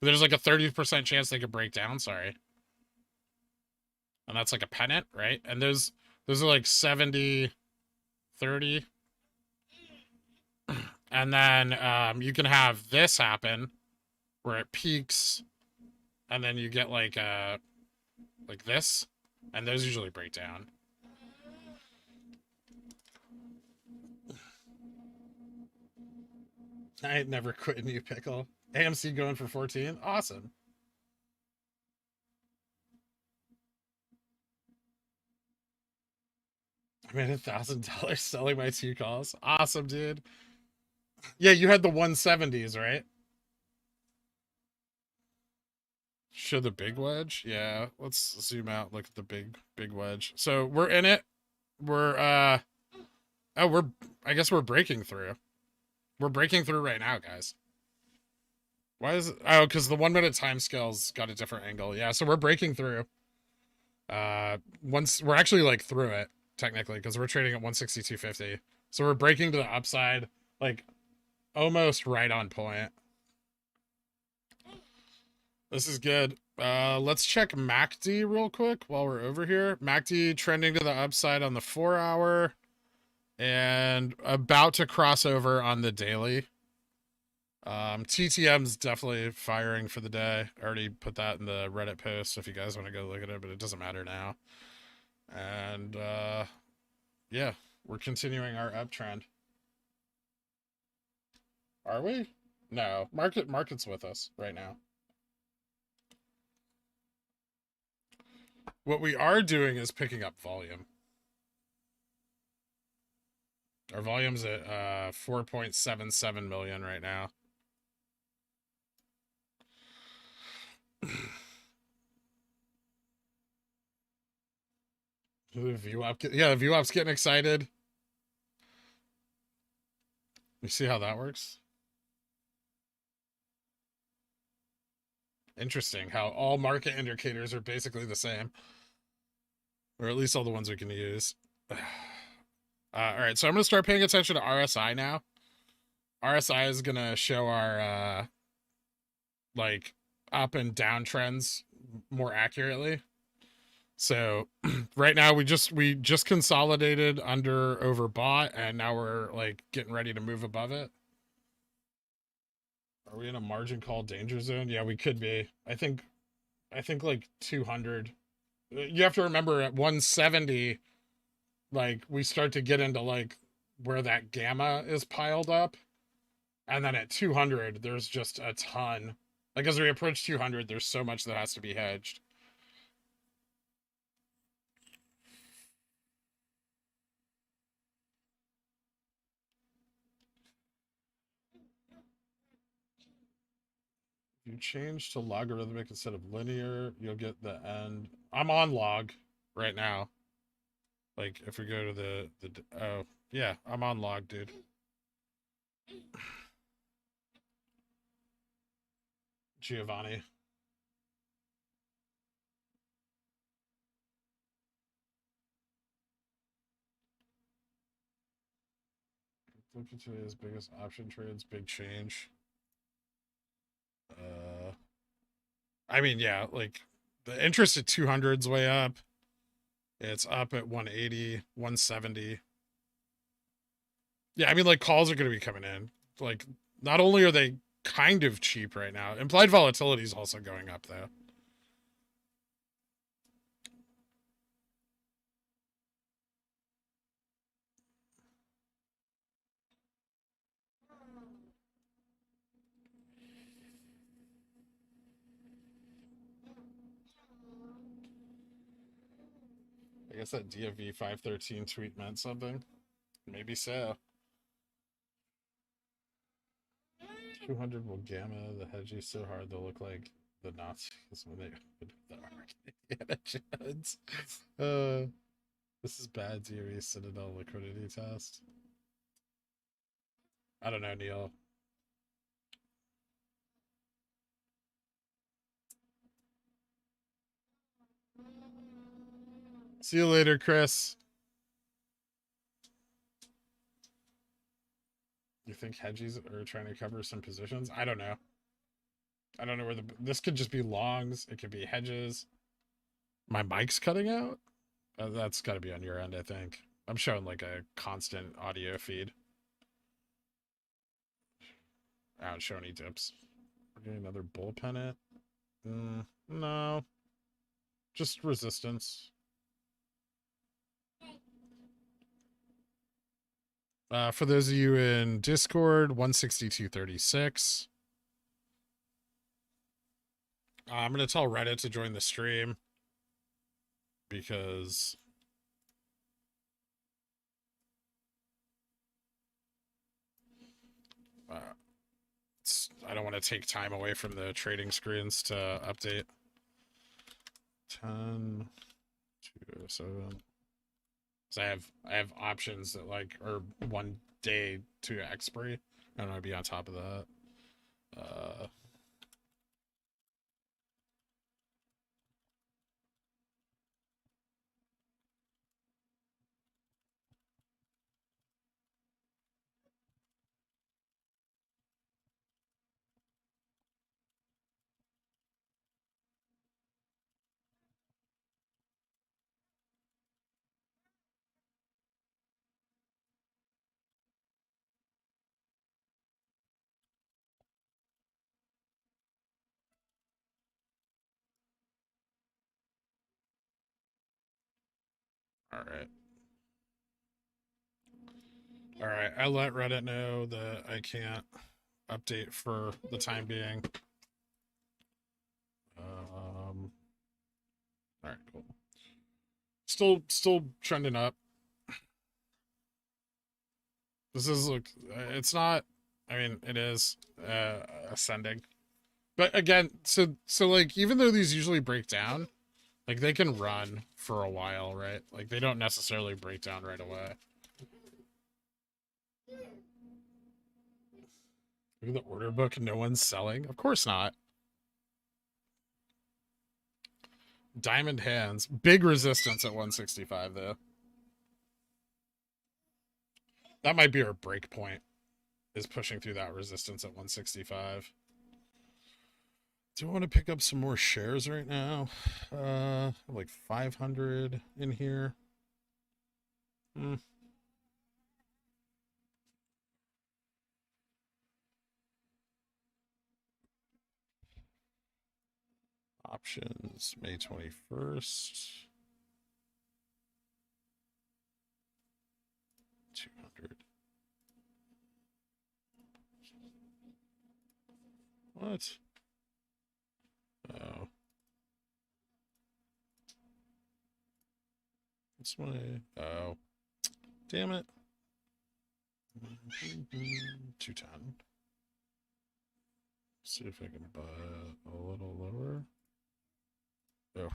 But there's like a 30% chance they could break down. Sorry. And that's like a pennant, right? And those are like 70, 30. And then you can have this happen where it peaks, and then you get like this, and those usually break down. I ain't never quit a new pickle. AMC going for 14. Awesome. I made $1,000 selling my 2 calls. Awesome, dude. Yeah, you had the 170s, right? Show the big wedge. Yeah, let's zoom out. Look at the big wedge. So we're in it. We're I guess we're breaking through. We're breaking through right now, guys. Why is it? Oh, because the 1 minute time scale's got a different angle. Yeah, so we're breaking through. Once we're actually like through it technically because we're trading at 162.50. So we're breaking to the upside, like almost right on point. This is good. Let's check MACD real quick while we're over here. MACD trending to the upside on the 4-hour and about to cross over on the daily. TTM's definitely firing for the day. I already put that in the Reddit post if you guys want to go look at it, but it doesn't matter now. And yeah, we're continuing our uptrend. Are we? No, market's with us right now. What we are doing is picking up volume. Our volume's at 4.77 million right now. VWAP, yeah, the VWAP's getting excited. You see how that works? Interesting how all market indicators are basically the same, or at least all the ones we can use. All right, so I'm gonna start paying attention to RSI now. RSI is gonna show our like up and down trends more accurately. So right now we just consolidated under overbought, and now we're like getting ready to move above it. Are we in a margin call danger zone? Yeah, we could be. I think like 200. You have to remember at 170, like we start to get into like where that gamma is piled up, and then at 200 there's just a ton. Like as we approach 200, there's so much that has to be hedged. If you change to logarithmic instead of linear, you'll get the end. I'm on log right now. Like if we go to the oh yeah, I'm on log, dude. Giovanni. Look at today's biggest option trades, big change. I mean, yeah, like the interest at 200's way up. It's up at 180, 170. Yeah, I mean, like calls are going to be coming in. Like, not only are they kind of cheap right now, implied volatility is also going up, though. I guess that DFV 513 tweet meant something. Maybe so. 200 will gamma the hedgy so hard they'll look like the Nazis when they open the Indiana Jones. This is bad DOE Citadel liquidity test. I don't know, Neil. See you later, Chris. You think hedgies are trying to cover some positions? I don't know. I don't know where this could just be longs. It could be hedges. My mic's cutting out. That's got to be on your end, I think. I'm showing like a constant audio feed. I don't show any dips. We're getting another bull pennant. No. Just resistance. For those of you in Discord, 162.36. I'm going to tell Reddit to join the stream because I don't want to take time away from the trading screens to update. 10, 207. So I have options that like are 1 day to expiry. I don't want to be on top of that. All right. All right. I let Reddit know that I can't update for the time being. All right, cool. Still trending up. This is look. It's not. I mean, it is ascending, but again, so like even though these usually break down, like they can run for a while, right? Like they don't necessarily break down right away. Look at the order book. No one's selling. Of course not. Diamond hands. Big resistance at 165 though. That might be our break point. Is pushing through that resistance at 165. Do I want to pick up some more shares right now? Like 500 in here. Options, May 21st. 200. What? Oh. What's my... Oh. Damn it. 210. See if I can buy a little lower. Oh.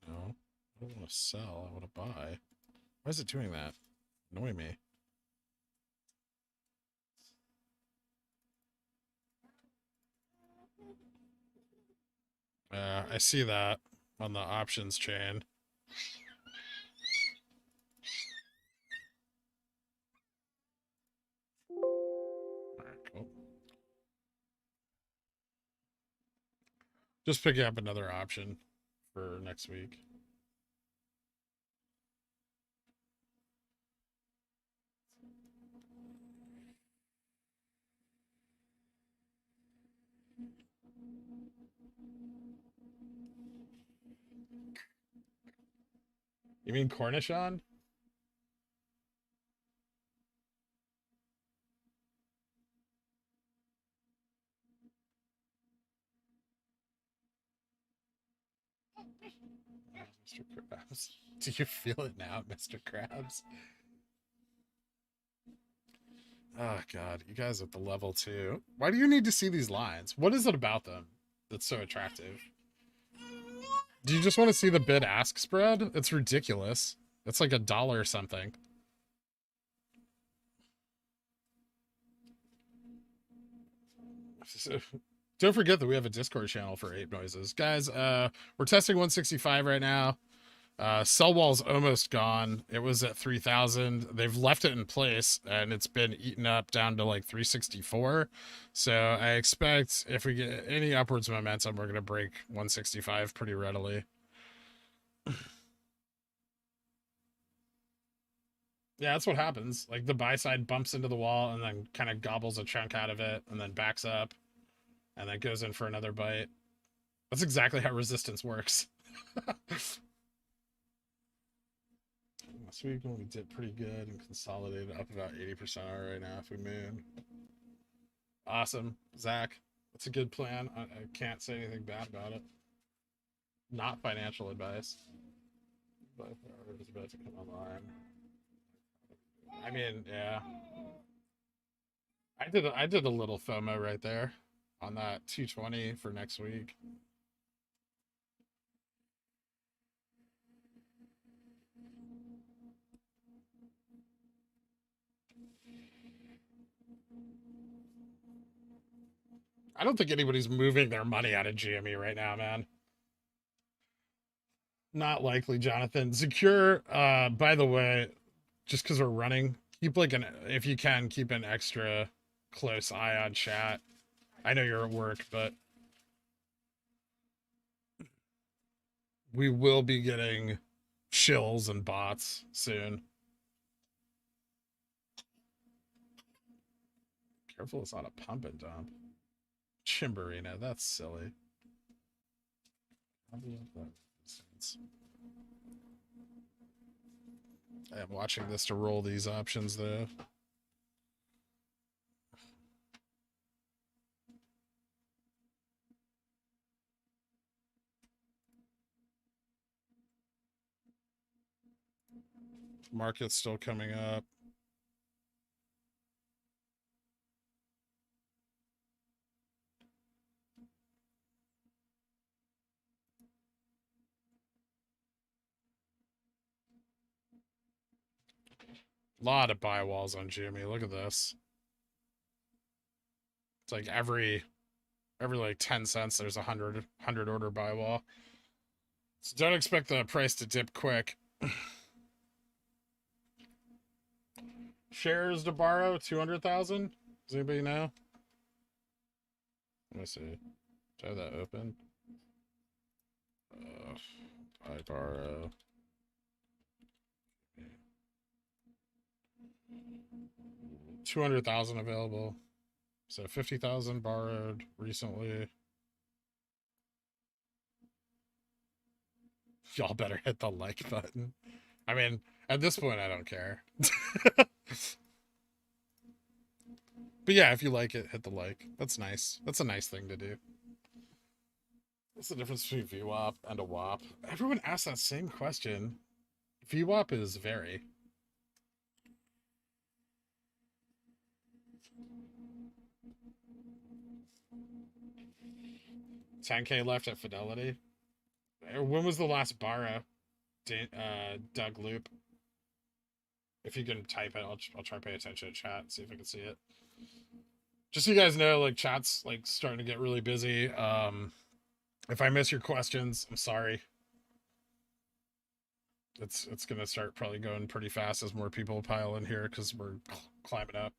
No. I don't want to sell. I want to buy. Why is it doing that? Annoy me. I see that on the options chain. Alright, cool. Just picking up another option for next week. You mean Cornichon? Mr. Krabs. Do you feel it now, Mr. Krabs? Oh, God. You guys at the level 2. Why do you need to see these lines? What is it about them that's so attractive? Do you just want to see the bid-ask spread? It's ridiculous. It's like $1 something. Don't forget that we have a Discord channel for Ape Noises. Guys, we're testing 165 right now. Sell wall's almost gone. It was at 3,000. They've left it in place, and it's been eaten up down to like 364. So I expect if we get any upwards momentum, we're going to break 165 pretty readily. Yeah, that's what happens. Like the buy side bumps into the wall and then kind of gobbles a chunk out of it and then backs up and then goes in for another bite. That's exactly how resistance works. Last week when we did pretty good and consolidated up about 80% right now if we move. Awesome. Zach, that's a good plan. I can't say anything bad about it. Not financial advice. But it's about to come online. I mean, yeah. I did a little FOMO right there on that 220 for next week. I don't think anybody's moving their money out of GME right now, man. Not likely, Jonathan. Secure, by the way, just because we're running, keep like if you can, keep an extra close eye on chat. I know you're at work, but we will be getting shills and bots soon. Careful it's not a pump and dump. Chimberina, that's silly. I am watching this to roll these options though. Market's still coming up. A lot of buy walls on Jimmy. Look at this. It's like every like 10 cents there's a 100 order buy wall. So don't expect the price to dip quick. Shares to borrow 200,000. Does anybody know? Let me see. Do I have that open? I borrow. 200,000 available. So 50,000 borrowed recently. Y'all better hit the like button. I mean, at this point, I don't care. But yeah, if you like it, hit the like. That's nice. That's a nice thing to do. What's the difference between VWAP and a WAP? Everyone asks that same question. VWAP is vary. 10K left at Fidelity. When was the last borrow? Doug Loop. If you can type it, I'll try to pay attention to chat and see if I can see it. Just so you guys know, like chat's like starting to get really busy. If I miss your questions, I'm sorry. It's gonna start probably going pretty fast as more people pile in here because we're climbing up.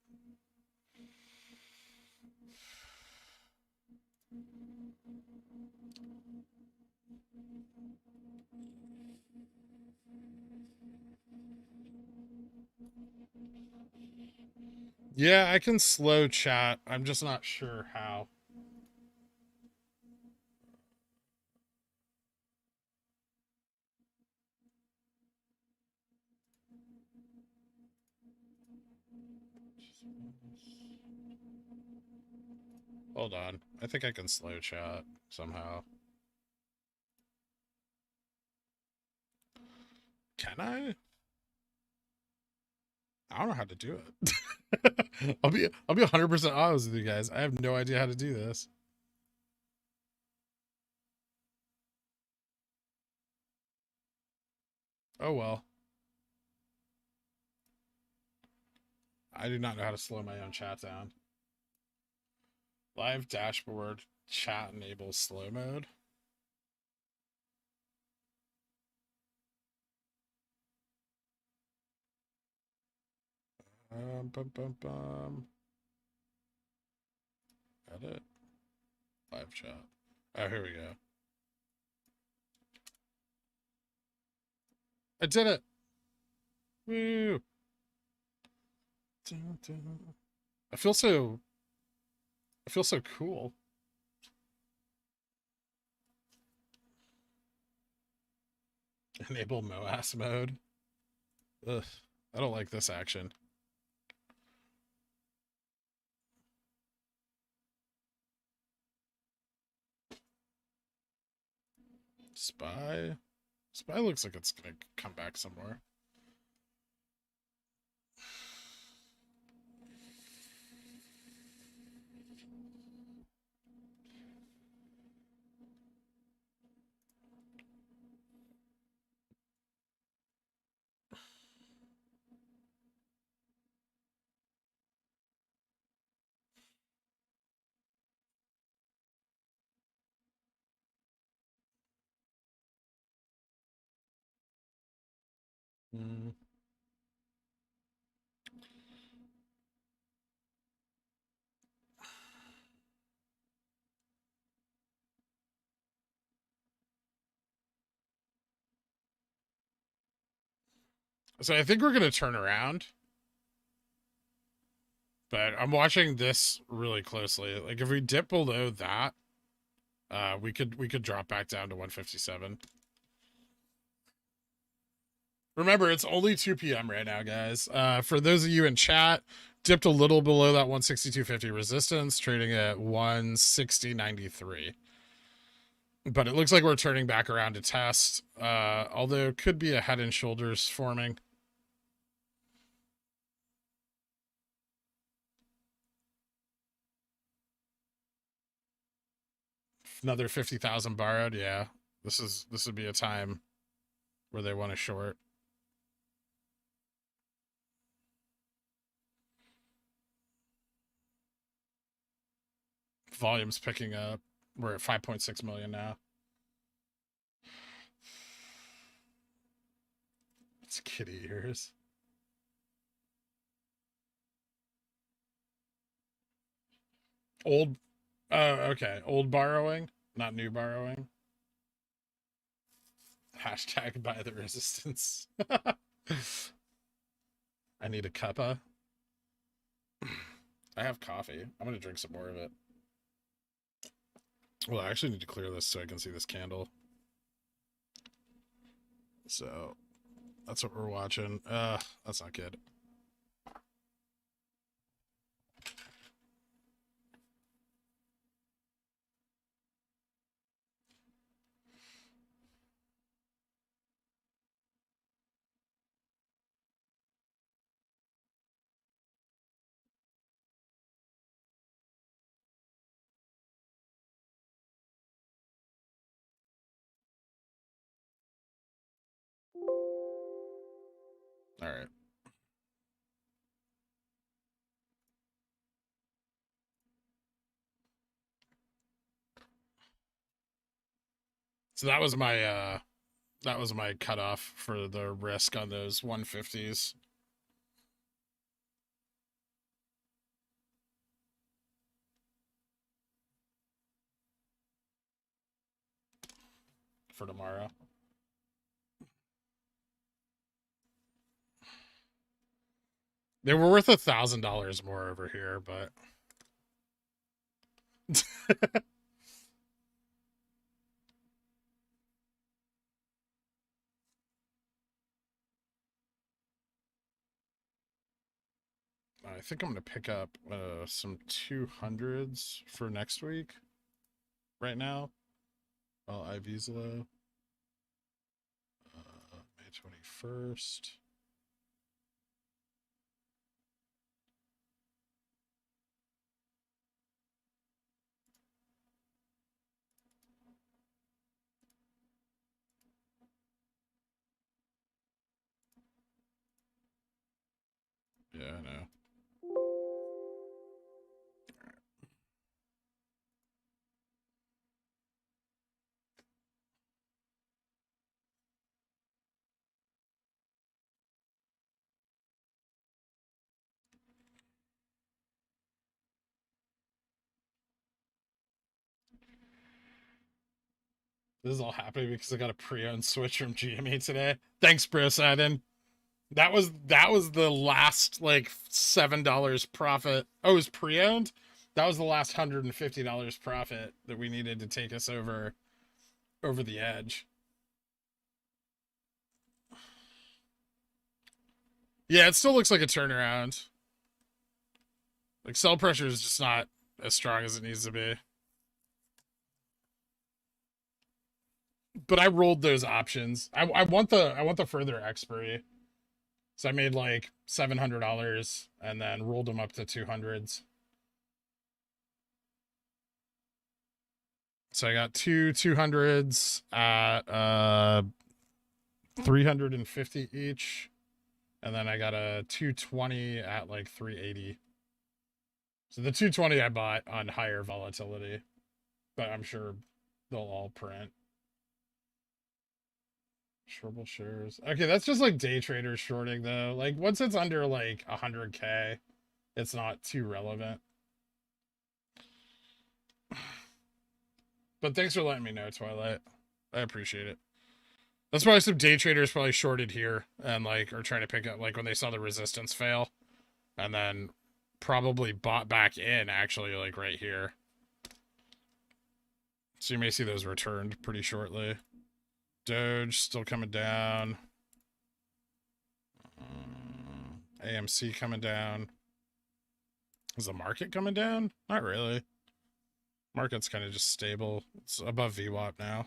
Yeah, I can slow chat. I'm just not sure how. Hold on. I think I can slow chat somehow. Can I? I don't know how to do it. I'll be 100% honest with you guys. I have no idea how to do this. Oh well. I do not know how to slow my own chat down. Live dashboard chat enables slow mode. Bum, bum, bum. Edit. Live chat. Oh, here we go. I did it. Woo. Dun, dun. I feel so cool. Enable MOAS mode. Ugh. I don't like this action. Spy. Spy looks like it's gonna come back somewhere. Mm. So I think we're gonna turn around, but I'm watching this really closely. Like if we dip below that, we could drop back down to 157. Remember, it's only 2 p.m. right now, guys. For those of you in chat, dipped a little below that 162.50 resistance, trading at 160.93. But it looks like we're turning back around to test, although it could be a head and shoulders forming. Another 50,000 borrowed, yeah. This would be a time where they want to short. Volume's picking up. We're at 5.6 million now. It's kitty ears. Old, okay. Old borrowing, not new borrowing. Hashtag buy the resistance. I need a cuppa. I have coffee. I'm going to drink some more of it. Well, I actually need to clear this so I can see this candle. So that's what we're watching. That's not good. All right. So that was my cutoff for the risk on those 150s. For tomorrow. They were worth $1,000 more over here, but I think I'm gonna pick up some 200s for next week. Right now, while IV's low. May 21st. Yeah, I know. This is all happening because I got a pre-owned Switch from GME today. Thanks, Bro Sidon. That was the last like $7 profit. Oh, it was pre-owned? That was the last $150 profit that we needed to take us over the edge. Yeah, it still looks like a turnaround. Like sell pressure is just not as strong as it needs to be. But I rolled those options. I want the further expiry. So I made like $700 and then rolled them up to 200s. So I got two 200s at 350 each. And then I got a 220 at like 380. So the 220 I bought on higher volatility, but I'm sure they'll all print. Shortable shares. Okay, that's just like day traders shorting though. Like once it's under like 100K, it's not too relevant. But thanks for letting me know, Twilight. I appreciate it. That's why some day traders probably shorted here and like are trying to pick up like when they saw the resistance fail, and then probably bought back in actually like right here. So you may see those returned pretty shortly. Doge still coming down. AMC coming down. Is the market coming down? Not really. Market's kind of just stable. It's above VWAP now.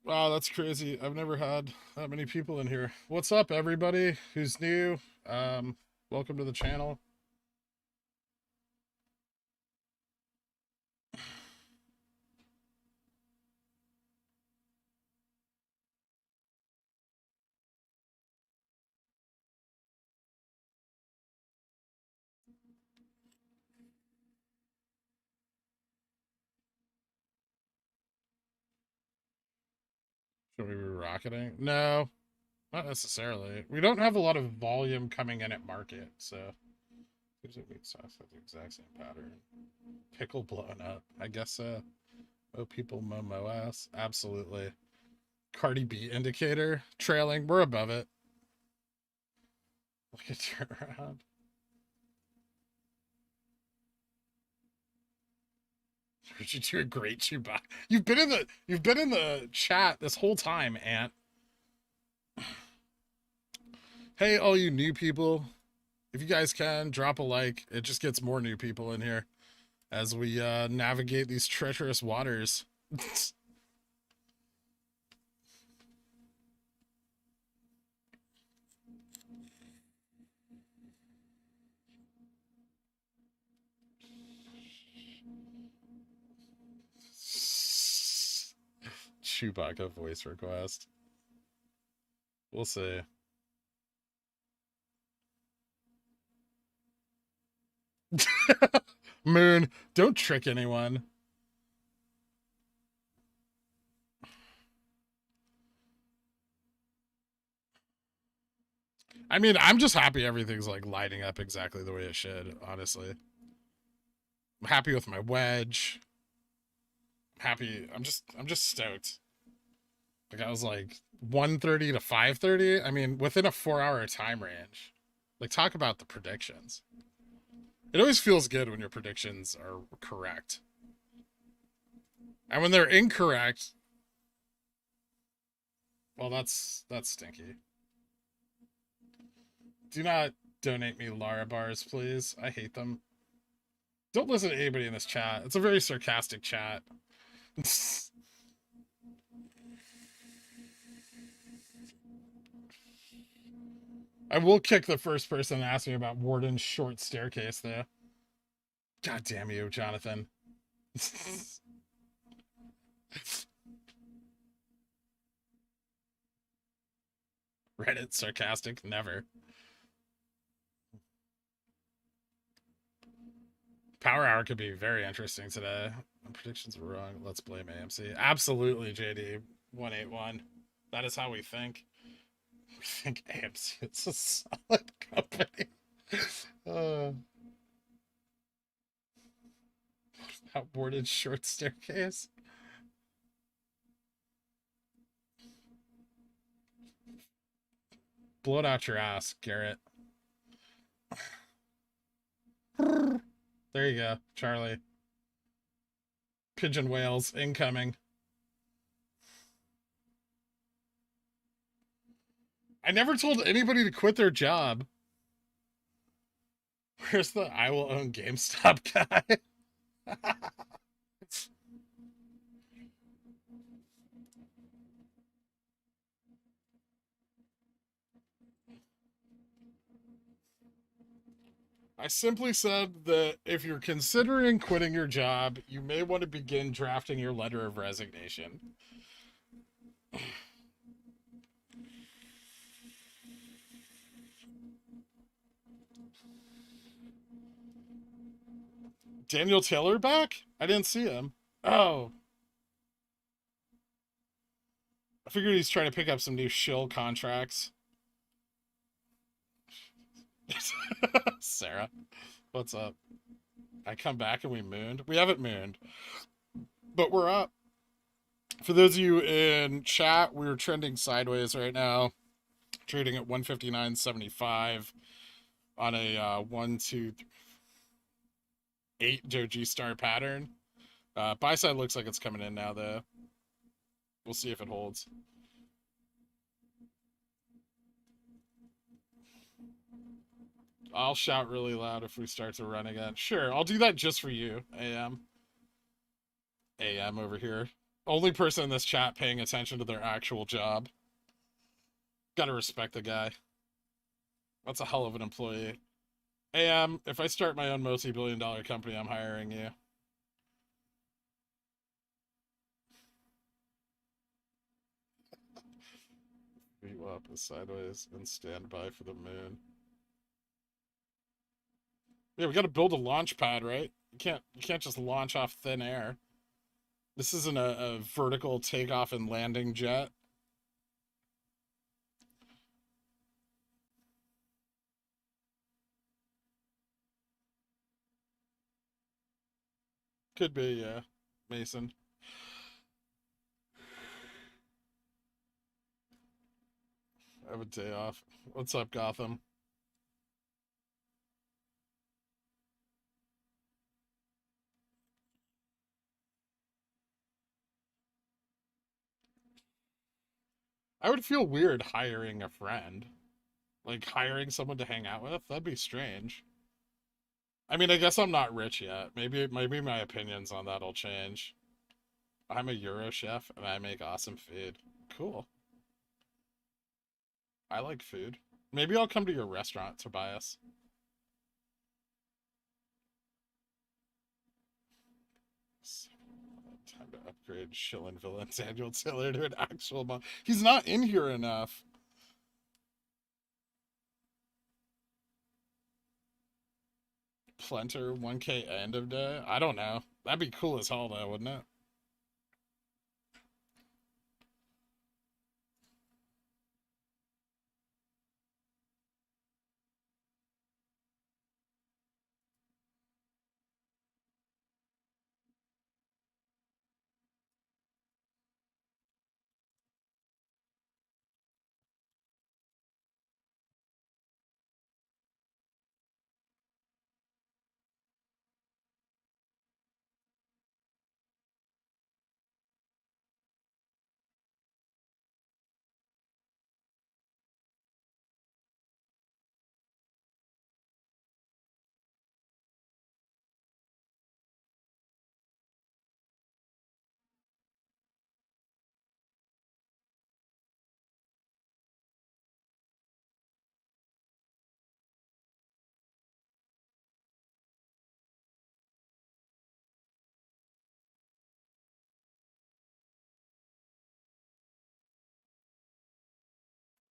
Wow, that's crazy. I've never had that many people in here. What's up, everybody who's new? Welcome to the channel. Should we be rocketing? No, not necessarily. We don't have a lot of volume coming in at market, so seems like we saw the exact same pattern. Pickle blowing up. I guess so. Oh, people momo ass. Absolutely. Cardi B indicator trailing. We're above it. Look at turnaround. You do a great Chewbacca. You've been in the chat this whole time, Ant. Hey, all you new people. If you guys can, drop a like. It just gets more new people in here as we navigate these treacherous waters. Chewbacca voice request. We'll see. Moon, don't trick anyone. I mean, I'm just happy everything's like lighting up exactly the way it should, honestly. I'm happy with my wedge. I'm happy. I'm just stoked. Like I was like 1:30 to 5:30. I mean, within a 4-hour time range. Like talk about the predictions. It always feels good when your predictions are correct. And when they're incorrect, well, that's stinky. Do not donate me Lara bars, please. I hate them. Don't listen to anybody in this chat. It's a very sarcastic chat. I will kick the first person to ask me about Warden's short staircase, though. God damn you, Jonathan. Reddit sarcastic? Never. Power Hour could be very interesting today. My predictions were wrong. Let's blame AMC. Absolutely, JD181. That is how we think. We think AMC is a solid company. Outboarded short staircase. Blow it out your ass, Garrett. There you go, Charlie. Pigeon whales incoming. I never told anybody to quit their job. Where's the I will own GameStop guy? I simply said that if you're considering quitting your job, you may want to begin drafting your letter of resignation. Daniel Taylor back? I didn't see him. Oh. I figured he's trying to pick up some new shill contracts. Sarah, what's up? I come back and we mooned. We haven't mooned, but we're up. For those of you in chat, we're trending sideways right now, trading at 159.75 on a 1, 2, 3, 8 doji star pattern. Buy side looks like it's coming in now, though. We'll see if it holds. I'll shout really loud if we start to run again. Sure, I'll do that just for you, AM. AM over here. Only person in this chat paying attention to their actual job. Gotta respect the guy. That's a hell of an employee. AM, if I start my own multi-billion-dollar company, I'm hiring you. VWAP is sideways and stand by for the moon. Yeah, we got to build a launch pad, right? You can't just launch off thin air. This isn't a vertical takeoff and landing jet. Could be, yeah. Mason. I have a day off. What's up, Gotham? I would feel weird hiring a friend. Like, hiring someone to hang out with? That'd be strange. I mean, I guess I'm not rich yet. Maybe my opinions on that'll change. I'm a Euro chef, and I make awesome food. Cool. I like food. Maybe I'll come to your restaurant, Tobias. Time to upgrade Shillin Villain Daniel Taylor to an actual mom. He's not in here enough. Plenter 1K end of day? I don't know. That'd be cool as hell though, wouldn't it?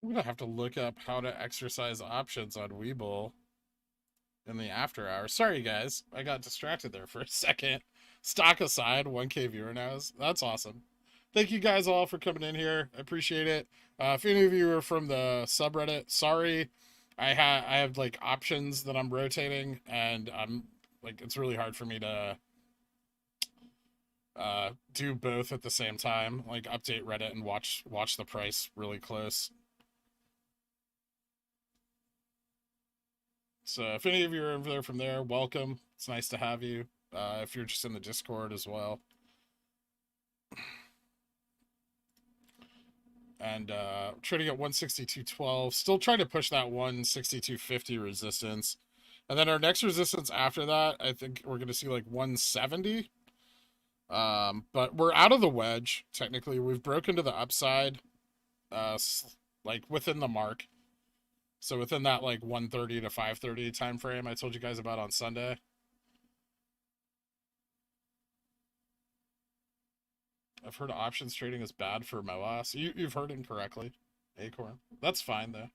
I'm gonna have to look up how to exercise options on WeBull in the after hours. Sorry guys, I got distracted there for a second. Stock aside, 1K viewer nows. That's awesome. Thank you guys all for coming in here. I appreciate it. If any of you are from the subreddit, sorry. I have like options that I'm rotating, and I'm like, it's really hard for me to do both at the same time, like update Reddit and watch the price really close. So if any of you are over there from there, welcome. It's nice to have you. If you're just in the Discord as well. And trading at 162.12, still trying to push that 162.50 resistance. And then our next resistance after that, I think we're going to see like 170. But we're out of the wedge, technically. We've broken to the upside, like within the mark. So within that like 1:30 to 5:30 time frame I told you guys about on Sunday. I've heard options trading is bad for MOAS. You've heard incorrectly, Acorn. That's fine though.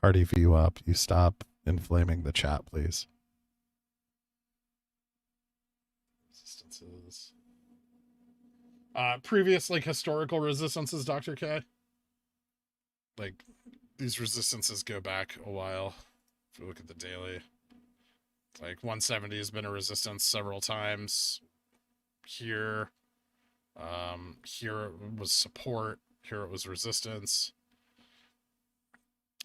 Cardi view up. You stop inflaming the chat, please. Resistances. Previous like historical resistances, Dr. K. Like these resistances go back a while. If you look at the daily, like 170 has been a resistance several times. Here, here it was support. Here it was resistance.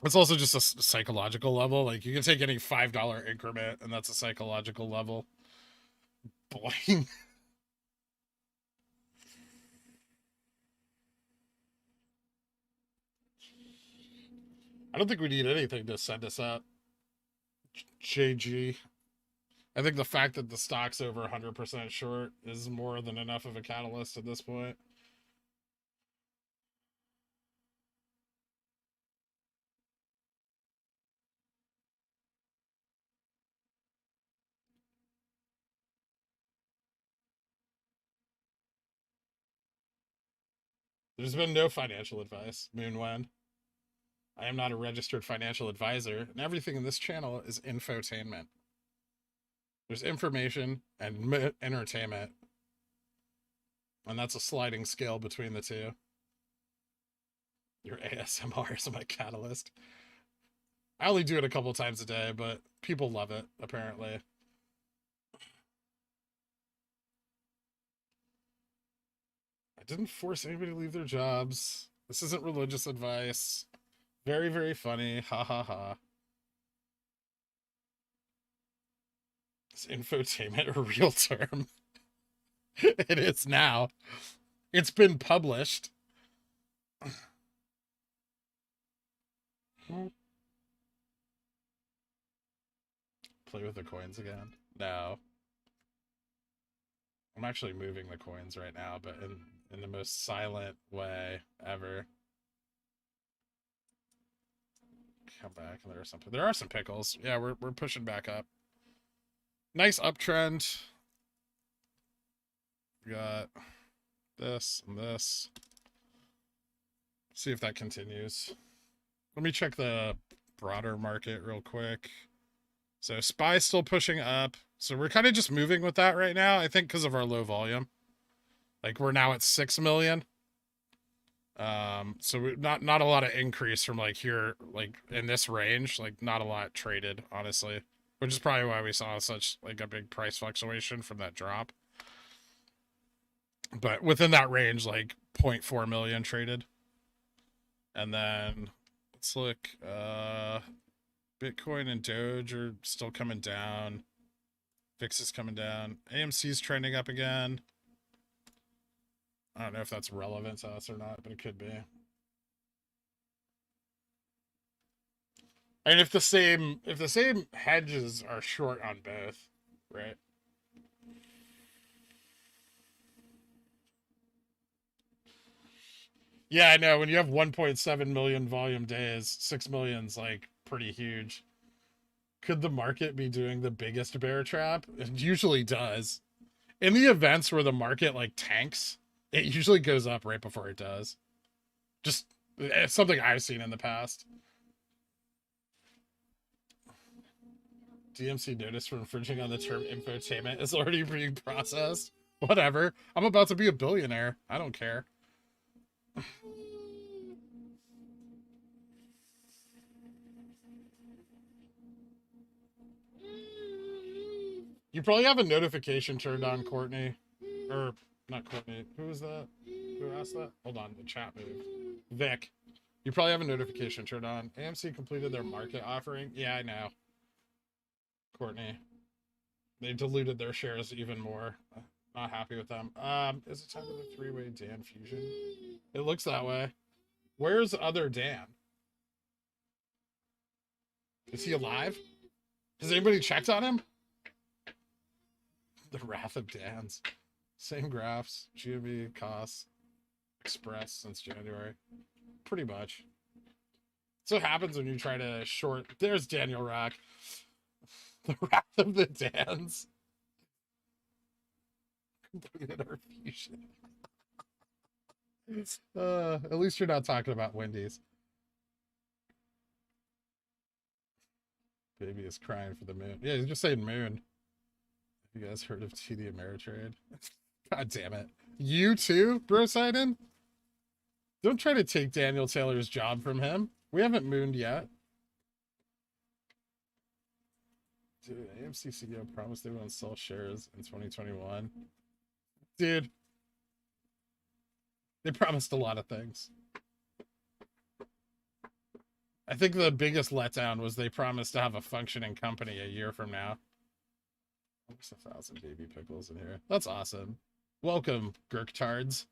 It's also just a psychological level. Like you can take any $5 increment, and that's a psychological level. Boing. I don't think we need anything to send us up. JG. I think the fact that the stock's over 100% short is more than enough of a catalyst at this point. There's been no financial advice, Moonwen. I am not a registered financial advisor, and everything in this channel is infotainment. There's information and entertainment, and that's a sliding scale between the two. Your ASMR is my catalyst. I only do it a couple times a day, but people love it, apparently. I didn't force anybody to leave their jobs. This isn't religious advice. Very, very funny. Ha ha ha. Is infotainment a real term? It is now. It's been published. Play with the coins again? No. I'm actually moving the coins right now, but in the most silent way ever. Come back. There are some pickles. Yeah, we're pushing back up. Nice uptrend. We got this and this. See if that continues. Let me check the broader market real quick. So SPY's still pushing up. So we're kind of just moving with that right now, I think because of our low volume. Like we're now at 6 million. So not a lot of increase from like here, like in this range, like not a lot traded, honestly, which is probably why we saw such like a big price fluctuation from that drop. But within that range, like 0.4 million traded. And then let's look, Bitcoin and Doge are still coming down. VIX is coming down. AMC's trending up again. I don't know if that's relevant to us or not, but it could be. And if the same hedges are short on both, right? Yeah, I know. When you have 1.7 million volume days, 6 million's like pretty huge. Could the market be doing the biggest bear trap? It usually does. In the events where the market like tanks, it usually goes up right before it does. Just it's something I've seen in the past. DMC notice for infringing on the term infotainment is already being processed. Whatever. I'm about to be a billionaire. I don't care. You probably have a notification turned on, Courtney. Or, not Courtney. Who was that? Who asked that? Hold on, the chat moved. Vic. You probably have a notification turned on. AMC completed their market offering. Yeah, I know. Courtney. They diluted their shares even more. Not happy with them. Is it time for the three-way Dan fusion? It looks that way. Where's other Dan? Is he alive? Has anybody checked on him? The Wrath of Dans. Same graphs. GMV, costs, Express since January. Pretty much. So it happens when you try to short. There's Daniel Rock. The Wrath of the Dans. Completed our fusion. At least you're not talking about Wendy's. Baby is crying for the moon. Yeah, he's just saying moon. You guys heard of TD Ameritrade? God damn it. You too, Bro Sidon? Don't try to take Daniel Taylor's job from him. We haven't mooned yet. Dude, AMC CEO promised they won't sell shares in 2021. Dude. They promised a lot of things. I think the biggest letdown was they promised to have a functioning company a year from now. There's 1,000 baby pickles in here. That's awesome. Welcome, Gherktards.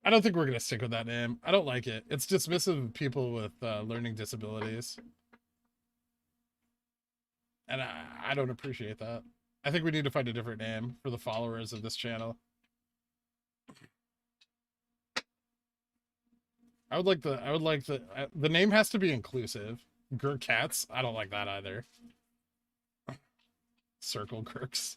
I don't think we're going to stick with that name. I don't like it. It's dismissive of people with learning disabilities. And I don't appreciate that. I think we need to find a different name for the followers of this channel. The name has to be inclusive. Gherkats? I don't like that either. Circle Gherks.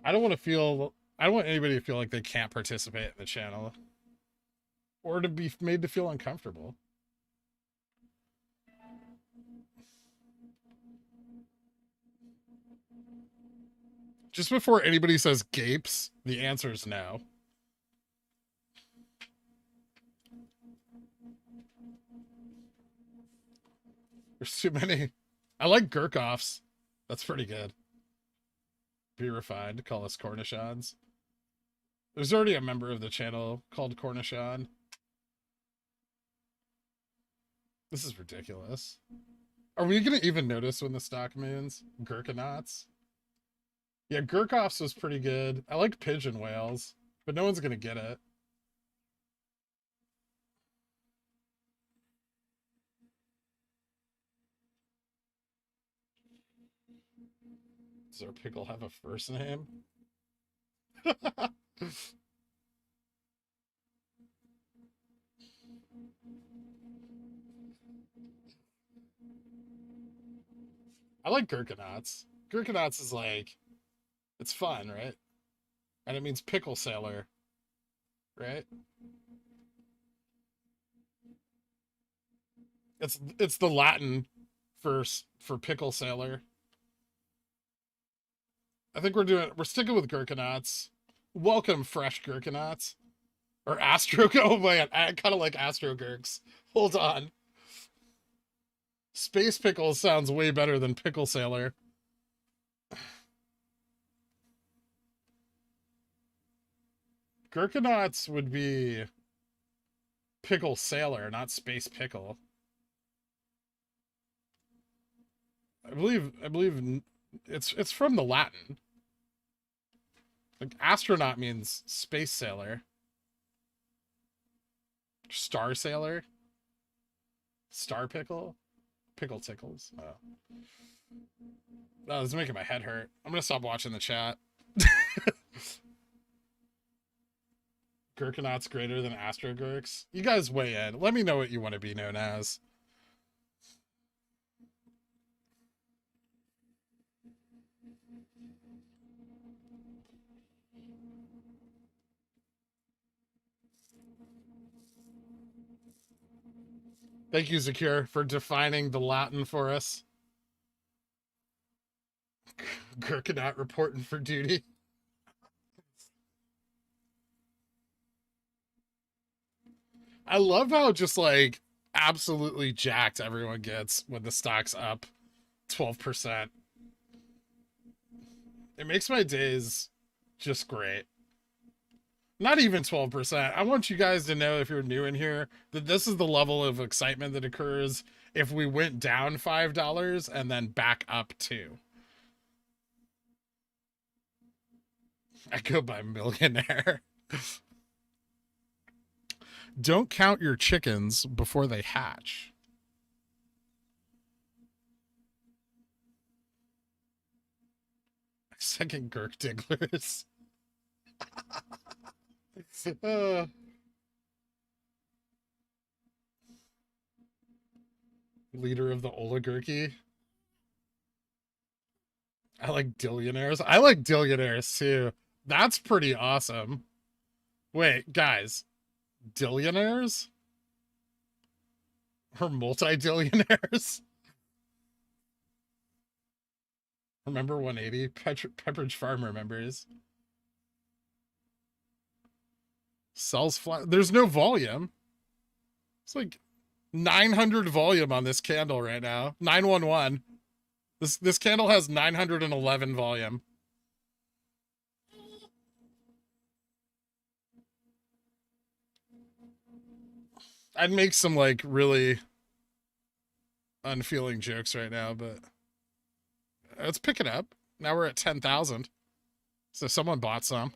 I don't want anybody to feel like they can't participate in the channel. Or to be made to feel uncomfortable. Just before anybody says gapes, the answer is no. There's too many. I like Gherkoffs. That's pretty good. Be refined. Call us Cornichons. There's already a member of the channel called Cornichon. This is ridiculous. Are we going to even notice when the stock moons? Gherkinots? Yeah, Gherkoffs was pretty good. I like pigeon whales, but no one's going to get it. Does our pickle have a first name? I like Gherkinots. Gherkinots is like, it's fun, right? And it means pickle sailor, right? It's the Latin for pickle sailor. I think we're sticking with Gherkinots. Welcome, fresh Gherkinots. Or Astro. Oh man, I kind of like Astro Gherks. Hold on. Space Pickle sounds way better than Pickle Sailor. Gherkinots would be Pickle Sailor, not Space Pickle. I believe it's from the Latin. Like astronaut means space sailor. Star sailor. Star pickle. Pickle tickles. Oh, this is making my head hurt. I'm gonna stop watching the chat. Gherkinot's greater than Astro Gherks. You guys weigh in. Let me know what you want to be known as. Thank you, Zakir, for defining the Latin for us. Gherkinit reporting for duty. I love how just like absolutely jacked everyone gets when the stock's up 12%. It makes my days just great. Not even 12%. I want you guys to know, if you're new in here, that this is the level of excitement that occurs if we went down $5 and then back up 2. I go by millionaire. Don't count your chickens before they hatch. Second Gherk Digglers. Leader of the oligarchy. I like dillionaires. I like dillionaires too. That's pretty awesome. Wait, guys. Dillionaires? Or multi-dillionaires? Remember 180? Pepperidge Farm remembers. Sells flat. There's no volume. It's like 900 volume on this candle right now. 911. This candle has 911 volume. I'd make some like really unfeeling jokes right now, but let's pick it up. Now we're at 10,000. So someone bought some.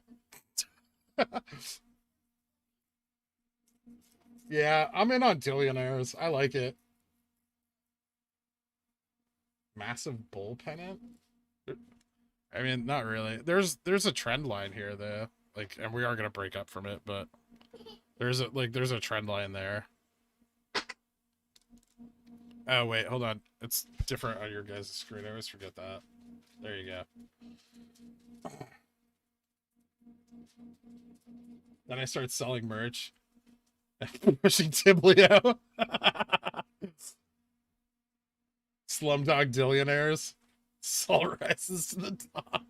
Yeah, I'm in on dillionaires. I like it. Massive bull pennant? I mean, not really. There's a trend line here though. Like, and we are gonna break up from it, but there's a trend line there. Oh wait, hold on. It's different on your guys' screen. I always forget that. There you go. Then I start selling merch. Pushing Tiblio. Slumdog Dillionaires. Sol rises to the top.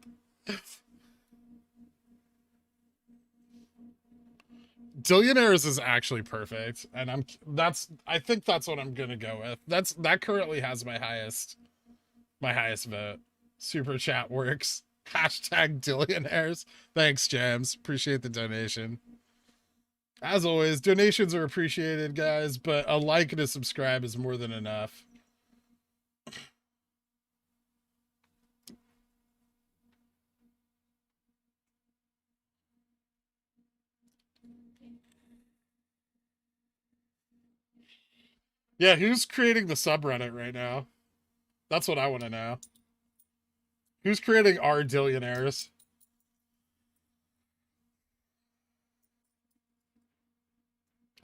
Dillionaires is actually perfect, and I think that's what I'm gonna go with. That currently has my highest vote. Super chat works. Hashtag Dillionaires. Thanks, James. Appreciate the donation. As always, donations are appreciated, guys, but a like and a subscribe is more than enough. Yeah, who's creating the subreddit right now? That's what I want to know. Who's creating our Dillionaires?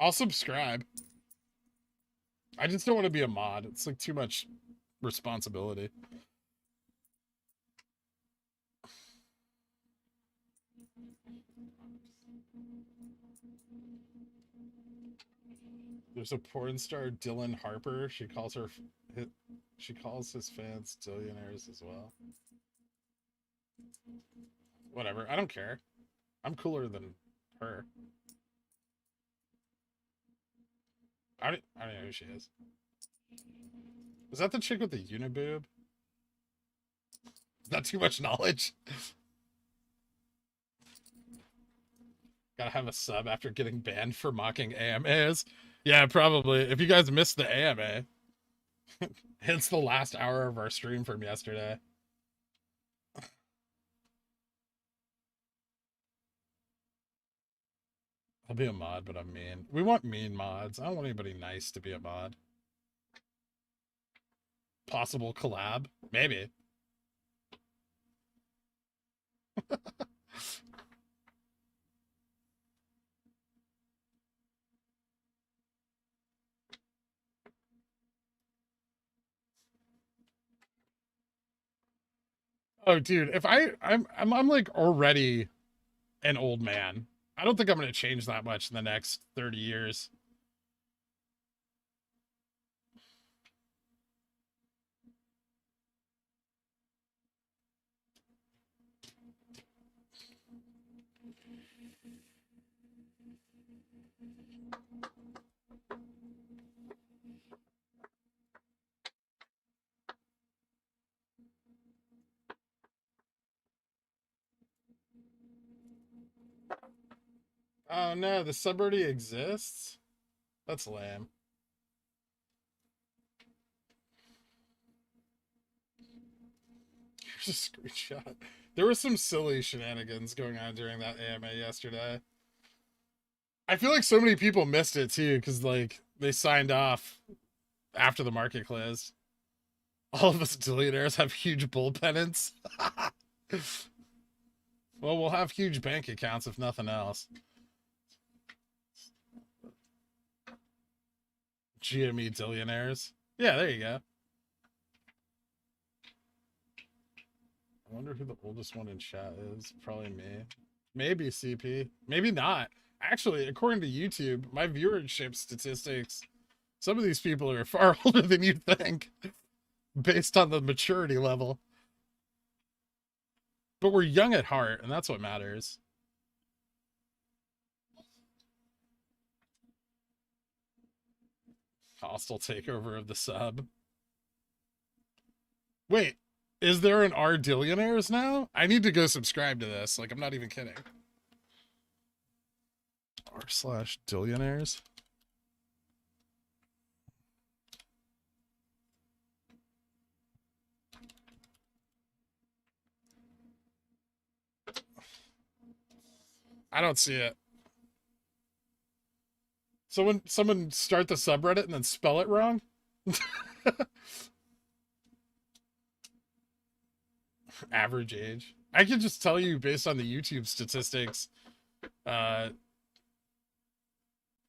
I'll subscribe. I just don't want to be a mod. It's like too much responsibility. There's a porn star, Dylan Harper. She calls his fans Dillionaires as well. Whatever. I don't care. I'm cooler than her. I don't know who she is. Is that the chick with the uniboob? Is that too much knowledge? Gotta have a sub after getting banned for mocking AMAs. Yeah, probably. If you guys missed the AMA, it's the last hour of our stream from yesterday. I'll be a mod, but I'm mean. We want mean mods. I don't want anybody nice to be a mod. Possible collab? Maybe. Oh, dude, if I'm like already an old man. I don't think I'm going to change that much in the next 30 years. Oh no, the sub already exists? That's lame. Here's a screenshot. There were some silly shenanigans going on during that AMA yesterday. I feel like so many people missed it too, because like they signed off after the market closed. All of us billionaires have huge bull pennants. Well, we'll have huge bank accounts if nothing else. GME billionaires. Yeah, there you go. I wonder who the oldest one in chat is. Probably me. Maybe CP. Maybe not. Actually, according to YouTube, my viewership statistics, some of these people are far older than you think, based on the maturity level. But we're young at heart, and that's what matters. Hostile takeover of the sub. Wait, is there an R-Dillionaires now? I need to go subscribe to this. Like, I'm not even kidding. R/Dillionaires? I don't see it. Someone start the subreddit and then spell it wrong? Average age. I can just tell you based on the YouTube statistics, or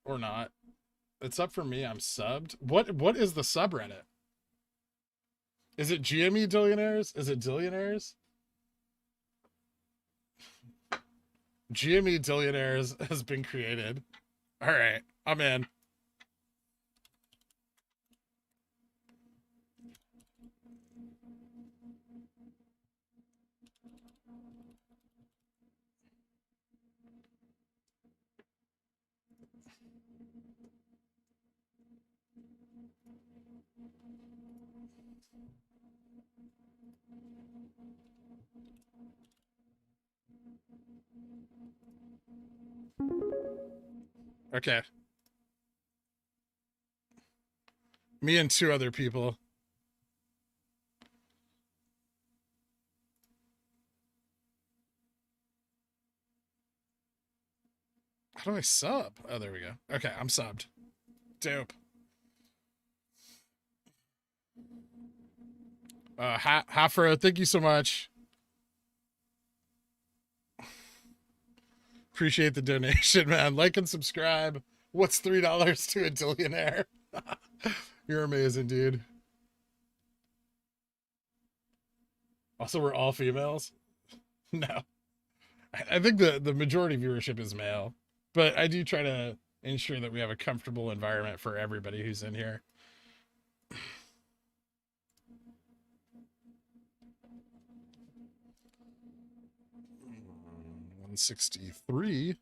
not. It's up for me. I'm subbed. What is the subreddit? Is it GME Dillionaires? Is it Dillionaires? GME Dillionaires has been created. All right, I'm in. Okay. Me and two other people. How do I sub? Oh, there we go. Okay, I'm subbed. Dope. Hafro, thank you so much. Appreciate the donation, man. Like and subscribe. What's $3 to a billionaire? You're amazing, dude. Also, we're all females? No. I think the majority viewership is male. But I do try to ensure that we have a comfortable environment for everybody who's in here. 163.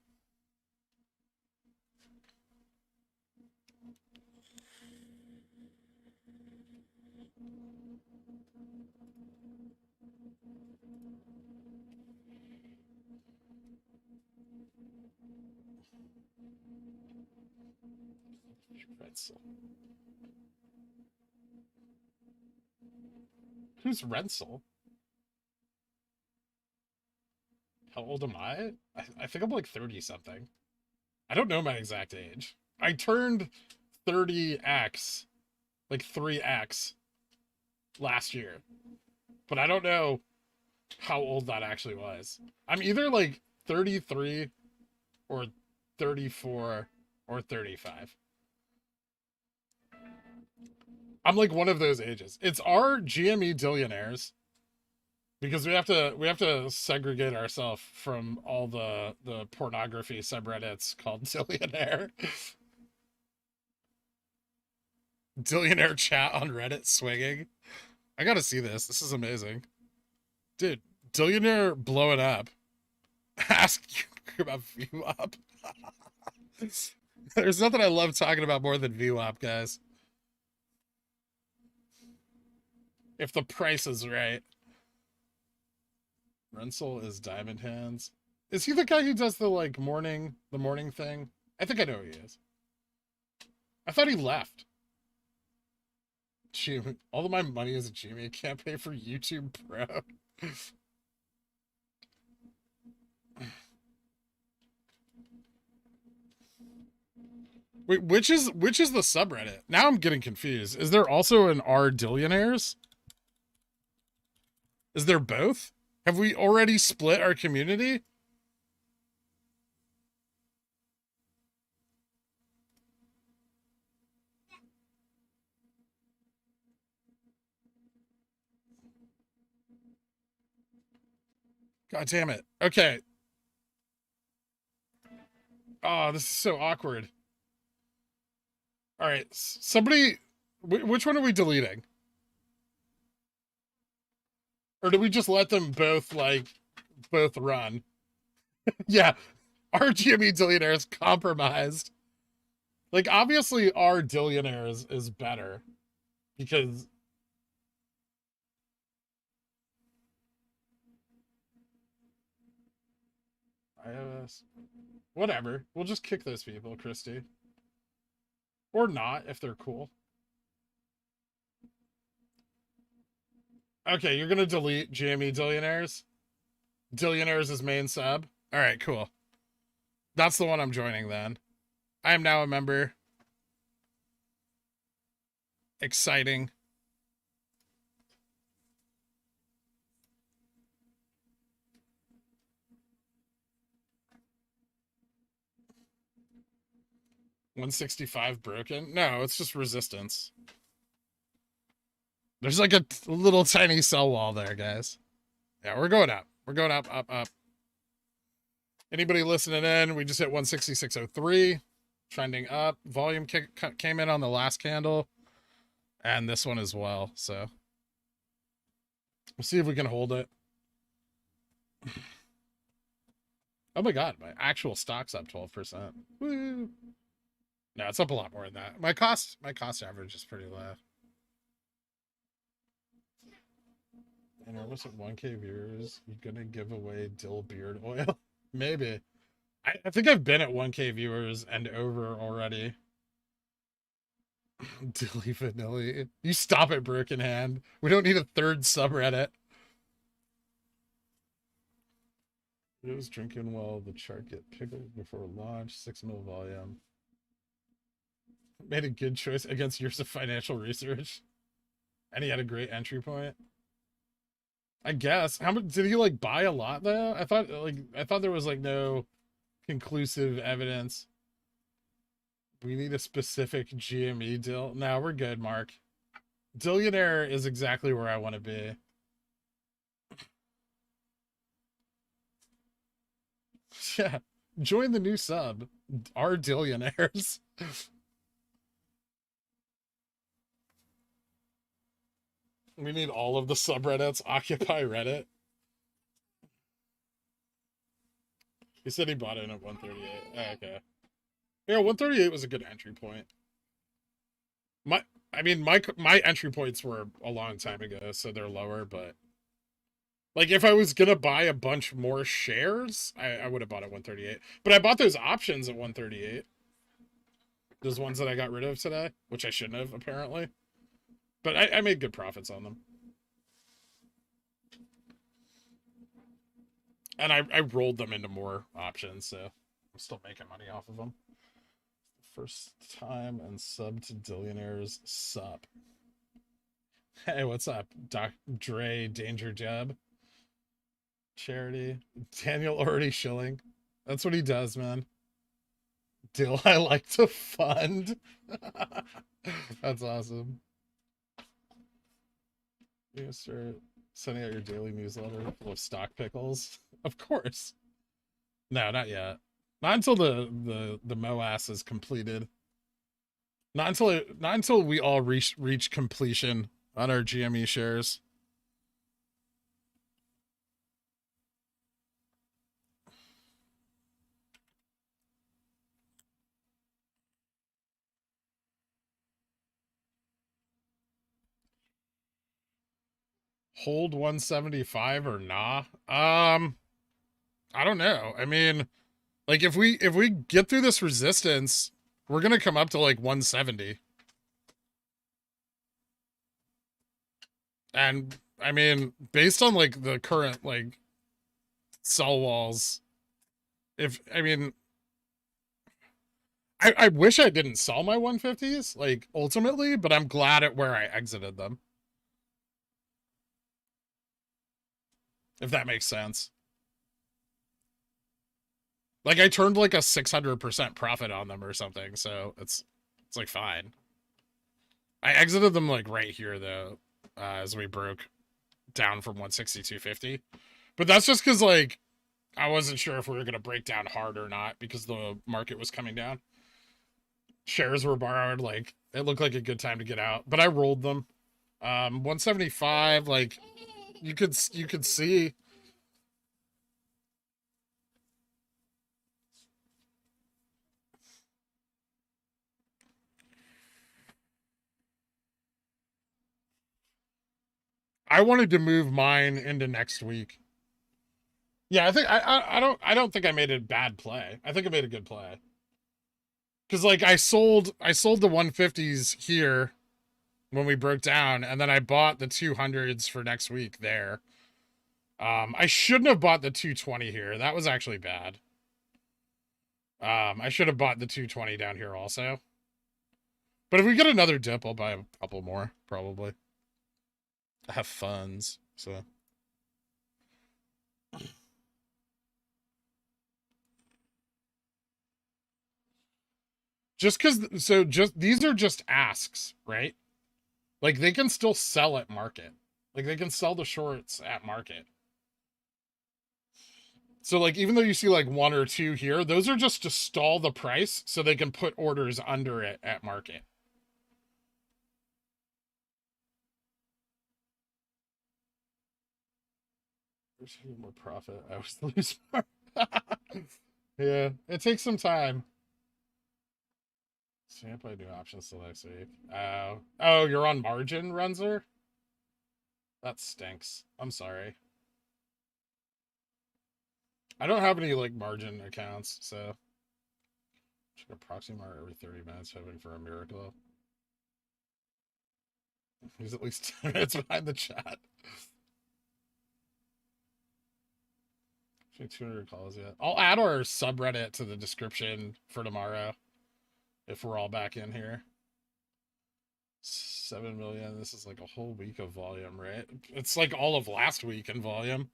Renzel. Who's Renzel? How old am I? I think I'm like 30 something. I don't know my exact age. I turned 30x, like 3x, last year. But I don't know how old that actually was. I'm either like 33 or 34 or 35. I'm like one of those ages. It's our GME billionaires because we have to segregate ourselves from all the pornography subreddits called Dillionaire. Dillionaire chat on Reddit swinging. I gotta see this. This is amazing. Dude, Dillionaire blowing up. Ask about VWAP. There's nothing I love talking about more than VWAP, guys. If the price is right. Renzel is Diamond Hands. Is he the guy who does the like morning thing? I think I know who he is. I thought he left. Jimmy, all of my money is a Jimmy. I can't pay for YouTube Pro. Wait, which is the subreddit? Now I'm getting confused. Is there also an R Dillionaires? Is there both? Have we already split our community? God damn it. Okay. Oh, this is so awkward. All right. Somebody, which one are we deleting? Or do we just let them both, like, both run? Yeah. Our GME Dillionaire is compromised. Like, obviously, our Dillionaire is better. Because... iOS. Whatever. We'll just kick those people, Christy. Or not, if they're cool. Okay, you're gonna delete GME Dillionaires? Dillionaires is main sub? Alright, cool. That's the one I'm joining then. I am now a member. Exciting. $165 broken? No, it's just resistance. There's like a little tiny sell wall there, guys. Yeah, we're going up. We're going up, up, up. Anybody listening in, we just hit 166.03. Trending up. Volume came in on the last candle. And this one as well, so. We'll see if we can hold it. Oh my god, my actual stock's up 12%. Woo! No, it's up a lot more than that. My cost average is pretty low. And almost at 1K viewers, you're gonna give away dill beard oil? Maybe. I think I've been at 1K viewers and over already. Dilly vanilly. You stop it, Broken Hand. We don't need a third subreddit. It was drinking while the chart get pickled before launch. 6 mil volume. Made a good choice against years of financial research. And he had a great entry point. I guess. How much did he like buy a lot though? I thought there was like no conclusive evidence. We need a specific GME deal. No, we're good, Mark. Dillionaire is exactly where I want to be. Yeah. Join the new sub. Our Dillionaires. We need all of the subreddits. Occupy Reddit. He said he bought it at 138. Oh, okay. Yeah, 138 was a good entry point. My entry points were a long time ago, so they're lower, but like if I was gonna buy a bunch more shares, I would have bought at 138. But I bought those options at 138. Those ones that I got rid of today, which I shouldn't have, apparently. But I made good profits on them. And I rolled them into more options, so I'm still making money off of them. First time and sub to Dillionaires sup. Hey, what's up? Doc Dre Danger Jeb. Charity. Daniel already shilling. That's what he does, man. Dill I like to fund. That's awesome. You gonna start sending out your daily newsletter full of stock pickles? Of course. No, not yet. Not until the MOAS is completed. Not until we all reach completion on our GME shares. Hold 175 or nah? I don't know. I mean, like if we get through this resistance, we're gonna come up to like 170. And I mean, based on like the current like sell walls, if I mean I wish I didn't sell my 150s, like ultimately, but I'm glad at where I exited them. If that makes sense. Like I turned like a 600% profit on them or something, so it's like fine. I exited them like right here though, as we broke down from 162.50. But that's just because like I wasn't sure if we were gonna break down hard or not because the market was coming down. Shares were borrowed, like it looked like a good time to get out, but I rolled them. 175, like you could see. I wanted to move mine into next week. Yeah, I think I don't think I made a bad play. I think I made a good play. Cuz like I sold the 150s here when we broke down and then I bought the 200s for next week there. I shouldn't have bought the 220 here. That was actually bad. I should have bought the 220 down here also. But if we get another dip, I'll buy a couple more probably. I have funds, so just these are just asks, right? Like they can still sell at market. Like they can sell the shorts at market. So like even though you see like one or two here, those are just to stall the price so they can put orders under it at market. There's more profit. I was losing. Yeah, it takes some time. Sample new options till next week. Oh, you're on margin, Renzer? That stinks. I'm sorry. I don't have any like margin accounts, so check a proxy mark every 30 minutes, hoping for a miracle. He's at least 10 minutes behind the chat. 200 calls yet. I'll add our subreddit to the description for tomorrow if we're all back in here. 7 million. This is like a whole week of volume, right? It's like all of last week in volume.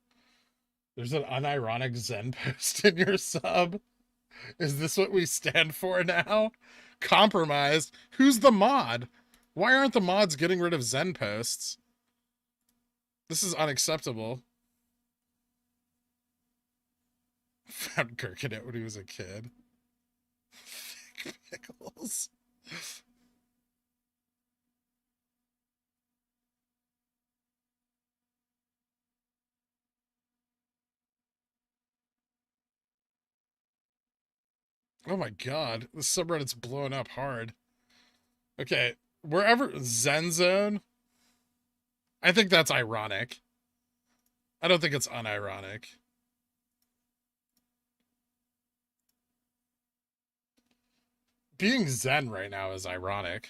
There's an unironic Zen post in your sub. Is this what we stand for now? Compromised. Who's the mod? Why aren't the mods getting rid of Zen posts? This is unacceptable. Found Gherkinit when he was a kid. Pickles. Oh my god, the subreddit's blowing up hard. Okay, wherever Zen Zone, I think that's ironic. I don't think it's unironic. Being Zen right now is ironic.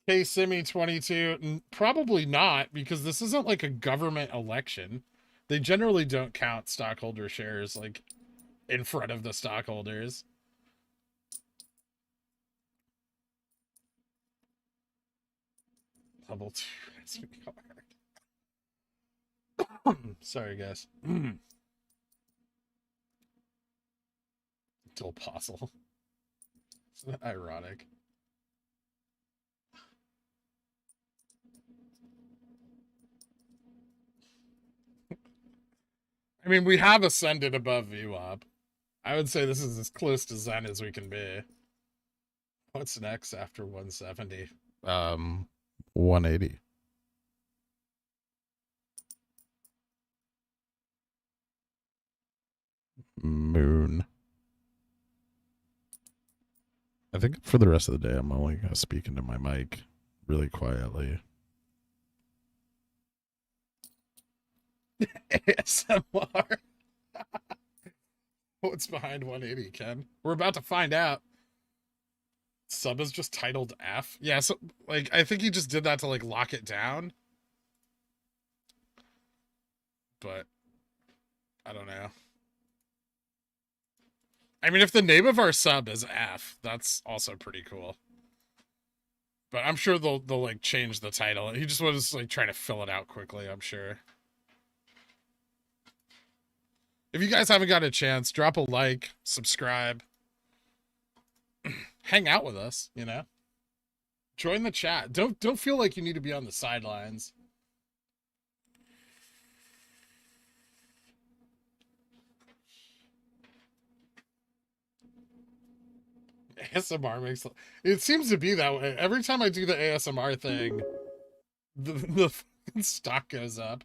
Hey, Simi 22, probably not, because this isn't like a government election. They generally don't count stockholder shares like in front of the stockholders. Level 2 has to be hard. Sorry, guys. Still possible. Isn't that ironic? I mean, we have ascended above VWAP. I would say this is as close to Zen as we can be. What's next after 170? 180. Moon. I think for the rest of the day, I'm only going to speak into my mic really quietly. ASMR. What's behind 180, Ken? We're about to find out. Sub is just titled F. Yeah, so like I think he just did that to like lock it down. But I don't know. I mean, if the name of our sub is F, that's also pretty cool. But I'm sure they'll like change the title. He just was like trying to fill it out quickly, I'm sure. If you guys haven't got a chance, drop a like, subscribe, hang out with us, you know? Join the chat. Don't feel like you need to be on the sidelines. ASMR makes it seems to be that way. Every time I do the ASMR thing, the stock goes up.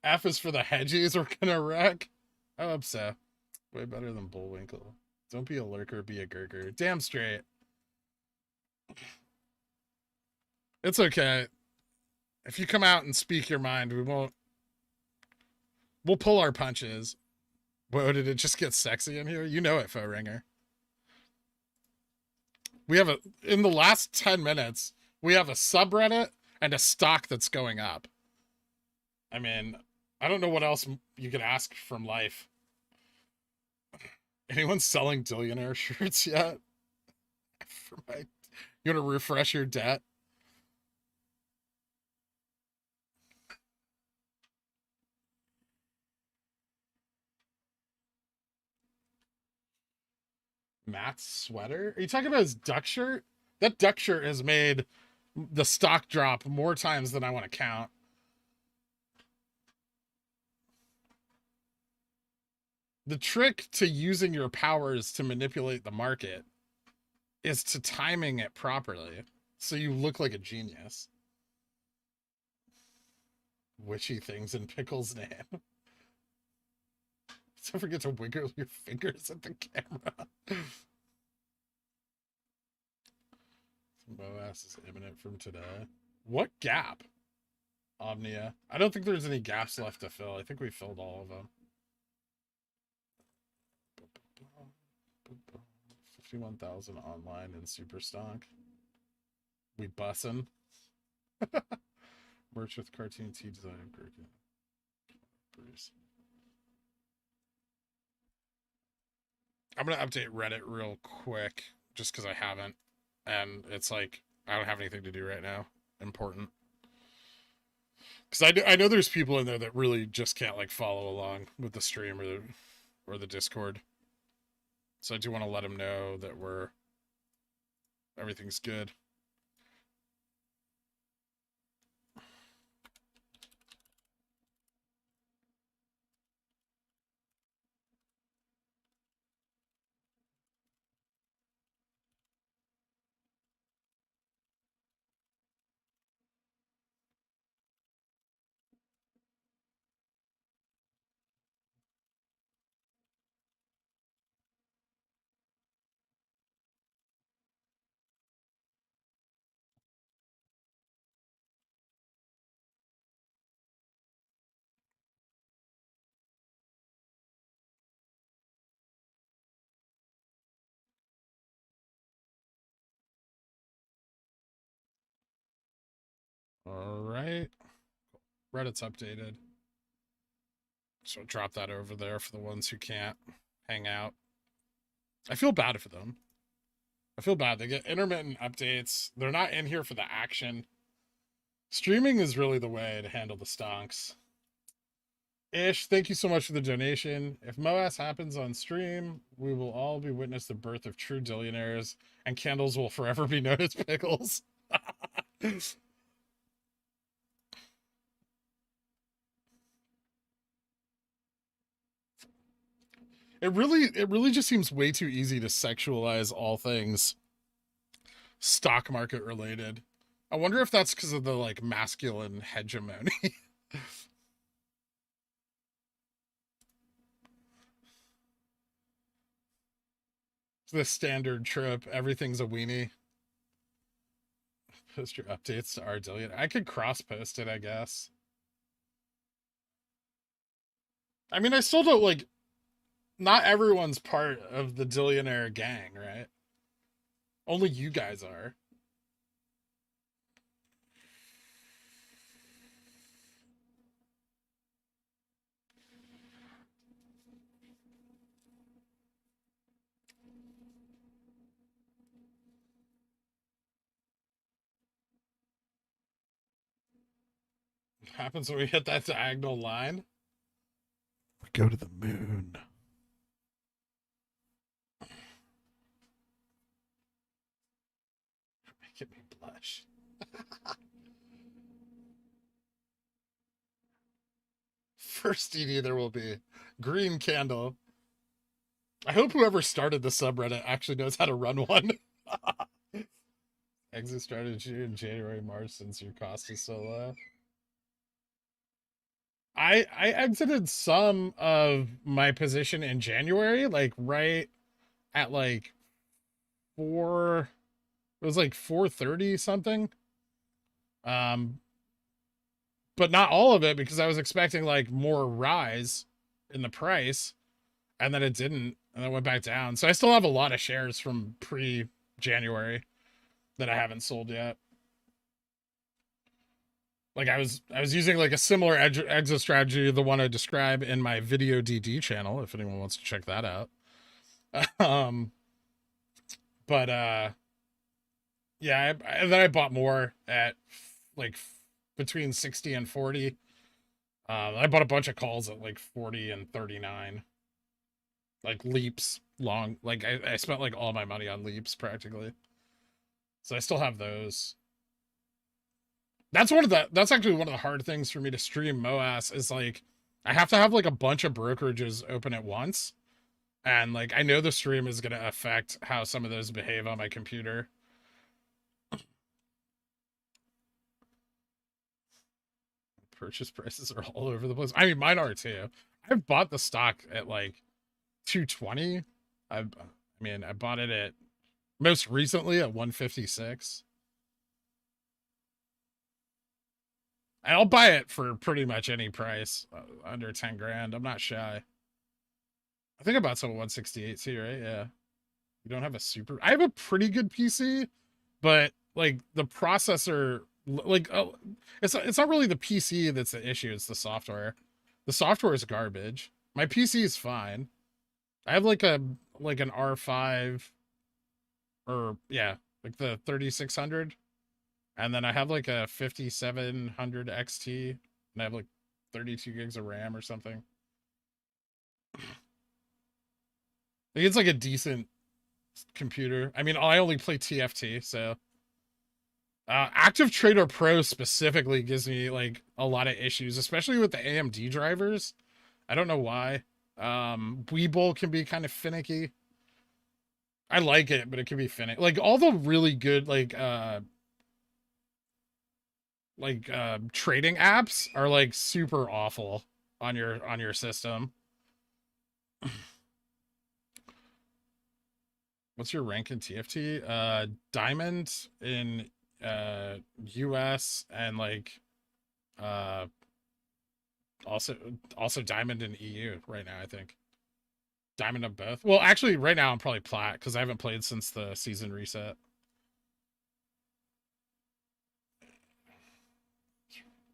F is for the hedgies we're gonna wreck. I hope so. Way better than Bullwinkle. Don't be a lurker, be a gurker. Damn straight. It's okay. If you come out and speak your mind, we'll pull our punches. Whoa, did it just get sexy in here? You know it, Faux Ringer. We have in the last 10 minutes, we have a subreddit and a stock that's going up. I mean, I don't know what else you could ask from life. Anyone selling Billionaire shirts yet? You want to refresh your debt? Matt's sweater? Are you talking about his duck shirt? That duck shirt has made the stock drop more times than I want to count. The trick to using your powers to manipulate the market is to timing it properly so you look like a genius. Witchy things in Pickle's name. Don't forget to wiggle your fingers at the camera. Boas is imminent from today. What gap? Omnia. I don't think there's any gaps left to fill. I think we filled all of them. 51,000 online in super stock. We bussin'. Merch with cartoon tee design of Gherkinit. Bruce. I'm gonna update Reddit real quick just because I haven't, and it's like I don't have anything to do right now. Important. Because I know there's people in there that really just can't like follow along with the stream or the Discord. So I do want to let them know that everything's good. All right. Reddit's updated. So drop that over there for the ones who can't hang out. I feel bad for them. I feel bad. They get intermittent updates. They're not in here for the action. Streaming is really the way to handle the stonks. Ish, thank you so much for the donation. If MOAS happens on stream, we will all be witness the birth of true billionaires, and candles will forever be known as pickles. It really just seems way too easy to sexualize all things stock market related. I wonder if that's because of the like masculine hegemony. the standard trope. Everything's a weenie. Post your updates to Ardillion. I could cross post it, I guess. I mean, I still don't like. Not everyone's part of the Dillionaire gang, right? Only you guys are. What happens when we hit that diagonal line? We go to the moon. Making me blush. First ED there will be. Green candle. I hope whoever started the subreddit actually knows how to run one. Exit strategy in January, March, since your cost is so low. I exited some of my position in January, like right at like 4, it was like 4:30 something. But not all of it, because I was expecting like more rise in the price, and then it didn't, and then went back down. So I still have a lot of shares from pre-January that I haven't sold yet. Like I was using like a similar exit strategy to the one I describe in my video DD channel, if anyone wants to check that out. But yeah, then I bought more at like between 60 and 40. I bought a bunch of calls at like 40 and 39. Like leaps long. Like I spent like all my money on leaps practically. So I still have those. That's actually one of the hard things for me to stream MOAS is like I have to have like a bunch of brokerages open at once. And like I know the stream is gonna affect how some of those behave on my computer. Purchase prices are all over the place. I mean, mine are too. I've bought the stock at like 220. I mean, I bought it at most recently at 156. And I'll buy it for pretty much any price under 10 grand. I'm not shy. I think I bought some at 168 too, right? Yeah. You don't have a super. I have a pretty good PC, but like the processor, like it's not really the PC that's the issue. It's the software. The software is garbage. My PC is fine. I have like an R5, or yeah, like the 3600, and then I have like a 5700 XT, and I have like 32 gigs of RAM or something. Like it's like a decent computer. I mean, I only play TFT, so Active Trader Pro specifically gives me like a lot of issues, especially with the AMD drivers. I don't know why. WeBull can be kind of finicky. I like it, but it can be finicky. Like all the really good trading apps are like super awful on your system. What's your rank in TFT? Diamond in US, and like also diamond in EU right now, I think. Diamond of both. Well, actually right now I'm probably plat because I haven't played since the season reset.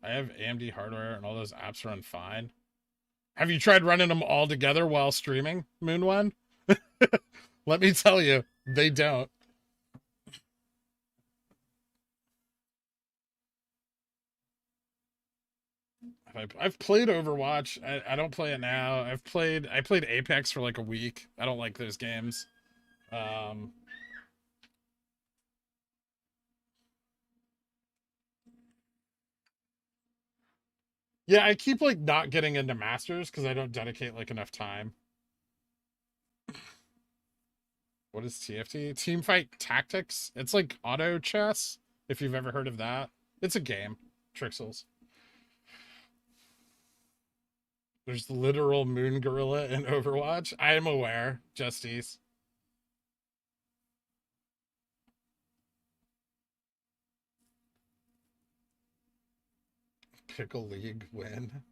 I have AMD hardware and all those apps run fine. Have you tried running them all together while streaming, Moon One? Let me tell you, they don't. I've played Overwatch. I don't play it now. I played Apex for like a week. I don't like those games. Yeah, I keep like not getting into Masters because I don't dedicate like enough time. What is TFT? Teamfight Tactics. It's like auto chess, if you've ever heard of that. It's a game. Trixels. There's the literal moon gorilla in Overwatch. I am aware, Justice. Pickle League win.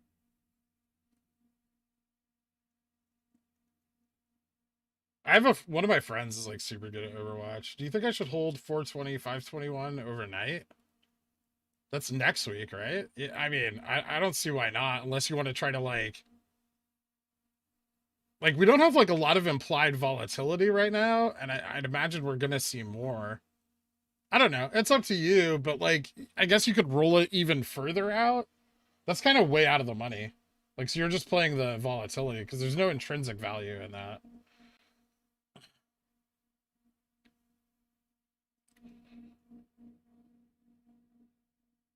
I have one of my friends is like super good at Overwatch. Do you think I should hold 420, 521 overnight? That's next week, right? Yeah, I mean, I don't see why not, unless you want to try to like we don't have like a lot of implied volatility right now, and I'd imagine we're gonna see more. I don't know. It's up to you, but like I guess you could roll it even further out. That's kind of way out of the money. Like, so you're just playing the volatility because there's no intrinsic value in that.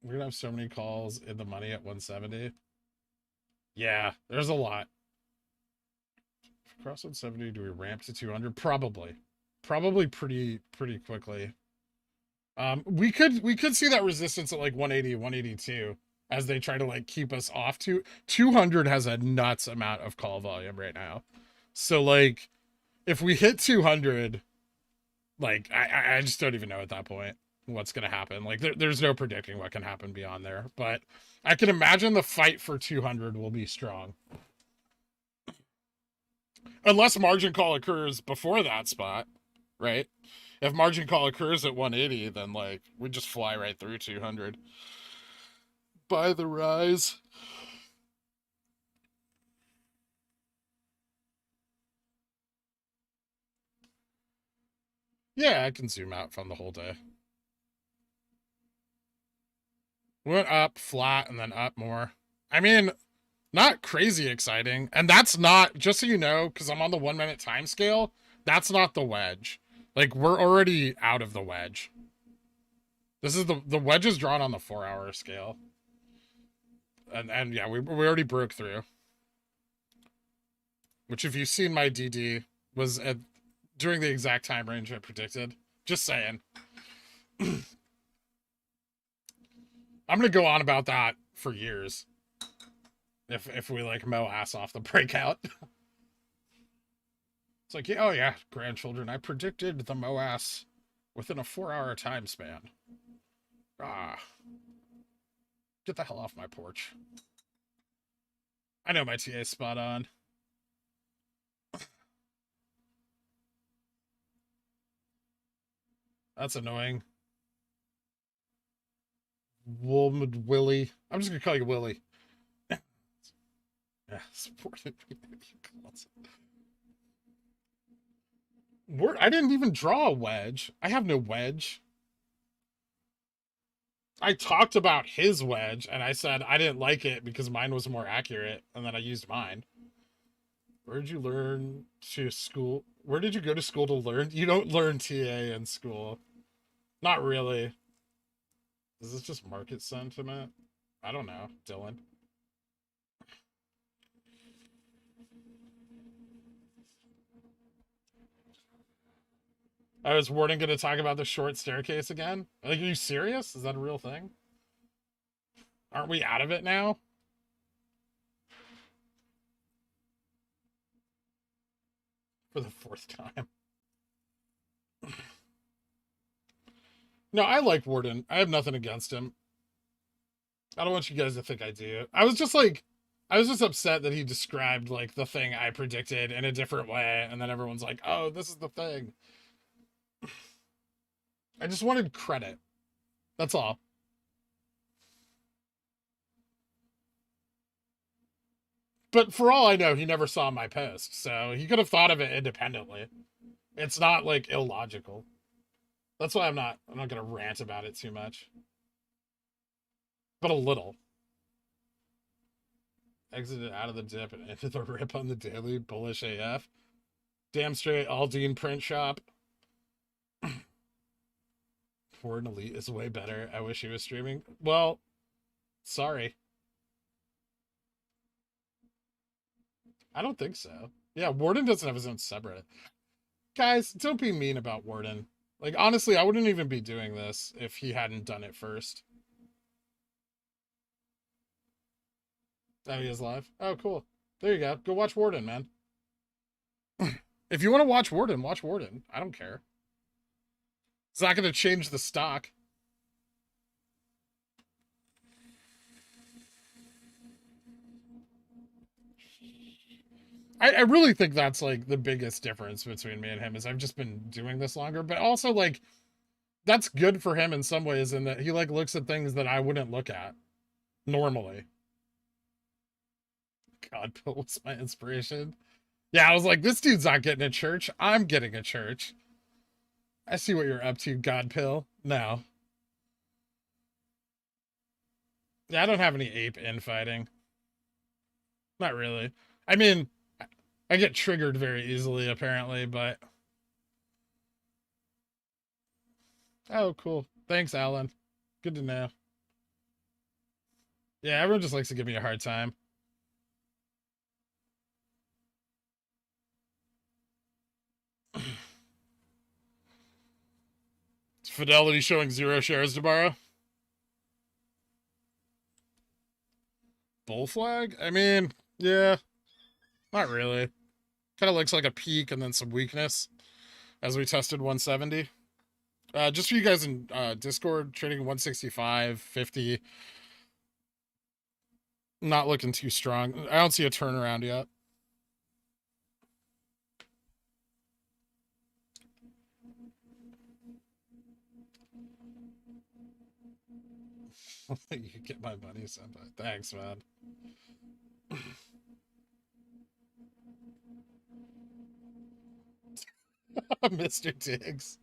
We're gonna have so many calls in the money at 170. Yeah, there's a lot. Cross 170, do we ramp to 200? Probably pretty quickly. We could see that resistance at like 180, 182 as they try to like keep us off to 200 has a nuts amount of call volume right now. So like if we hit 200, like I just don't even know at that point what's going to happen. Like there's no predicting what can happen beyond there, but I can imagine the fight for 200 will be strong. Unless margin call occurs before that spot, right? If margin call occurs at 180, then like we just fly right through 200. Buy the rise. Yeah, I can zoom out from the whole day. We went up flat and then up more. I mean, not crazy exciting. And that's not, just so you know, because I'm on the 1 minute time scale, that's not the wedge. Like, we're already out of the wedge. This is the wedge is drawn on the 4 hour scale. And yeah, we already broke through. Which, if you've seen my DD, was during the exact time range I predicted. Just saying. I'm gonna go on about that for years. If we like mow ass off the breakout. It's like, yeah, oh yeah, grandchildren, I predicted the mow ass within a 4 hour time span. Ah. Get the hell off my porch. I know my TA's spot on. That's annoying. Willie. I'm just gonna call you Willie. Yeah, supported. I didn't even draw a wedge. I have no wedge. I talked about his wedge, and I said I didn't like it because mine was more accurate, and then I used mine. Where did you learn to school? Where did you go to school to learn? You don't learn TA in school. Not really. Is this just market sentiment? I don't know, Dylan. I was Warden going to talk about the short staircase again. Like, are you serious? Is that a real thing? Aren't we out of it now? For the 4th time. No, I like Warden. I have nothing against him. I don't want you guys to think I do. I was just upset that he described like the thing I predicted in a different way, and then everyone's like, oh, this is the thing. I just wanted credit. That's all. But for all I know, he never saw my post, so he could have thought of it independently. It's not like illogical. That's why I'm not gonna rant about it too much. But a little. Exited out of the dip and into the rip on the daily. Bullish AF. Damn straight Aldine print shop. Ford Elite is way better. I wish he was streaming. Well, sorry. I don't think so. Yeah, Warden doesn't have his own subreddit. Guys, don't be mean about Warden. Like, honestly, I wouldn't even be doing this if he hadn't done it first. Oh, he is live? Oh, cool. There you go. Go watch Warden, man. If you want to watch Warden, watch Warden. I don't care. It's not going to change the stock. I really think that's like the biggest difference between me and him is I've just been doing this longer, but also like that's good for him in some ways in that he like looks at things that I wouldn't look at normally. God, Bill was my inspiration. Yeah, I was like, this dude's not getting a church. I'm getting a church. I see what you're up to, God Pill. No. Yeah, I don't have any ape infighting. Not really. I mean, I get triggered very easily, apparently, but. Oh, cool. Thanks, Alan. Good to know. Yeah, everyone just likes to give me a hard time. Fidelity showing 0 shares tomorrow. Bull flag? I mean, yeah, not really. Kind of looks like a peak and then some weakness as we tested 170. Just for you guys in Discord, trading 165, 50. Not looking too strong. I don't see a turnaround yet. You get my money, Senpai. Thanks, man. Mr. Diggs.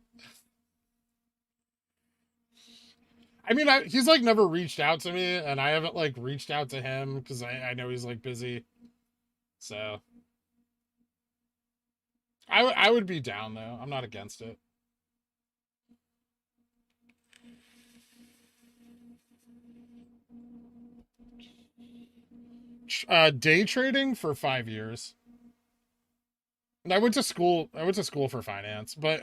I mean, he's like never reached out to me, and I haven't like reached out to him because I know he's like busy. So I would be down though. I'm not against it. Day trading for 5 years. And I went to school. I went to school for finance, but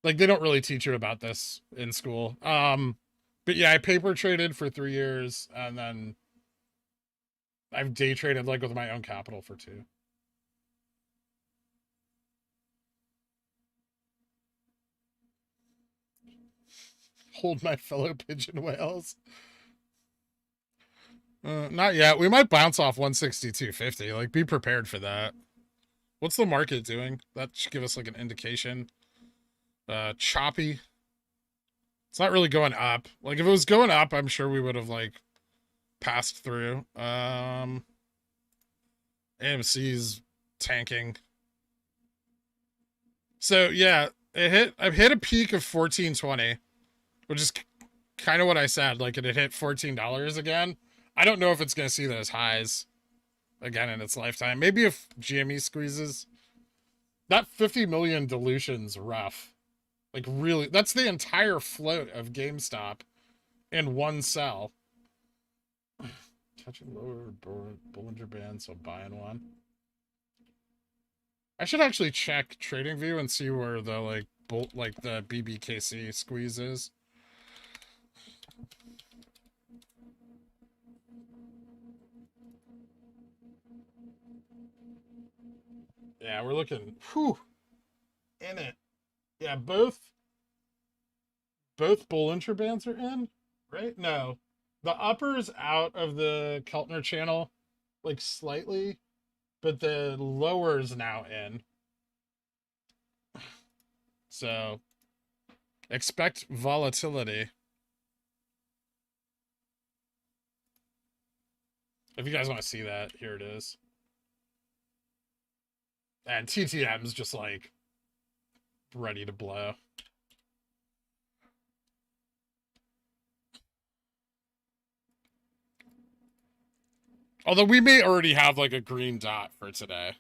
like they don't really teach you about this in school. But yeah, I paper traded for 3 years, and then I've day traded like with my own capital for 2. Hold my fellow pigeon whales. Not yet. We might bounce off 162.50. Like, be prepared for that. What's the market doing? That should give us like an indication. Choppy. It's not really going up. Like, if it was going up, I'm sure we would have like passed through. AMC's tanking. So yeah, I've hit a peak of 1420, which is kind of what I said. Like, it hit $14 again. I don't know if it's gonna see those highs again in its lifetime. Maybe if GME squeezes. That 50 million dilution's rough. Like, really, that's the entire float of GameStop in one sell. Touching lower Bollinger Band, so buying one. I should actually check TradingView and see where the like the BBKC squeeze is. Yeah, we're looking in it. Yeah, both Bollinger Bands are in, right? No. The upper's out of the Keltner channel, like slightly, but the lower's now in. So expect volatility. If you guys want to see that, here it is. And TTM's just like ready to blow. Although we may already have like a green dot for today.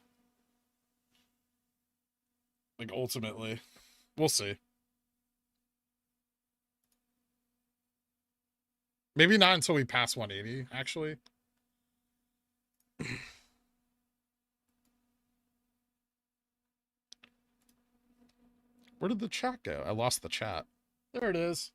Like, ultimately. We'll see. Maybe not until we pass 180, actually. Where did the chat go? I lost the chat. There it is.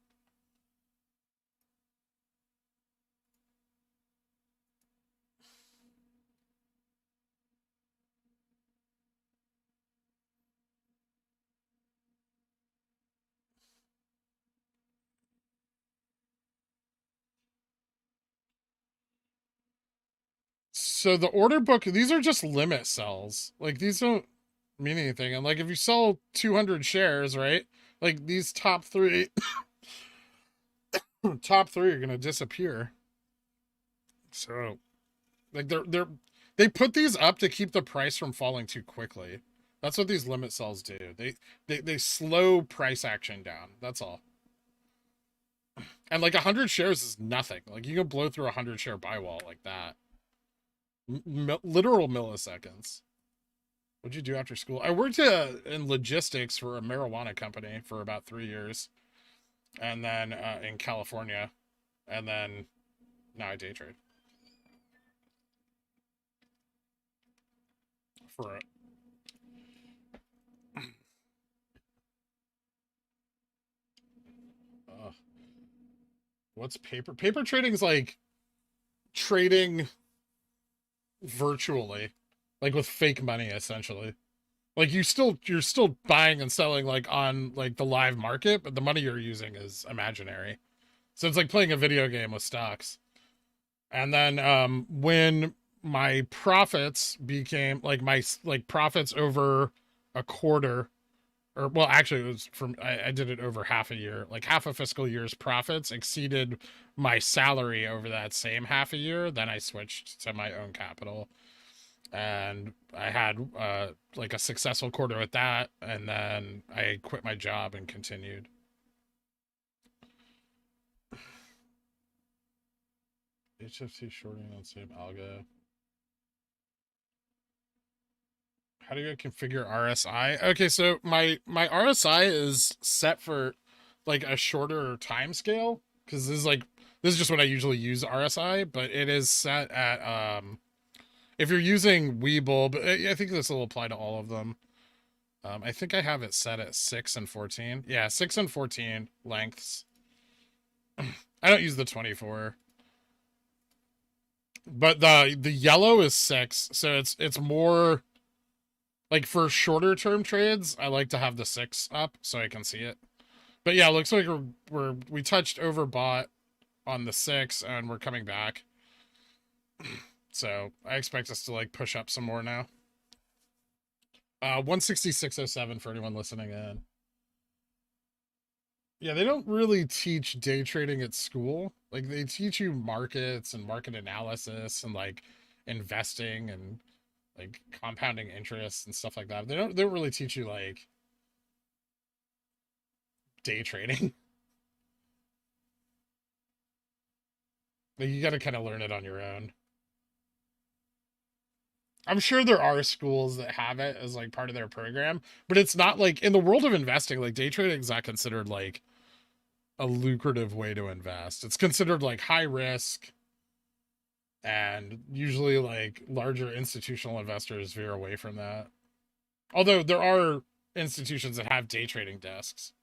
So the order book, these are just limit sells. Like these don't mean anything. And like if you sell 200 shares, right? Like these top three, top three are gonna disappear. So, like they put these up to keep the price from falling too quickly. That's what these limit sells do. They slow price action down. That's all. And like 100 shares is nothing. Like you can blow through 100 share buy wall like that. Literal milliseconds. What'd you do after school? I worked in logistics for a marijuana company for about 3 years, and then in California, and then now I day trade for it. What's paper? Paper trading is like trading virtually, like with fake money, essentially. Like you're still buying and selling like on like the live market, but the money you're using is imaginary. So it's like playing a video game with stocks. And then when my profits became like my like profits over a quarter, or well actually it was from I did it over half a year, like half a fiscal year's profits exceeded my salary over that same half a year, then I switched to my own capital. And I had like a successful quarter with that, and then I quit my job and continued. HFT shorting on same algo. How do you configure RSI? Okay, so my RSI is set for like a shorter time scale, because this is just what I usually use RSI, but it is set at if you're using WeBull, but I think this will apply to all of them. I think I have it set at 6 and 14. Yeah, 6 and 14 lengths. I don't use the 24. But the yellow is 6, so it's more like for shorter term trades, I like to have the 6 up so I can see it. But yeah, it looks like we touched overbought on the 6 and we're coming back. So I expect us to like push up some more now. 166.07 for anyone listening in. Yeah, they don't really teach day trading at school. Like they teach you markets and market analysis and like investing and like compounding interest and stuff like that. They don't really teach you like day trading. Like you got to kind of learn it on your own. I'm sure there are schools that have it as like part of their program, but it's not like in the world of investing, like day trading is not considered like a lucrative way to invest. It's considered like high risk, and usually like larger institutional investors veer away from that. Although there are institutions that have day trading desks.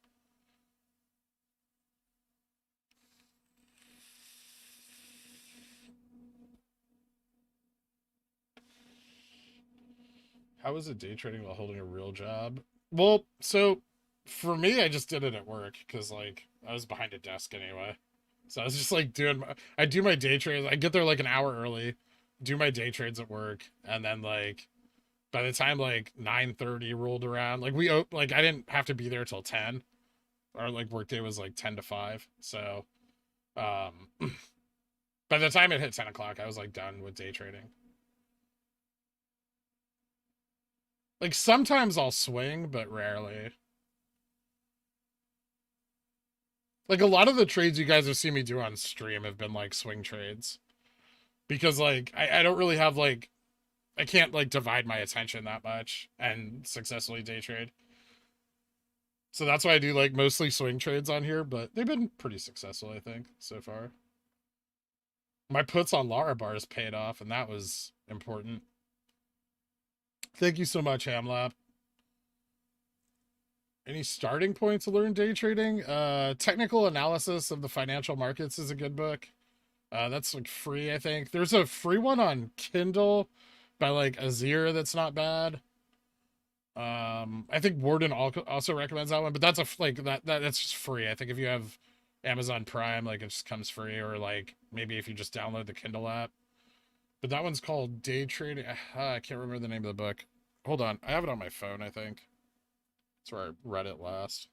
How is it day trading while holding a real job? Well, so for me, I just did it at work because like I was behind a desk anyway. So I was just like I do my day trades. I get there like an hour early, do my day trades at work, and then like by the time like 9:30 rolled around, like like I didn't have to be there till 10. Our like workday was like 10 to 5. So um by the time it hit 10 o'clock, I was like done with day trading. Like sometimes I'll swing, but rarely. Like a lot of the trades you guys have seen me do on stream have been like swing trades. Because like I don't really have like I can't like divide my attention that much and successfully day trade. So that's why I do like mostly swing trades on here, but they've been pretty successful, I think, so far. My puts on Lara bars paid off, and that was important. Thank you so much, Hamlap. Any starting points to learn day trading? Technical Analysis of the Financial Markets is a good book. That's like free, I think. There's a free one on Kindle by like Azir that's not bad. I think Warden also recommends that one, but that's that's just free. I think if you have Amazon Prime, like it just comes free, or like maybe if you just download the Kindle app. But that one's called Day Trading. I can't remember the name of the book. Hold on. I have it on my phone, I think. That's where I read it last.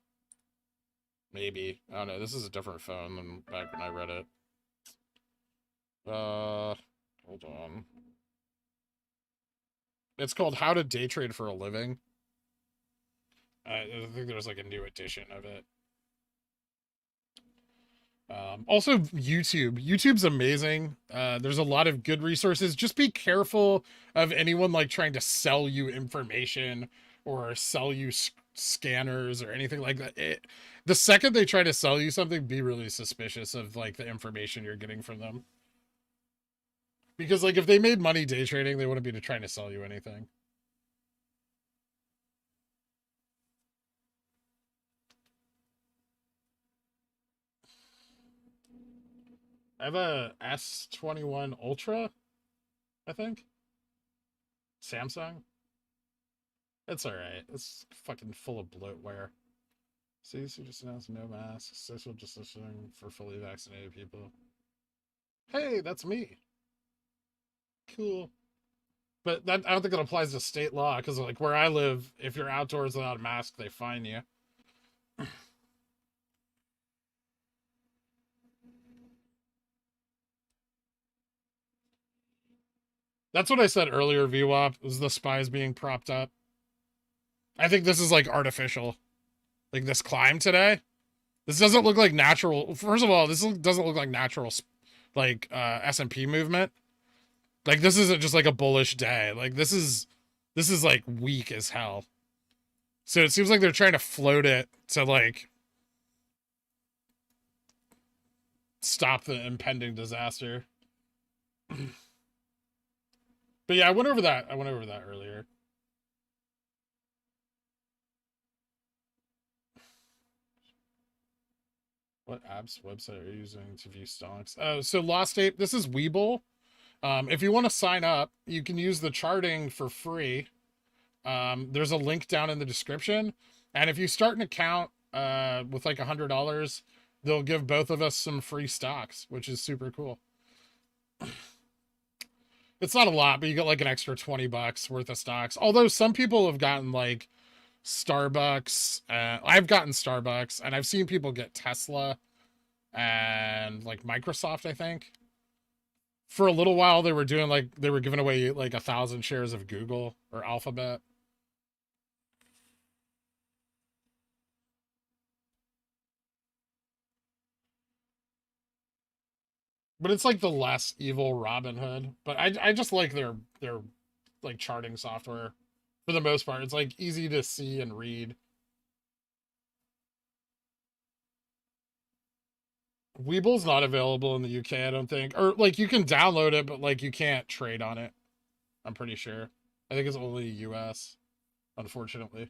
Maybe. I don't know. This is a different phone than back when I read it. Hold on. It's called How to Day Trade for a Living. I think there's like a new edition of it. Also, YouTube. YouTube's amazing. There's a lot of good resources. Just be careful of anyone like trying to sell you information or sell you scanners or anything like that. The second they try to sell you something, be really suspicious of like the information you're getting from them. Because like if they made money day trading, they wouldn't be trying to sell you anything. I have a S21 Ultra, I think. Samsung. It's alright. It's fucking full of bloatware. CDC just announced no masks, social distancing for fully vaccinated people. Hey, that's me. Cool. But that I don't think it applies to state law, because like where I live, if you're outdoors without a mask, they fine you. That's what I said earlier, VWAP, was the spies being propped up. I think this is like artificial. Like this climb today. This doesn't look like natural. First of all, this doesn't look like natural, like S&P movement. Like this isn't just like a bullish day. Like this is like weak as hell. So it seems like they're trying to float it to like stop the impending disaster. But yeah, I went over that earlier. What apps website are you using to view stocks? So Lost Ape, this is WeBull. If you want to sign up, you can use the charting for free. There's a link down in the description. And if you start an account with like $100, they'll give both of us some free stocks, which is super cool. It's not a lot, but you get like an extra $20 worth of stocks. Although some people have gotten like Starbucks. I've gotten Starbucks, and I've seen people get Tesla and like Microsoft, I think. For a little while, they were doing like, they were giving away like 1,000 shares of Google or Alphabet. But it's like the less evil Robinhood. But I just like their like charting software for the most part. It's like easy to see and read. Webull's not available in the UK, I don't think. Or like you can download it, but like you can't trade on it. I'm pretty sure. I think it's only US, unfortunately.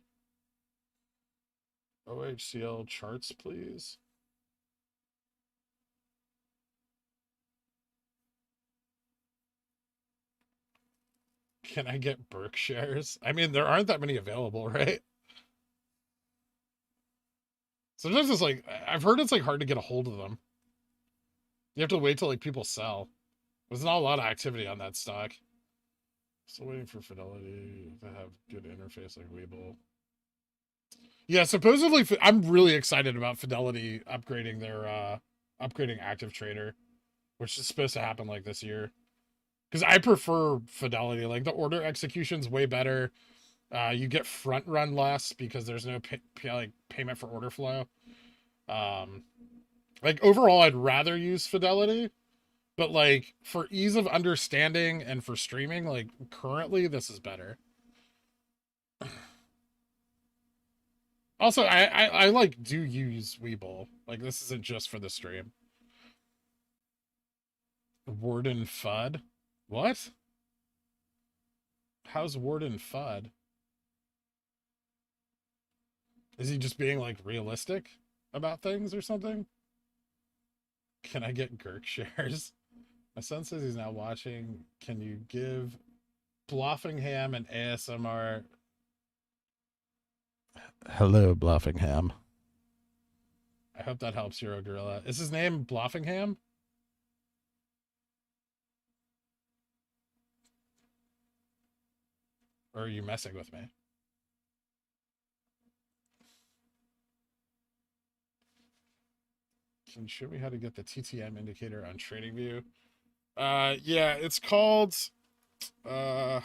OHCL charts, please. Can I get Berkshire's? I mean, there aren't that many available, right? Sometimes it's like, I've heard it's like hard to get a hold of them. You have to wait till like people sell. There's not a lot of activity on that stock. Still waiting for Fidelity to have good interface like Webull. Yeah, supposedly I'm really excited about Fidelity upgrading their upgrading Active Trader, which is supposed to happen like this year. Because I prefer Fidelity. Like the order execution's way better. You get front run less because there's no like payment for order flow. Like overall, I'd rather use Fidelity, but like for ease of understanding and for streaming, like currently this is better. Also, I like do use Webull. Like this isn't just for the stream. Warden Fudd? What? How's Warden Fudd? Is he just being like realistic about things or something? Can I get Gherk shares? My son says he's now watching. Can you give Bloffingham an ASMR? Hello, Bloffingham. I hope that helps, Euro Gorilla. Is his name Bloffingham? Or are you messing with me? Can you show me how to get the TTM indicator on TradingView? Yeah, it's called I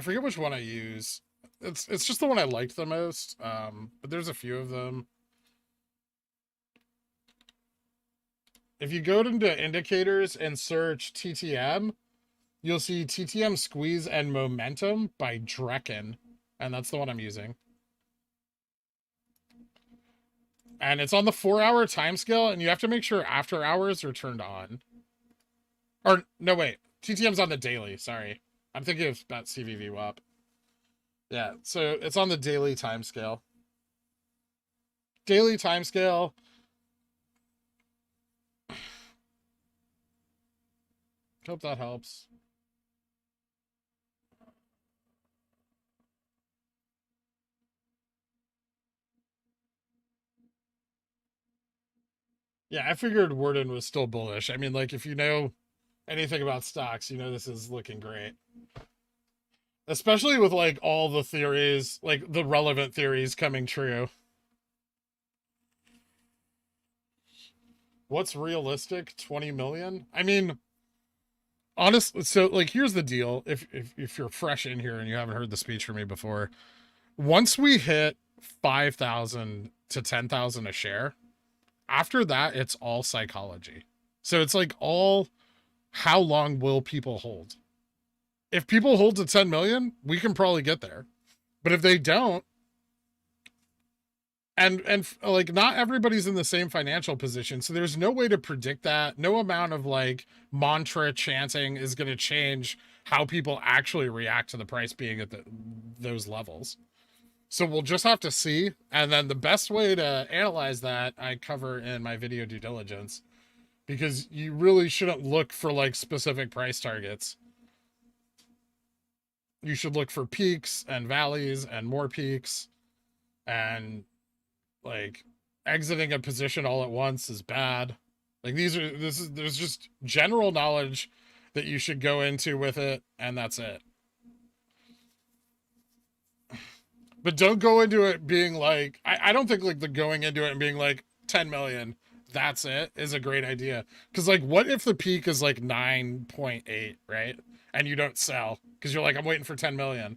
forget which one I use. It's just the one I liked the most. But there's a few of them. If you go into indicators and search TTM, you'll see TTM Squeeze and Momentum by Drekken, and that's the one I'm using. And it's on the 4-hour time scale, and you have to make sure after hours are turned on. Or, no, wait. TTM's on the daily, sorry. I'm thinking about CVVWAP. Yeah, so it's on the daily time scale. Daily time scale. Hope that helps. Yeah, I figured Worden was still bullish. I mean, like, if you know anything about stocks, you know this is looking great. Especially with, like, all the theories, like, the relevant theories coming true. What's realistic? 20 million? I mean, honestly, so, like, here's the deal. If you're fresh in here and you haven't heard the speech from me before, once we hit 5,000 to 10,000 a share, after that, it's all psychology. So it's like all, how long will people hold? If people hold to 10 million, we can probably get there. But if they don't, and like not everybody's in the same financial position, so there's no way to predict that. No amount of like mantra chanting is going to change how people actually react to the price being at those levels. So we'll just have to see. And then the best way to analyze that I cover in my video due diligence, because you really shouldn't look for like specific price targets. You should look for peaks and valleys and more peaks, and like exiting a position all at once is bad. Like there's just general knowledge that you should go into with it, and that's it. But don't go into it being like, I don't think like the going into it and being like 10 million, that's it, is a great idea. Because like, what if the peak is like 9.8, right? And you don't sell because you're like, I'm waiting for 10 million.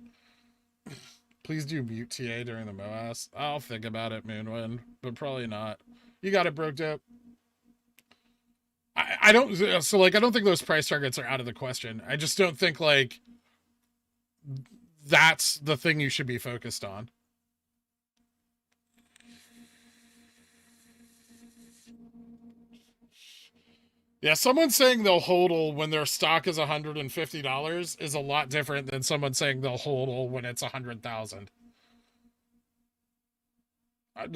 Please do mute TA during the MOAS. I'll think about it, Moonwind, but probably not. You got it, broke up. I don't, so like, I don't think those price targets are out of the question. I just don't think like that's the thing you should be focused on. Yeah, someone saying they'll hodl when their stock is $150 is a lot different than someone saying they'll hodl when it's 100,000.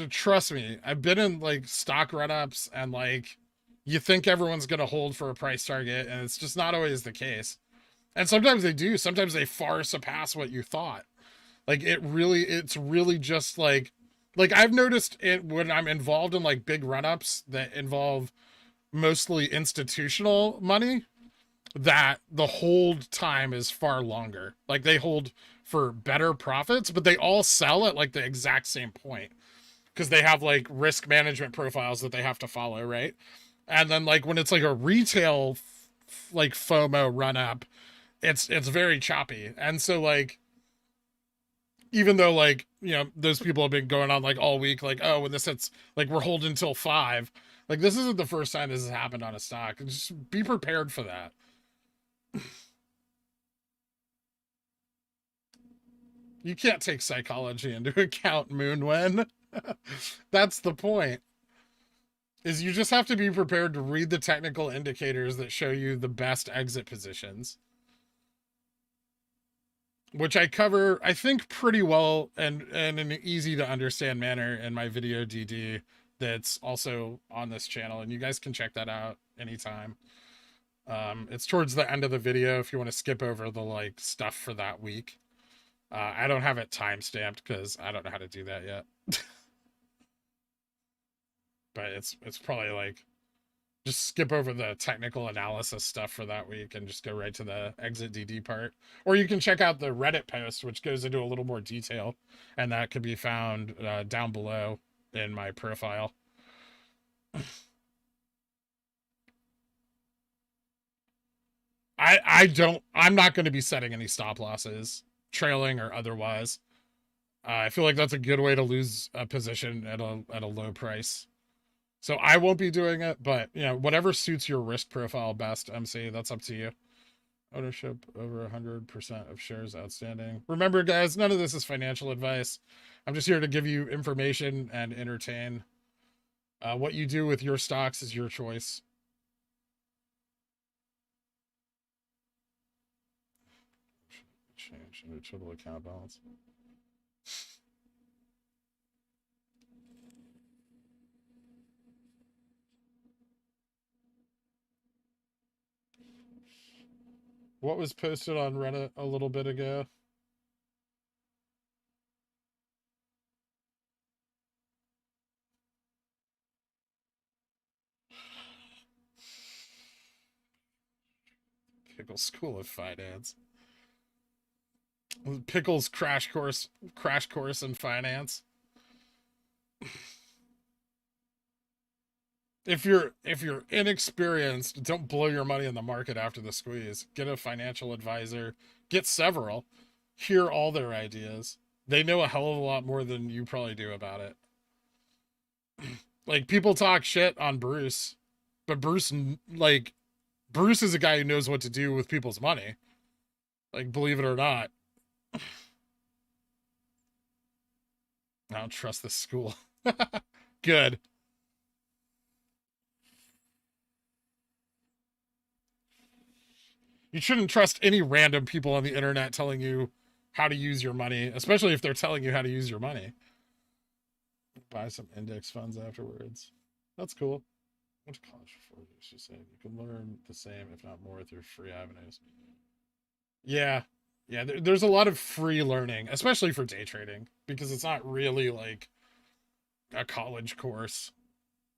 Trust me, I've been in like stock run-ups, and like you think everyone's gonna hold for a price target, and it's just not always the case. And sometimes they do. Sometimes they far surpass what you thought. Like it's really just like I've noticed it when I'm involved in like big run-ups that involve mostly institutional money, that the hold time is far longer. Like they hold for better profits, but they all sell at like the exact same point because they have like risk management profiles that they have to follow, right? And then like when it's like a retail like FOMO run up, it's very choppy. And so like, even though like, you know, those people have been going on like all week, like, oh, when this hits, like we're holding until 5. Like this isn't the first time this has happened on a stock. Just be prepared for that. You can't take psychology into account, Moonwen. That's the point. Is you just have to be prepared to read the technical indicators that show you the best exit positions, which I cover, I think, pretty well and in an easy to understand manner in my video DD that's also on this channel, and you guys can check that out anytime. It's towards the end of the video if you want to skip over the like stuff for that week. I don't have it timestamped because I don't know how to do that yet. But it's probably like just skip over the technical analysis stuff for that week and just go right to the exit DD part. Or you can check out the Reddit post, which goes into a little more detail, and that can be found down below in my profile. I'm not going to be setting any stop losses, trailing or otherwise. I feel like that's a good way to lose a position at a low price. So I won't be doing it, but you know, whatever suits your risk profile best, MC, that's up to you. Ownership over 100% of shares outstanding. Remember, guys, none of this is financial advice. I'm just here to give you information and entertain. What you do with your stocks is your choice. Change in your total account balance. What was posted on Reddit a little bit ago? Pickle School of Finance. Pickle's crash course in finance. If you're inexperienced, don't blow your money in the market after the squeeze. Get a financial advisor, get several, hear all their ideas. They know a hell of a lot more than you probably do about it. Like, people talk shit on Bruce, but Bruce is a guy who knows what to do with people's money. Like, believe it or not. I don't trust this school. Good. You shouldn't trust any random people on the internet telling you how to use your money, especially if they're telling you how to use your money. Buy some index funds afterwards. That's cool. What's college for you? She said you can learn the same, if not more, through free avenues. Yeah. Yeah, there's a lot of free learning, especially for day trading, because it's not really like a college course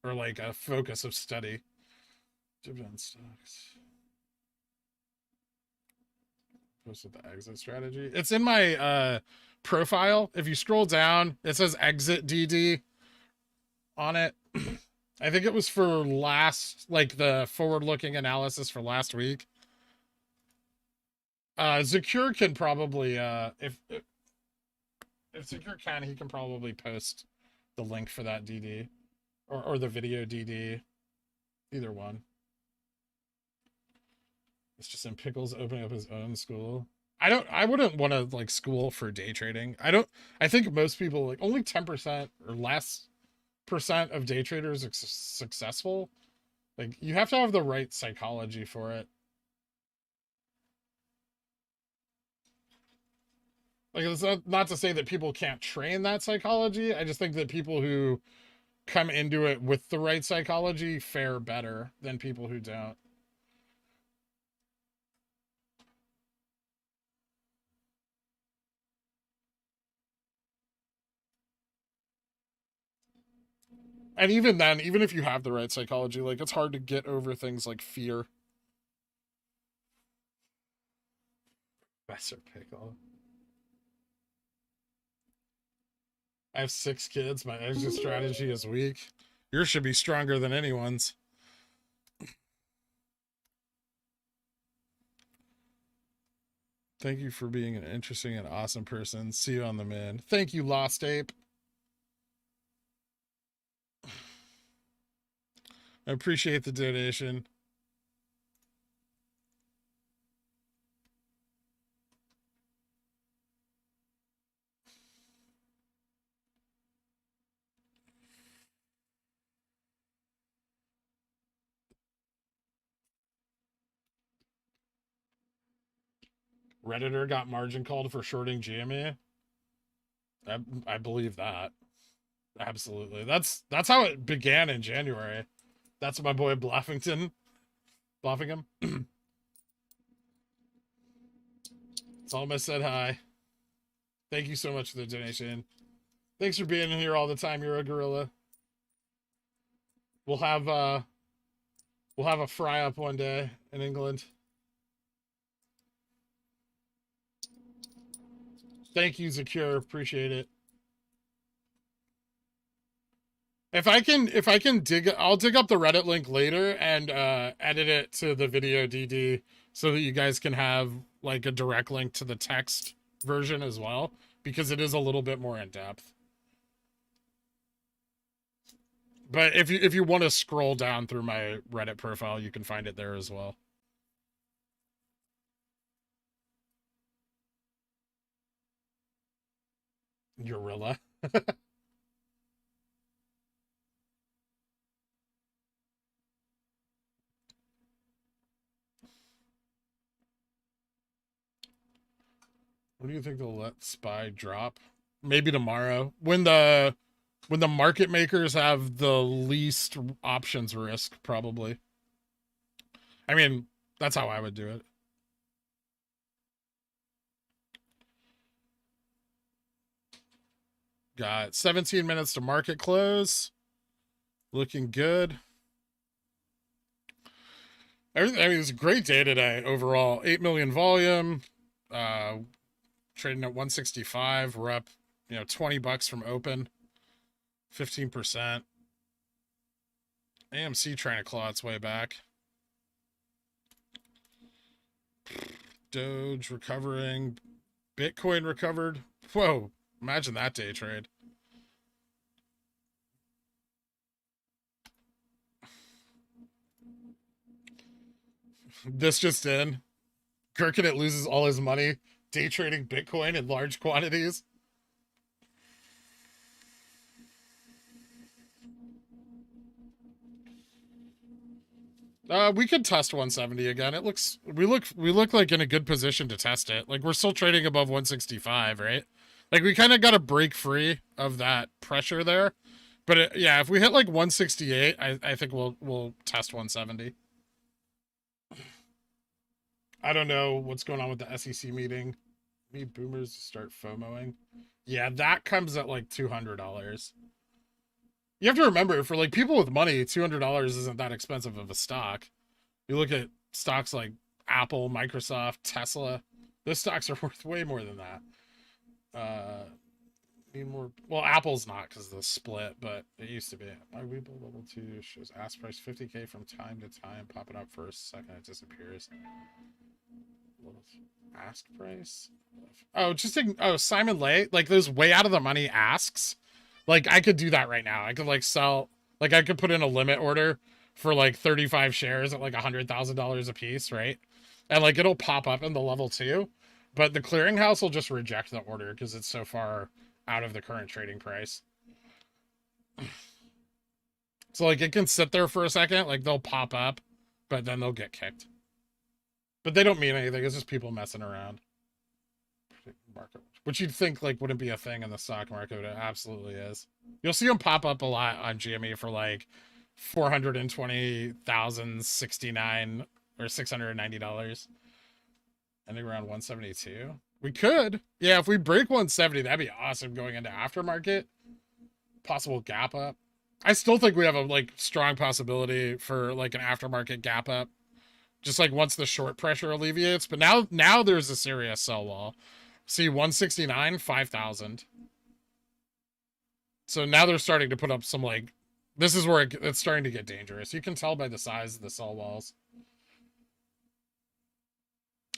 or like a focus of study. Dividend stocks. Posted the exit strategy. It's in my profile. If you scroll down, it says exit DD on it. I think it was for the forward-looking analysis for last week. Zakir can probably if Zakir can, he can probably post the link for that DD or the video DD, either one. It's just in Pickles opening up his own school. I wouldn't want to like school for day trading. I think most people, like, only 10% or less percent of day traders are successful. Like, you have to have the right psychology for it. Like, it's not to say that people can't train that psychology. I just think that people who come into it with the right psychology fare better than people who don't. And even then, even if you have the right psychology, like, it's hard to get over things like fear. Professor Pickle. I have 6 kids. My exit strategy is weak. Yours should be stronger than anyone's. Thank you for being an interesting and awesome person. See you on the moon. Thank you, Lost Ape. I appreciate the donation. Redditor got margin called for shorting GME. I believe that. Absolutely. That's how it began in January. That's my boy Bluffington. Bluffingham. Salma said hi. Thank you so much for the donation. Thanks for being here all the time. You're a gorilla. We'll have We'll have a fry up one day in England. Thank you, Zakir. Appreciate it. If I can dig, I'll dig up the Reddit link later and edit it to the video DD so that you guys can have like a direct link to the text version as well, because it is a little bit more in depth. But if you want to scroll down through my Reddit profile, you can find it there as well. Gorilla. When do you think they'll let SPY drop? Maybe tomorrow, when the market makers have the least options risk, probably. I mean, that's how I would do it. Got 17 minutes to market close. Looking good. Everything, I mean, it's a great day today overall. 8 million volume. Trading at 165. We're up, $20 from open. 15%. AMC trying to claw its way back. Doge recovering. Bitcoin recovered. Whoa, imagine that day trade. This just in. Gherkinit loses all his money day trading Bitcoin in large quantities. We could test 170 again. We look like in a good position to test it. Like, we're still trading above 165, right? Like, we kind of got to break free of that pressure there. But yeah, if we hit like 168, I think we'll test 170. I don't know what's going on with the SEC meeting. Need boomers to start FOMOing. Yeah, that comes at like $200. You have to remember, for like people with money, $200 isn't that expensive of a stock. You look at stocks like Apple, Microsoft, Tesla. Those stocks are worth way more than that. Need more. Well, Apple's not because of the split, but it used to be. My WeBull level 2 shows ask price 50K from time to time, popping up for a second, it disappears. Ask price. Oh, Simon Lay, like those way out of the money asks. Like, I could do that right now. I could like sell, like I could put in a limit order for like 35 shares at like $100,000 a piece, right? And like it'll pop up in the level 2, but the clearinghouse will just reject the order because it's so far out of the current trading price. So like it can sit there for a second, like they'll pop up, but then they'll get kicked. But they don't mean anything. It's just people messing around. Market, which you'd think like wouldn't be a thing in the stock market, but it absolutely is. You'll see them pop up a lot on GME for like 420,069 or $690. I think around 172. We could, yeah, if we break 170, that'd be awesome going into aftermarket. Possible gap up. I still think we have a like strong possibility for like an aftermarket gap up, just like once the short pressure alleviates. But now there's a serious sell wall. See, 169, 5,000. So now they're starting to put up some like, this is where it's starting to get dangerous. You can tell by the size of the sell walls.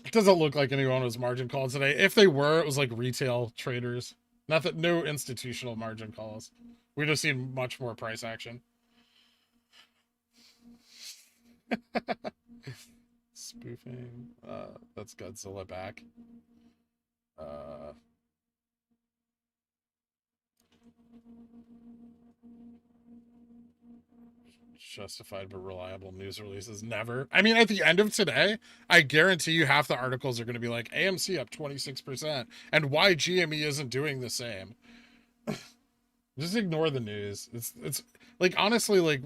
It doesn't look like anyone was margin called today. If they were, it was like retail traders. Nothing, no institutional margin calls. We just seen much more price action. Spoofing. That's Godzilla back. Justified but reliable news releases. Never. I mean, at the end of today, I guarantee you half the articles are going to be like AMC up 26% and why GME isn't doing the same. Just ignore the news. It's like, honestly, like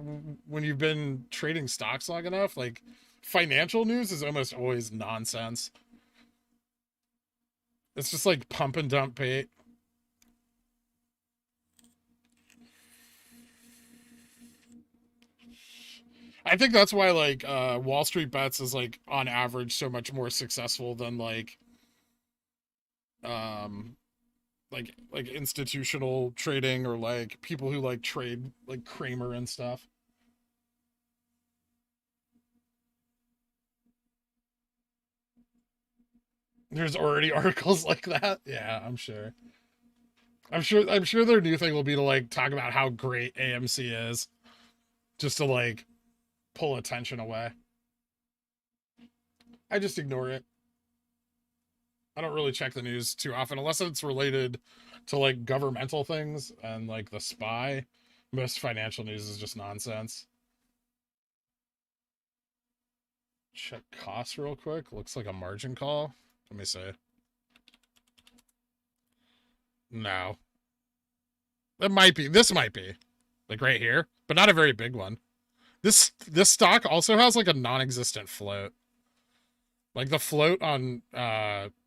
when you've been trading stocks long enough, like financial news is almost always nonsense. It's just like pump and dump bait. I think that's why like Wall Street Bets is like on average so much more successful than um like institutional trading or like people who like trade like Kramer and stuff. There's already articles like that. Yeah, I'm sure. I'm sure their new thing will be to like talk about how great AMC is just to like pull attention away. I just ignore it. I don't really check the news too often unless it's related to like governmental things and like the spy. Most financial news is just nonsense. Check costs real quick. Looks like a margin call. Let me see. No. That might be. This might be. Like right here, but not a very big one. This stock also has like a non-existent float. Like the float on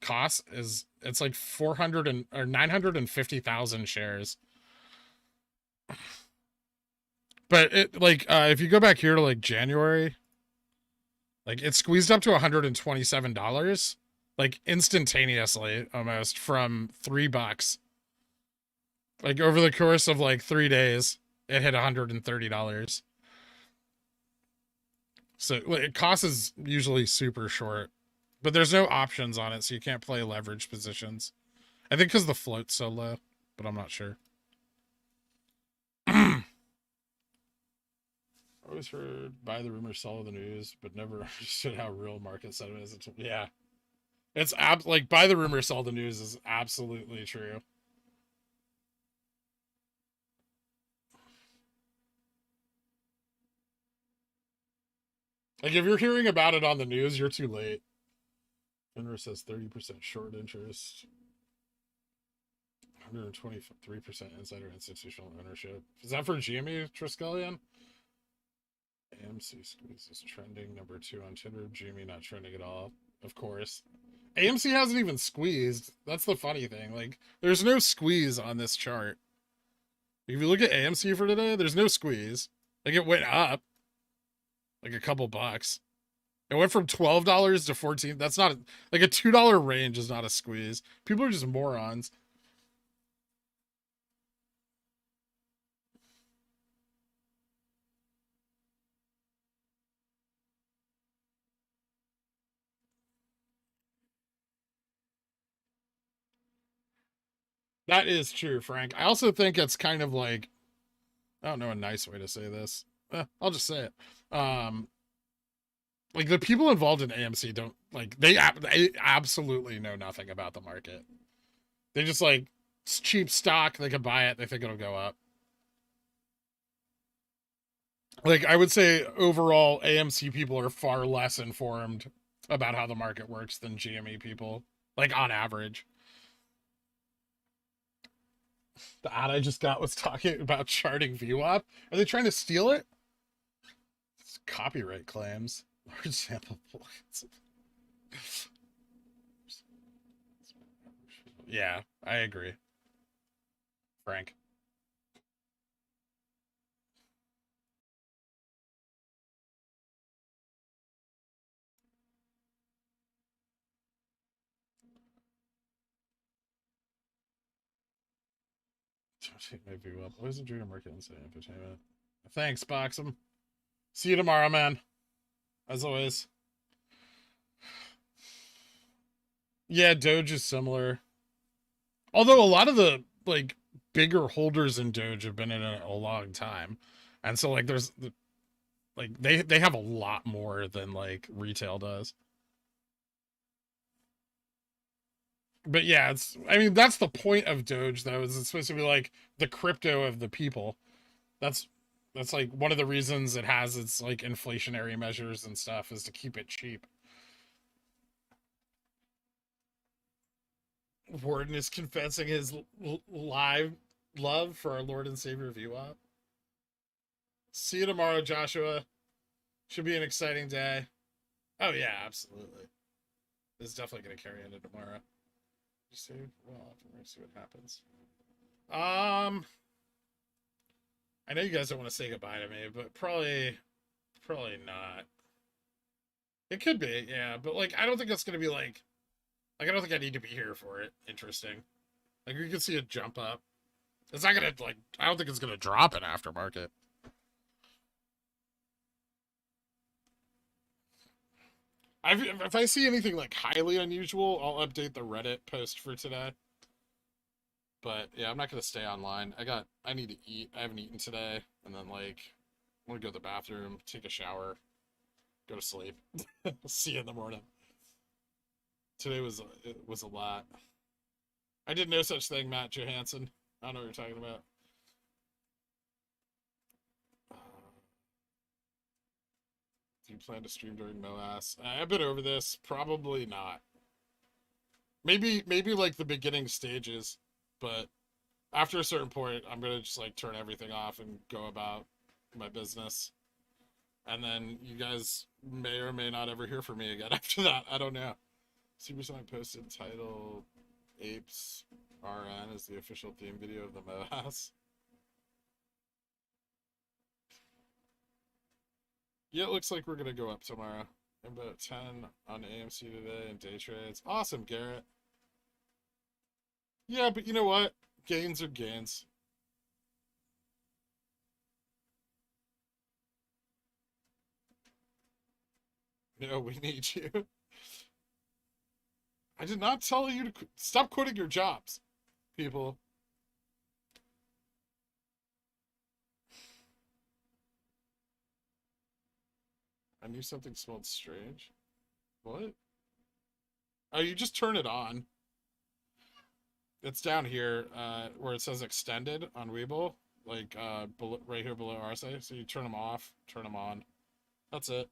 cost is it's like 400 and or 950,000 shares. But it like if you go back here to like January, like it squeezed up to $127 like instantaneously almost from $3. Like over the course of like 3 days, it hit $130. So like, cost is usually super short, but there's no options on it, so you can't play leverage positions. I think because the float's so low, but I'm not sure. Always heard buy the rumor, sell the news, but never understood how real market sentiment is. Yeah, it's like buy the rumor, sell the news is absolutely true. Like if you're hearing about it on the news, you're too late. Fenrir says 30% short interest, 123% insider institutional ownership. Is that for GME Triskelion? AMC squeezes trending number 2 on Tinder. GME not trending at all. Of course. AMC hasn't even squeezed. That's the funny thing. Like, there's no squeeze on this chart. If you look at AMC for today, there's no squeeze. Like, it went up like a couple bucks. It went from $12 to $14. That's not like a $2 range is not a squeeze. People are just morons. That is true, Frank. I also think it's kind of like I don't know a nice way to say this. I'll just say it. Like the people involved in AMC don't like they absolutely know nothing about the market. They just like it's cheap stock. They can buy it. They think it'll go up. Like I would say overall, AMC people are far less informed about how the market works than GME people. Like on average. The ad I just got was talking about charting VWAP. Are they trying to steal it? It's copyright claims. Large sample points. Yeah, I agree. Frank. My view up. Always enjoy your market insight entertainment. Thanks, Boxum. See you tomorrow, man. As always. Yeah, Doge is similar. Although a lot of the like bigger holders in Doge have been in it a long time. And so like there's like they have a lot more than like retail does. But yeah, it's I mean that's the point of Doge though, is it's supposed to be like the crypto of the people. That's that's like one of the reasons it has its like inflationary measures and stuff is to keep it cheap. Warden is confessing his live love for our Lord and Savior VWAP. See you tomorrow, Joshua. Should be an exciting day. Oh yeah, absolutely. This is definitely gonna carry into tomorrow. Just save. Well, we're gonna see what happens. I know you guys don't want to say goodbye to me, but probably Probably not. It could be, yeah, but like I don't think it's gonna be like I don't think I need to be here for it. Interesting. Like we can see it jump up. It's not gonna like I don't think it's gonna drop in aftermarket. If I see anything like highly unusual, I'll update the Reddit post for today. But yeah, I'm not gonna stay online. I need to eat. I haven't eaten today, and then like I'm gonna go to the bathroom, take a shower, go to sleep. See you in the morning. Today was a lot. I did no such thing, Matt Johansson. I don't know what you're talking about. Do you plan to stream during MOAS? I've been over this. Probably not. Maybe like the beginning stages, but after a certain point, I'm gonna just like turn everything off and go about my business. And then you guys may or may not ever hear from me again after that. I don't know. Super Sonic posted title Apes RN is the official theme video of the MOAS. Yeah, it looks like we're gonna go up tomorrow. I'm about 10 on AMC today and day trades. Awesome, Garrett. Yeah, but you know what? Gains are gains. No, we need you. I did not tell you to stop quitting your jobs, people. I knew something smelled strange. What? Oh, you just turn it on. It's down here where it says extended on WeBull, like right here below RSA. So you turn them off, turn them on. That's it.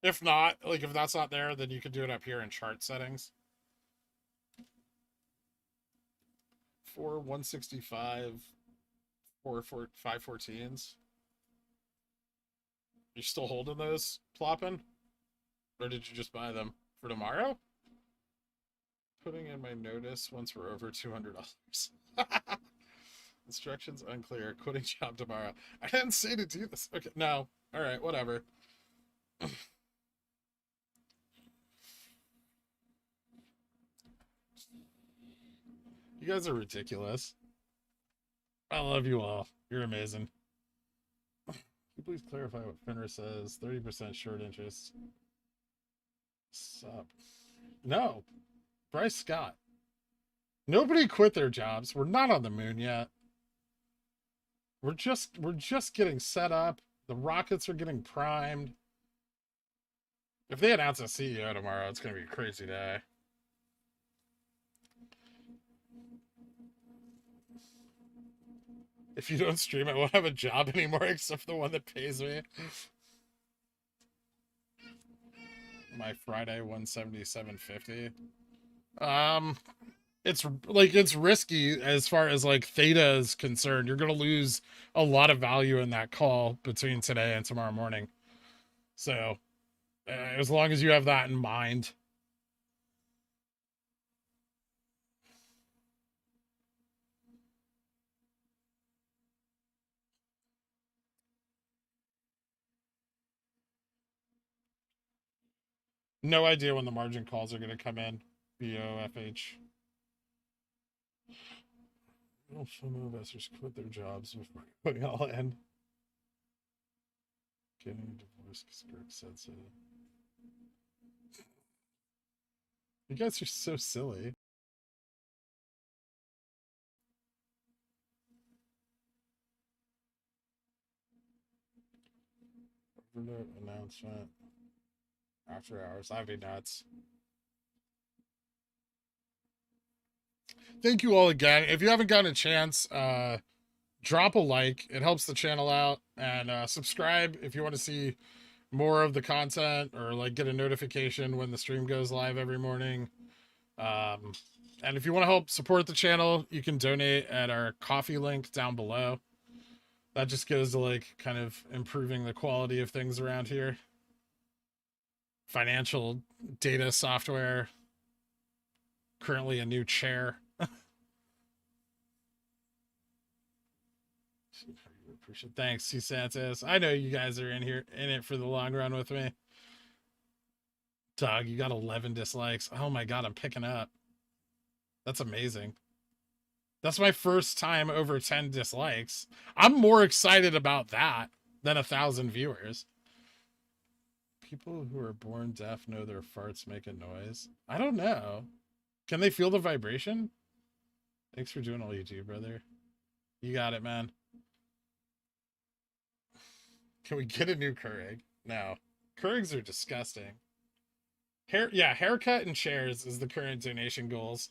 If not, like if that's not there, then you can do it up here in chart settings. For 165, 514s. You still holding those plopping? Or did you just buy them for tomorrow? Putting in my notice once we're over $200. Instructions unclear. Quitting job tomorrow. I didn't say to do this. Okay, no. All right, whatever. You guys are ridiculous. I love you all. You're amazing. Can you please clarify what FINRA says? 30% short interest. Sup? No. Bryce Scott. Nobody quit their jobs. We're not on the moon yet. We're just getting set up. The rockets are getting primed. If they announce a CEO tomorrow, it's gonna be a crazy day. If you don't stream, I won't have a job anymore except for the one that pays me. My Friday 177.50. It's like it's risky as far as like theta is concerned. You're gonna lose a lot of value in that call between today and tomorrow morning. So as long as you have that in mind. No idea when the margin calls are going to come in. BOFH. Well, some investors quit their jobs before going all in. Getting divorced because Greg said so. You guys are so silly. Overnote announcement. After hours. That'd be nuts. Thank you all again. If you haven't gotten a chance, drop a like. It helps the channel out. And subscribe if you want to see more of the content or like get a notification when the stream goes live every morning. And if you want to help support the channel, you can donate at our coffee link down below. That just goes to like kind of improving the quality of things around here. Financial data software. Currently a new chair. Appreciate. Thanks, C. Santos. I know you guys are in it for the long run with me. Doug, you got 11 dislikes. Oh my god, I'm picking up. That's amazing. That's my first time over 10 dislikes. I'm more excited about that than 1,000 viewers. People who are born deaf know their farts make a noise. I don't know. Can they feel the vibration? Thanks for doing all you do, brother. You got it, man. Can we get a new Keurig? No. Keurigs are disgusting. Haircut and chairs is the current donation goals.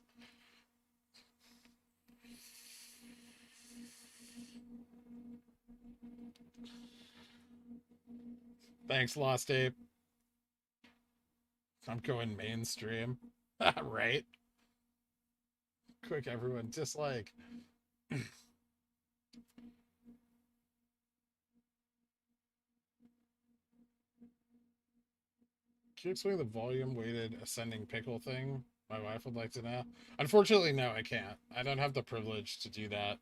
Thanks, Lost Ape. I'm going mainstream. Right? Quick, everyone, dislike. Can you explain the volume-weighted ascending pickle thing? My wife would like to know. Unfortunately, no, I can't. I don't have the privilege to do that.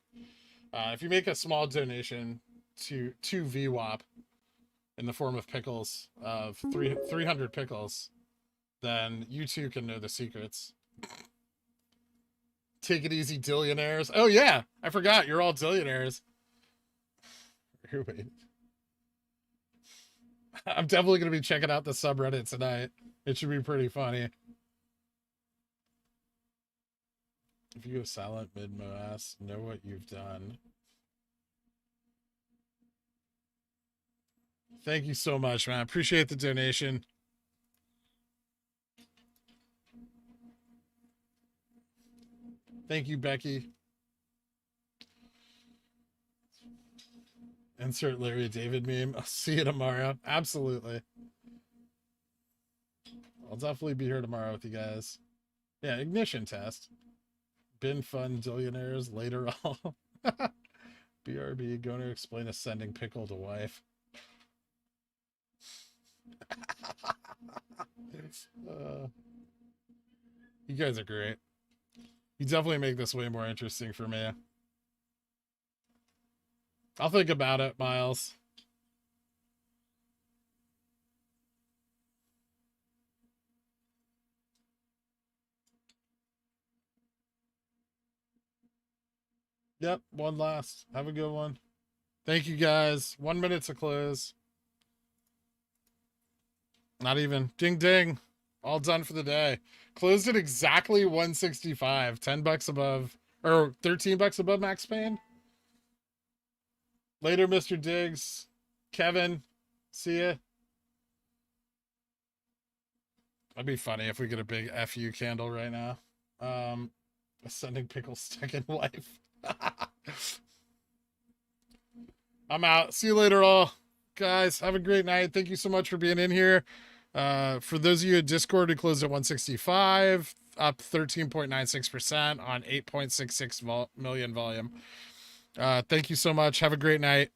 If you make a small donation to VWAP in the form of pickles, of 300 pickles, then you too can know the secrets. Take it easy, dillionaires. Oh, yeah. I forgot. You're all dillionaires. Wait. I'm definitely going to be checking out the subreddit tonight. It should be pretty funny. If you go silent mid-moas, know what you've done. Thank you so much, man. Appreciate the donation. Thank you, Becky. Insert Larry David meme. I'll see you tomorrow. Absolutely. I'll definitely be here tomorrow with you guys. Yeah, ignition test. Been fun, billionaires. Later on. BRB, going to explain ascending pickle to wife. You guys are great. You definitely make this way more interesting for me. I'll think about it, Miles. Yep, one last. Have a good one. Thank you, guys. 1 minute to close. Not even. Ding, ding. All done for the day. Closed at exactly 165. 10 bucks above, or 13 bucks above max pain. Later, Mr. Diggs. Kevin, see ya. That'd be funny if we get a big FU candle right now. Ascending pickle second life. I'm out. See you later, all. Guys, have a great night. Thank you so much for being in here. For those of you at Discord, we closed at 165, up 13.96% on 8.66 million volume. Thank you so much. Have a great night.